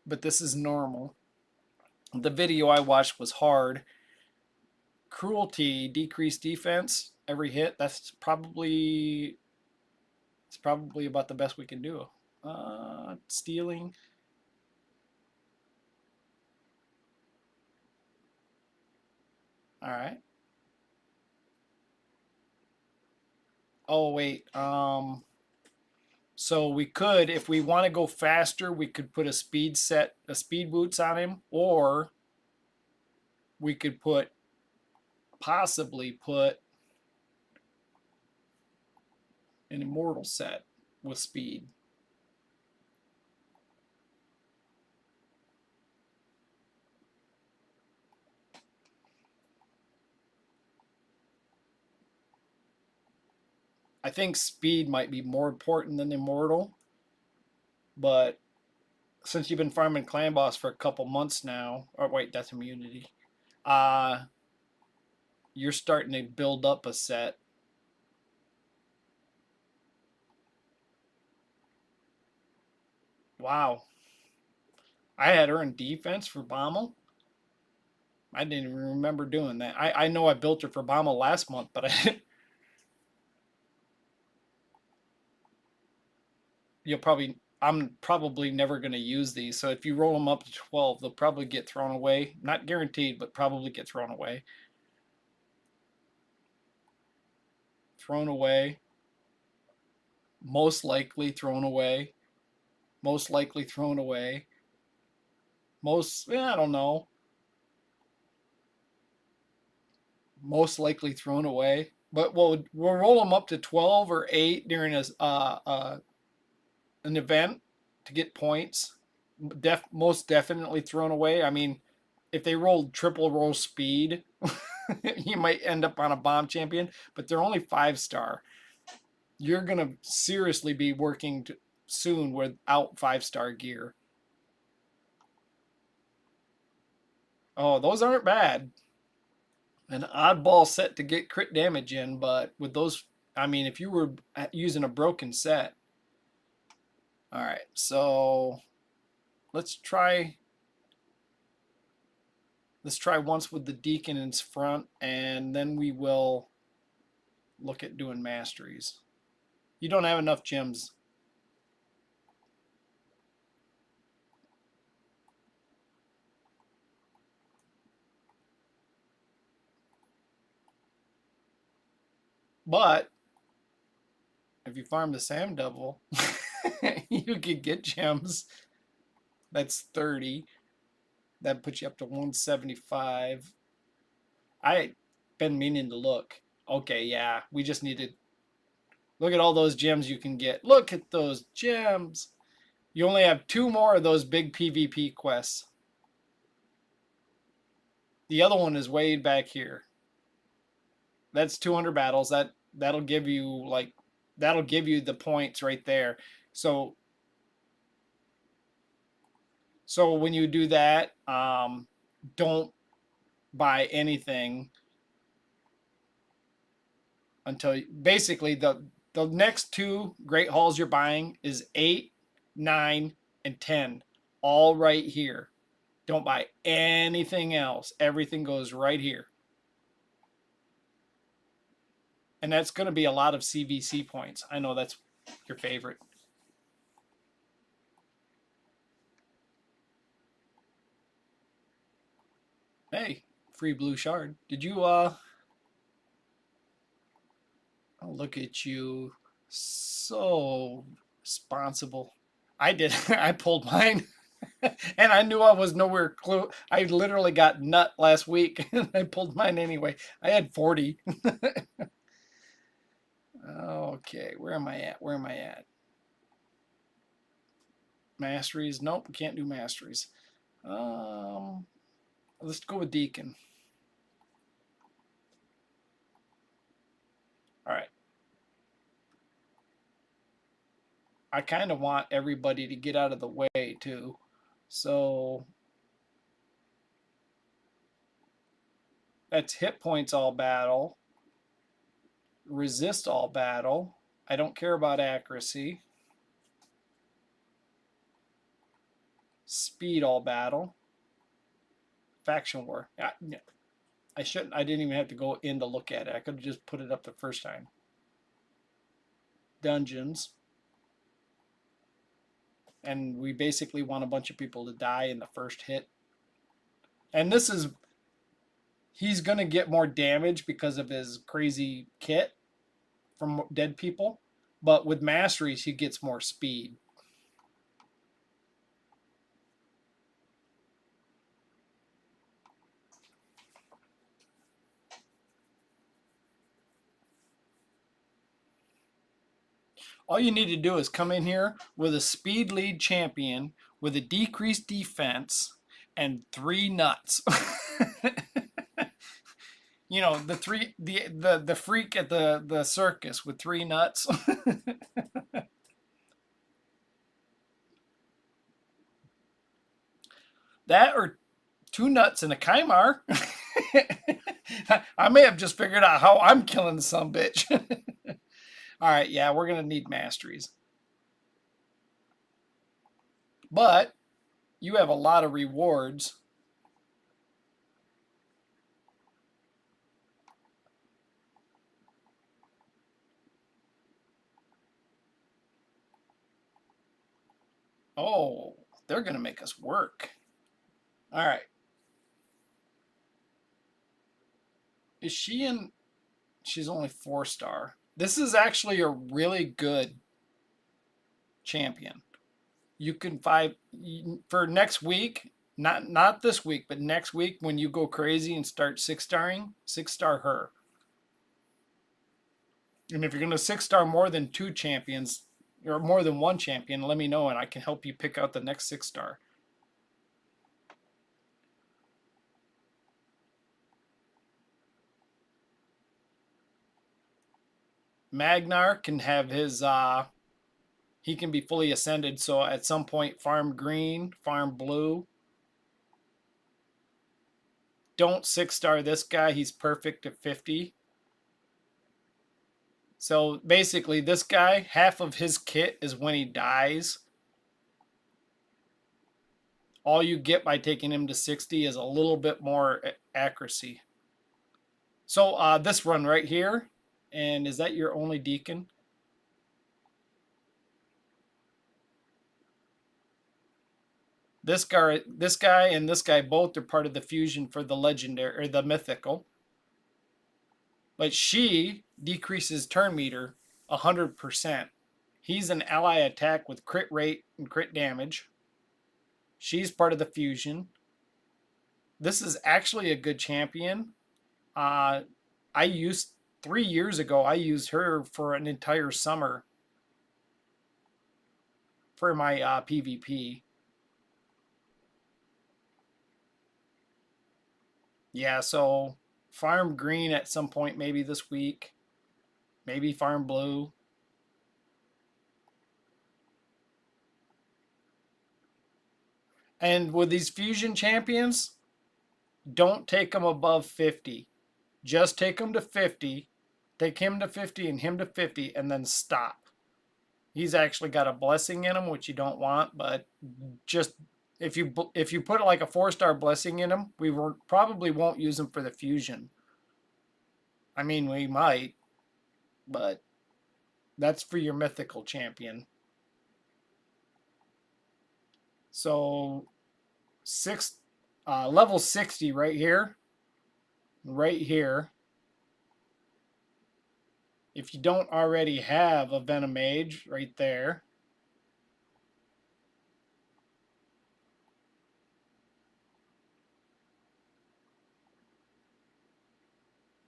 But this is normal. The video I watched was hard. Cruelty, decreased defense, every hit. It's probably about the best we can do. Stealing. All right. Oh wait. So we could, if we want to go faster, we could put a speed boots on him, or we could possibly put an immortal set with speed. I think speed might be more important than immortal, but since you've been farming Clan Boss for a couple months now, or wait, that's immunity. You're starting to build up a set. Wow. I had her in defense for Bommel. I didn't even remember doing that. I know I built her for Bommel last month, but I'm probably never going to use these. So if you roll them up to 12, they'll probably get thrown away. Not guaranteed, but probably get thrown away. Thrown away. Most likely thrown away. Most likely thrown away. I don't know. Most likely thrown away. But we'll roll them up to 12 or 8 during an event to get points. Most definitely thrown away. I mean, if they rolled triple roll speed, you might end up on a bomb champion, but they're only 5-star. You're going to seriously be working soon without 5-star gear. Oh, those aren't bad. An oddball set to get crit damage in, but with those, I mean, if you were using a broken set. All right, so let's try once with the Deacon in front, and then we will look at doing masteries. You don't have enough gems. But if you farm the Sam Devil, you could get gems. That's 30. That puts you up to 175. I been meaning to look. Okay, yeah, we just need to look at all those gems you can get. Look at those gems. You only have 2 more of those big PvP quests. The other one is way back here. That's 200 battles. That'll give you the points right there. So when you do that, don't buy anything until basically the next 2 Great Halls you're buying is 8, 9, and 10, all right here. Don't buy anything else. Everything goes right here. And that's going to be a lot of CVC points. I know that's your favorite. Hey, free blue shard. Did you oh, look at you. So responsible. I did. I pulled mine. And I knew I was nowhere close. I literally got nut last week and I pulled mine anyway. I had 40. Okay, where am I at? Where am I at? Masteries? Nope, can't do masteries. Um, let's go with Deacon. All right. I kind of want everybody to get out of the way too. So that's hit points all battle, resist all battle. I don't care about accuracy. Speed all battle. Faction war. I shouldn't. I didn't even have to go in to look at it. I could have just put it up the first time. Dungeons. And we basically want a bunch of people to die in the first hit. And this is, he's going to get more damage because of his crazy kit from dead people. But with masteries, he gets more speed. All you need to do is come in here with a speed lead champion with a decreased defense and 3 nuts. You know, the freak at the circus with 3 nuts. That or 2 nuts and a Kymar. I may have just figured out how I'm killing some bitch. All right, yeah, we're gonna need masteries, but you have a lot of rewards. Oh, they're gonna make us work. All right. Is she in? She's only 4-star. This is actually a really good champion. You can for next week, not this week, but next week when you go crazy and start 6-starring, 6-star her. And if you're gonna 6-star more than 2 champions or more than 1 champion, let me know and I can help you pick out the next 6-star. Magnar can have his he can be fully ascended, so at some point farm green, farm blue. Don't 6-star this guy, he's perfect at 50. So basically this guy, half of his kit is when he dies. All you get by taking him to 60 is a little bit more accuracy. So this run right here, and is that your only Deacon? This guy, and this guy both are part of the fusion for the legendary or the mythical. But she decreases turn meter 100%. He's an ally attack with crit rate and crit damage. She's part of the fusion. This is actually a good champion. I used 3 years ago. I used her for an entire summer for my PvP. Yeah, so farm green at some point, maybe this week, maybe farm blue. And with these fusion champions, don't take them above 50. Just take him to 50, take him to 50 and him to 50, and then stop. He's actually got a blessing in him, which you don't want, but just if you put like a 4-star blessing in him, probably won't use him for the fusion. I mean, we might, but that's for your mythical champion. So level 60 right here. Right here. If you don't already have a Venom Mage right there.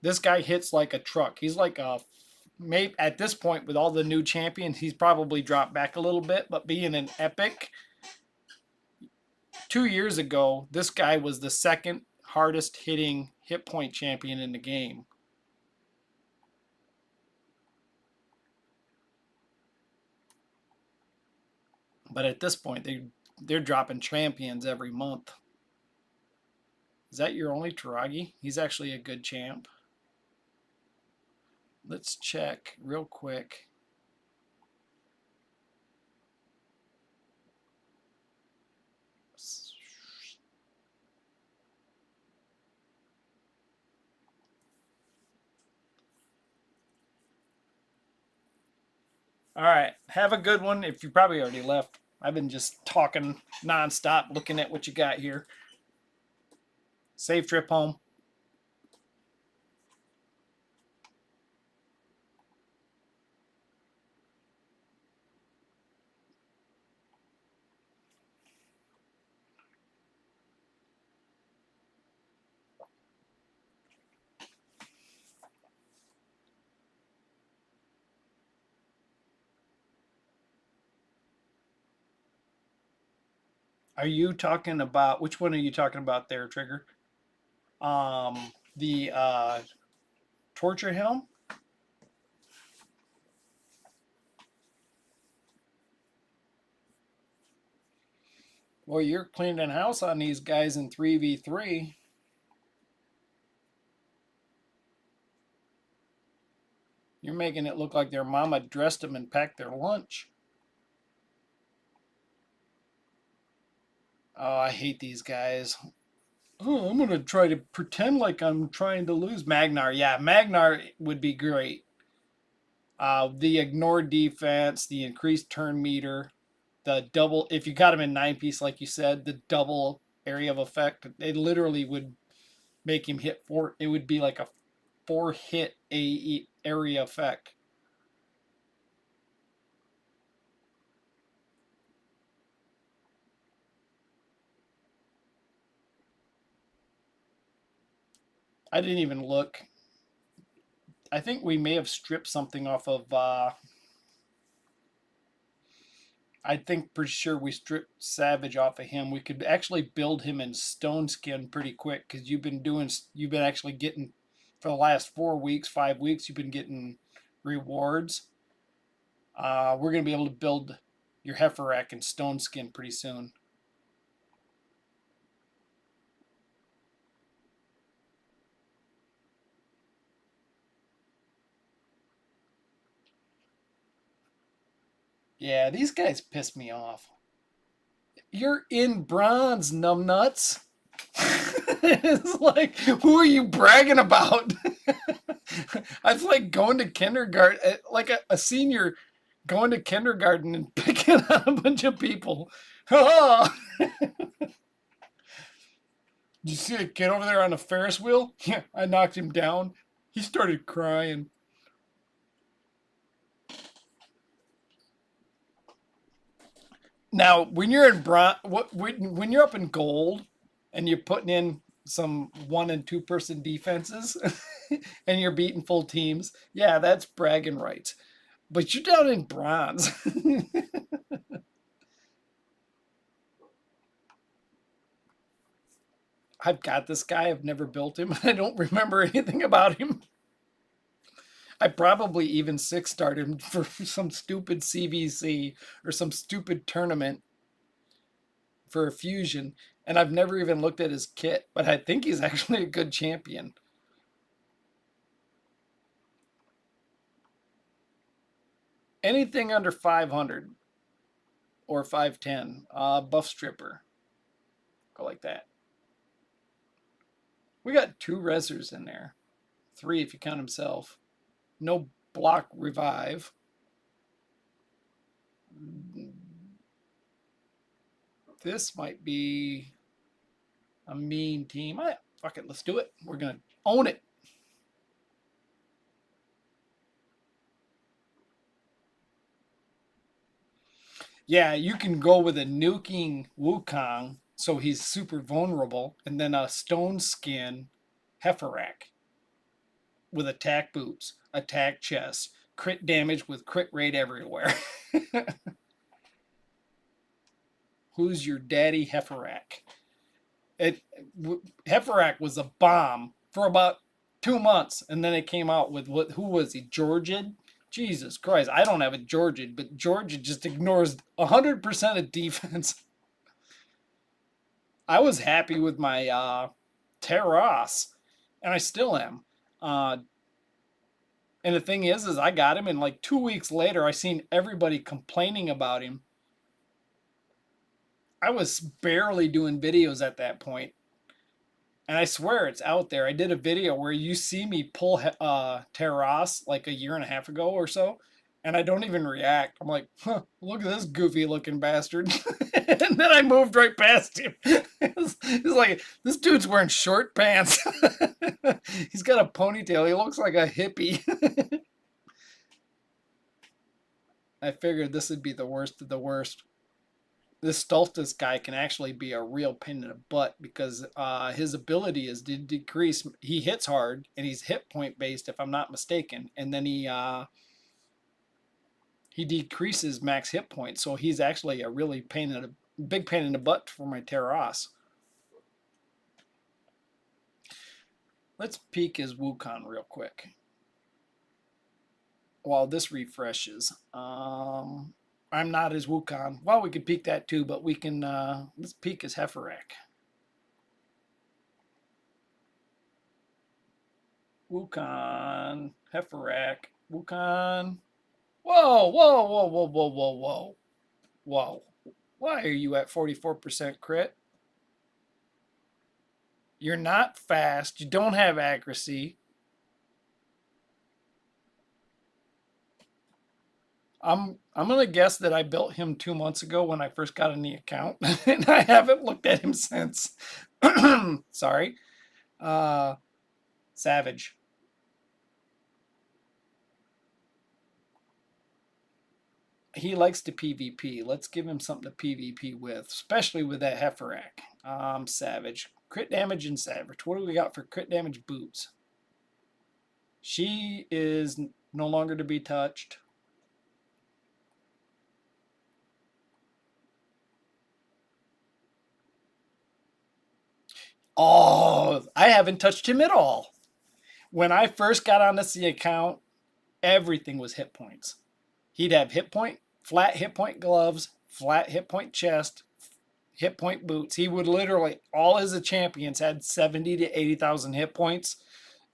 This guy hits like a truck. He's like a maybe at this point with all the new champions, he's probably dropped back a little bit, but being an epic 2 years ago, this guy was the second hardest hitting hit point champion in the game. But at this point, they're dropping champions every month. Is that your only Taragi? He's actually a good champ. Let's check real quick. All right. Have a good one. If you probably already left, I've been just talking nonstop, looking at what you got here. Safe trip home. Are you talking about which one are you talking about there, Trigger? The torture helm? Well, you're cleaning house on these guys in 3v3. You're making it look like their mama dressed them and packed their lunch. Oh, I hate these guys. Oh, I'm going to try to pretend like I'm trying to lose. Magnar, yeah, Magnar would be great. The ignored defense, the increased turn meter, the double, if you got him in 9-piece, like you said, the double area of effect, it literally would make him hit 4. It would be like a 4-hit AE area effect. I didn't even look. I think we may have stripped something off of. I think pretty sure we stripped Savage off of him. We could actually build him in Stone Skin pretty quick because you've been actually getting for the last 4 weeks, 5 weeks. You've been getting rewards. We're gonna be able to build your Heiferak in Stone Skin pretty soon. Yeah, these guys piss me off. You're in bronze, numbnuts. It's like, who are you bragging about? I feel like going to kindergarten, like a senior going to kindergarten and picking on a bunch of people. Oh, you see a kid over there on a Ferris wheel? Yeah, I knocked him down. He started crying. Now, when you're in when you're up in gold, and you're putting in some 1 and 2 person defenses, and you're beating full teams, yeah, that's bragging rights. But you're down in bronze. I've got this guy. I've never built him. I don't remember anything about him. I probably even 6-starred him for some stupid CVC or some stupid tournament for a fusion, and I've never even looked at his kit, but I think he's actually a good champion. Anything under 500 or 510, buff stripper. Go like that. We got 2 resers in there. 3 if you count himself. No block revive. This might be A mean team. Fuck it, let's do it. We're gonna own it. Yeah, you can go with a nuking Wukong, so he's super vulnerable, and then a stone skin Heiferak with attack boots, attack chest, crit damage with crit rate everywhere. Who's your daddy Heiferak? It Heiferak was a bomb for about 2 months, and then it came out with what? Who was he? Georgian? Jesus Christ! I don't have a Georgian, but Georgia just ignores 100% of defense. I was happy with my Terras, and I still am. Uh, and the thing is I got him, and like 2 weeks later, I seen everybody complaining about him. I was barely doing videos at that point, and I swear it's out there. I did a video where you see me pull Terras like a year and a half ago or so, and I don't even react. I'm like, huh, look at this goofy looking bastard. And then I moved right past him. It's like, this dude's wearing short pants. He's got a ponytail. He looks like a hippie. I figured this would be the worst of the worst. This Stultus guy can actually be a real pain in the butt because his ability is to decrease. He hits hard and he's hit point based, if I'm not mistaken, and then he decreases max hit points. So he's actually a really big pain in the butt for my Terras. Let's peek his Wukong real quick while this refreshes. I'm not his Wukong. Well, we could peek that too, but we can let's peek his Heiferak. Wukong, Heiferak, Wukong. Whoa, whoa, whoa, whoa, whoa, whoa, whoa. Whoa. Why are you at 44% crit? You're not fast. You don't have accuracy. I'm gonna guess that I built him 2 months ago when I first got in the account, and I haven't looked at him since. Sorry. Savage. He likes to PvP. Let's give him something to PvP with, especially with that Heiferak. Savage. Crit damage and Savage. What do we got for crit damage boots? She is no longer to be touched. Oh, I haven't touched him at all. When I first got on this account, everything was hit points. He'd have flat hit point gloves, flat hit point chest, hit point boots. He would literally, all his champions had 70 to 80,000 hit points,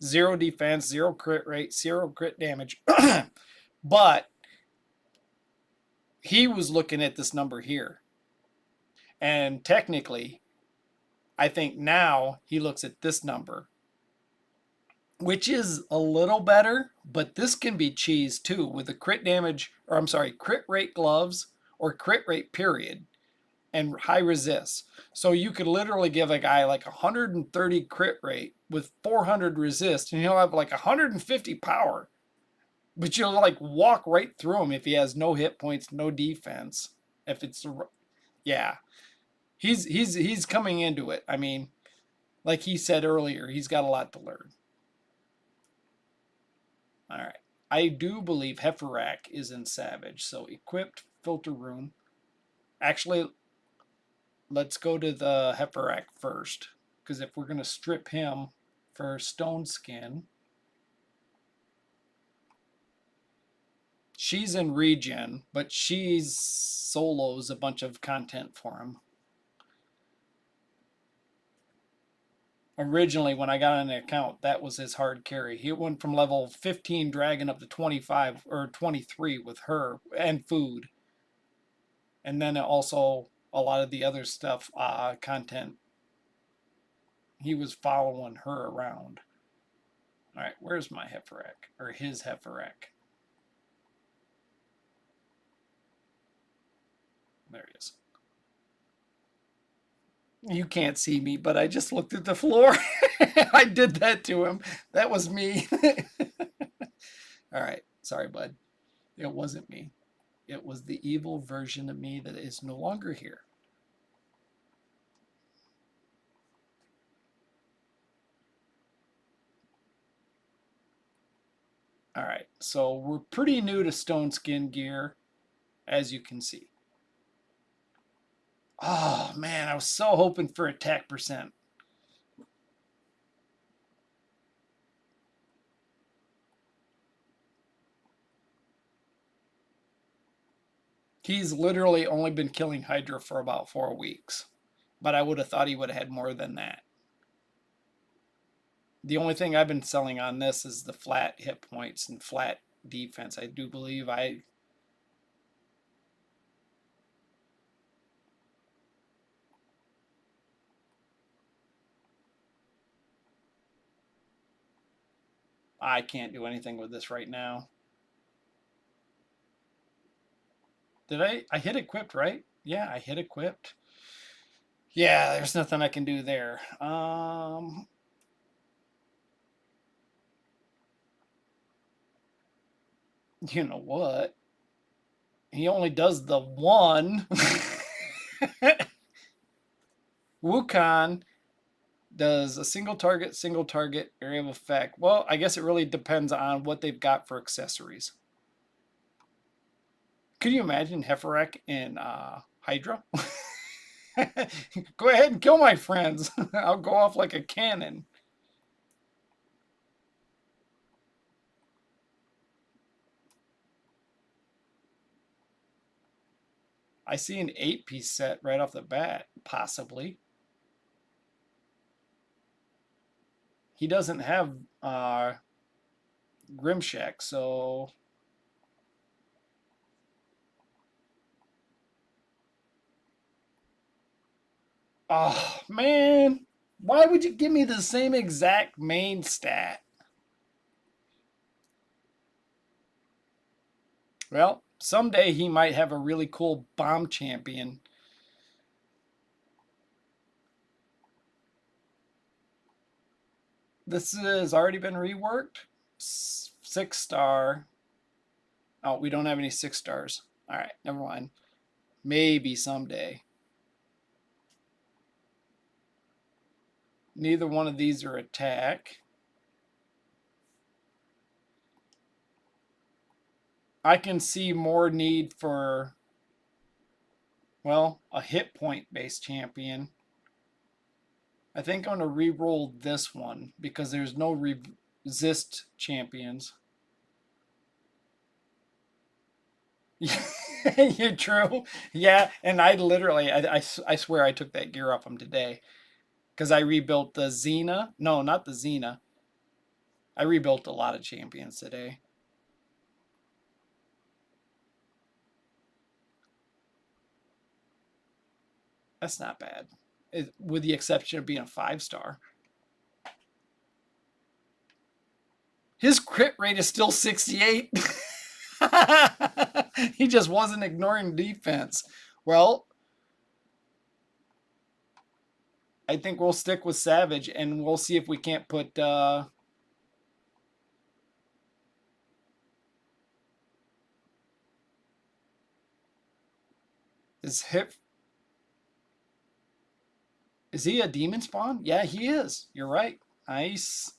0 defense, 0 crit rate, 0 crit damage. But he was looking at this number here. And technically, I think now he looks at this number, which is a little better, but this can be cheese too with the crit damage, or I'm sorry, crit rate gloves or crit rate period and high resist. So you could literally give a guy like 130 crit rate with 400 resist and he'll have like 150 power. But you'll like walk right through him if he has no hit points, no defense. If it's yeah. He's coming into it. I mean, like he said earlier, he's got a lot to learn. All right. I do believe Heiferak is in Savage. So equipped filter room. Actually, let's go to the Heiferak first. Because if we're going to strip him for stone skin, she's in regen, but she's solos a bunch of content for him. Originally, when I got on the account, that was his hard carry. He went from level 15 dragon up to 25 or 23 with her and food. And then also a lot of the other stuff, content. He was following her around. All right, where's my Heiferak? Or his Heiferak? There he is. You can't see me, but I just looked at the floor. I did that to him. That was me. All right. Sorry, bud. It wasn't me. It was the evil version of me that is no longer here. All right. So we're pretty new to stone skin gear, as you can see. Oh, man. I was so hoping for attack percent. He's literally only been killing Hydra for about 4 weeks, but I would have thought he would have had more than that. The only thing I've been selling on this is the flat hit points and flat defense. I do believe I can't do anything with this right now. Did I hit equipped, right? Yeah, I hit equipped. Yeah, there's nothing I can do there. You know what? He only does the one. Wukong does a single target, area of effect. Well, I guess it really depends on what they've got for accessories. Could you imagine Heferek in Hydra? Go ahead and kill my friends. I'll go off like a cannon. I see an 8-piece set right off the bat, possibly. He doesn't have Grimshack, so oh man, why would you give me the same exact main stat? Well, someday he might have a really cool bomb champion. This has already been reworked. 6-star. Oh, we don't have any 6-stars. All right, never mind. Maybe someday. Neither one of these are attack. I can see more need for, well, a hit point based champion. I think I'm going to re-roll this one because there's no resist champions. You're true. Yeah, and I literally, I swear I took that gear off him today because I rebuilt the Xena. No, not the Xena. I rebuilt a lot of champions today. That's not bad, with the exception of being a 5-star. His crit rate is still 68. He just wasn't ignoring defense. Well, I think we'll stick with Savage and we'll see if we can't put his hip. Is he a demon spawn? Yeah, he is. You're right. Nice.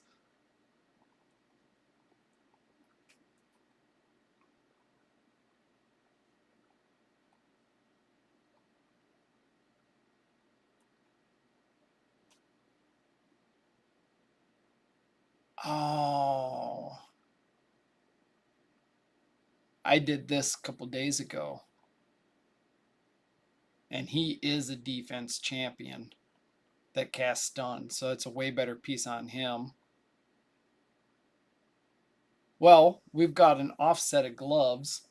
Oh, I did this a couple days ago. And he is a defense champion that casts stun, so it's a way better piece on him. Well, we've got an offset of gloves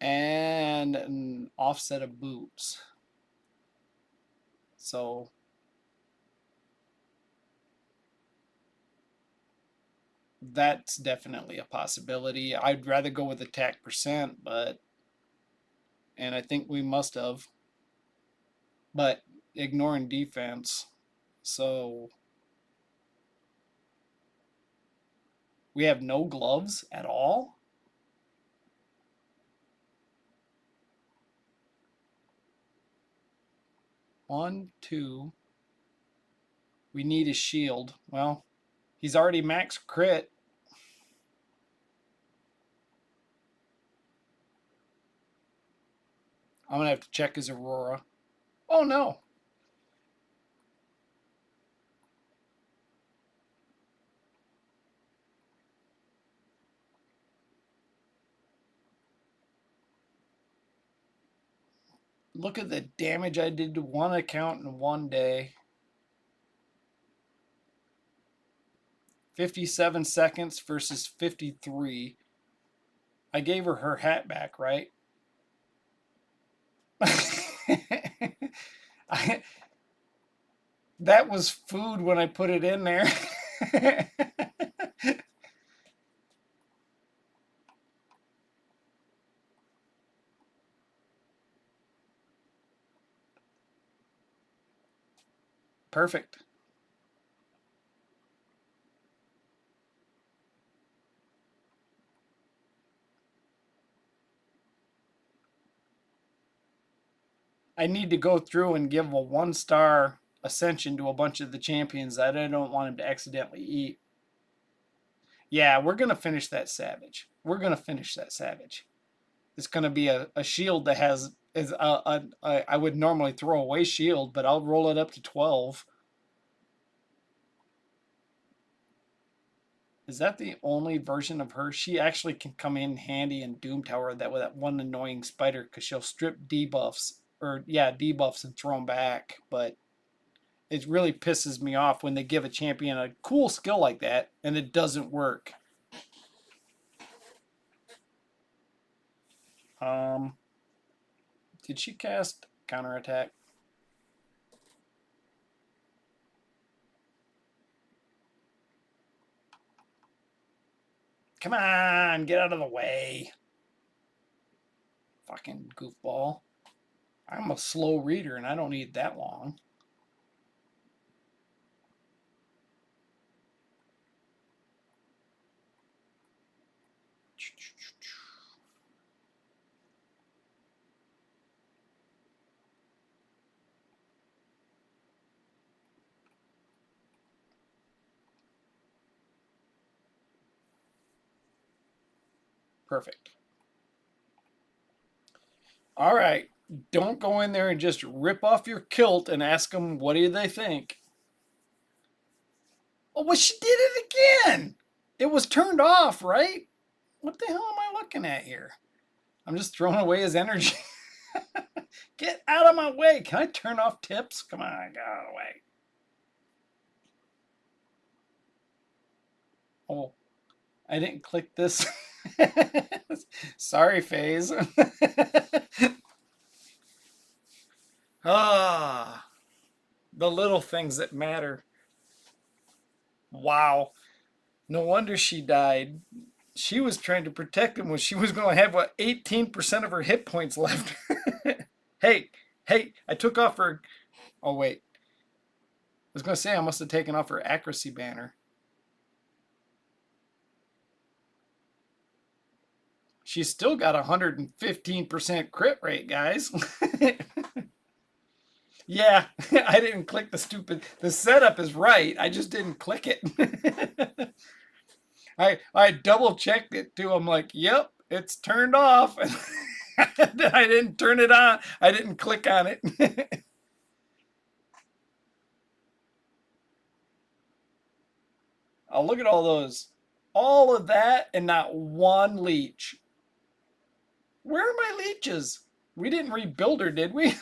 and an offset of boots. So that's definitely a possibility. I'd rather go with attack percent, but and I think we must have. But ignoring defense. So we have no gloves at all. One, two. We need a shield. Well, he's already max crit. I'm going to have to check his Aurora. Oh, no. Look at the damage I did to one account in one day. 57 seconds versus 53. I gave her hat back, right? That was food when I put it in there. Perfect. I need to go through and give a 1-star ascension to a bunch of the champions that I don't want him to accidentally eat. Yeah, we're going to finish that Savage. We're going to finish that Savage. It's going to be a shield that has I would normally throw away shield, but I'll roll it up to 12. Is that the only version of her? She actually can come in handy in Doom Tower that with that one annoying spider because she'll strip debuffs debuffs and throw them back. But it really pisses me off when they give a champion a cool skill like that and it doesn't work. Did she cast counterattack? Come on, get out of the way. Fucking goofball. I'm a slow reader and I don't need that long. Perfect. All right. Don't go in there and just rip off your kilt and ask them what do they think. Oh, well, she did it again. It was turned off, right? What the hell am I looking at here? I'm just throwing away his energy. Get out of my way. Can I turn off tips? Come on, get out of the way. Oh, I didn't click this. Sorry, FaZe. Ah, the little things that matter. Wow. No wonder she died. She was trying to protect him when she was going to have, what, 18% of her hit points left. Hey, I took off her. Oh, wait. I was going to say I must have taken off her accuracy banner. She's still got 115% crit rate, guys. Yeah, I didn't click the setup is right. I just didn't click it. I double checked it too. I'm like, yep, it's turned off. I didn't turn it on. I didn't click on it. Oh, look at all those. All of that and not one leech. Where are my leeches? We didn't rebuild her, did we?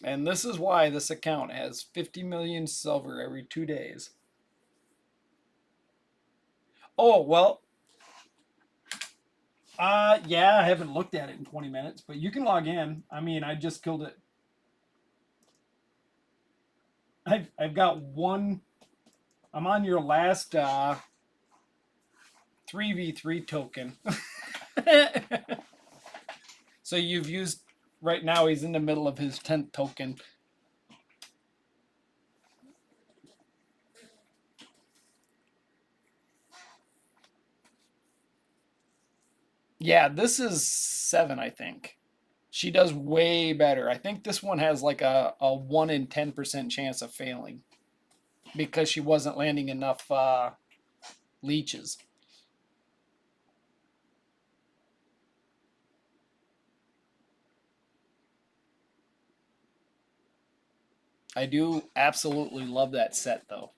And this is why this account has 50 million silver every 2 days. Oh, well. Yeah, I haven't looked at it in 20 minutes, but you can log in. I mean, I just killed it. I've got one. I'm on your last 3v3 token. So you've used, right now he's in the middle of his 10th token. Yeah, this is 7, I think. She does way better. I think this one has like a 1 in 10% chance of failing because she wasn't landing enough leeches. I do absolutely love that set though.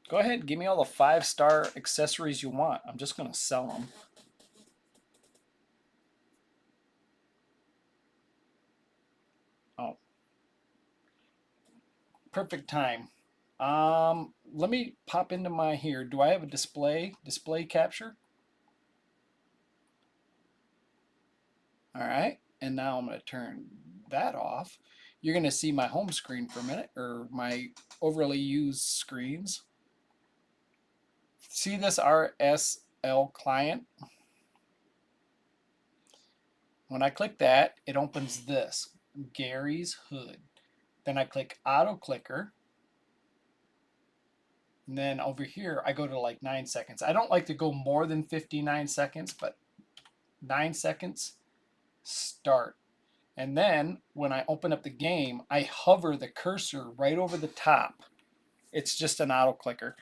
Go ahead, give me all the 5-star accessories you want. I'm just going to sell them. Oh, perfect time. Let me pop into my here. Do I have a display capture? All right, and now I'm going to turn that off. You're going to see my home screen for a minute, or my overly used screens. See this RSL client? When I click that, it opens this, Gary's Hood. Then I click auto clicker. And then over here, I go to like 9 seconds. I don't like to go more than 59 seconds, but 9 seconds, start. And then when I open up the game, I hover the cursor right over the top. It's just an auto clicker.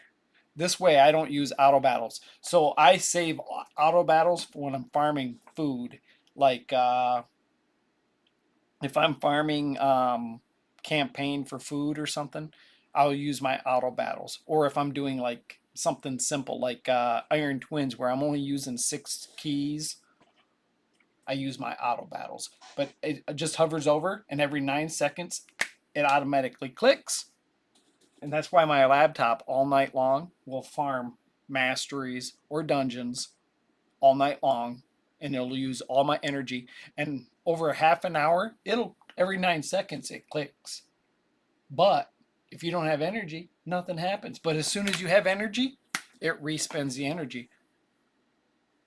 This way I don't use auto battles. So I save auto battles for when I'm farming food. Like if I'm farming campaign for food or something, I'll use my auto battles. Or if I'm doing like something simple like Iron Twins where I'm only using 6 keys, I use my auto battles. But it just hovers over, and every 9 seconds it automatically clicks. And that's why my laptop all night long will farm masteries or dungeons all night long, and it'll use all my energy. And over a half an hour, it'll every 9 seconds it clicks. But if you don't have energy, nothing happens. But as soon as you have energy, it respends the energy.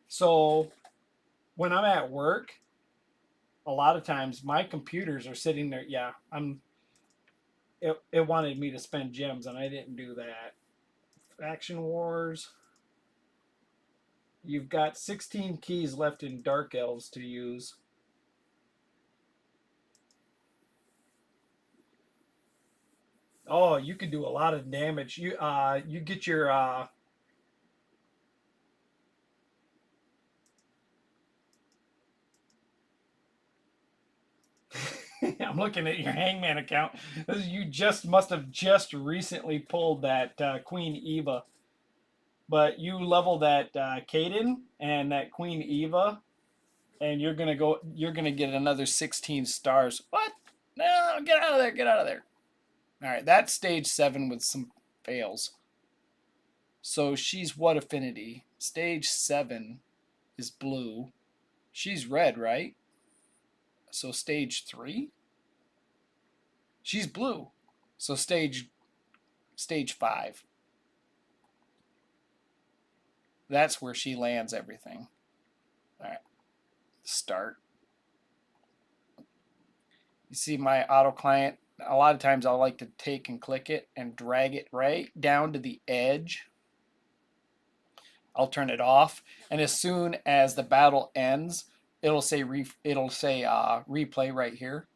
So when I'm at work, a lot of times my computers are sitting there. Yeah, it wanted me to spend gems, and I didn't do that. Faction Wars. You've got 16 keys left in Dark Elves to use. Oh, you can do a lot of damage. You get your I'm looking at your Hangman account. You just must have just recently pulled that Queen Eva, but you level that Kaden and that Queen Eva, and you're gonna go. You're gonna get another 16 stars. What? No, get out of there! Get out of there! All right, that's stage 7 with some fails. So she's what affinity? Stage 7 is blue. She's red, right? So stage 3? She's blue. So stage 5. That's where she lands everything. All right. Start. You see my auto client, a lot of times I'll like to take and click it and drag it right down to the edge. I'll turn it off, and as soon as the battle ends, it'll say replay right here.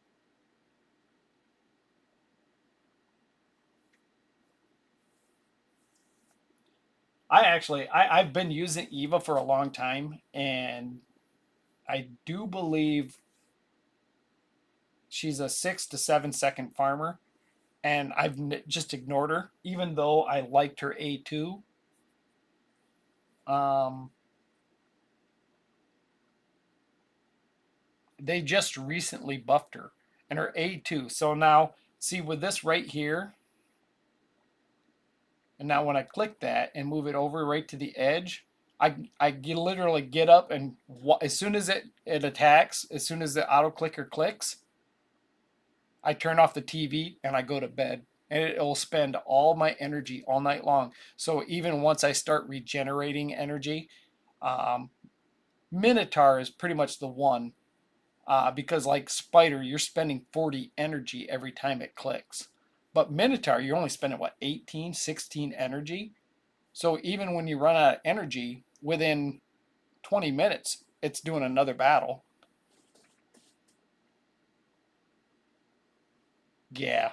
I've been using Eva for a long time, and I do believe she's a 6 to 7 second farmer, and I've just ignored her, even though I liked her A2. Um, they just recently buffed her, and her A2. So now, see with this right here, and now when I click that and move it over right to the edge, I literally get up and as soon as it attacks, as soon as the auto clicker clicks, I turn off the TV and I go to bed. And it will spend all my energy all night long. So even once I start regenerating energy, Um, Minotaur is pretty much the one because, like Spider, you're spending 40 energy every time it clicks. But Minotaur, you're only spending what, 18, 16 energy? So even when you run out of energy within 20 minutes, it's doing another battle. Yeah.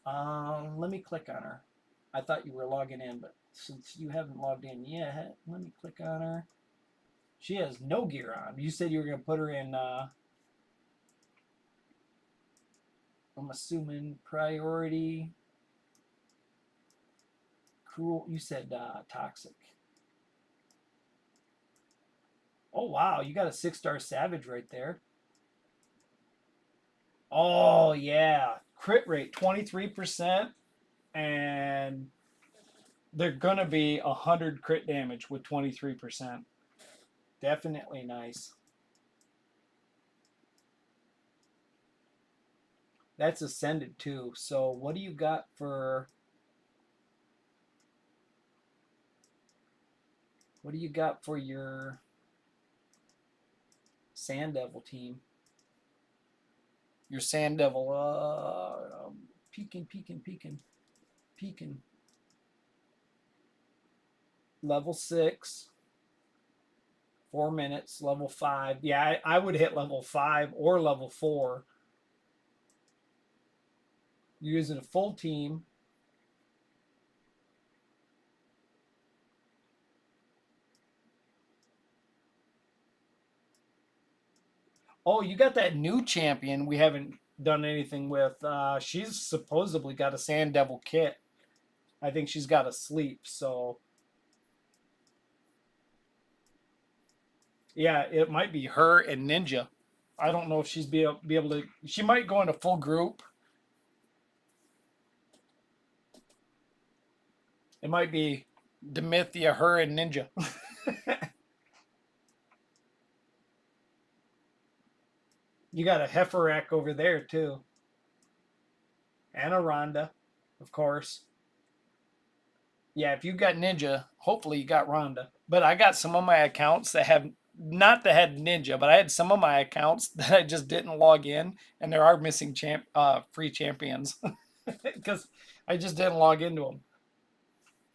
Let me click on her. I thought you were logging in, but since you haven't logged in yet, let me click on her. She has no gear on. You said you were going to put her in, I'm assuming, priority. Cruel. You said toxic. Oh, wow. You got a 6-star savage right there. Oh, yeah. Crit rate 23%. And they're going to be 100 crit damage with 23%. Definitely nice. That's ascended too. So what do you got for your Sand Devil team? Your Sand Devil peeking. Level 6, 4 minutes, level 5. Yeah, I would hit level 5 or level 4. You're using a full team. Oh, you got that new champion we haven't done anything with. She's supposedly got a Sand Devil kit. I think she's got a sleep, so yeah, it might be her and Ninja. I don't know if she's be able to. She might go in a full group. It might be Demithia, her, and Ninja. You got a Heiferak over there too, and a Rhonda, of course. Yeah, if you got Ninja, hopefully you got Rhonda. But I got some of my accounts that have not that had Ninja, but I had some of my accounts that I just didn't log in, and there are missing free champions because I just didn't log into them,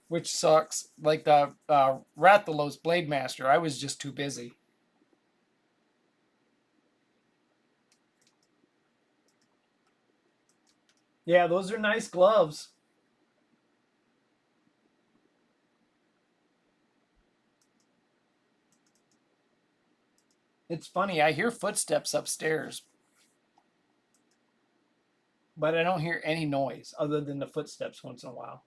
which sucks. Like the Rathalos Blade Master, I was just too busy. Yeah, those are nice gloves. It's funny, I hear footsteps upstairs, but I don't hear any noise other than the footsteps once in a while.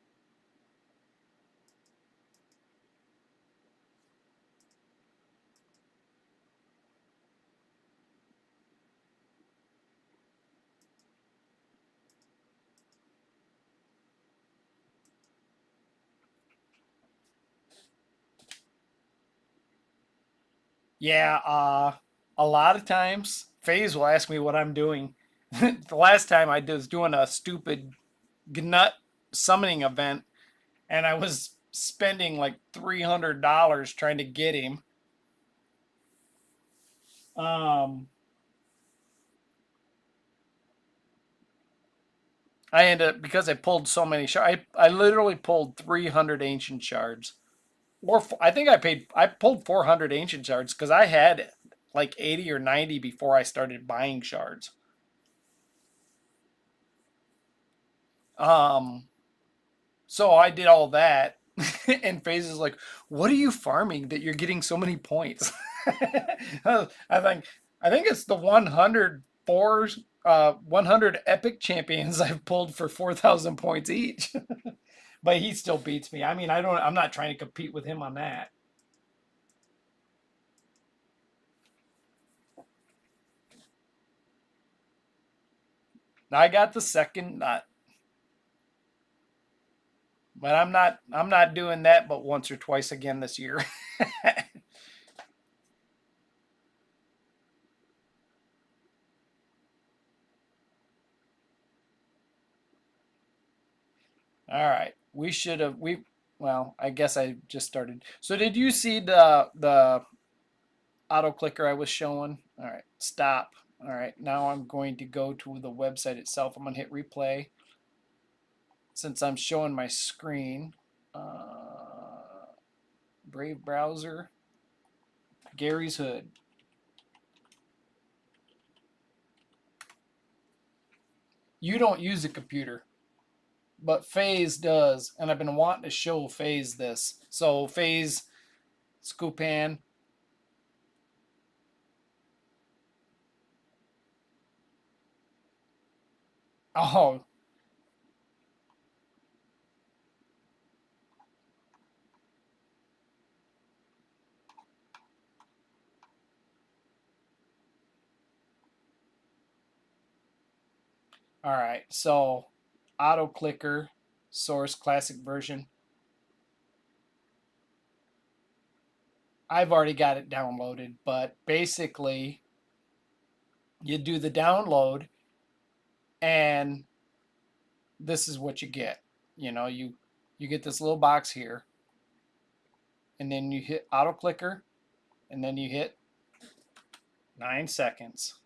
Yeah, a lot of times FaZe will ask me what I'm doing. The last time I was doing a stupid Gnut summoning event, and I was spending like $300 trying to get him. Um, I ended up because I pulled so many shards. I literally pulled 300 ancient shards, or I think I pulled 400 ancient shards because I had like 80 or 90 before I started buying shards. Um, so I did all that, and FaZe is like, "What are you farming that you're getting so many points?" I think I think it's the 100 epic champions I've pulled for 4,000 points each. But he still beats me. I mean, I'm not trying to compete with him on that. I got the second nut, but I'm not doing that but once or twice again this year. All right. We should have Well, I guess I just started. So did you see the auto clicker I was showing? All right, stop. All right, now I'm going to go to the website itself. I'm going to hit replay since I'm showing my screen. Brave browser, Gary's Hood. You don't use a computer, but FaZe does, and I've been wanting to show FaZe this. So FaZe, Scoopan. Oh, all right. So auto clicker, source classic version. I've already got it downloaded, but basically you do the download and this is what you get. You know, you get this little box here and then you hit auto clicker and then you hit 9 seconds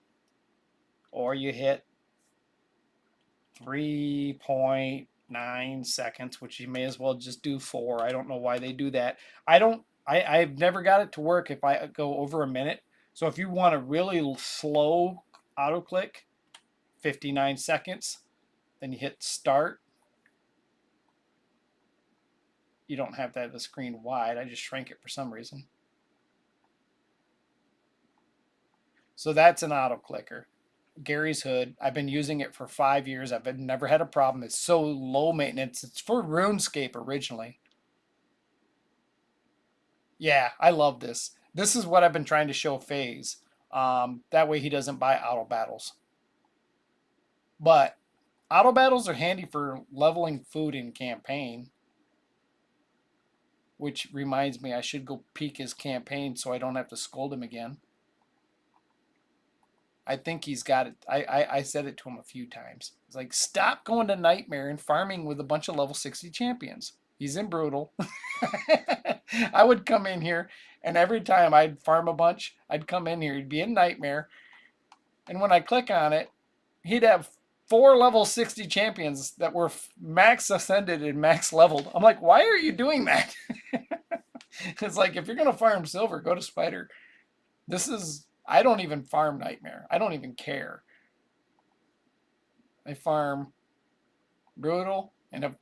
or you hit 3.9 seconds, which you may as well just do 4. I don't know why they do that. I've never got it to work if I go over a minute. So if you want a really slow auto click, 59 seconds, then you hit start. You don't have to have the screen wide. I just shrank it for some reason. So that's an auto clicker. Gary's Hood. I've been using it for 5 years. I've never had a problem. It's so low maintenance. It's for RuneScape originally. Yeah, I love this. This is what I've been trying to show FaZe. That way he doesn't buy auto battles. But auto battles are handy for leveling food in campaign. Which reminds me, I should go peek his campaign so I don't have to scold him again. I think he's got it. I said it to him a few times. It's like, stop going to Nightmare and farming with a bunch of level 60 champions. He's in Brutal. I would come in here, and every time I'd farm a bunch, I'd come in here. He'd be in Nightmare. And when I click on it, he'd have 4 level 60 champions that were max ascended and max leveled. I'm like, why are you doing that? It's like, if you're going to farm silver, go to Spider. I don't even farm Nightmare. I don't even care. I farm Brutal, and if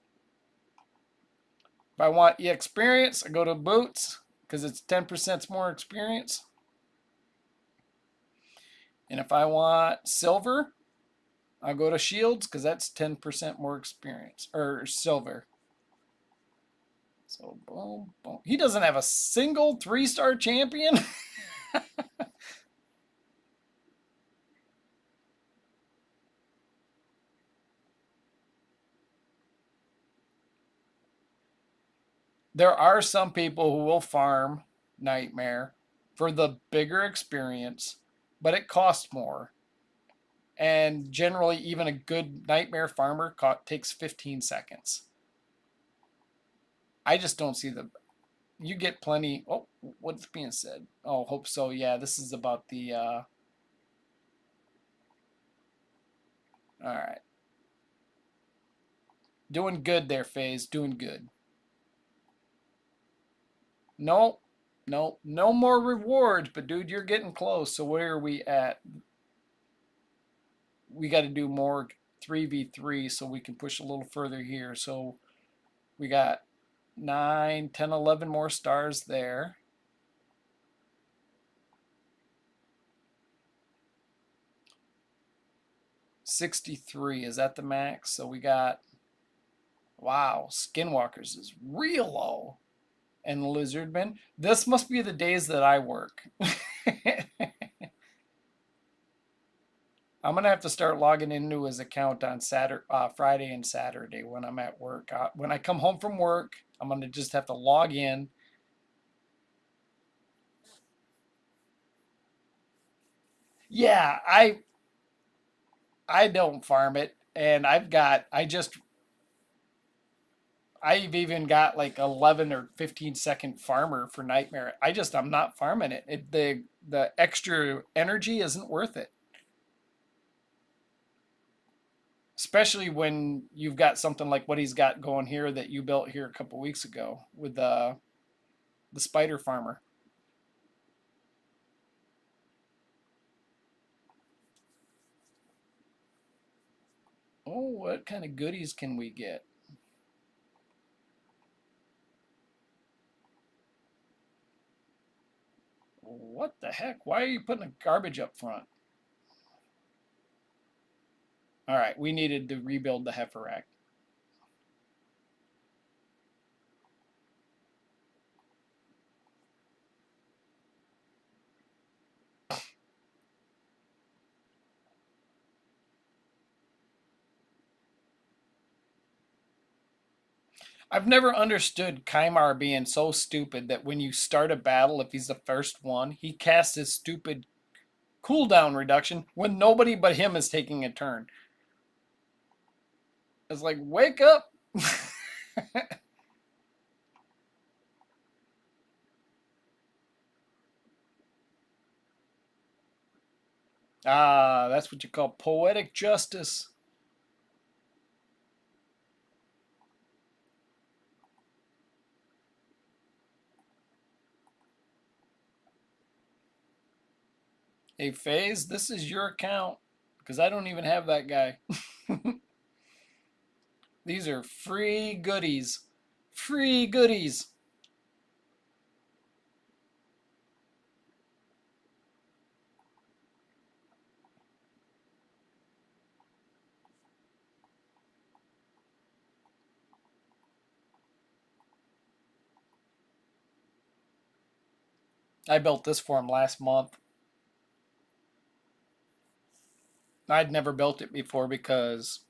I want experience, I go to Boots because it's 10% more experience. And if I want silver, I'll go to Shields because that's 10% more experience or silver. So boom, boom. He doesn't have a single 3-star champion. There are some people who will farm Nightmare for the bigger experience, but it costs more. And generally, even a good Nightmare farmer takes 15 seconds. I just don't see the. You get plenty. Oh, what's being said? Oh, hope so. Yeah, this is about the. All right. Doing good there, FaZe. Doing good. No, no more rewards. But dude, you're getting close. So where are we at? We got to do more 3v3 so we can push a little further here. So we got 9, 10, 11 more stars there. $63, is that the max? So we got, wow, Skinwalkers is real low. And Lizardman, this must be the days that I work. I'm gonna have to start logging into his account on Friday and Saturday when I'm at work. When I come home from work, I'm gonna just have to log in. Yeah, I don't farm it, and I I've even got like 11 or 15-second farmer for Nightmare. I'm not farming it. The extra energy isn't worth it. Especially when you've got something like what he's got going here that you built here a couple weeks ago with the spider farmer. Oh, what kind of goodies can we get? What the heck? Why are you putting the garbage up front? All right, we needed to rebuild the heifer rack. I've never understood Kaimar being so stupid that when you start a battle, if he's the first one, he casts his stupid cooldown reduction when nobody but him is taking a turn. It's like, wake up! Ah, that's what you call poetic justice. Hey, FaZe, this is your account because I don't even have that guy. These are free goodies. Free goodies. I built this for him last month. I'd never built it before because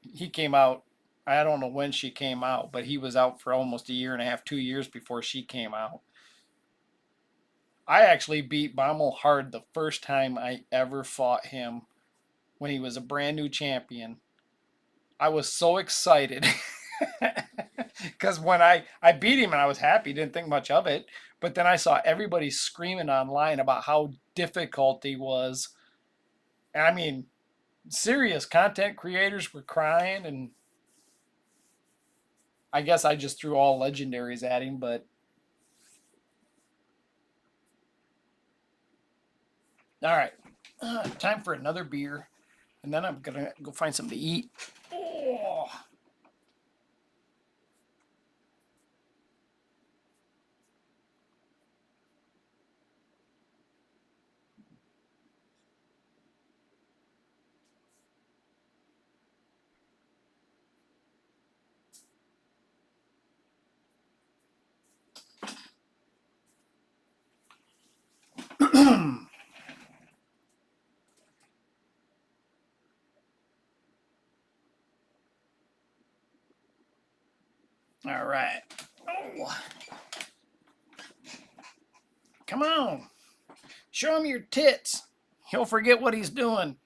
he came out. I don't know when she came out, but he was out for almost a year and a half, 2 years before she came out. I actually beat Baumel hard the first time I ever fought him when he was a brand new champion. I was so excited because when I beat him and I was happy, didn't think much of it. But then I saw everybody screaming online about how difficult he was. And I mean, serious content creators were crying, and I guess I just threw all legendaries at him. But all right, time for another beer, and then I'm gonna go find something to eat. Oh. All right. Oh, come on. Show him your tits. He'll forget what he's doing.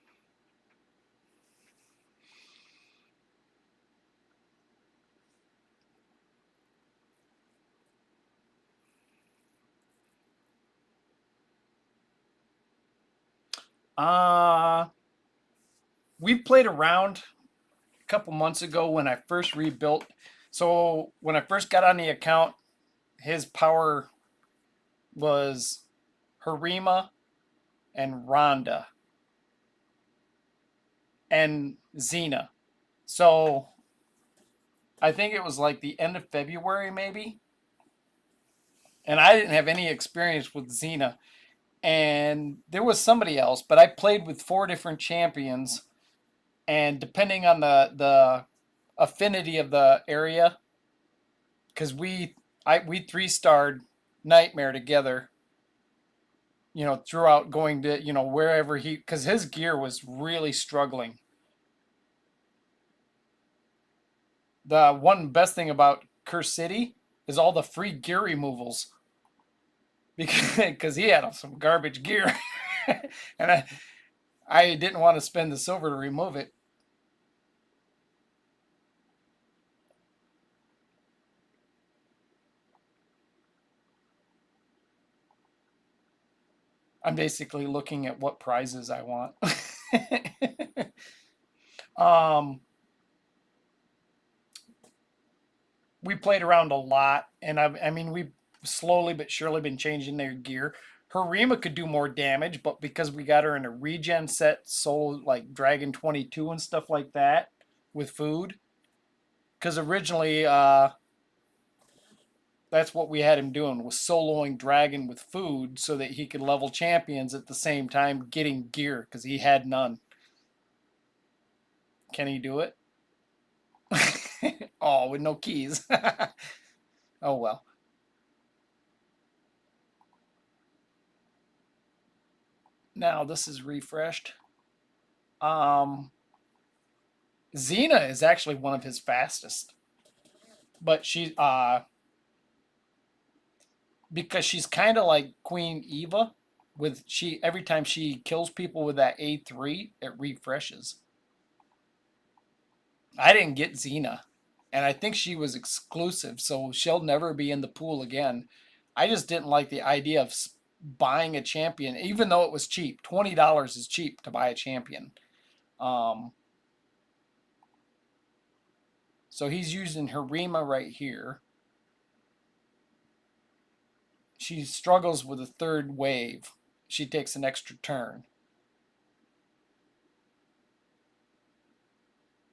Uh, we played around a couple months ago when I first rebuilt. So when I first got on the account, his power was Harima and Rhonda and Xena. So I think it was like the end of February, maybe. And I didn't have any experience with Xena. And there was somebody else, but I played with 4 different champions. And depending on the affinity of the area, because we 3-starred Nightmare together, throughout going to, wherever because his gear was really struggling. The one best thing about Curse City is all the free gear removals because he had some garbage gear, and I didn't want to spend the silver to remove it. I'm basically looking at what prizes I want. um, we played around a lot, and I mean, we've slowly but surely been changing their gear. Harima could do more damage, but because we got her in a regen set, soul like Dragon 22 and stuff like that with food, because originally that's what we had him doing was soloing Dragon with food so that he could level champions at the same time getting gear because he had none. Can he do it? Oh, with no keys. Oh well. Now this is refreshed. Um, Xena is actually one of his fastest, but because she's kind of like Queen Eva, with she every time she kills people with that A3, it refreshes. I didn't get Xena, and I think she was exclusive, so she'll never be in the pool again. I just didn't like the idea of buying a champion, even though it was cheap. $20 is cheap to buy a champion. Um, so he's using Harima right here. She struggles with a third wave. She takes an extra turn.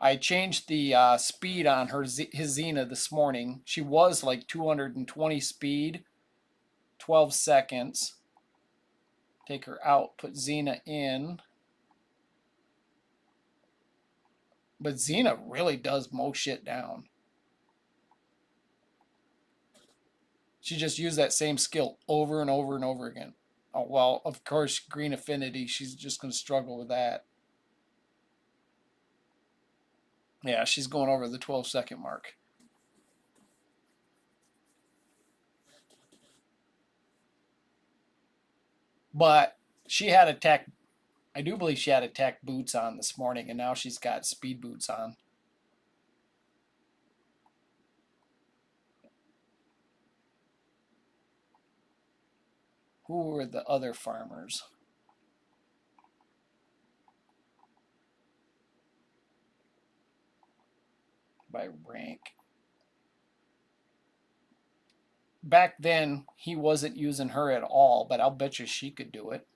I changed the speed on his Xena this morning. She was like 220 speed, 12 seconds. Take her out, put Xena in. But Xena really does mow shit down. She just used that same skill over and over and over again. Oh, well, of course, Green Affinity, she's just going to struggle with that. Yeah, she's going over the 12-second mark. But she had attack. I do believe she had attack boots on this morning, and now she's got speed boots on. Who were the other farmers? By rank. Back then, he wasn't using her at all, but I'll bet you she could do it.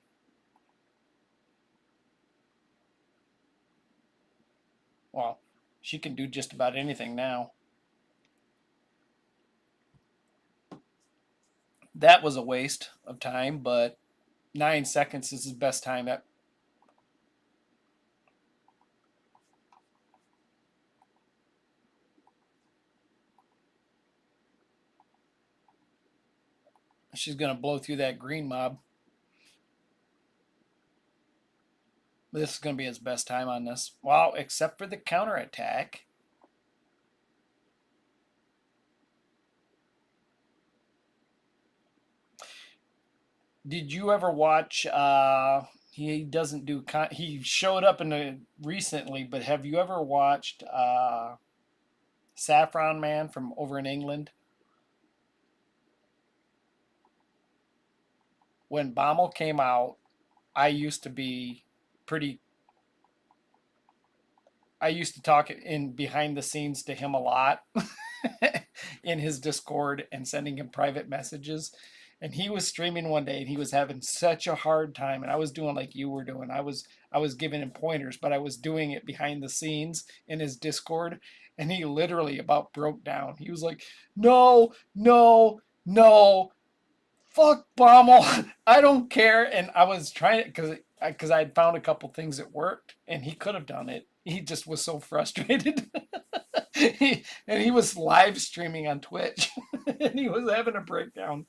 Well, she can do just about anything now. That was a waste of time, but 9 seconds is his best time. She's going to blow through that green mob. This is going to be his best time on this. Well, except for the counterattack. Did you ever watch? He doesn't do. He showed up in the recently, but have you ever watched Saffron Man from over in England? When Baumel came out, I used to be pretty. I used to talk in behind the scenes to him a lot in his Discord and sending him private messages. And he was streaming one day and he was having such a hard time. And I was doing like you were doing. I was giving him pointers, but I was doing it behind the scenes in his Discord. And he literally about broke down. He was like, "No, no, no, fuck Baumel. I don't care." And I was trying it because I had found a couple things that worked, and he could have done it. He just was so frustrated. And he was live streaming on Twitch, and he was having a breakdown.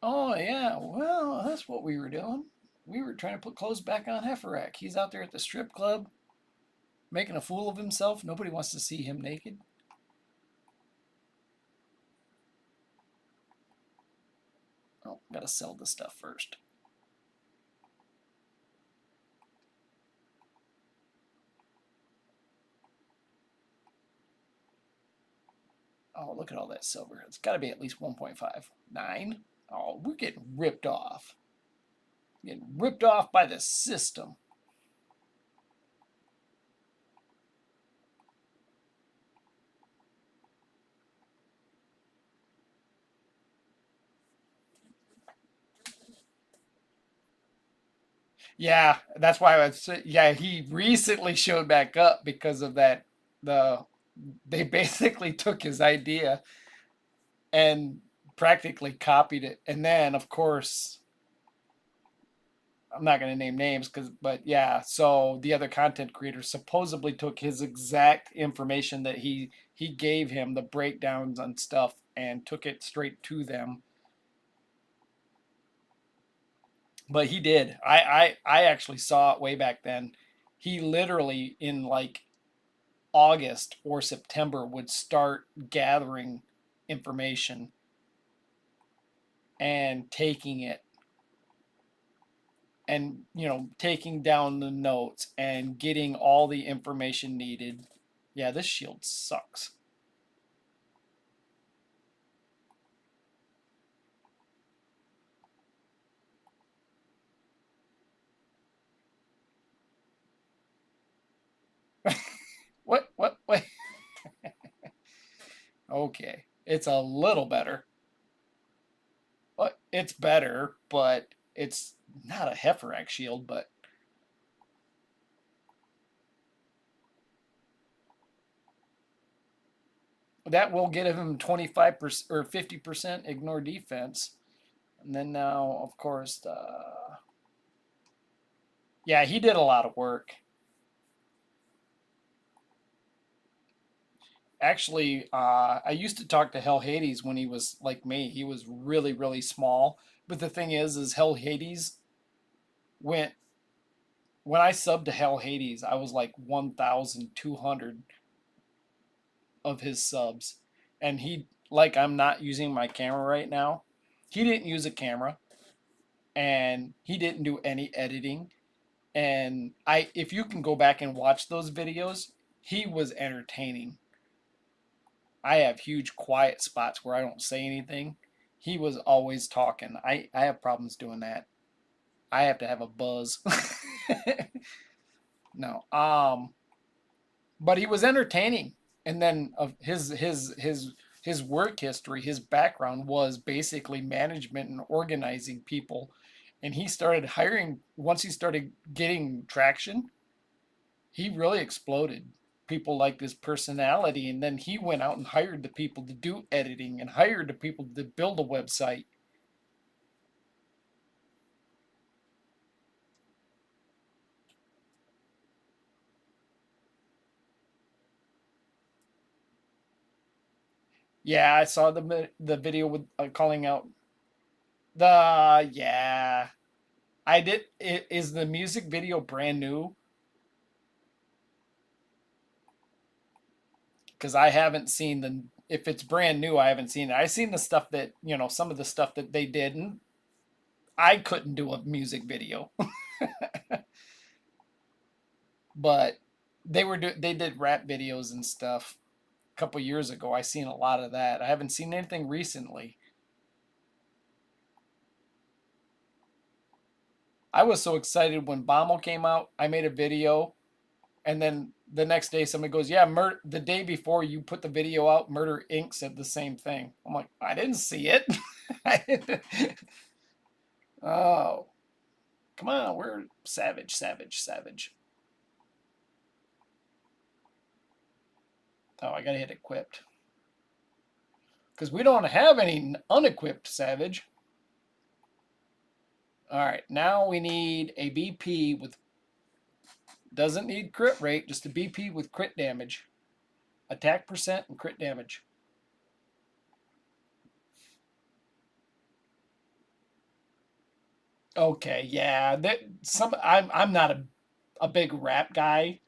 Oh yeah, well that's what we were doing. We were trying to put clothes back on Hefferack. He's out there at the strip club making a fool of himself. Nobody wants to see him naked. Oh, gotta sell this stuff first. Oh, look at all that silver. It's got to be at least 1.5. 9? Oh, we're getting ripped off. Getting ripped off by the system. Yeah, that's why I was. Yeah, he recently showed back up because of that. The They basically took his idea and practically copied it, and then of course I'm not going to name names but yeah, so the other content creators supposedly took his exact information that he gave him, the breakdowns and stuff, and took it straight to them. But he did. I actually saw it way back then. He literally in like August or September would start gathering information and taking it and taking down the notes and getting all the information needed. Yeah, this shield sucks. What wait. Okay, it's a little better. But it's better, but it's not a Heiferac shield. But that will get him 25% or 50% ignore defense. And then now, of course, yeah, he did a lot of work. Actually, I used to talk to Hell Hades when he was like me. He was really, really small. But the thing is Hell Hades went when I subbed to Hell Hades, I was like 1,200 of his subs, and I'm not using my camera right now. He didn't use a camera, and he didn't do any editing. And if you can go back and watch those videos, he was entertaining. I have huge quiet spots where I don't say anything. He was always talking. I have problems doing that. I have to have a buzz. No. But he was entertaining. And then of his work history, his background was basically management and organizing people. And he started hiring once he started getting traction, he really exploded. People liked his personality, and then he went out and hired the people to do editing and hired the people to build a website. Yeah, I saw the video with calling out the yeah. I did. Is the music video brand new? Because I haven't seen the. If it's brand new, I haven't seen it. I seen the stuff that some of the stuff that they did, and I couldn't do a music video, but they did rap videos and stuff a couple years ago. I seen a lot of that. I haven't seen anything recently. I was so excited when Bommel came out. I made a video, and then the next day somebody goes, "Yeah, the day before you put the video out, Murder Inc. said the same thing." I'm like, I didn't see it. Oh, come on, we're savage, savage, savage. Oh, I gotta hit equipped because we don't have any unequipped savage. All right, now we need a BP with doesn't need crit rate, just a BP with crit damage, attack percent, and crit damage. Okay, yeah, I'm not a big rap guy,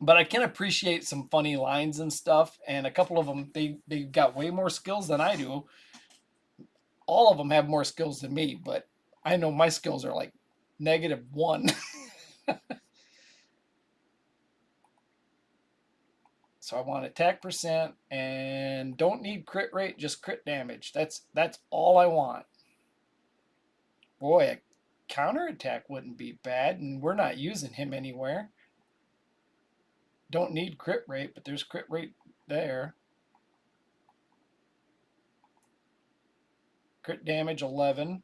but I can appreciate some funny lines and stuff. And a couple of them, they got way more skills than I do. All of them have more skills than me, but I know my skills are like -1. So I want attack percent and don't need crit rate, just crit damage. That's all I want. Boy, a counterattack wouldn't be bad, and we're not using him anywhere. Don't need crit rate, but there's crit rate there. Crit damage 11.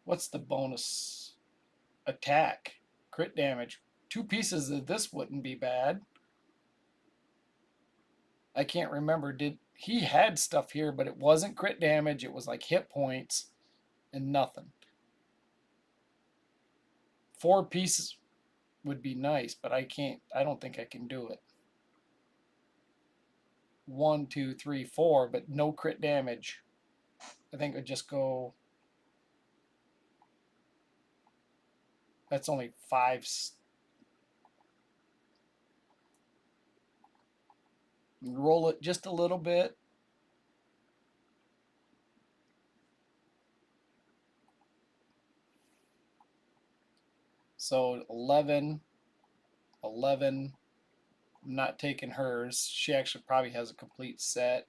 What's the bonus? Attack. Crit damage. 2 pieces of this wouldn't be bad. I can't remember. He had stuff here, but it wasn't crit damage. It was like hit points and nothing. 4 pieces would be nice, but I don't think I can do it. 1, 2, 3, 4, but no crit damage. I think it would just go. That's only 5. Roll it just a little bit. So 11. I'm not taking hers. She actually probably has a complete set.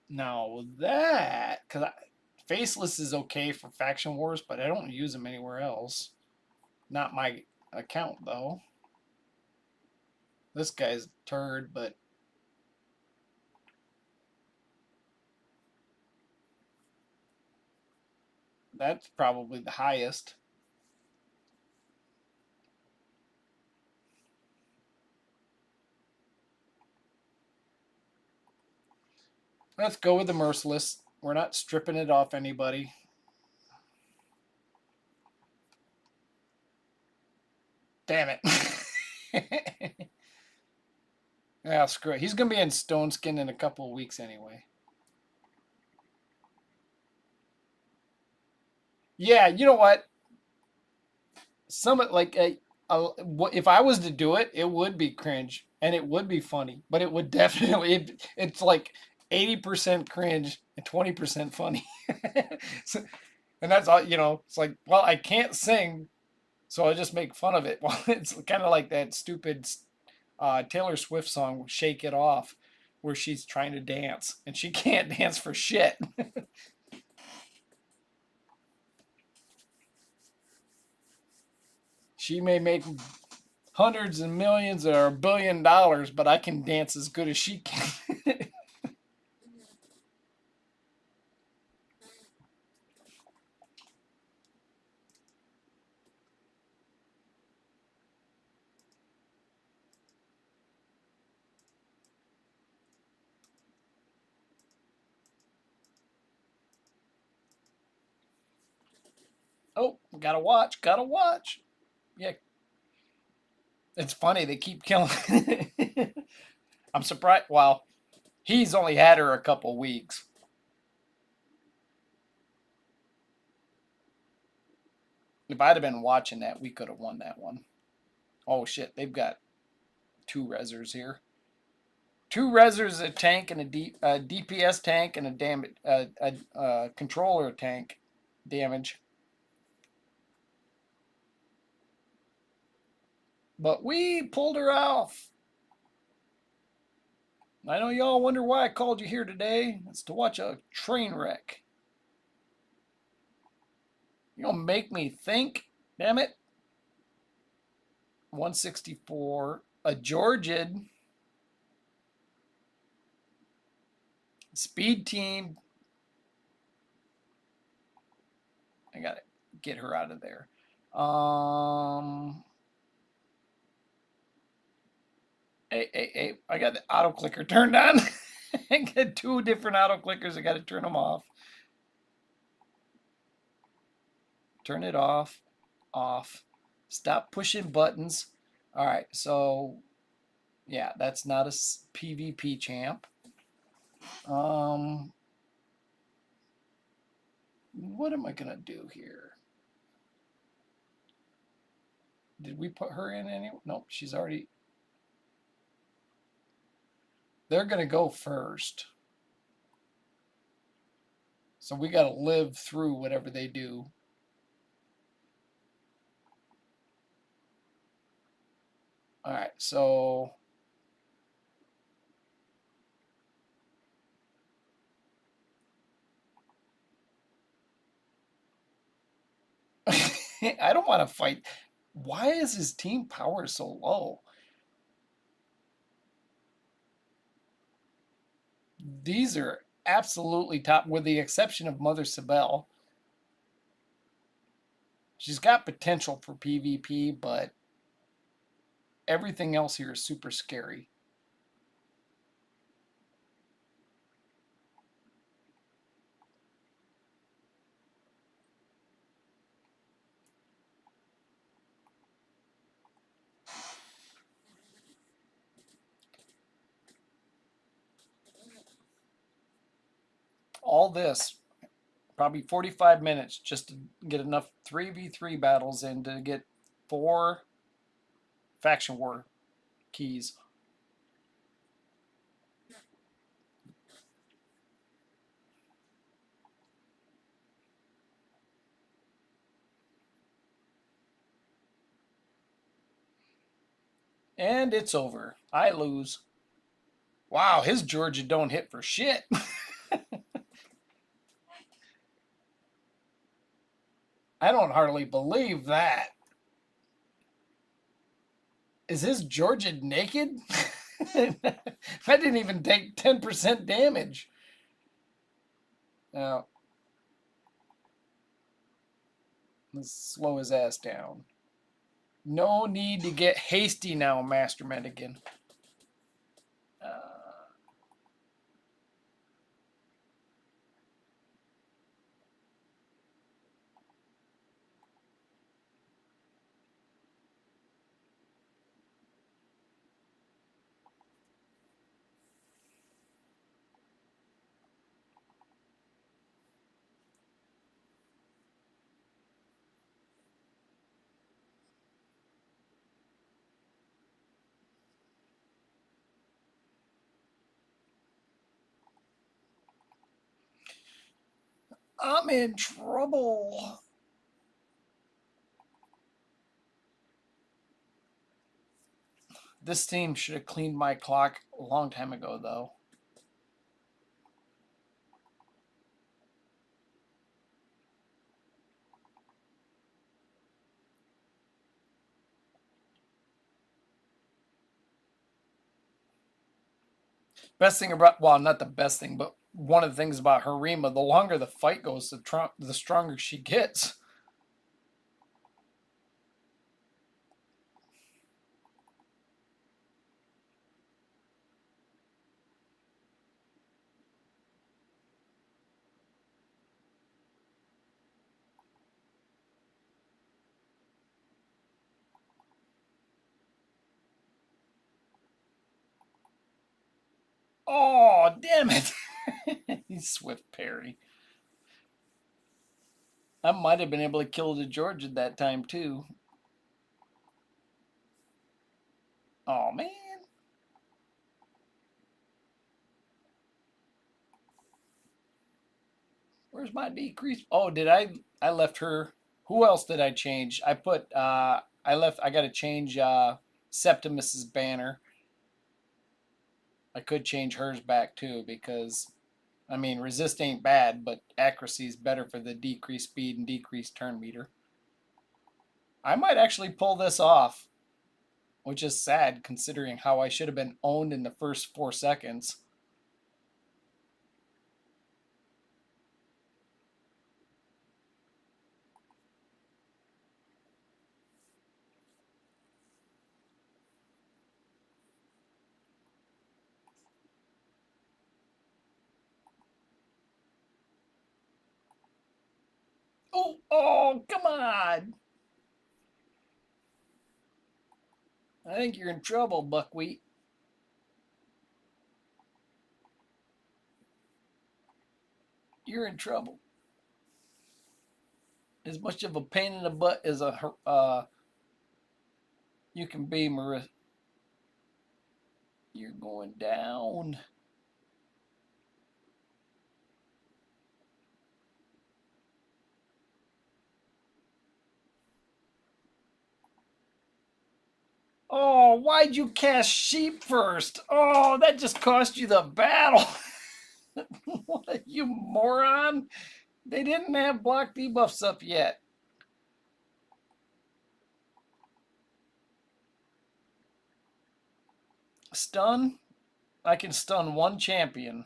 Now that, because Faceless is okay for Faction Wars, but I don't use them anywhere else. Not my account, though. This guy's a turd, but that's probably the highest. Let's go with the Merciless. We're not stripping it off anybody. Damn it. Yeah, screw it. He's going to be in Stone Skin in a couple of weeks anyway. Yeah, you know what? If I was to do it, it would be cringe and it would be funny, but it would definitely it's like 80% cringe and 20% funny. So, and that's all, it's like, well, I can't sing, so I just make fun of it. Well, it's kind of like that stupid Taylor Swift song "Shake It Off," where she's trying to dance and she can't dance for shit. She may make hundreds and millions or $1 billion, but I can dance as good as she can. Oh, gotta watch, gotta watch. Yeah, it's funny they keep killing. I'm surprised. Well, he's only had her a couple weeks. If I'd have been watching that, we could have won that one. Oh shit, they've got 2 rezzers here. 2 rezzers, a tank, and a DPS tank, and a controller tank damage. But we pulled her off. I know y'all wonder why I called you here today. It's to watch a train wreck. You're gonna make me think, damn it. 164, a Georgian speed team. I gotta get her out of there. Hey, I got the auto clicker turned on. I got 2 different auto clickers. I gotta turn them off. Turn it off. Off. Stop pushing buttons. All right, so yeah, that's not a PvP champ. What am I gonna do here? Did we put her in any? Nope, she's already. They're gonna go first, so we gotta live through whatever they do. All right, so I don't want to fight. Why is his team power so low? These are absolutely top, with the exception of Mother Sibel. She's got potential for PvP, but everything else here is super scary. All this, probably 45 minutes just to get enough 3v3 battles in to get 4 faction war keys. And it's over. I lose. Wow, his Georgia don't hit for shit. I don't hardly believe that. Is his Georgia naked? I didn't even take 10% damage. Now, let's slow his ass down. No need to get hasty now, Master Medigan. I'm in trouble. This team should have cleaned my clock a long time ago, though. Best thing about, well, not the best thing, but one of the things about Harima, the longer the fight goes, the stronger she gets. Oh, damn it. He's swift parry. I might have been able to kill the George at that time, too. Oh, man. Where's my decrease? Oh, did I left her. Who else did I change? I put, I got to change, Septimus's banner. I could change hers back, too, because I mean, resist ain't bad, but accuracy is better for the decreased speed and decreased turn meter. I might actually pull this off, which is sad considering how I should have been owned in the first 4 seconds. Oh, come on! I think you're in trouble, Buckwheat. You're in trouble. As much of a pain in the butt as you can be, Marissa. You're going down. Oh, why'd you cast sheep first? Oh, that just cost you the battle. What, you moron? They didn't have block debuffs up yet. Stun? I can stun one champion.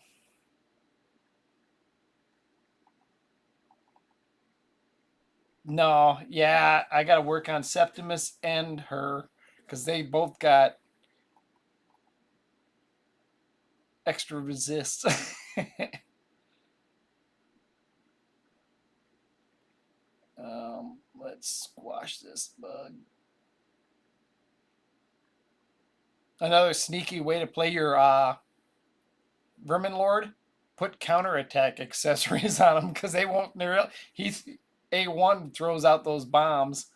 No, yeah, I got to work on Septimus and her because they both got extra resist. Let's squash this bug. Another sneaky way to play your Vermin Lord, put counterattack accessories on them because they won't. He's A1 throws out those bombs.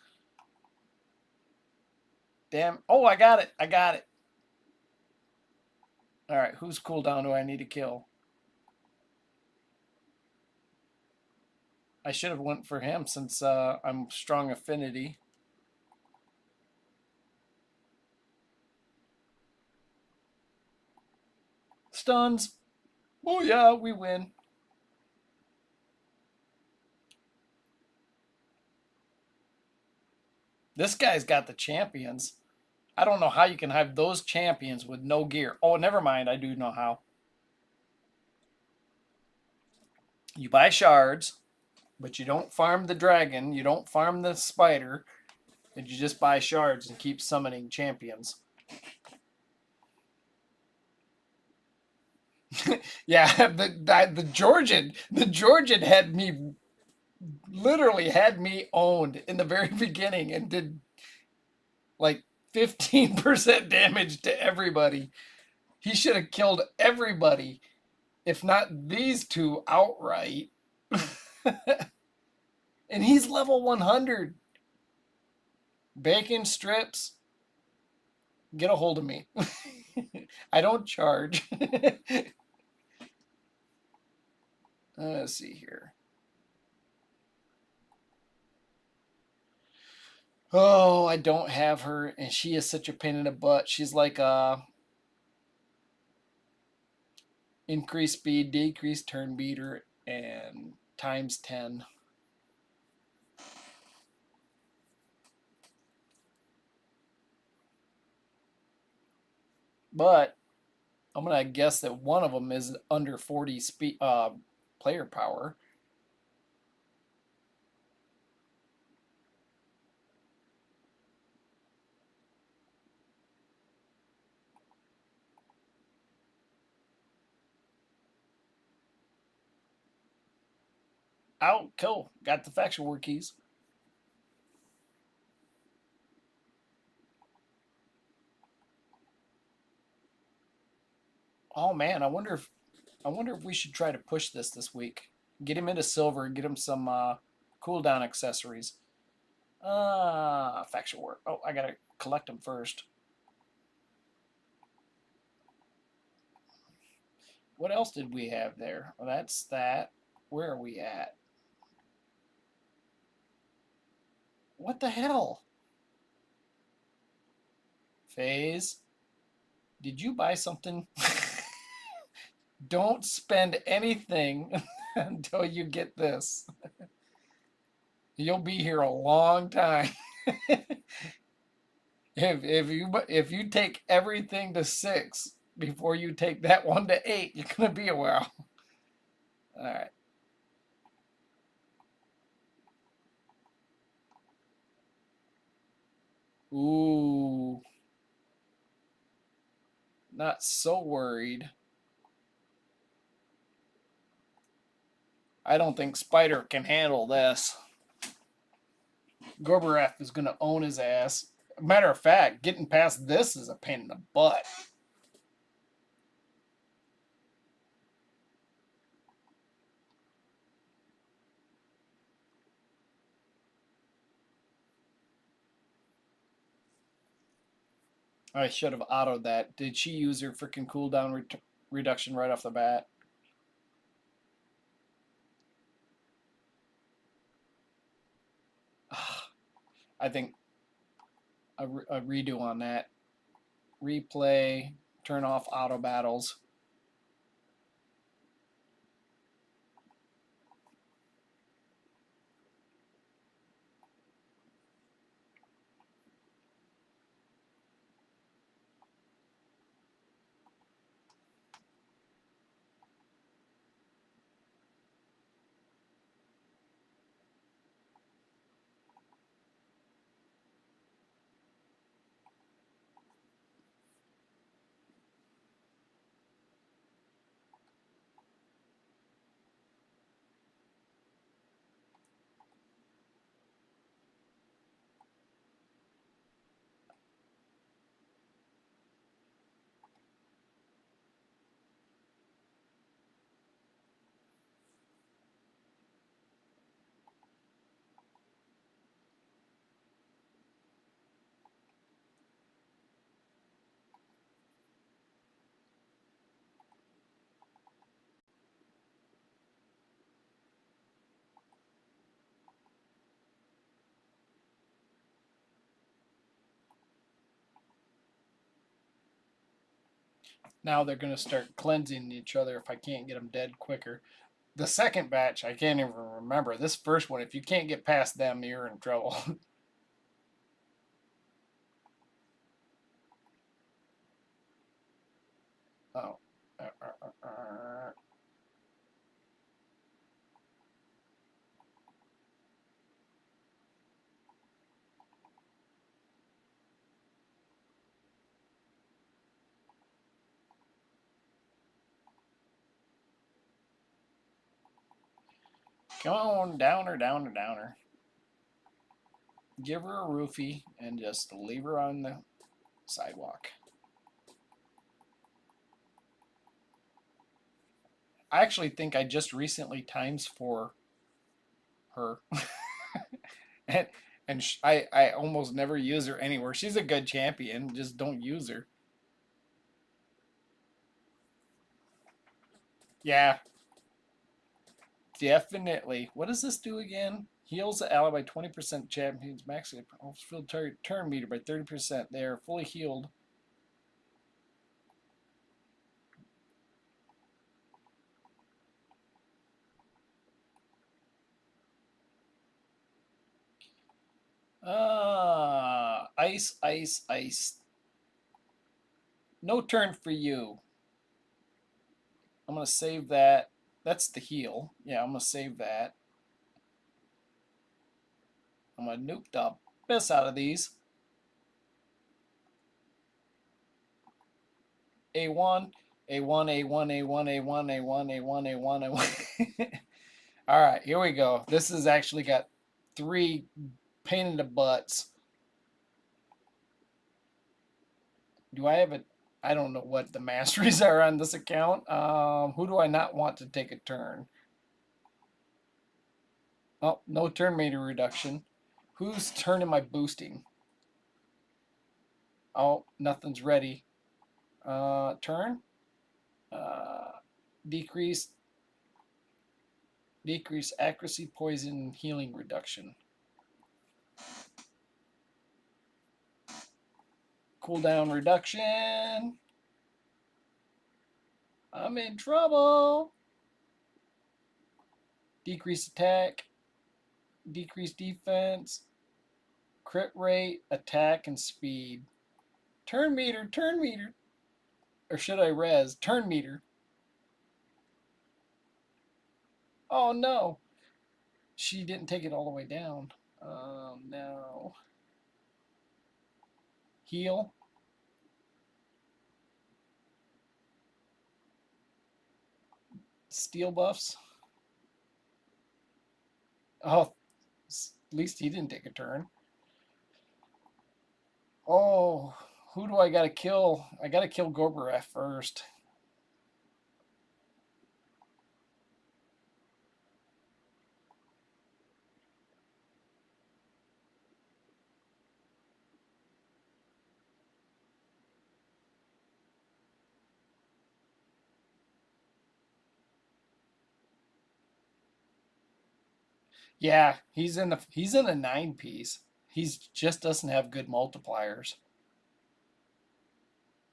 Damn. Oh, I got it. I got it. All right, whose cooldown do I need to kill? I should have went for him since I'm strong affinity. Stuns. Oh yeah, we win. This guy's got the champions. I don't know how you can have those champions with no gear. Oh, never mind. I do know how. You buy shards, but you don't farm the dragon. You don't farm the spider. And you just buy shards and keep summoning champions. Yeah, the Georgian had me literally had me owned in the very beginning and did like 15% damage to everybody. He should have killed everybody, if not these two outright. And he's level 100. Bacon strips, get a hold of me. I don't charge. Let's see here. Oh, I don't have her, and she is such a pain in the butt. She's like increase speed, decrease turn beater, and times 10. But I'm gonna guess that one of them is under 40 speed player power. Oh, cool. Got the faction war keys. Oh man, I wonder if we should try to push this week. Get him into silver and get him some cooldown accessories. Faction war. Oh, I gotta collect them first. What else did we have there? Well, that's that. Where are we at? What the hell? Phase, did you buy something? Don't spend anything until you get this. You'll be here a long time. If you take everything to 6 before you take that one to 8, you're gonna be a while. All right. Ooh, not so worried. I don't think Spider can handle this. Gorberath is gonna own his ass. Matter of fact, getting past this is a pain in the butt. I should have autoed that. Did she use her freaking cooldown reduction right off the bat? I think a redo on that. replay, turn off auto battles. Now they're going to start cleansing each other if I can't get them dead quicker. The second batch, I can't even remember. This first one, if you can't get past them, you're in trouble. Oh. Come on, downer, downer, downer. Give her a roofie and just leave her on the sidewalk. I actually think I just recently times for her. and I almost never use her anywhere. She's a good champion, just don't use her. Yeah, definitely. What does this do again? Heals the ally by 20%, champions max field target turn meter by 30%. They are fully healed. Ice, ice, ice. No turn for you. I'm going to save that. That's the heal. Yeah, I'm going to save that. I'm going to nuke the piss out of these. A1, A1, A1, A1, A1, A1, A1, A1, A1. All right, here we go. This has actually got 3 pain in the butts. Do I have a... I don't know what the masteries are on this account. Who do I not want to take a turn? Oh, no turn meter reduction. Whose turn am I boosting? Oh, nothing's ready. Turn. Decrease accuracy, poison, healing reduction. Cooldown reduction. I'm in trouble. Decrease attack. Decrease defense. Crit rate, attack, and speed. Turn meter, turn meter. Or should I res? Turn meter. Oh no. She didn't take it all the way down. No. Heal. Steel buffs. Oh, at least he didn't take a turn. Oh, who do I gotta kill? I gotta kill Gorbarev first. Yeah, he's in a 9 piece. He just doesn't have good multipliers.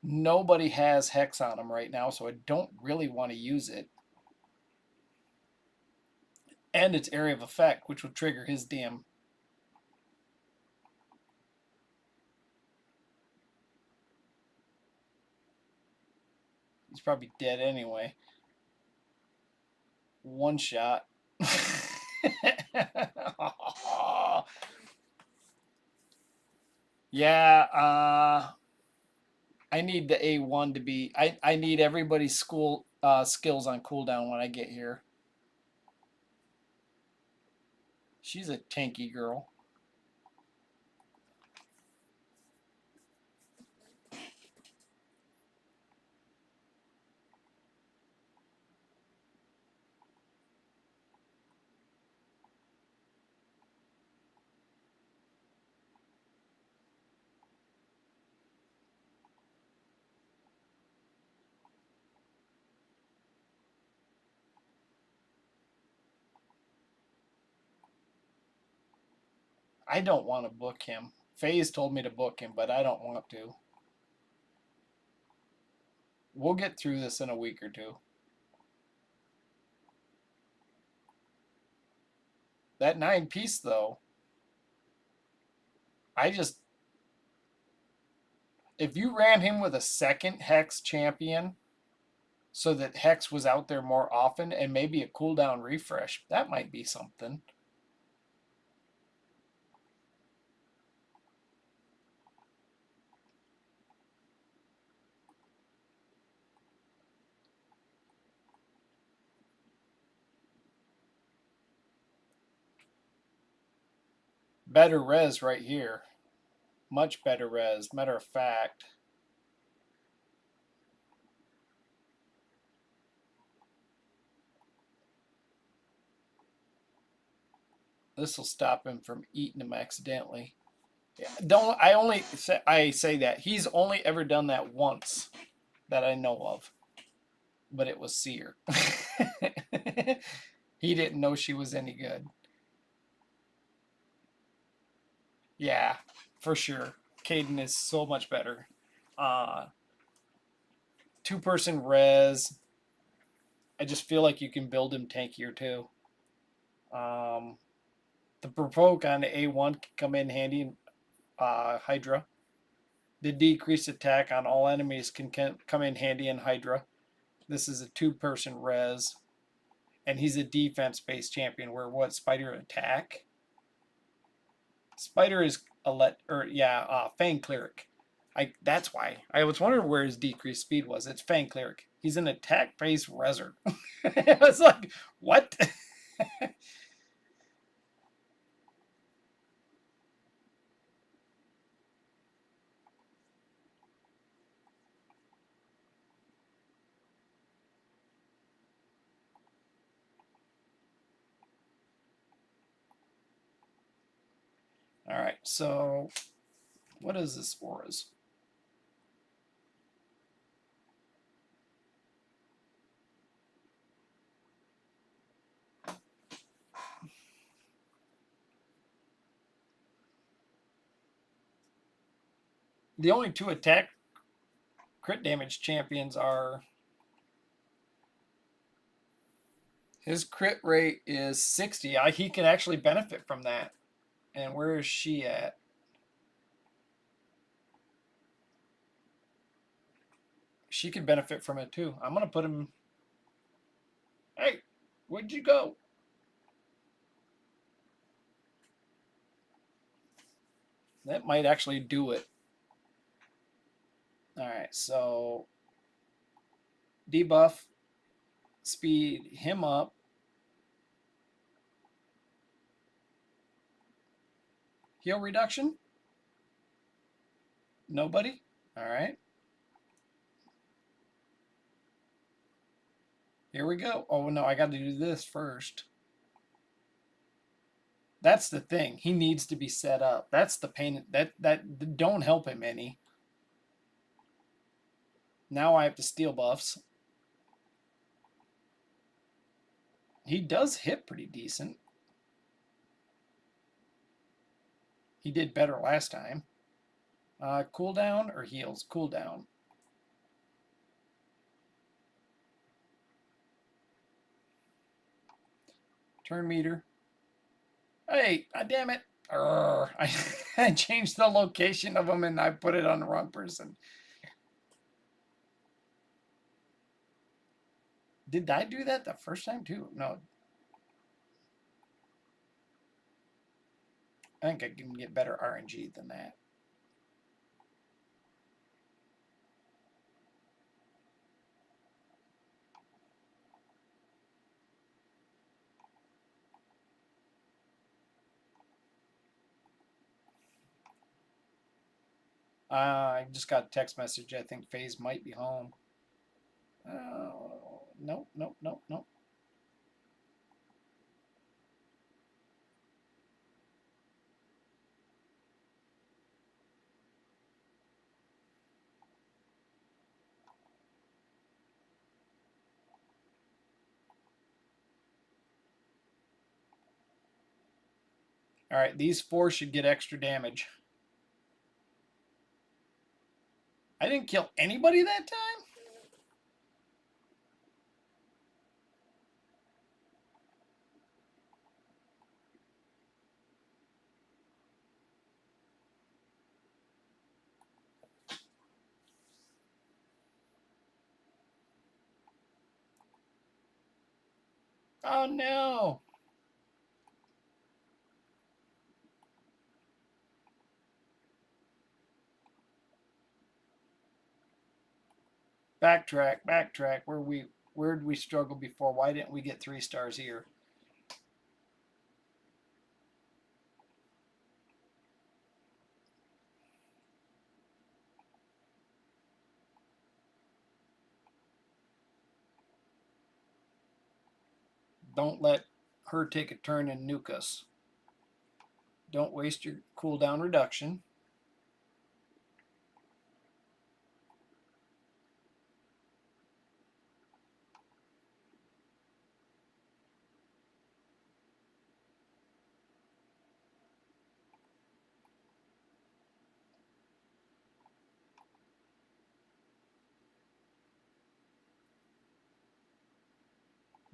Nobody has Hex on him right now, so I don't really want to use it. And it's Area of Effect, which will trigger his damn. He's probably dead anyway. One shot. Yeah, I need the A1 to be. I need everybody's school skills on cooldown when I get here. She's a tanky girl. I don't want to book him. FaZe told me to book him, but I don't want to. We'll get through this in a week or two. That 9-piece, though, I just. If you ran him with a second Hex champion so that Hex was out there more often and maybe a cooldown refresh, that might be something. Better res right here. Much better res. Matter of fact. This will stop him from eating him accidentally. Don't I say that he's only ever done that once that I know of, but it was Seer. He didn't know she was any good. Yeah, for sure. Caden is so much better. Two-person res. I just feel like you can build him tankier too. The provoke on the A1 can come in handy in Hydra. The decreased attack on all enemies can come in handy in Hydra. This is a two-person res, and he's a defense-based champion. Where what Spider attack? Spider is Fang Cleric. That's why I was wondering where his decreased speed was. It's Fang Cleric. He's an attack-based reser. I was like, what? All right, so what is this auras? The only two attack crit damage champions are his crit rate is 60. He can actually benefit from that. And where is she at? She could benefit from it too. I'm gonna put him. Hey, where'd you go? That might actually do it. All right, so debuff, speed him up. Heal reduction? Nobody? All right. Here we go. Oh no, I got to do this first. That's the thing. He needs to be set up. That's the pain. That don't help him any. Now I have to steal buffs. He does hit pretty decent. He did better last time. Cooldown or heals? Cooldown. Turn meter. Hey, damn it. I changed the location of them and I put it on the wrong person. Did I do that the first time too? No. I think I can get better RNG than that. I just got a text message. I think FaZe might be home. Nope, nope, nope, nope. All right, these 4 should get extra damage. I didn't kill anybody that time? Oh no. Backtrack, backtrack. Where did we struggle before? Why didn't we get 3 stars here? Don't let her take a turn and nuke us. Don't waste your cooldown reduction.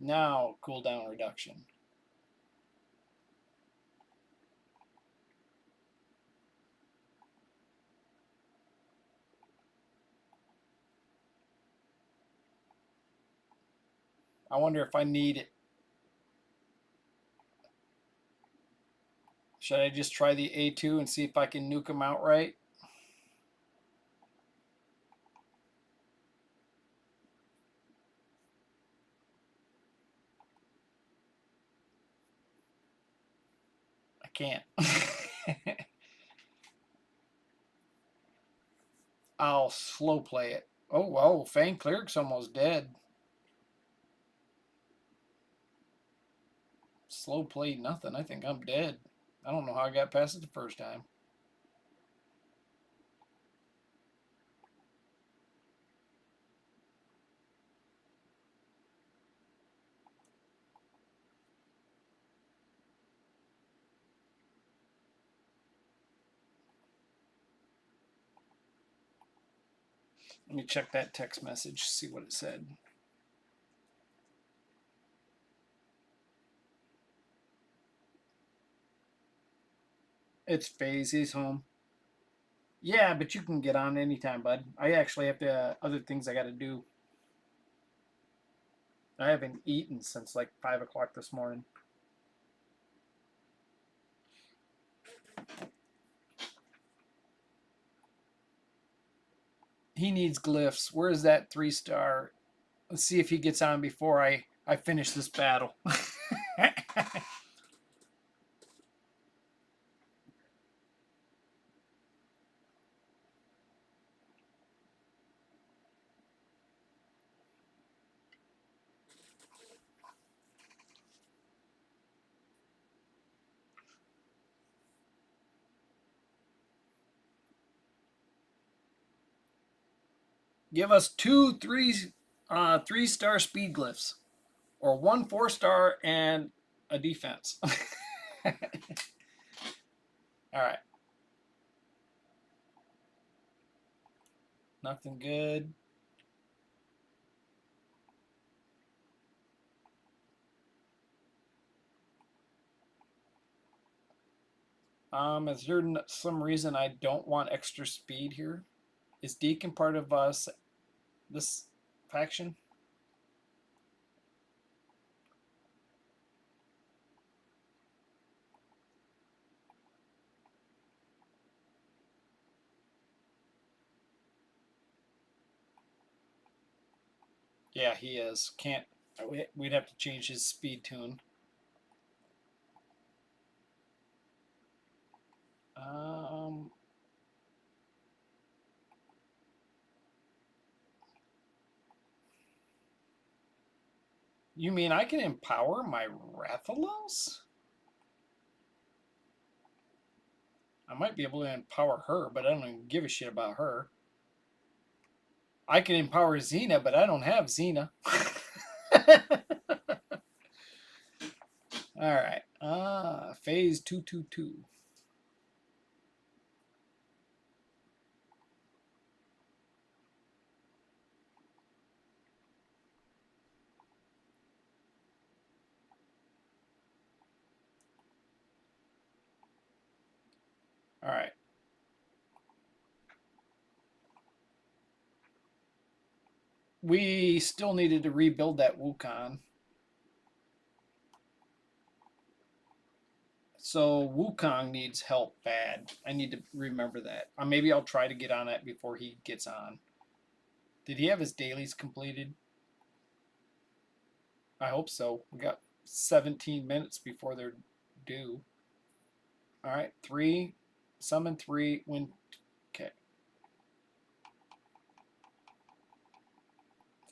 Now, cooldown reduction. I wonder if I need it. Should I just try the A2 and see if I can nuke them outright? I can't. I'll slow play it. Oh, whoa, Fang Cleric's almost dead. Slow play nothing. I think I'm dead. I don't know how I got past it the first time. Let me check that text message, see what it said. It's FaZe, he's home. Yeah, but you can get on anytime, bud. I actually have other things I got to do. I haven't eaten since like 5 o'clock this morning. He needs glyphs. Where is that 3-star? Let's see if he gets on before I finish this battle. Give us 2 3-star speed glyphs, or 1 4-star and a defense. All right. Nothing good. Is there some reason I don't want extra speed here? Is Deacon part of this faction? Yeah, he is. Can't. We'd have to change his speed tune. Um, you mean I can empower my Rathalos? I might be able to empower her, but I don't even give a shit about her. I can empower Xena, but I don't have Xena. All right. Phase 222. All right. We still needed to rebuild that Wukong. So Wukong needs help bad. I need to remember that. Maybe I'll try to get on it before he gets on. Did he have his dailies completed? I hope so. We got 17 minutes before they're due. All right, 3, summon 3, win. Okay.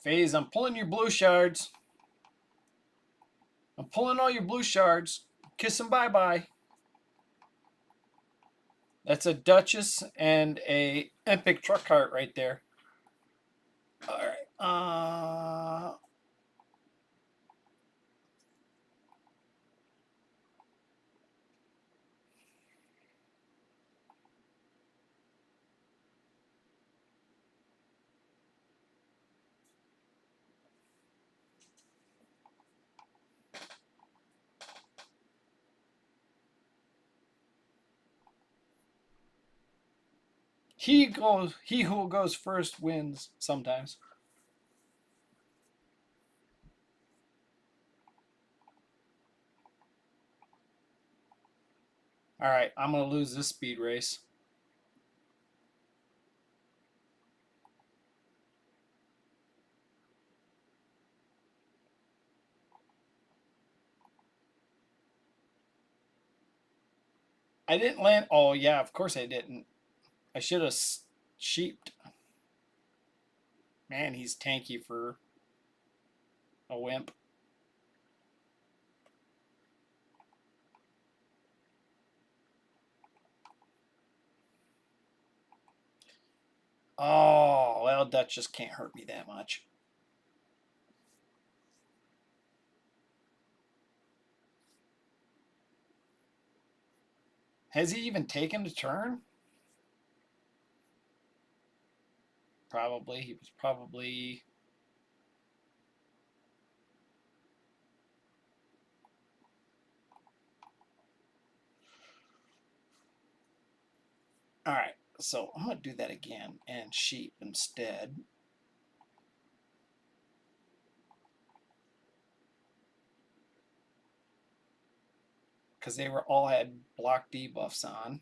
Phase, I'm pulling your blue shards. I'm pulling all your blue shards. Kiss them bye-bye. That's a Duchess and a epic truck cart right there. All right. He who goes first wins sometimes. All right, I'm gonna lose this speed race. I didn't land. Oh yeah, of course I didn't. I should have sheeped. Man, he's tanky for a wimp. Oh well, that just can't hurt me that much. Has he even taken a turn? Probably. He was probably. All right, so I'm gonna do that again and sheep instead. Because they were all had block debuffs on.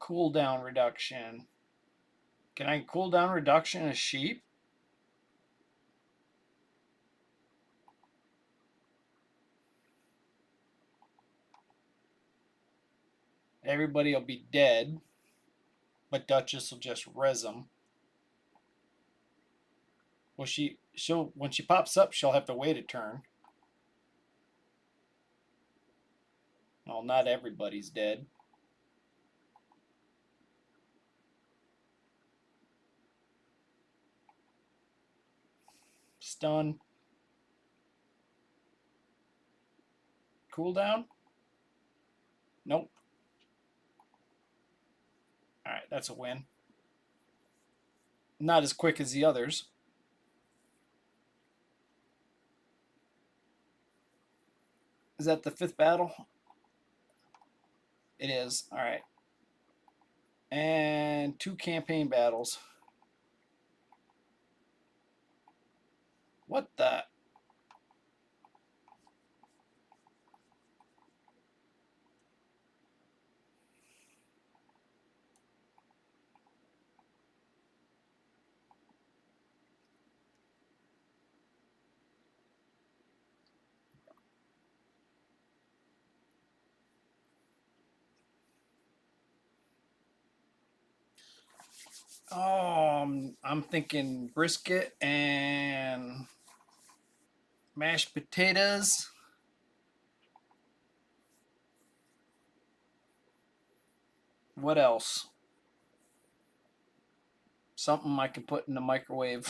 Cooldown reduction. Can I cooldown reduction a sheep? Everybody will be dead, but Duchess will just res them. Well, she'll when she pops up, she'll have to wait a turn. Well, not everybody's dead. Stun. Cooldown. Nope. All right, that's a win. Not as quick as the others. Is that the 5th battle? It is. All right. And 2 campaign battles. What the? I'm thinking brisket and mashed potatoes. What else? Something I can put in the microwave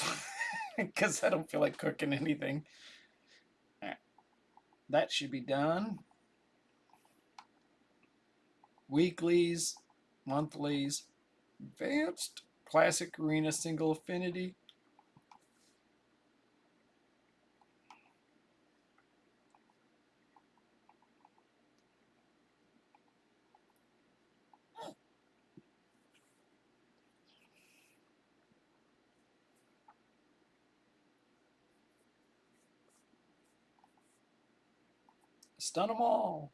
because I don't feel like cooking anything. All right. That should be done. Weeklies, monthlies, advanced, classic arena, single affinity. Stun them all.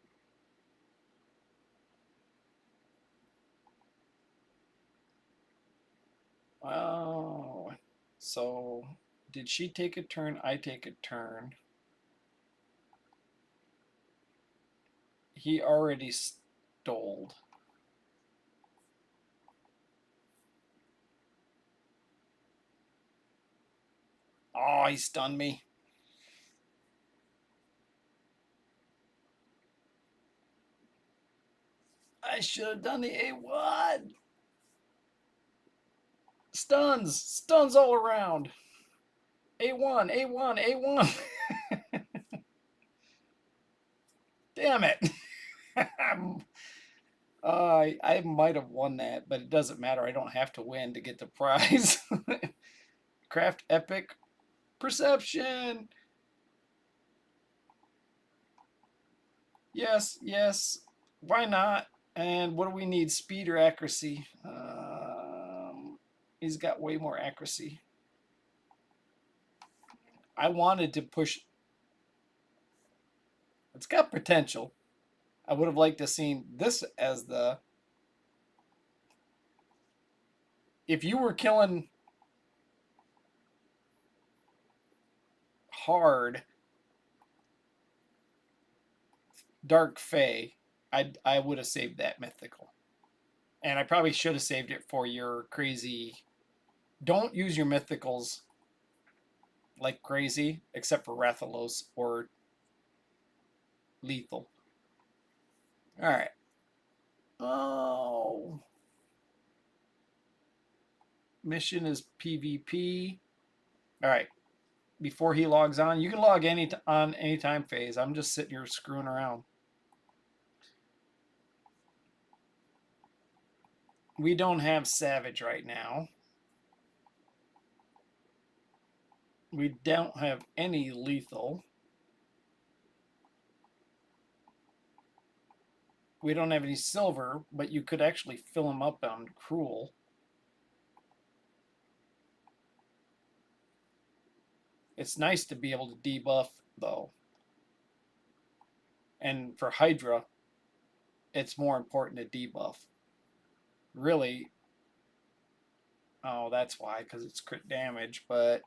Oh, so did she take a turn? I take a turn. He already stole. Oh, he stunned me. I should have done the A1. Stuns. Stuns all around. A1, A1, A1. Damn it. I might have won that, but it doesn't matter. I don't have to win to get the prize. Craft Epic Perception. Yes, yes. Why not? And what do we need? Speed or accuracy? He's got way more accuracy. I wanted to push. It's got potential. I would have liked to seen this as the. If you were killing hard Dark Fae, I would have saved that mythical. And I probably should have saved it for your crazy. Don't use your mythicals like crazy, except for Rathalos or Lethal. All right. Oh. Mission is PvP. All right. Before he logs on, you can log on any time phase. I'm just sitting here screwing around. We don't have Savage right now. We don't have any Lethal. We don't have any Silver, but you could actually fill them up on Cruel. It's nice to be able to debuff, though. And for Hydra, it's more important to debuff. Really, oh, that's why, because it's crit damage, but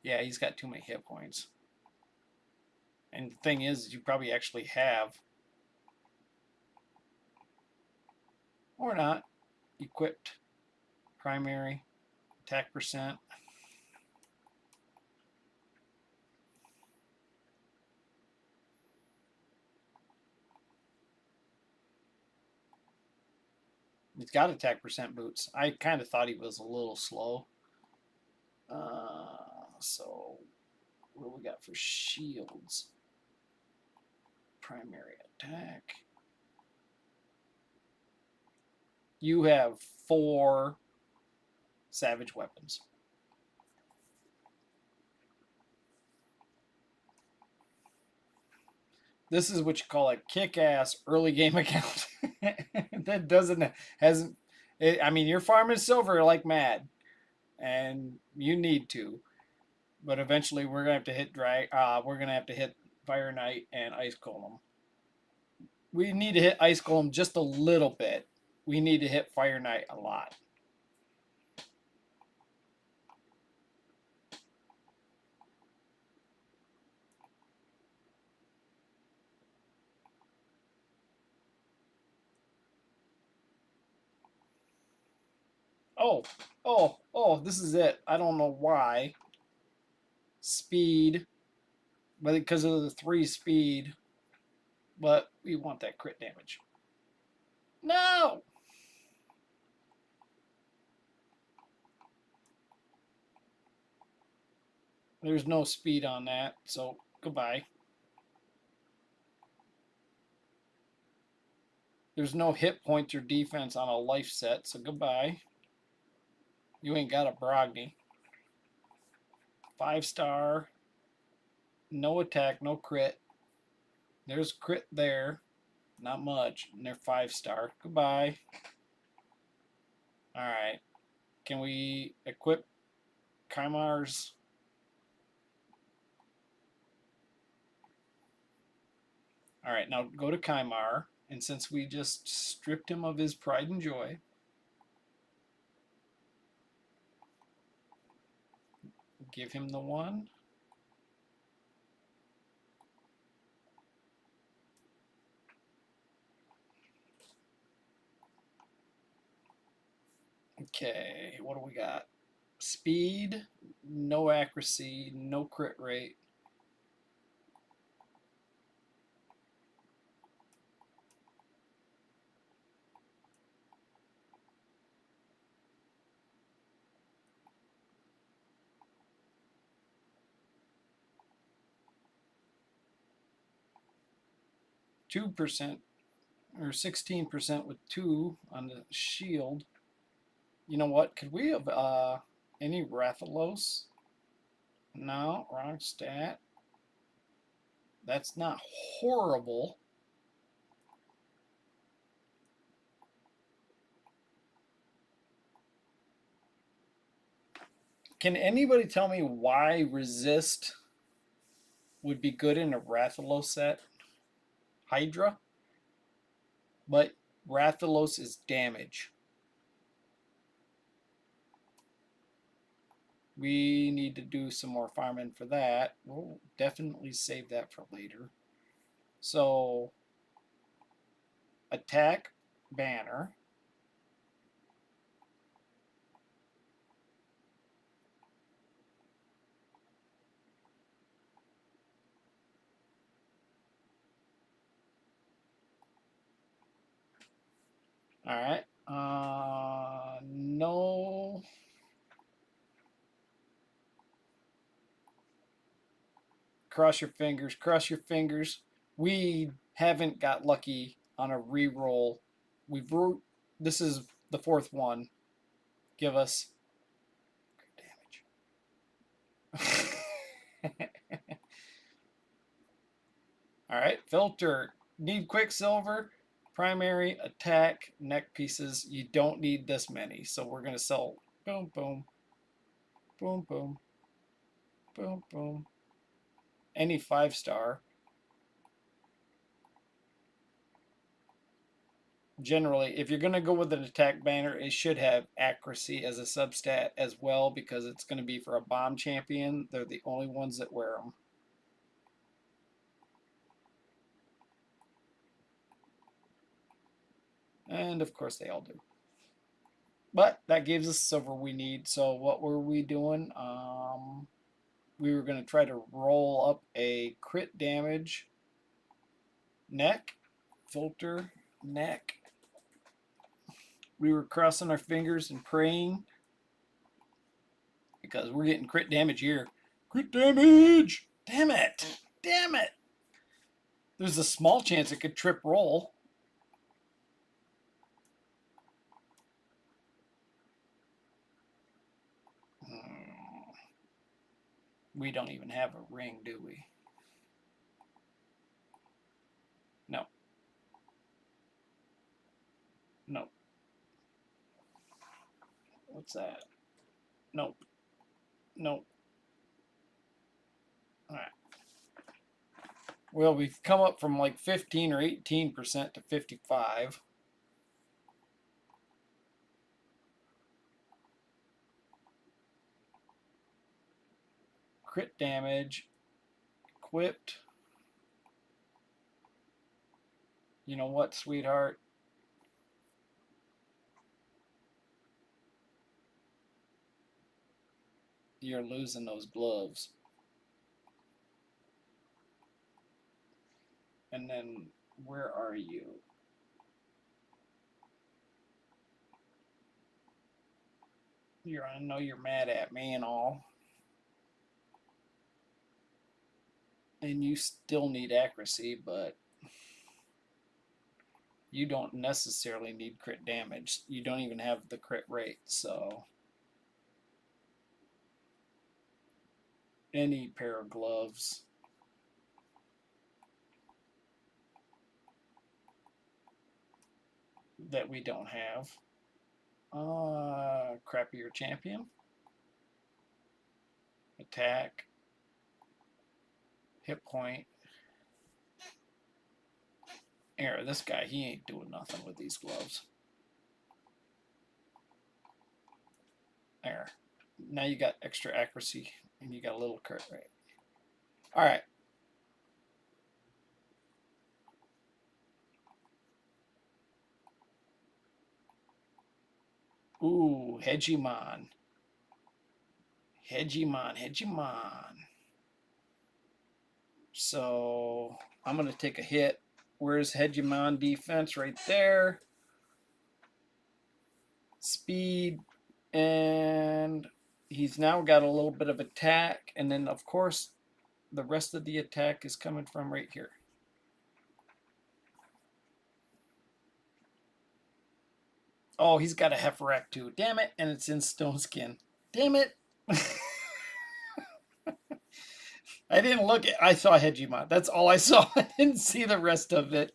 yeah, he's got too many hit points. And the thing is, you probably actually have, or not, equipped primary attack percent. He's got attack percent boots. I kind of thought he was a little slow. So what do we got for shields? Primary attack. You have 4 savage weapons. This is what you call a kick-ass early game account. That hasn't. I mean, you're farming silver like mad, and you need to. But eventually, we're gonna have to hit we're gonna have to hit Fire Knight and Ice Golem. We need to hit Ice Golem just a little bit. We need to hit Fire Knight a lot. Oh, this is it. I don't know why. Speed, but because of the 3 speed, but we want that crit damage. No! There's no speed on that, so goodbye. There's no hit points or defense on a life set, so goodbye. You ain't got a Brogni. 5-star. No attack, no crit. There's crit there. Not much. And they're 5-star. Goodbye. Alright. Can we equip Kaimar's? Alright, now go to Kaimar. And since we just stripped him of his pride and joy, give him the 1. Okay, what do we got? Speed, no accuracy, no crit rate. %, or 16% with 2 on the shield. You know what? Could we have any Rathalos? No, wrong stat. That's not horrible. Can anybody tell me why resist would be good in a Rathalos set? Hydra? But Rathalos is damage. We need to do some more farming for that. We'll definitely save that for later. So, attack banner. All right. No. Cross your fingers. Cross your fingers. We haven't got lucky on a reroll. This is the 4th one. Give us damage. All right. Filter. Need Quicksilver. Primary, attack, neck pieces. You don't need this many, so we're going to sell boom, boom, boom, boom, boom, boom. Any 5-star. Generally, if you're going to go with an attack banner, it should have accuracy as a substat as well, because it's going to be for a bomb champion. They're the only ones that wear them. And of course they all do. But that gives us silver we need. So what were we doing? We were going to try to roll up a crit damage neck, filter, neck. We were crossing our fingers and praying because we're getting crit damage here. Crit damage! Damn it! Damn it! There's a small chance it could trip roll. We don't even have a ring, do we? No. No. What's that? Nope. Nope. All right. Well, we've come up from like 15 or 18% to 55. Crit damage. Equipped. You know what, sweetheart? You're losing those gloves. And then, where are you? I know you're mad at me and all. And you still need accuracy, but you don't necessarily need crit damage. You don't even have the crit rate, so any pair of gloves. That we don't have. Crappier champion. Attack. Hit point. Here, this guy, he ain't doing nothing with these gloves. There. Now you got extra accuracy and you got a little crit rate. All right. Ooh, Hegemon. Hegemon. So I'm going to take a hit. Where's Hegemon defense? Right there. Speed. And he's now got a little bit of attack. And then, of course, the rest of the attack is coming from right here. Oh, he's got a Hefferack too. Damn it. And it's in Stone Skin. Damn it. I didn't look at I saw Hegemon. That's all I saw. I didn't see the rest of it.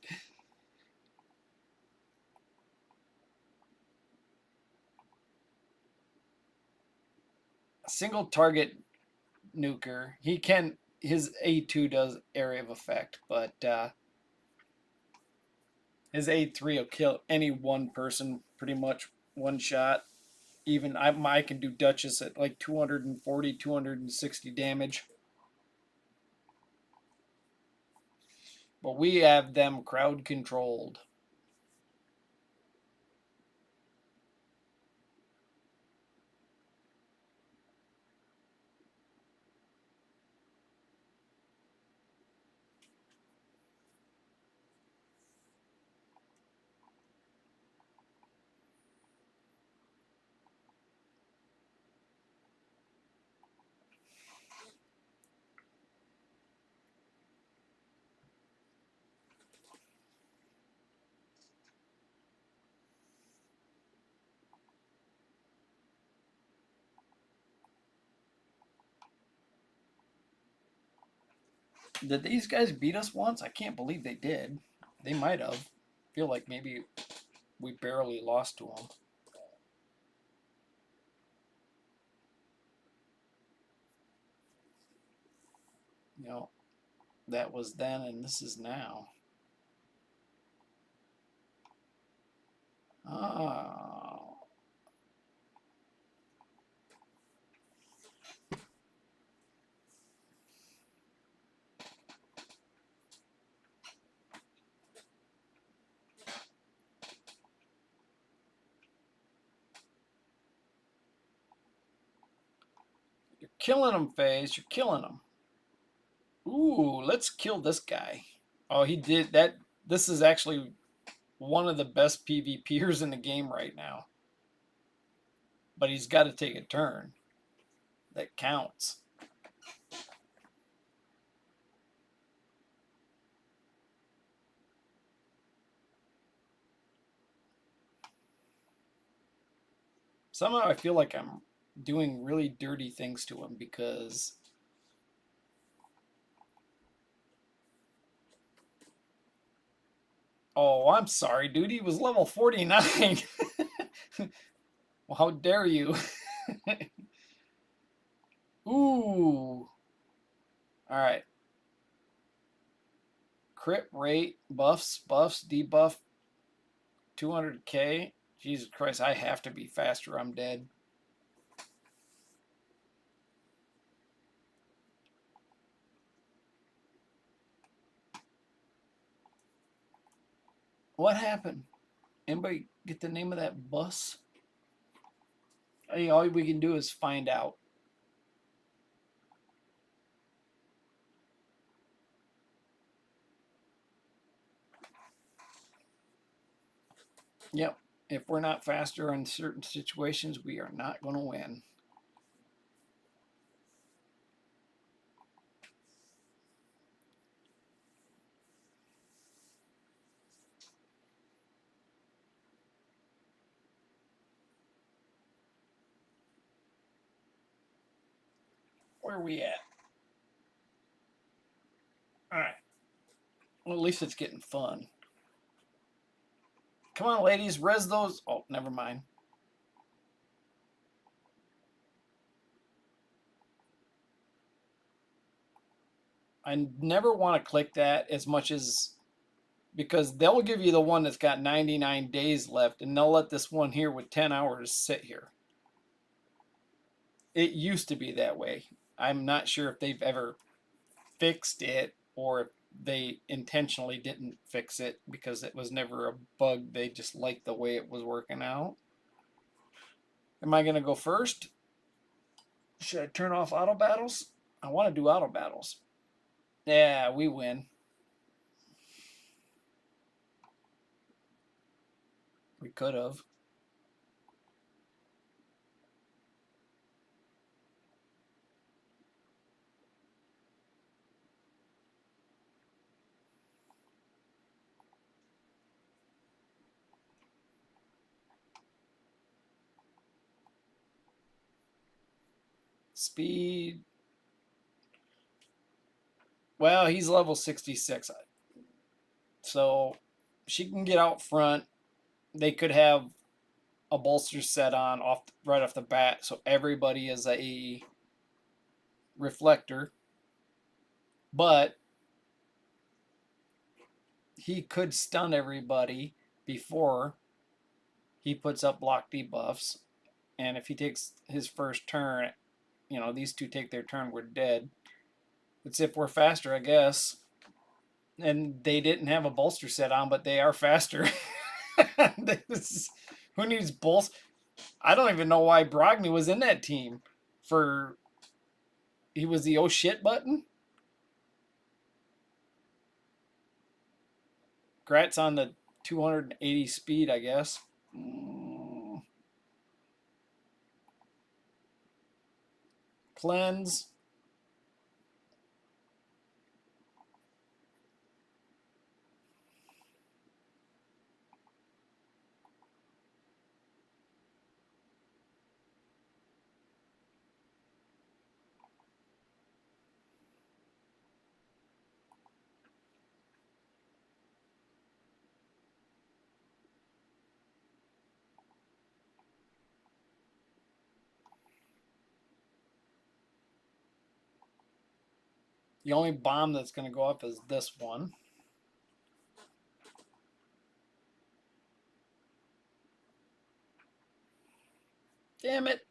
Single target nuker. He can his A2 does area of effect, but his A3 will kill any one person pretty much one shot. Even I can do Duchess at like 240, 260 damage. But we have them crowd controlled. Did these guys beat us once? I can't believe they did. They might have. I feel like maybe we barely lost to them. You know, that was then and this is now. Oh. You're killing them, FaZe. You're killing them. Ooh, let's kill this guy. Oh, he did that. This is actually one of the best PvPers in the game right now. But he's got to take a turn. That counts. Somehow I feel like I'm doing really dirty things to him because... Oh, I'm sorry, dude. He was level 49. Well, how dare you? Ooh. Alright. Crit rate, buffs, debuff, 200k. Jesus Christ, I have to be faster. I'm dead. What happened? Anybody get the name of that bus? Hey, all we can do is find out. Yep. If we're not faster in certain situations, we are not going to win. Where are we at? All right. Well, at least it's getting fun. Come on, ladies, res those. Oh, never mind. I never want to click that as much as, because they'll give you the one that's got 99 days left, and they'll let this one here with 10 hours sit here. It used to be that way. I'm not sure if they've ever fixed it or if they intentionally didn't fix it because it was never a bug. They just liked the way it was working out. Am I going to go first? Should I turn off auto battles? I want to do auto battles. Yeah, we win. We could have. Speed. Well, he's level 66. So she can get out front. They could have a bolster set on right off the bat, so everybody is a reflector. But he could stun everybody before he puts up block debuffs. And if he takes his first turn, these two take their turn, we're dead. It's if we're faster, I guess. And they didn't have a bolster set on, but they are faster. Who needs bolster? I don't even know why Brogni was in that team. He was the oh shit button. Grat's on the 280 speed, I guess. Cleanse. The only bomb that's going to go up is this one. Damn it.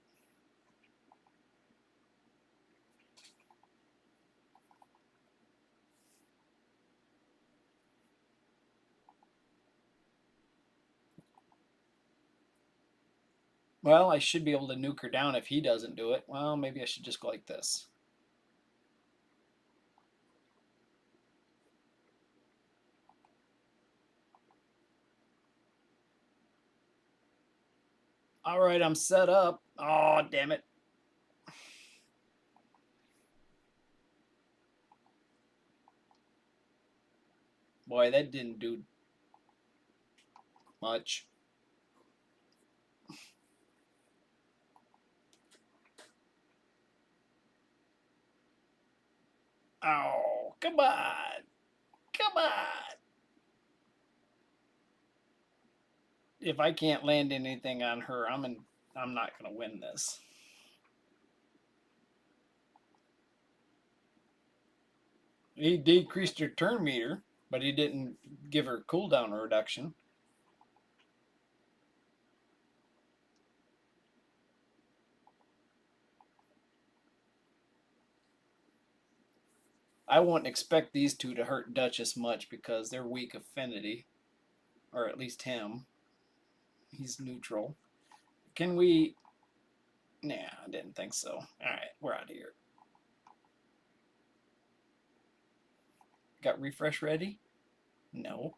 Well, I should be able to nuke her down if he doesn't do it. Well, maybe I should just go like this. All right, I'm set up. Oh, damn it. Boy, that didn't do much. Oh, come on. Come on. If I can't land anything on her, I'm not going to win this. He decreased her turn meter, but he didn't give her cooldown reduction. I wouldn't expect these two to hurt Duchess much because they're weak affinity, or at least him. He's neutral. Can we? Nah, I didn't think so. All right, we're out of here. Got refresh ready? No.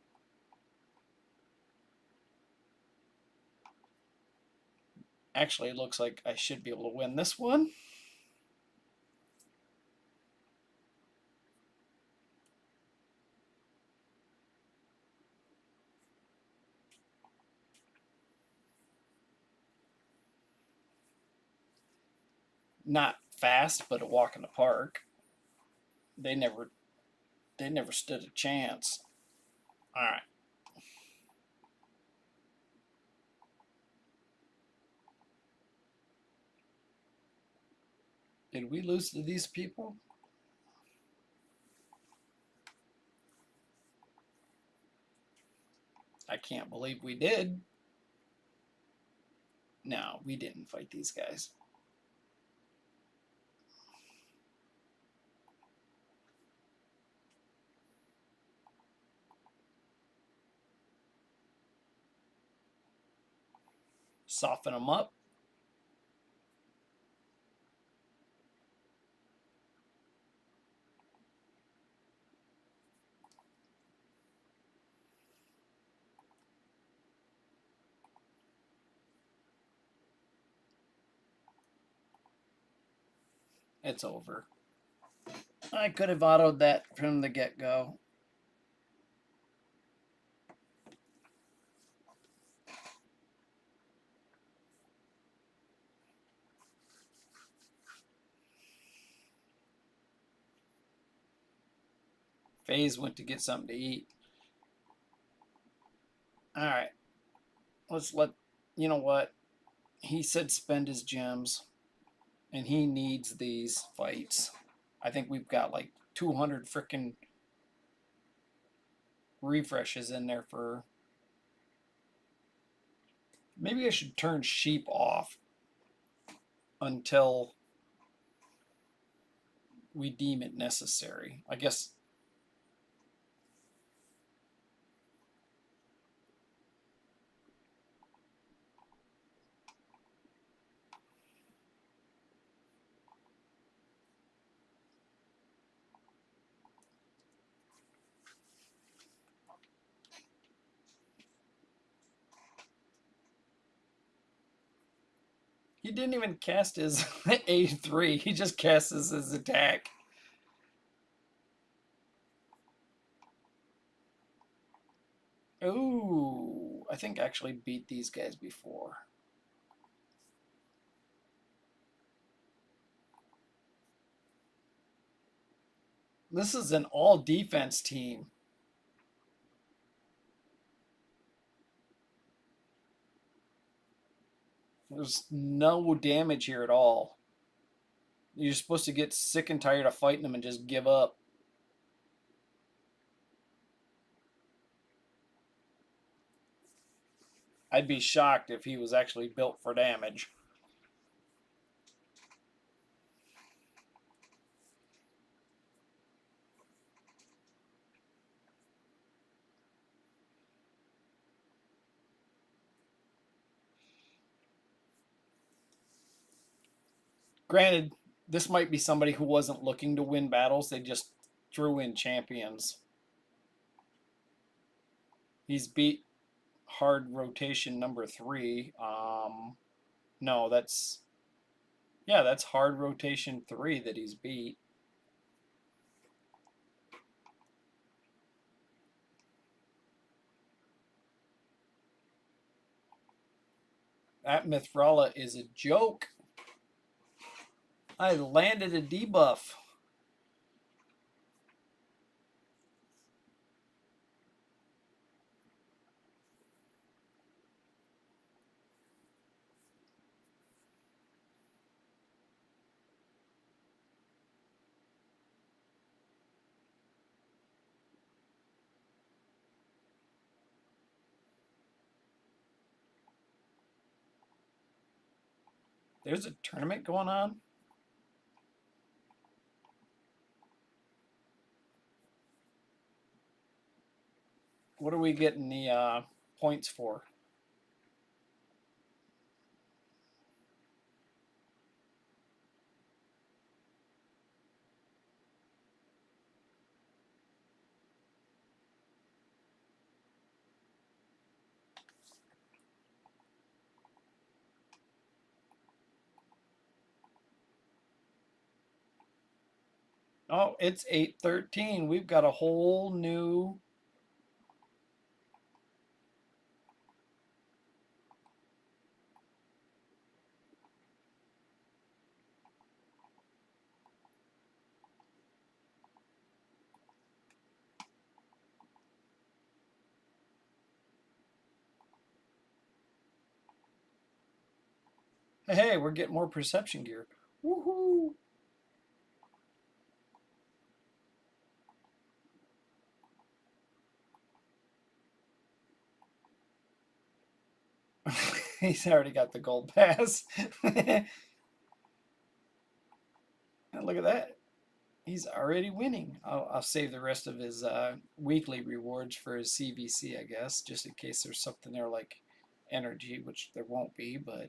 Actually, it looks like I should be able to win this one. Not fast, but a walk in the park. They never stood a chance. All right. Did we lose to these people? I can't believe we did. No, we didn't fight these guys. Soften them up. It's over. I could have autoed that from the get-go. FaZe went to get something to eat. All right. Let's let, you know what? He said spend his gems, and he needs these fights. I think we've got like 200 freaking refreshes in there for. Maybe I should turn sheep off until we deem it necessary. I guess. He didn't even cast his A3. He just casts his attack. Ooh, I think I actually beat these guys before. This is an all defense team. There's no damage here at all. You're supposed to get sick and tired of fighting them and just give up. I'd be shocked if he was actually built for damage. Granted, this might be somebody who wasn't looking to win battles. They just threw in champions. He's beat hard rotation number 3. No, that's hard rotation 3 that he's beat. That Mithrala is a joke. I landed a debuff. There's a tournament going on. What are we getting the points for? Oh, it's 8:13. We've got a whole new. Hey, we're getting more perception gear. Woohoo! He's already got the gold pass. Look at that. He's already winning. I'll save the rest of his weekly rewards for his CVC, I guess, just in case there's something there like energy, which there won't be, but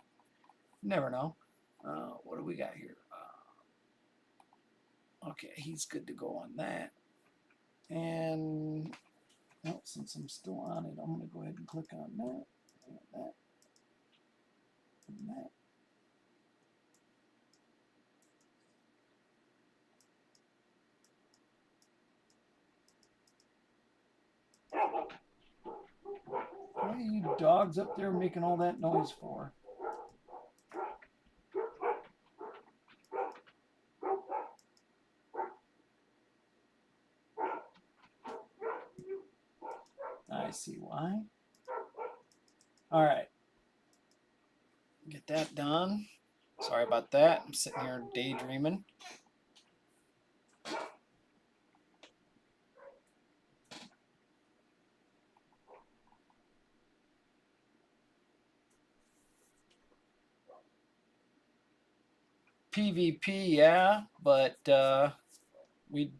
never know. What do we got here? Okay, he's good to go on that. And well, since I'm still on it, I'm going to go ahead and click on that, and that, and that. What are you dogs up there making all that noise for? I see why. All right. Get that done. Sorry about that. I'm sitting here daydreaming. PvP, yeah, but we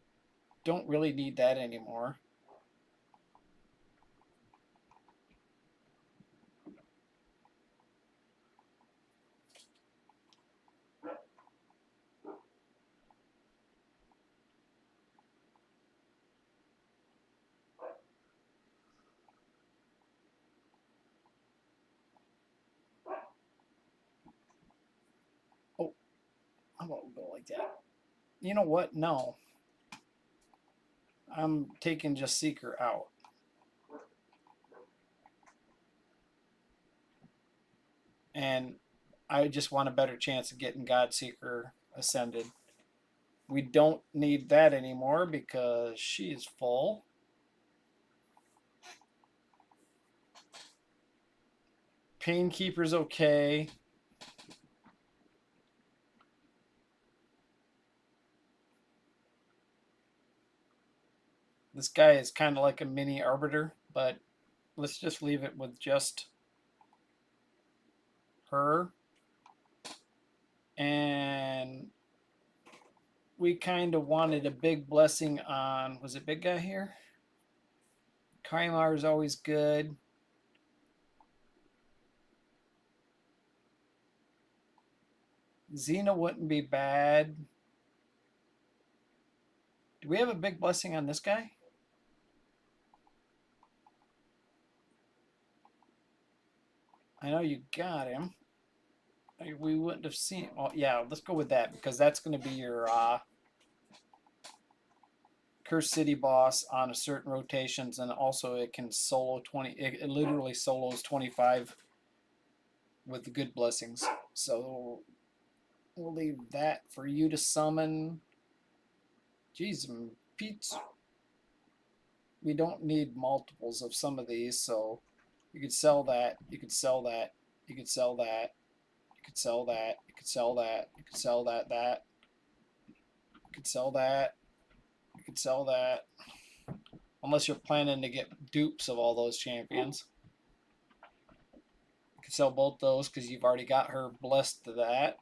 don't really need that anymore. Oh, how about we go like that? You know what? No. I'm taking just Seeker out. And I just want a better chance of getting Godseeker ascended. We don't need that anymore because she is full. Painkeeper's okay. This guy is kind of like a mini Arbiter, but let's just leave it with just her. And we kind of wanted a big blessing on, was it big guy here? Kaimar is always good. Xena wouldn't be bad. Do we have a big blessing on this guy? I know you got him. We wouldn't have seen. Oh, yeah, let's go with that because that's going to be your Curse City boss on a certain rotations, and also it can solo 20. It literally solos 25 with the good blessings. So we'll leave that for you to summon. Jeez, Pete's. We don't need multiples of some of these, so you could sell that. You could sell that. You could sell that. You could sell that. You could sell that. You could sell that. That. You could sell that. You could sell that. Unless you're planning to get dupes of all those champions. You could could sell both those because you've already got her blessed to that.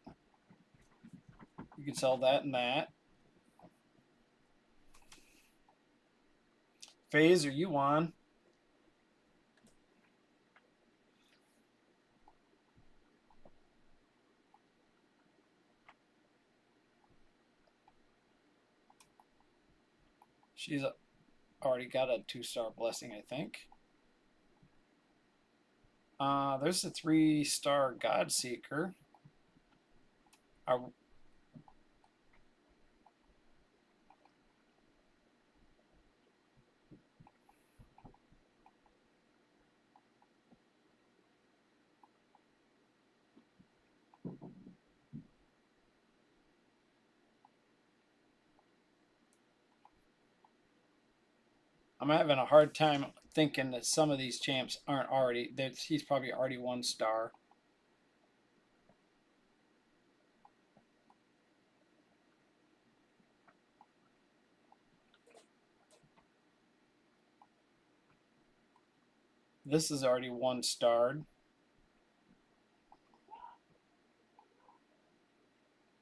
You can sell that and that. Phase, are you on? She's already got a 2-star blessing, I think. There's a 3-star Godseeker. Are, I'm having a hard time thinking that some of these champs aren't already. That he's probably already 1-star. This is already 1-starred.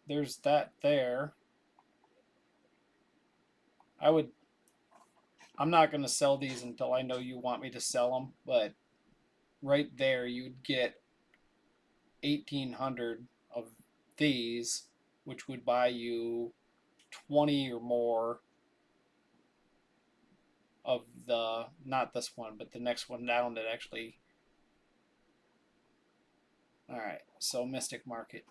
There's that there. I'm not going to sell these until I know you want me to sell them, but right there you'd get 1,800 of these, which would buy you 20 or more of the, not this one, but the next one down that actually. All right, so Mystic Market.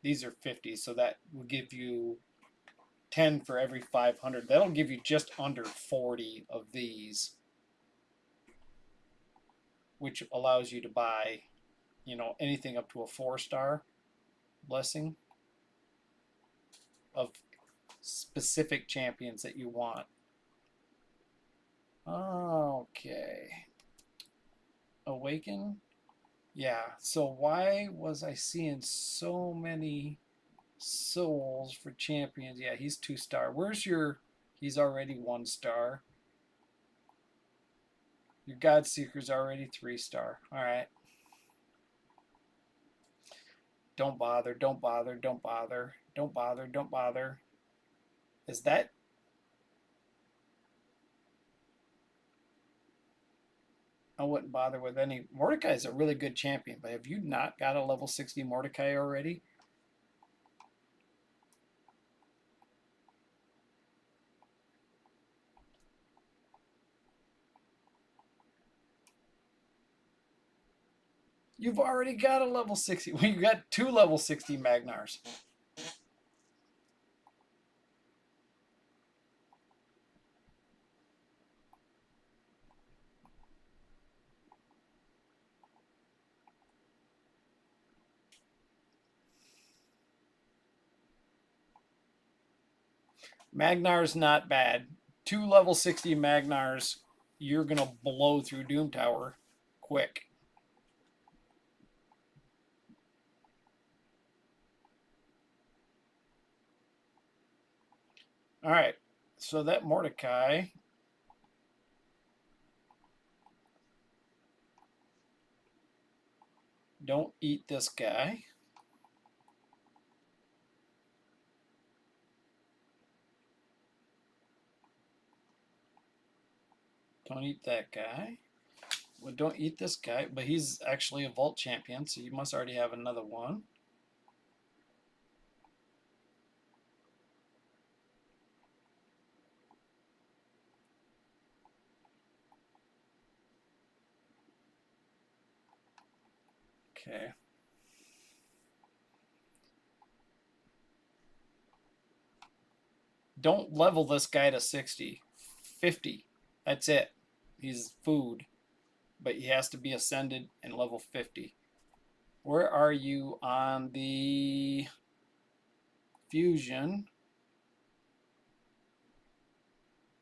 These are 50, so that would give you 10 for every 500. That'll give you just under 40 of these, which allows you to buy, anything up to a 4-star blessing of specific champions that you want. Okay. Awaken. Yeah, so why was I seeing so many souls for champions? Yeah, he's 2-star. Where's your, he's already 1-star. Your Godseeker's already 3-star. All right. Don't bother, don't bother, don't bother, don't bother, don't bother. Is that? I wouldn't bother with any. Mordecai is a really good champion, but have you not got a level 60 Mordecai already? You've already got a level 60. Well, you got 2 level 60 Magnars. Magnar's not bad. 2 level 60 Magnars, you're going to blow through Doom Tower quick. All right, so that Mordecai. Don't eat this guy. Don't eat that guy. Well, don't eat this guy, but he's actually a Vault champion, so you must already have another one. Okay. Don't level this guy to 60. 50. That's it. He's food. But he has to be ascended and level 50. Where are you on the fusion?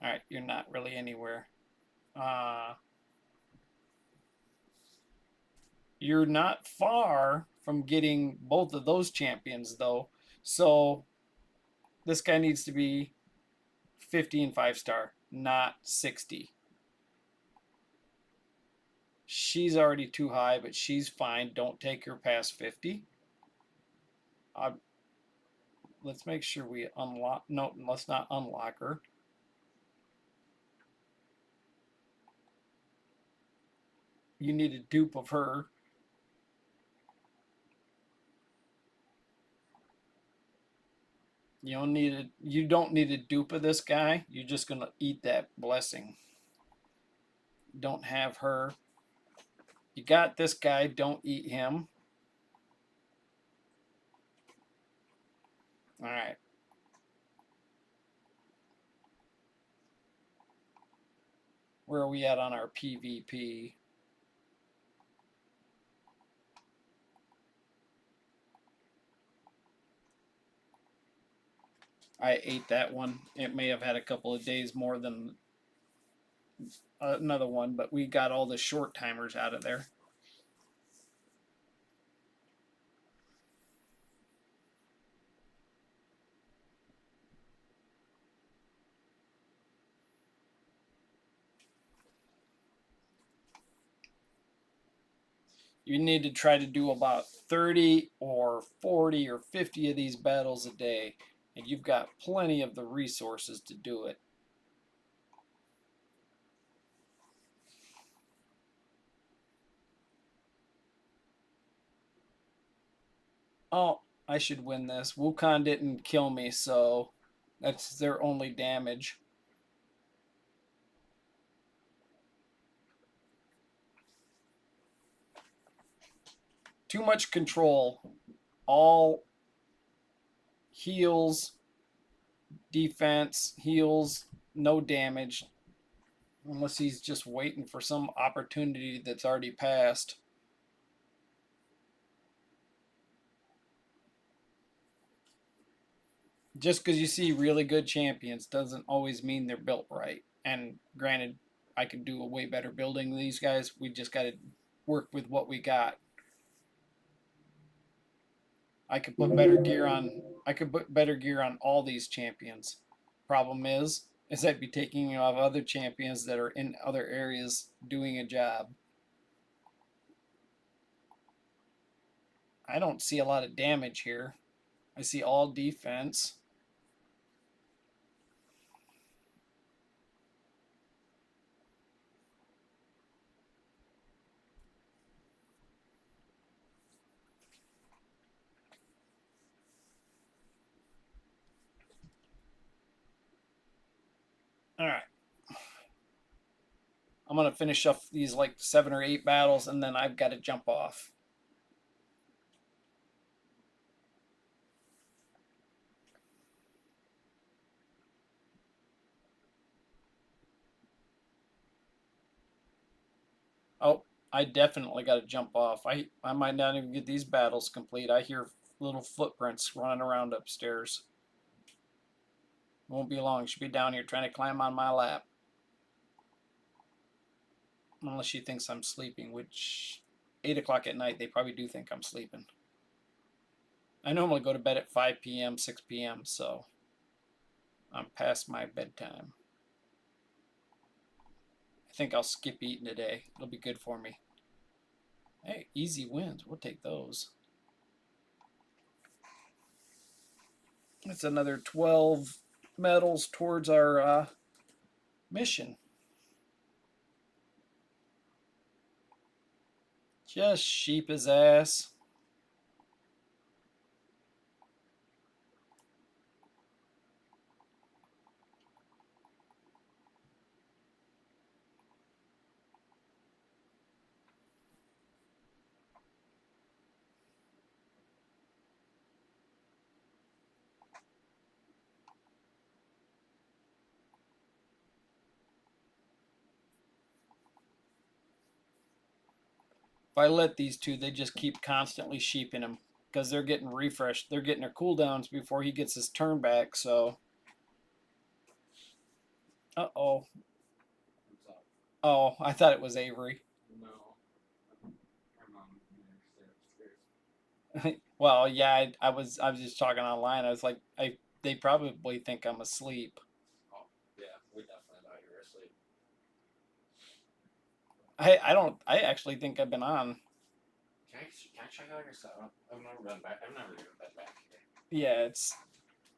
Alright, you're not really anywhere. You're not far from getting both of those champions, though. So this guy needs to be 50 and 5-star, not 60. She's already too high, but she's fine. Don't take her past 50. Uh, let's make sure we unlock. No, let's not unlock her. You need a dupe of her. You don't need a dupe of this guy. You're just gonna eat that blessing. Don't have her. You got this guy, don't eat him. Alright. Where are we at on our PvP? I ate that one. It may have had a couple of days more than another one, but we got all the short timers out of there. You need to try to do about 30 or 40 or 50 of these battles a day, and you've got plenty of the resources to do it. Oh, I should win this. Wukong didn't kill me, so that's their only damage. Too much control. All heals, defense, heals, no damage. Unless he's just waiting for some opportunity that's already passed. Just because you see really good champions doesn't always mean they're built right. And granted, I could do a way better building than these guys. We just got to work with what we got. I could put better gear on. I could put better gear on all these champions. Problem is I'd be taking off other champions that are in other areas doing a job. I don't see a lot of damage here. I see all defense. All right. I'm going to finish up these like 7 or 8 battles and then I've got to jump off. Oh, I definitely got to jump off. I might not even get these battles complete. I hear little footprints running around upstairs. Won't be long. She'll be down here trying to climb on my lap. Unless she thinks I'm sleeping, which 8 o'clock at night, they probably do think I'm sleeping. I normally go to bed at 5 p.m., 6 p.m., so I'm past my bedtime. I think I'll skip eating today. It'll be good for me. Hey, easy wins. We'll take those. That's another 12 medals towards our mission. Just sheep his ass. If I let these two, they just keep constantly sheeping him because they're getting refreshed. They're getting their cooldowns before he gets his turn back. So, uh-oh. Oh, I thought it was Avery. No. My mom Well, yeah, I was just talking online. I was like, they probably think I'm asleep. Oh, yeah, we definitely thought you were asleep. I actually think I've been on. Can I check out your setup? I've never been back. I've never even been back here. Yeah, it's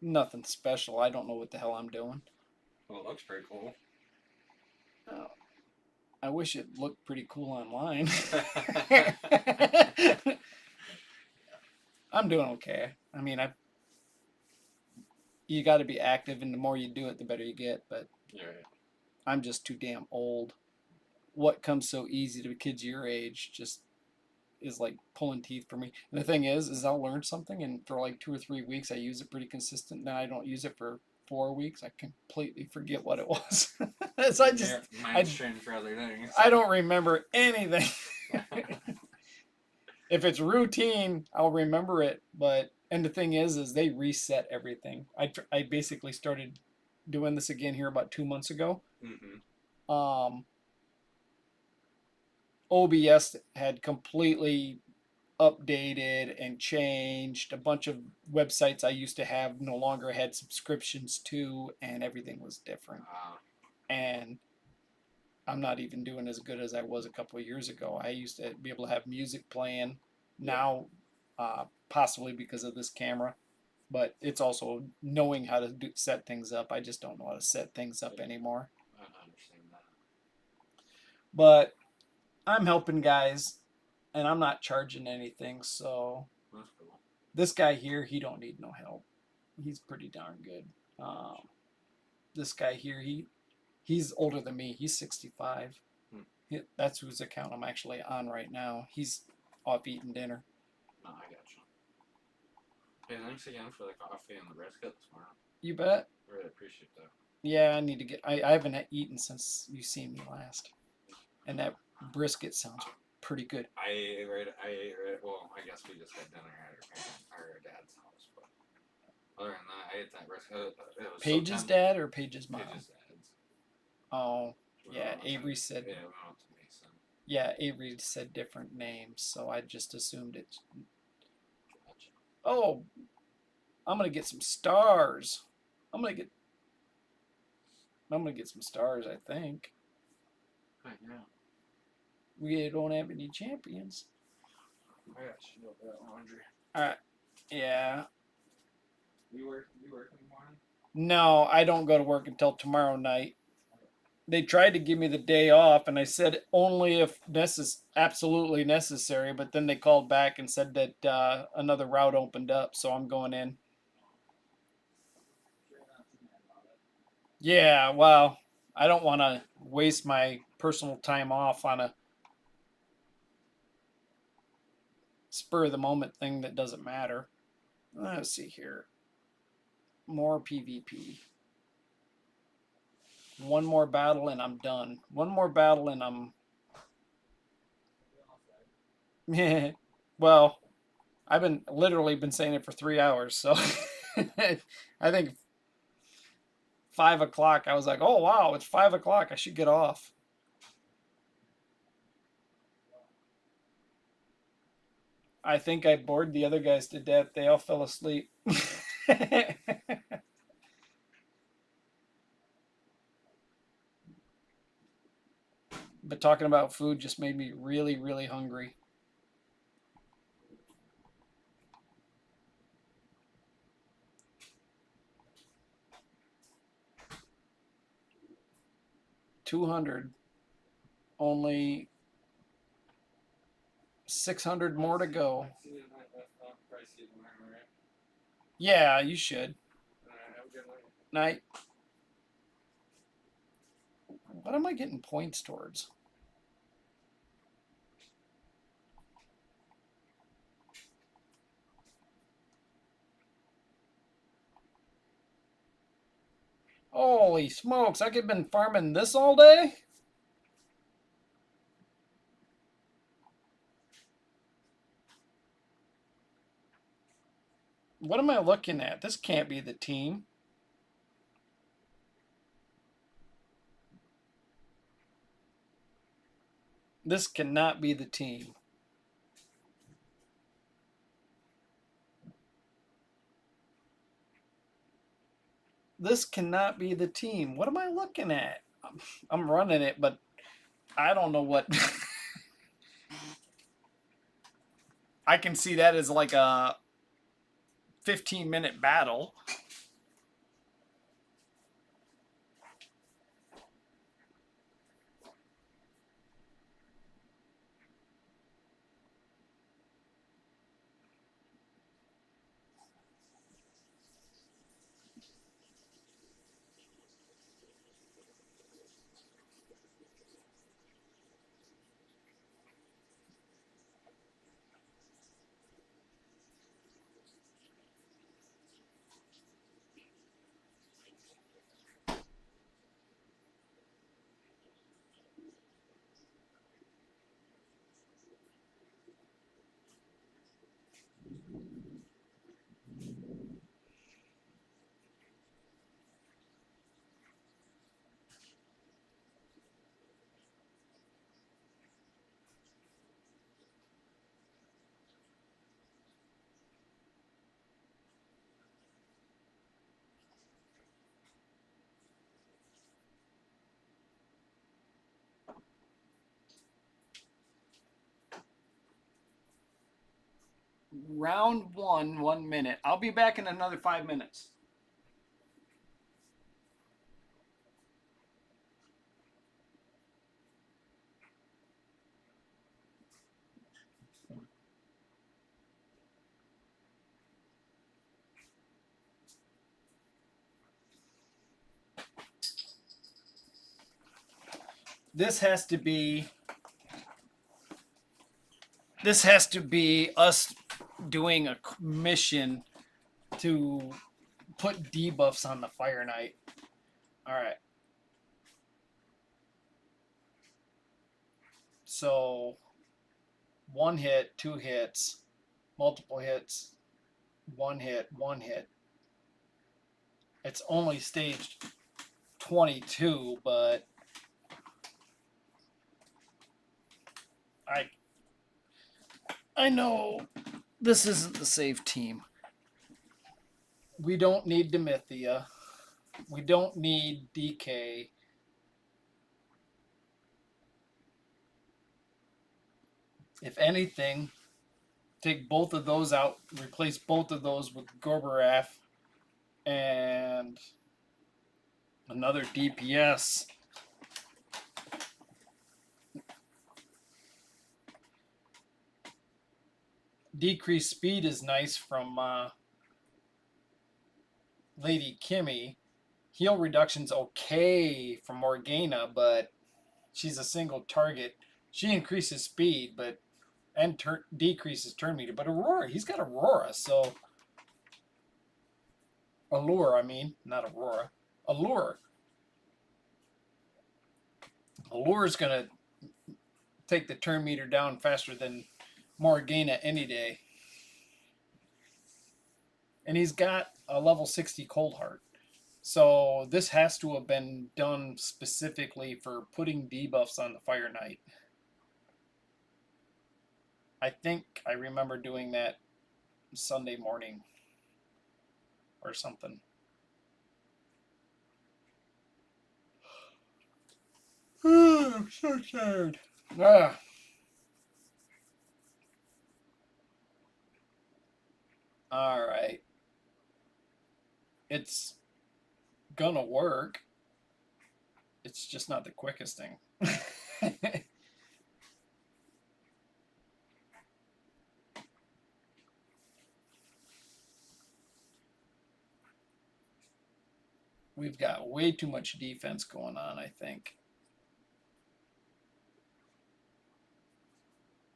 nothing special. I don't know what the hell I'm doing. Well, it looks pretty cool. Oh, I wish it looked pretty cool online. I'm doing okay. I mean, you got to be active, and the more you do it, the better you get. But You're right. I'm just too damn old. What comes so easy to kids your age just is like pulling teeth for me. And the thing is I'll learn something, and for like 2 or 3 weeks, I use it pretty consistent. Then I don't use it for 4 weeks. I completely forget what it was. So Yeah, I mine's changed for other things. I don't remember anything. If it's routine, I'll remember it. But and the thing is they reset everything. I basically started doing this again here about 2 months ago. Mm-hmm. OBS had completely updated and changed. A bunch of websites I used to have no longer had subscriptions to, and everything was different. And I'm not even doing as good as I was a couple of years ago. I used to be able to have music playing. Now, possibly because of this camera, but it's also knowing how to set things up. I just don't know how to set things up anymore. I understand that. But I'm helping guys, and I'm not charging anything. So That's cool. this guy here, he don't need no help. He's pretty darn good. This guy here, he's older than me. He's 65. That's whose account I'm actually on right now. He's off eating dinner. No, I got you. Hey, thanks again for the coffee and the brisket this morning. You bet. I really appreciate that. Yeah, I need to get. I haven't eaten since you seen me last, and that brisket sounds pretty good. I ate right. Well, I guess we just had dinner at our dad's house, but other than that, I ate that brisket. It was Paige's so dad or Paige's mom? Paige's dad's. Oh, We yeah. went to- Avery said. Yeah, we went to Mason. Yeah, Avery said different names, so I just assumed it. Gotcha. Oh, I'm gonna get some stars. I'm gonna get some stars. I think Hey, yeah. we don't have any champions. I got you up that laundry. All right. Yeah. You work in the morning? No, I don't go to work until tomorrow night. They tried to give me the day off, and I said only if absolutely necessary. But then they called back and said that another route opened up, so I'm going in. Yeah, well, I don't want to waste my personal time off on a spur of the moment thing that doesn't matter. Let's see here. More PvP. One more battle and I'm done. One more battle and I'm. Well, I've been literally been saying it for 3 hours, so I think 5 o'clock. I was like, oh wow, it's 5 o'clock. I should get off. I think I bored the other guys to death. They all fell asleep. But talking about food just made me really, really hungry. $200. Only 600 more to go. Yeah, you should. Night. What am I getting points towards? Holy smokes, I could have been farming this all day? What am I looking at? This can't be the team. This cannot be the team. This cannot be the team. What am I looking at? I'm running it, but I don't know what. I can see that as like a 15-minute battle. Round one, 1 minute. I'll be back in another 5 minutes. This has to be. This has to be us doing a mission to put debuffs on the Fire Knight. All right. So 1 hit, 2 hits, multiple hits, 1 hit, 1 hit. It's only stage 22, but I know this isn't the save team. We don't need Demithia. We don't need DK. If anything, take both of those out, replace both of those with Gorbaraf and another DPS. Decreased speed is nice from Lady Kimmy. Heal reduction's okay from Morgana, but she's a single target. She increases speed, but decreases turn meter. But Aurora, he's got Aurora, so Allure, I mean, not Aurora. Allure. Allure's gonna take the turn meter down faster than Morgana any day. And he's got a level 60 Cold Heart. So this has to have been done specifically for putting debuffs on the Fire Knight. I think I remember doing that Sunday morning or something. I'm so tired. All right. It's gonna work. It's just not the quickest thing. We've got way too much defense going on, I think.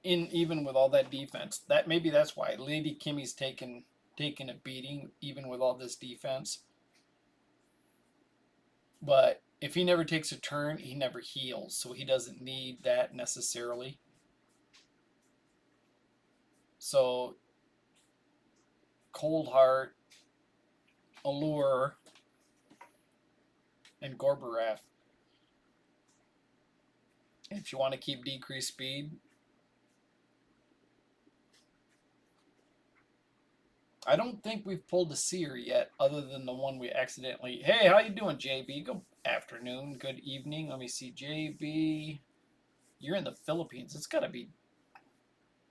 Even with all that defense, maybe that's why Lady Kimmy's taken a beating, even with all this defense. But if he never takes a turn, he never heals, so he doesn't need that necessarily. So Cold Heart, Allure, and Gorbaraf. If you want to keep decreased speed, I don't think we've pulled a seer yet, other than the one we accidentally. Hey, how you doing, JB? Good afternoon, good evening. Let me see, JB. you're in the Philippines. It's got to be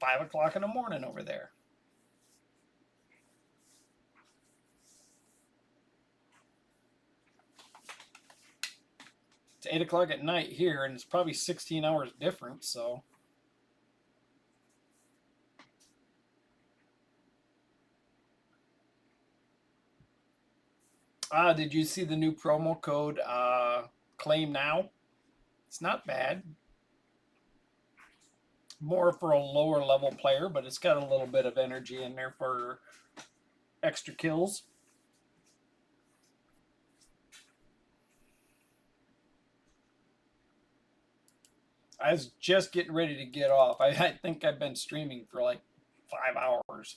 5 o'clock in the morning over there. It's 8 o'clock at night here, and it's probably 16 hours different. So. Did you see the new promo code? Claim now. It's not bad. More for a lower level player, but it's got a little bit of energy in there for extra kills. I was just getting ready to get off. I think I've been streaming for like 5 hours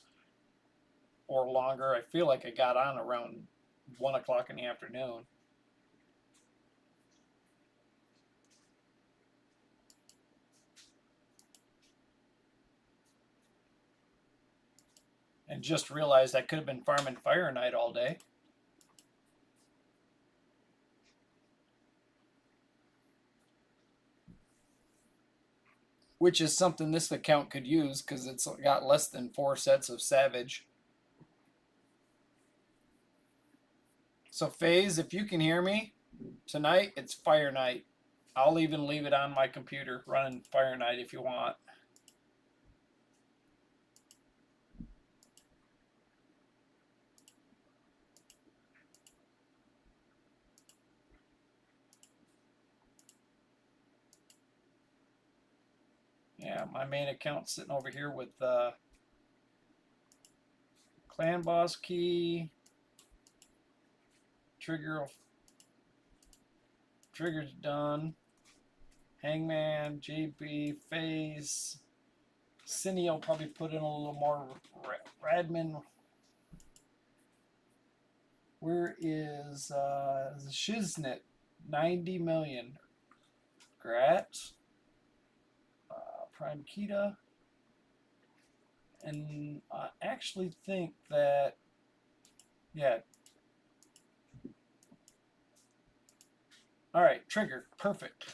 or longer. I feel like I got on around 1 o'clock in the afternoon. And just realized I could have been farming Fire Knight all day. Which is something this account could use because it's got less than 4 sets of Savage. So FaZe, if you can hear me, tonight it's Fire Knight. I'll even leave it on my computer running Fire Knight if you want. Yeah, my main account's sitting over here with Clan Boss Key, Trigger's done, Hangman, JB, FaZe, Cine will probably put in a little more. Radman. Where is Shiznit? 90 million. Grat. Prime Kita. And I actually think that, yeah. All right, Trigger, perfect.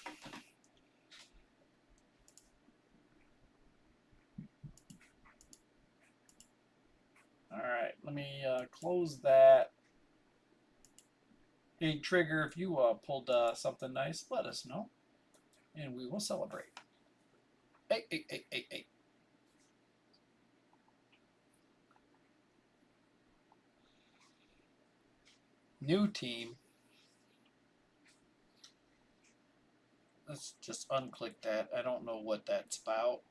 All right, let me close that. Hey, Trigger, if you pulled something nice, let us know, and we will celebrate. Hey, hey, hey, hey, hey. New team. Let's just unclick that. I don't know what that's about.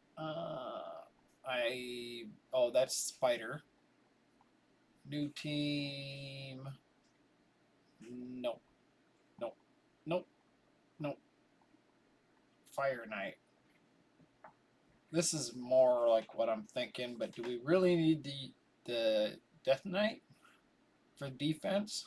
Oh, that's Spider. New team. Nope. Nope. Nope. Nope. Fire Knight. This is more like what I'm thinking, but do we really need the Death Knight for defense?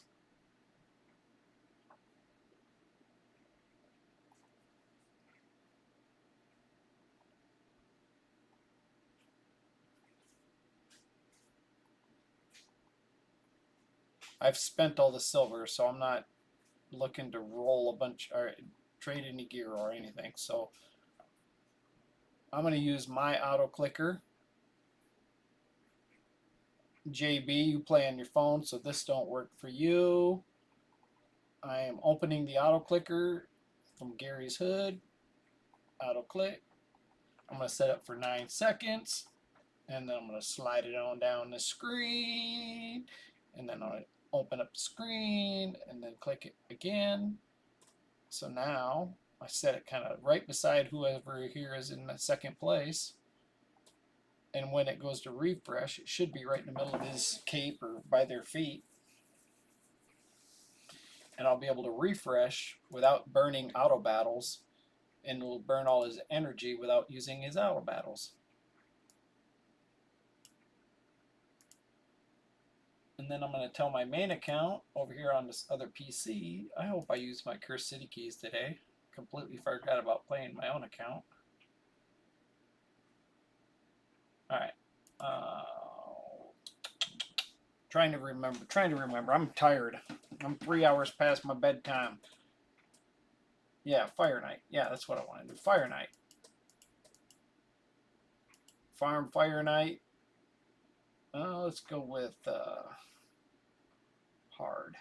I've spent all the silver, so I'm not looking to roll a bunch or trade any gear or anything. So I'm going to use my auto clicker. JB, you play on your phone, so this don't work for you. I am opening the auto clicker from Gary's Hood. Auto click. I'm going to set up for 9 seconds, and then I'm going to slide it on down the screen, and then I'll open up the screen, and then click it again. So now I set it kind of right beside whoever here is in the second place. And when it goes to refresh, it should be right in the middle of his cape or by their feet. And I'll be able to refresh without burning auto battles, and it'll burn all his energy without using his auto battles. And then I'm going to tell my main account over here on this other PC. I hope I use my Curse City keys today. Completely forgot about playing my own account. Alright. Trying to remember. I'm tired. I'm 3 hours past my bedtime. Yeah, Fire Knight. Yeah, that's what I want to do. Fire Knight. Farm Fire Knight. Let's go with hard.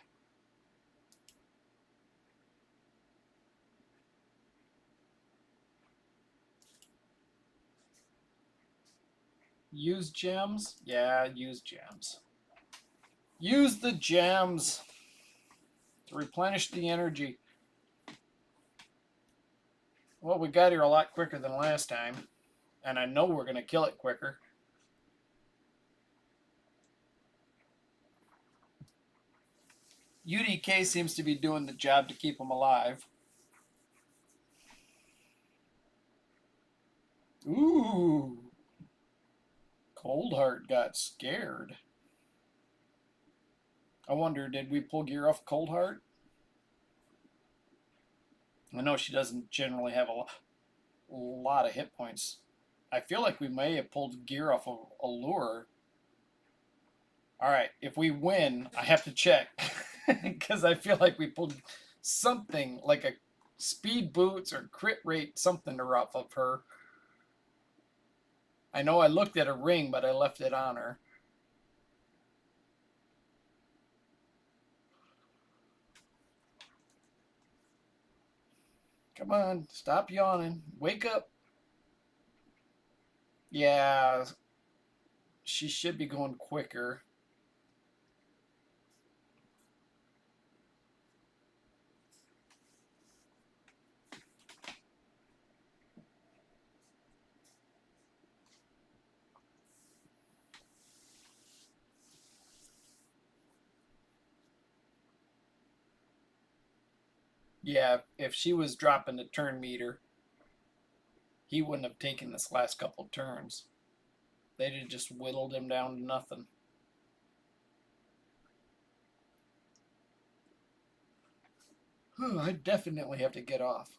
Use gems? Yeah, use gems. Use the gems to replenish the energy. Well, we got here a lot quicker than last time, and I know we're going to kill it quicker. UDK seems to be doing the job to keep them alive. Ooh. Coldheart got scared. I wonder, did we pull gear off Coldheart? I know she doesn't generally have a lot of hit points. I feel like we may have pulled gear off of Allure. Alright, if we win, I have to check. Because I feel like we pulled something like a speed boots or crit rate, something off of her. I know I looked at a ring, but I left it on her. Come on, stop yawning. Wake up. Yeah, she should be going quicker. Yeah, if she was dropping the turn meter, he wouldn't have taken this last couple turns. They'd have just whittled him down to nothing. I definitely have to get off.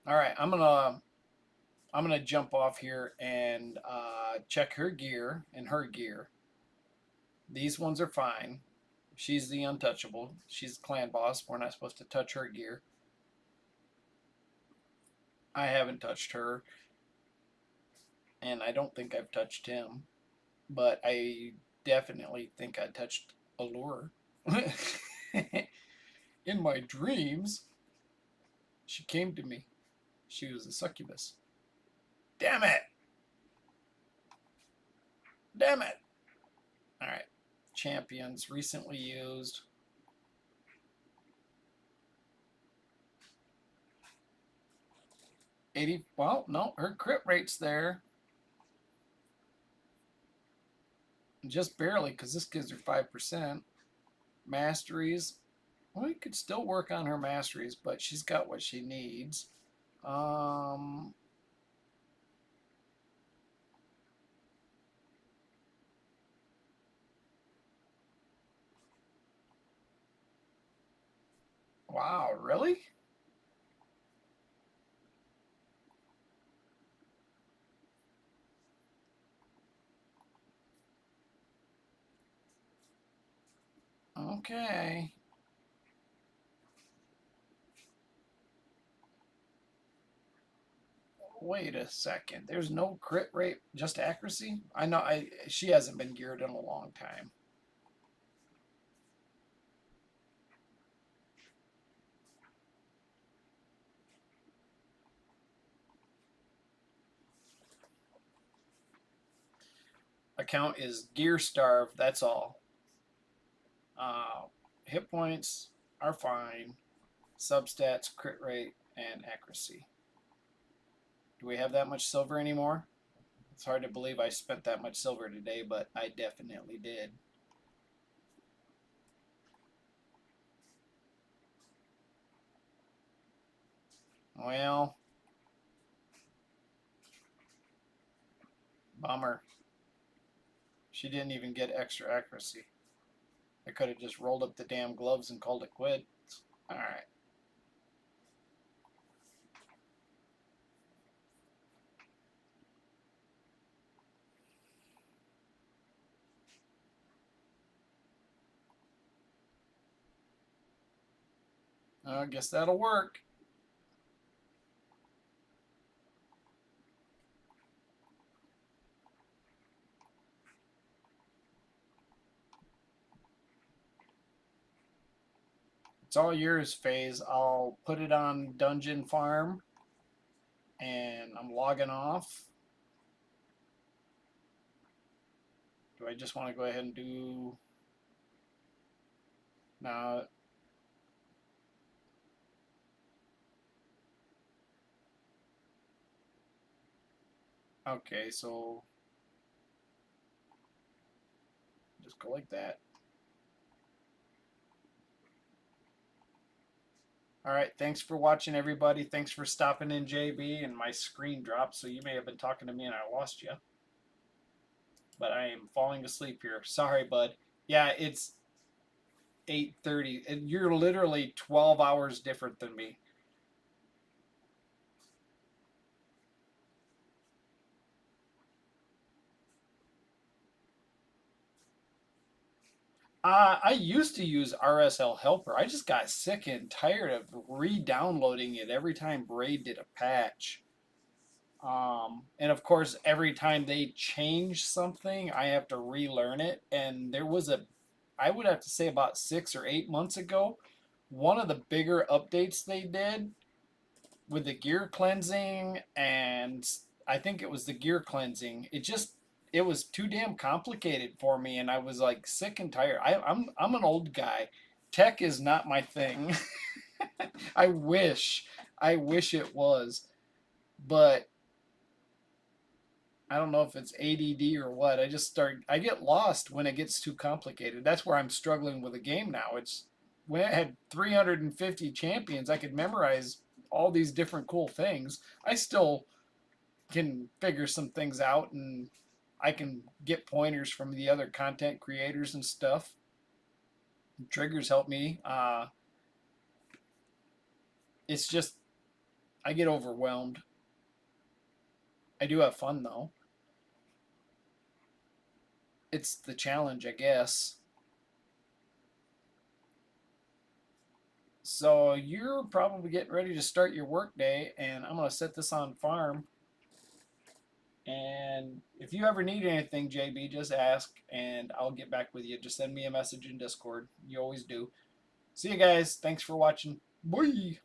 All right, I'm gonna jump off here and check her gear and her gear. These ones are fine. She's the untouchable. She's the clan boss. We're not supposed to touch her gear. I haven't touched her, and I don't think I've touched him, but I definitely think I touched Allure. In my dreams, she came to me. She was a succubus. Damn it! Damn it! Alright. Champions recently used. Well, no, her crit rate's there. Just barely, because this gives her 5%. Masteries. Well, we could still work on her masteries, but she's got what she needs. Wow, really? Okay. Wait a second. There's no crit rate, just accuracy? I know she hasn't been geared in a long time. Account is gear starved, that's all. Hit points are fine. Substats, crit rate, and accuracy. Do we have that much silver anymore? It's hard to believe I spent that much silver today, but I definitely did. Well, bummer. She didn't even get extra accuracy. I could have just rolled up the damn gloves and called it quits. Alright. I guess that'll work. It's all yours, FaZe. I'll put it on Dungeon Farm, and I'm logging off. Do I just want to go ahead and do... Now, okay, so just go like that. All right, thanks for watching, everybody. Thanks for stopping in, JB. And my screen dropped, so you may have been talking to me and I lost you. But I am falling asleep here. Sorry, bud. Yeah, it's 8:30, and you're literally 12 hours different than me. I used to use RSL Helper. I just got sick and tired of re-downloading it every time Braid did a patch. And of course, every time they change something, I have to relearn it. And there was I would have to say about 6 or 8 months ago, one of the bigger updates they did with the gear cleansing, and I think it was the gear cleansing. It was too damn complicated for me, and I was like sick and tired. I'm an old guy. Tech is not my thing. I wish it was, but I don't know if it's ADD or what. I get lost when it gets too complicated. That's where I'm struggling with the game now. It's when it had 350 champions, I could memorize all these different cool things. I still can figure some things out, and I can get pointers from the other content creators and stuff. Triggers help me. It's just I get overwhelmed. I do have fun though. It's the challenge, I guess. So you're probably getting ready to start your work day, and I'm going to set this on farm. And if you ever need anything, JB, just ask, and I'll get back with you. Just send me a message in Discord. You always do. See you guys. Thanks for watching. Bye.